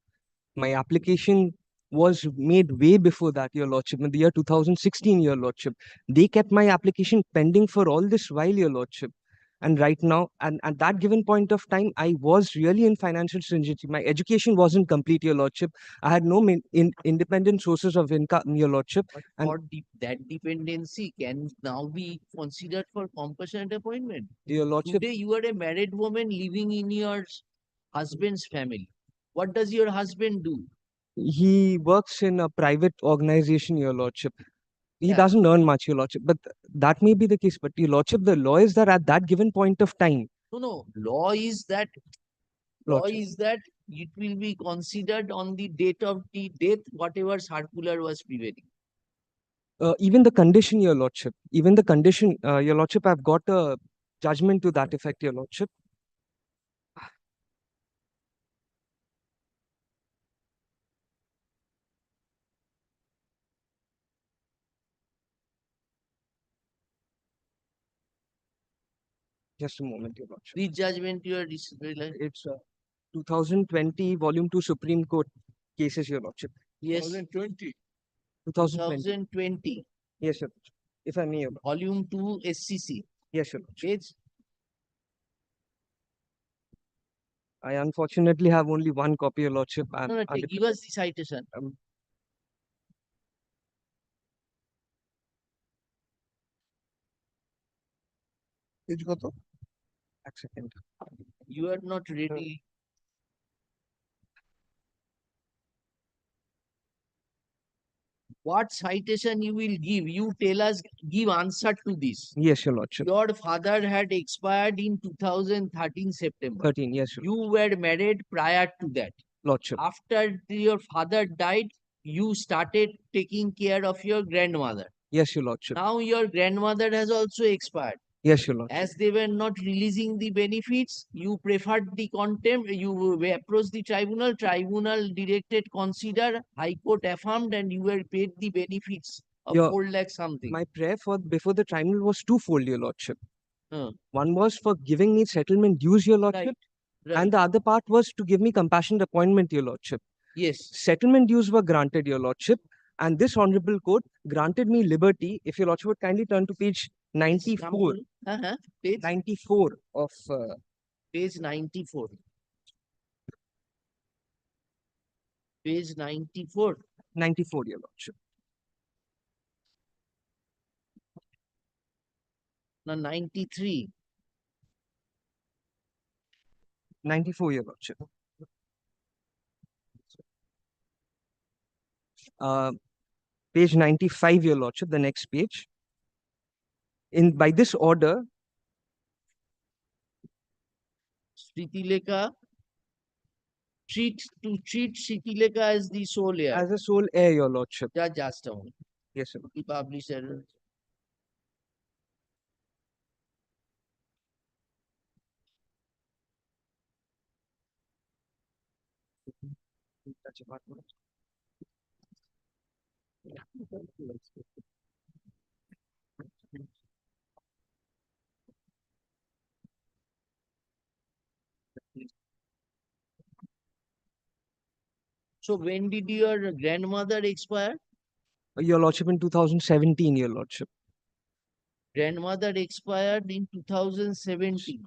My application was made way before that, Your Lordship, in the year 2016, Your Lordship. They kept my application pending for all this while, Your Lordship. And right now, and at that given point of time, I was really in financial stringency. My education wasn't complete, Your Lordship. I had no independent sources of income, Your Lordship. And Or that dependency can now be considered for compassionate appointment. Your Lordship, Today you are a married woman living in your husband's family. What does your husband do? he works in a private organization, Your Lordship. He Yeah. doesn't earn much, Your Lordship. But that may be the case. But Your Lordship, the law is that at that given point of time, No. Law is that Lordship. it will be considered on the date of the death, whatever circular was prevailing. Even the condition, Your Lordship, even the condition, Your Lordship, I've got a judgment to that effect, Your Lordship. Just a moment, Your Lordship. Which judgment you are It's 2020 Volume 2 Supreme Court cases, Your Lordship. Yes. 2020. 2020. Yes, Your Lordship. If I may, Your Lordship. Volume 2 SCC. Yes, Your Lordship. Page. I unfortunately have only one copy, Your Lordship. Give us the citation. Page কত? এক second. You are not ready. What citation you will give? You tell us, give answer to this. Yes, Your Lordship. Your father had expired in 2013 September. 13, yes, Your You were married prior to that. Lordship. After your father died, you started taking care of your grandmother. Yes, Your Lordship. Now your grandmother has also expired. Yes, Your Lordship. As they were not releasing the benefits, you preferred the contempt, you approached the tribunal, tribunal directed consider, High Court affirmed, and you were paid the benefits of Your- 4 lakh something. My prayer for before the tribunal was twofold, Your Lordship. Huh. One was for giving me settlement dues, Your Lordship. Right. And the other part was to give me compassionate appointment, Your Lordship. Yes. Settlement dues were granted, Your Lordship. And this honorable court granted me liberty. If Your Lordship would kindly turn to page 94. Page 94 of page 94. Page 94. 94, Your Lordship. Now 93. 94, Your Lordship. Page 95, Your Lordship, the next page. By this order, Sritilekha treat Shitileka as the sole heir. As a sole heir, your lordship. Just a moment. Yes, sir. He published error. So when did your grandmother expire? Your lordship, in 2017, your lordship. Grandmother expired in 2017.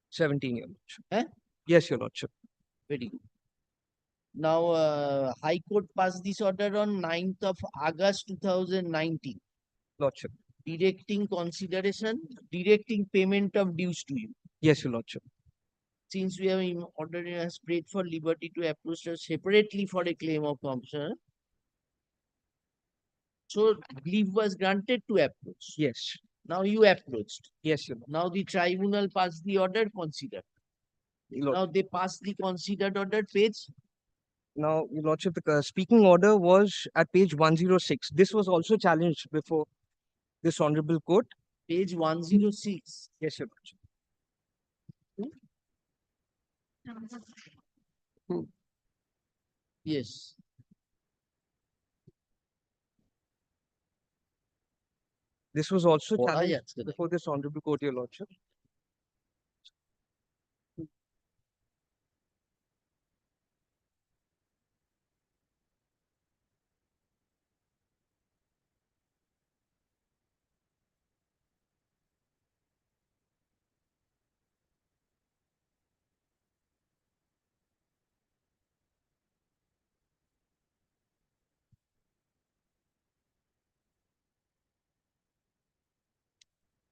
17, your lordship. Eh? Yes, your lordship. Very good. Now, High Court passed this order on 9th of August 2019. Lordship. Directing payment of dues to you. Yes, your lordship. Since we have ordered a spread for liberty to approach us separately for a claim of compensation, so leave was granted to approach. Yes. Now you approached. Yes, your lordship. Now the tribunal passed the order considered. Now they passed the considered order page. Now, your lordship, the speaking order was at page 106. This was also challenged before this honorable court. Page 106. Yes, your lordship. Yes. This was also Oh, challenged yes, before this honorable court, your lordship.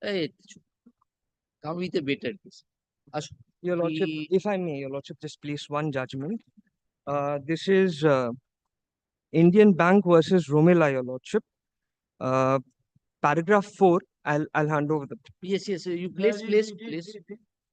Hey, come with a better case. Your lordship, if I may, your lordship, just place one judgment. This is Indian Bank versus Romela, your lordship. Paragraph 4, I'll hand over the. Yes, you please.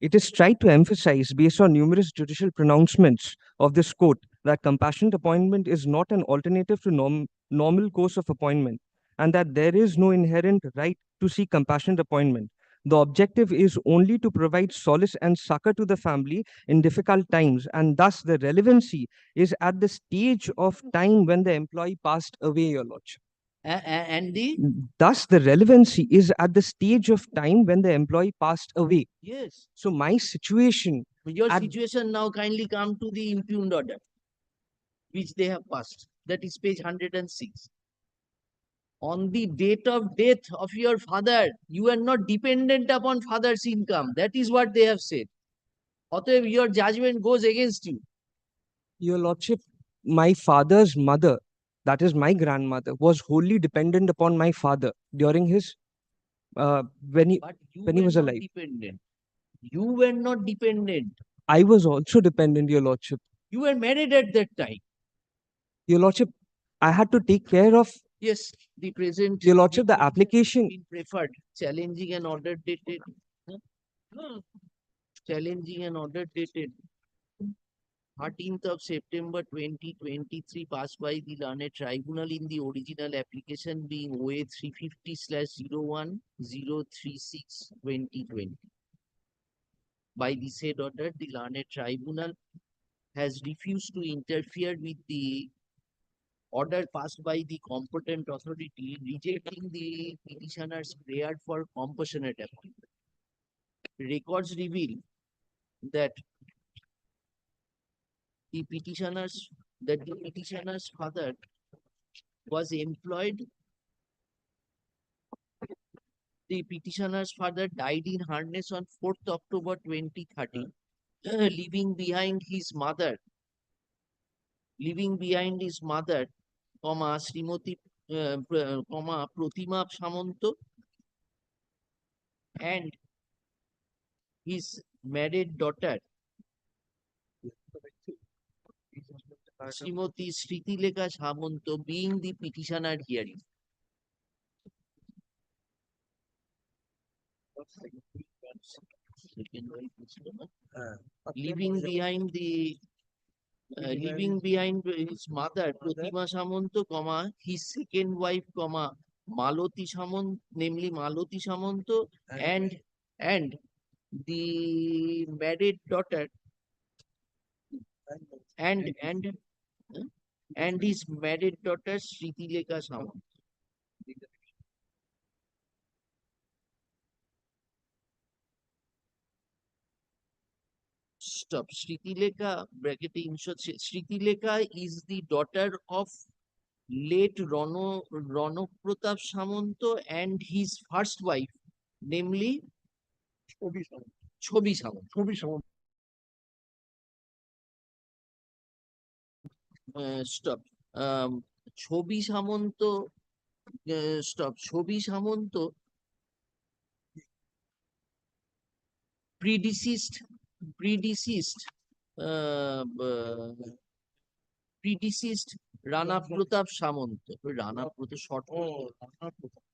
It is tried to emphasize, based on numerous judicial pronouncements of this court, that compassionate appointment is not an alternative to normal course of appointment, and that there is no inherent right to seek compassionate appointment. The objective is only to provide solace and succor to the family in difficult times, and thus the relevancy is at the stage of time when the employee passed away, your lordship. And Thus, the relevancy is at the stage of time when the employee passed away. Yes. So my situation. Your situation now kindly come to the impugned order, which they have passed. That is page 106. On the date of death of your father, you are not dependent upon father's income. That is what they have said. Although your judgment goes against you. Your lordship, my father's mother, that is my grandmother, was wholly dependent upon my father during his when he was alive. Dependent. You were not dependent. I was also dependent, your lordship. You were married at that time. Your lordship, I had to take care of. Yes, the present. Your lordship, the application. Preferred, challenging an order dated. Challenging an order dated 13th of September 2023, passed by the learned tribunal in the original application being OA 350/01036/2020. By the said order, the learned tribunal has refused to interfere with the order passed by the competent authority, rejecting the petitioner's prayer for compassionate appointment. Records reveal that the petitioner's father was employed. The petitioner's father died in harness on 4th October 2013, leaving behind his mother, Srimati, Pratima Samanto, and his married daughter, Srimati Shritileka Samanto, being the petitioner hearing. Leaving behind the leaving behind his mother, Pratima Samanto, comma, his second wife, comma, Maloti Samant, namely Maloti Samanto, and the married daughter, and his married daughter, Sritileka Samant. Stop. Sritileka, bracket insert. Sritileka is the daughter of late Rono Pratap Samanto and his first wife, namely Chobi Samant. Stop. Chobi Samanto. Stop. Chobi Samanto predeceased Rana Pratap Samanto. Rana Pratap short.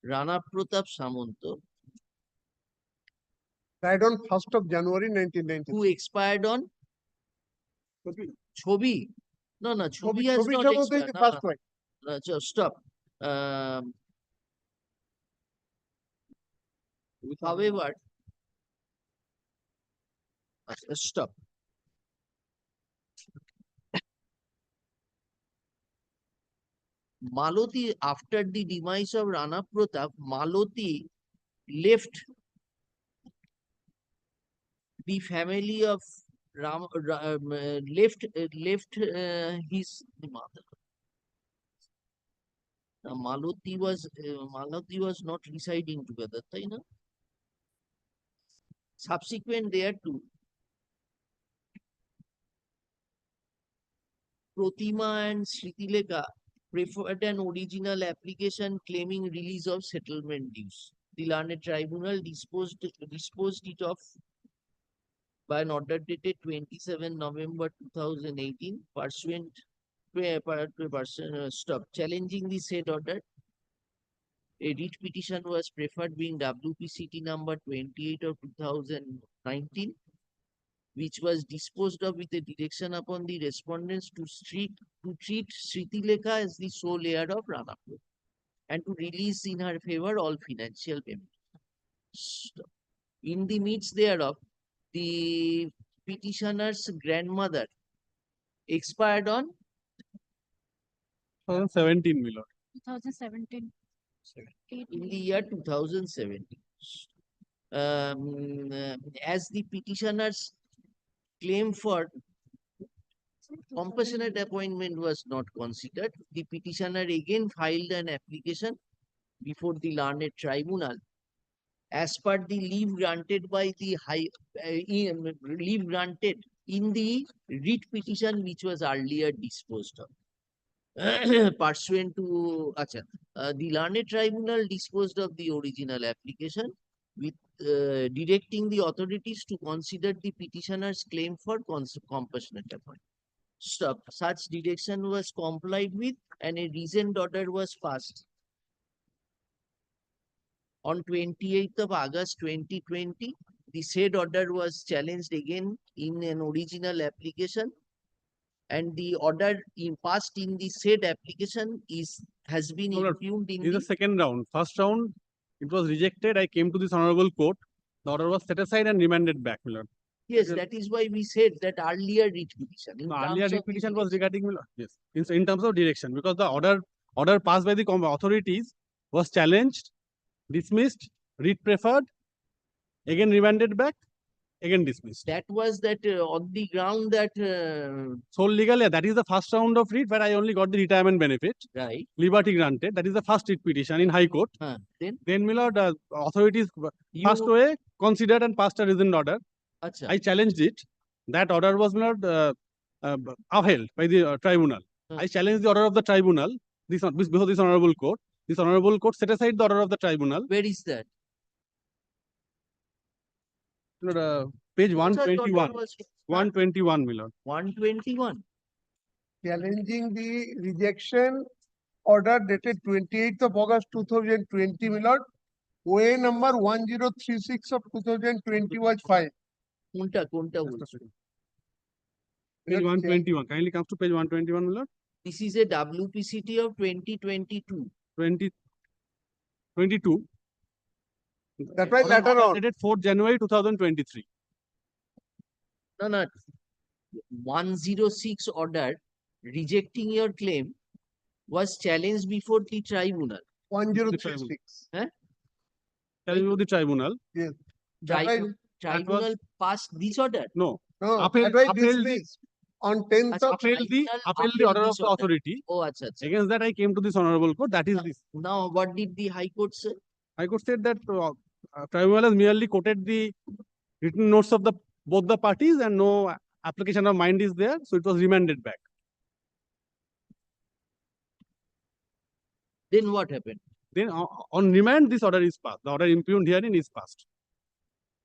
Rana Pratap Samanto. Died on 1st of January 1990. Who expired on? Chobi. No, Chobi has Chobi not Samanto is expired. the first wife. Just stop. However, stop. Maloti, after the demise of Rana Pratap, Maloti left the family of Ram, left his mother. Maloti was not residing together, তাই না? Subsequent thereto, Pratima and Sritileka preferred an original application claiming release of settlement dues. The learned tribunal disposed it of by an order dated 27 November 2018, pursuant to stop. Challenging the said order, a writ petition was preferred, being WPCT number 28 of 2019, which was disposed of with a direction upon the respondents to treat Sritileka as the sole heir of Ranapur and to release in her favor all financial payments. In the midst thereof, the petitioner's grandmother expired on 2017, my lord. 2017. in the year 2017. As the petitioner's claim for compassionate appointment was not considered, the petitioner again filed an application before the learned tribunal as per the leave granted by the leave granted in the writ petition which was earlier disposed of. Pursuant to the learned tribunal disposed of the original application with directing the authorities to consider the petitioner's claim for compassionate appointment. Stop. Such direction was complied with and a recent order was passed on 28th of August 2020. The said order was challenged again in an original application, and the order passed in the said application has been impugned in the second round. First round, it was rejected. I came to this honorable court. The order was set aside and remanded back, my lord. Yes, that is why we said that earlier writ petition. Earlier writ petition was regarding, yes, in terms of direction, because the order passed by the authorities was challenged, dismissed, writ preferred, again remanded back, again dismissed. That was that on the ground that sole legal, yeah, that is the first round of writ where I only got the retirement benefit. Right. Liberty granted. That is the first writ petition in High Court. Then my lord, authorities passed away, considered and passed a recent order. I challenged it. That order was not upheld by the tribunal. I challenged the order of the tribunal before this honorable court. This honorable court set aside the order of the tribunal. Where is that? Page 121. 121, my lord. 121. Challenging the rejection order dated 28th of August 2020, my lord. OA number 1036 of 2020 was filed. Kunta. Page Milord, 121. Kindly comes to page 121, my lord. This is a WPCT of 2022. 2022. That was Order later on. dated 4th January 2023. No. 106 order rejecting your claim was challenged before the tribunal. 1036. Huh? Challenge with the tribunal. Yes. That was- Tribunal passed this order. No. No, Upheld that was the dismissed on 10th of upheld the Tribunal order of this the order. authority. Oh, acha. Against that, I came to this honorable court. That is this. Now, what did the High Court say? High Court said that tribunal has merely quoted the written notes of both the parties and no application of mind is there, so it was remanded back. Then what happened? Then on remand, this order is passed. The order impugned herein is passed.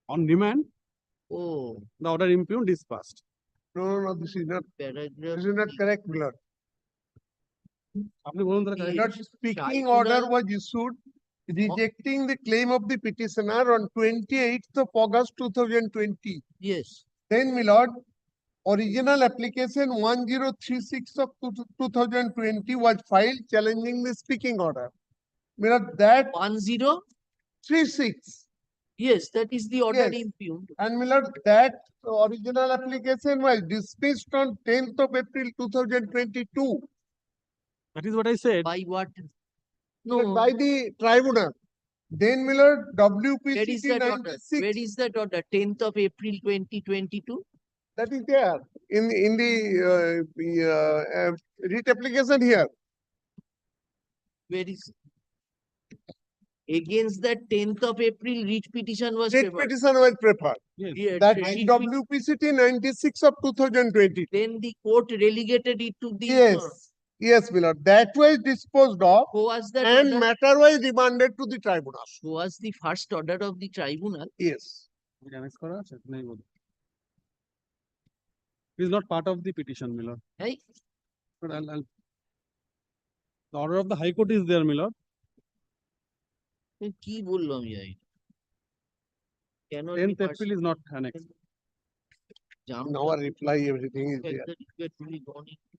On remand, Oh, the order impugned is passed. No, this is not paragraph. correct, Milord. আপনি বলুন তাহলে correct. Milord, speaking Tribunal- order was issued rejecting the claim of the petitioner on 28th of August 2020. Yes. Then, Milord, original application 1036 of 2020 was filed challenging the speaking order. Milord, that 1036. Yes, that is the order Yes. impugned. And Milord, that original application was dismissed on 10th of April 2022. That is what I said. By what? Milord, No. by the tribunal. Then, Milord, Where is WPCT that order? 96. Where is that order? 10th of April 2022? That is there in the writ application here. Where is? Against that 10th of April, writ petition was Writ prepared. petition was prepared. Yeah, That writ is WPCT 96 of 2020. Then the court relegated it to the. Yes, Milord. That was disposed of Who was that and order? matter was remanded to the tribunal. Who was the first order of the tribunal? Yes. It is not part of the petition, my lord. Hey, But the order of the High Court is there, my lord. কি বললাম আমি? Cannot be 10th April is not annexed. jumped In our up reply, everything is the fact there. that it had fully gone into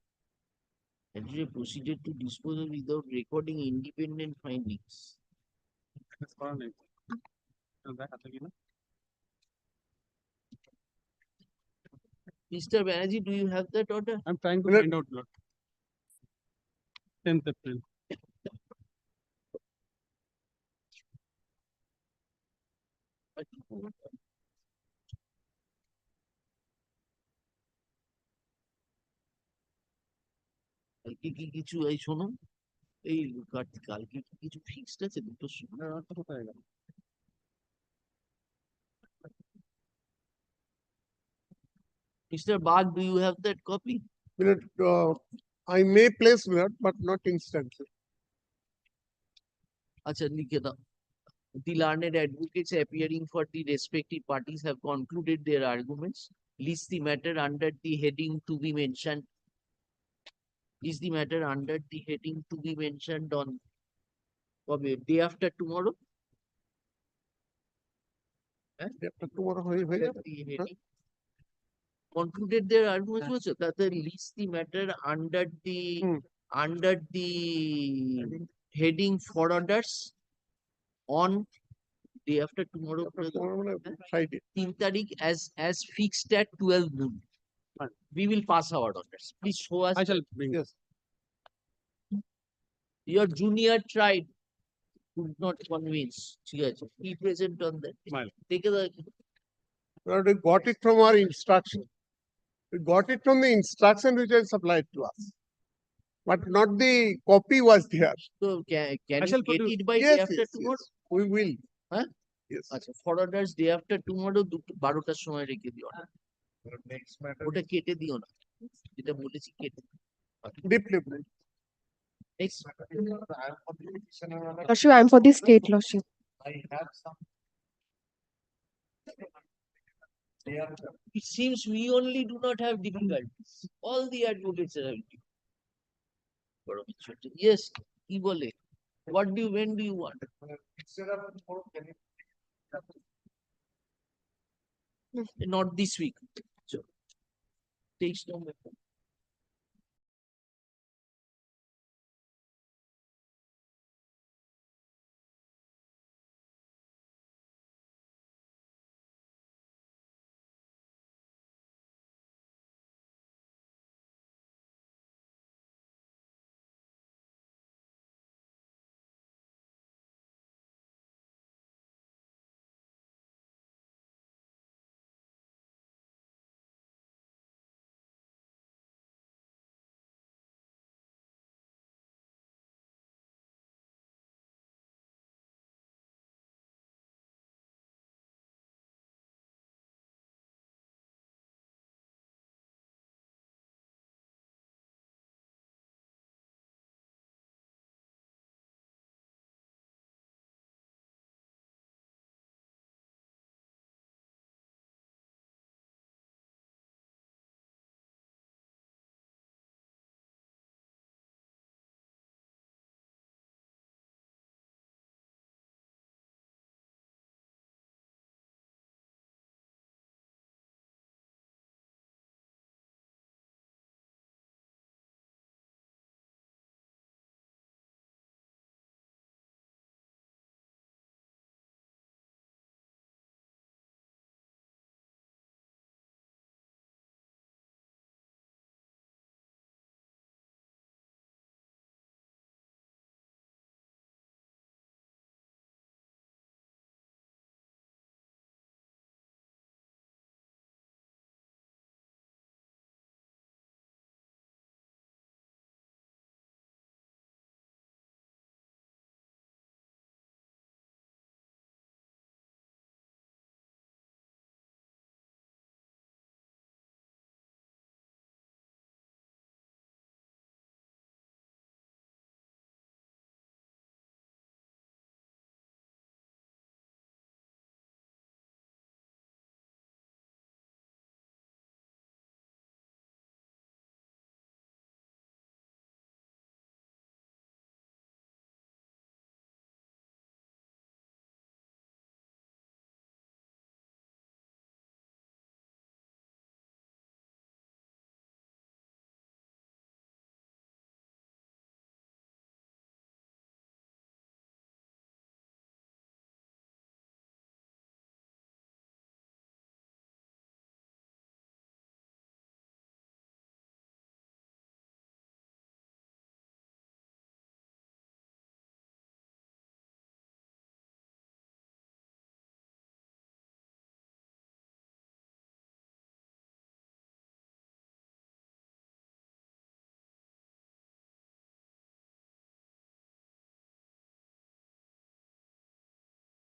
and they proceeded to disposal without recording independent findings. Mr. Banerjee, do you have that order? I'm trying to find out, Lord. 10th April. কালকে কি কিছু এই শোনো এই কালকে কি কিছু fixed আছে দুটো সময়? কোথায় গেল? Mr. Bagh, do you have that copy? Milord, I may place, Milord, but not instantly. আচ্ছা লিখে দাও. The learned advocates appearing for the respective parties have concluded their arguments. List the matter under the heading to be mentioned. Is the matter under the heading to be mentioned on day after tomorrow? Day after tomorrow, হয়ে যাবে? The heading. Concluded their arguments was that they list the matter under the heading for orders on day after tomorrow. Friday. 3 তারিখ as fixed at 12 noon. We will pass our orders. Please show us. I shall bring. Yes. Your junior tried, could not convince. ঠিক আছে. Be present on that. Take a Milord, we got it from our instruction. We got it from the instruction which was supplied to us. But not the copy was there. So can I you shall get produce- it by Yes, day after yes, tomorrow? yes. We will. Huh? Yes. আচ্ছা for orders day after tomorrow 12টার সময় রেখে দিও না। Next matter. ওটা কেটে দিও না। যেটা বলেছি কেটে দিও। Deeply. Next. Lordship, I am for the state, Lordship. I have some. It seems we only do not have difficulties. All the advocates are having difficulties. Yes, কি বলে? When do you want? Instead of tomorrow, can you? Not this week. So, takes no effect.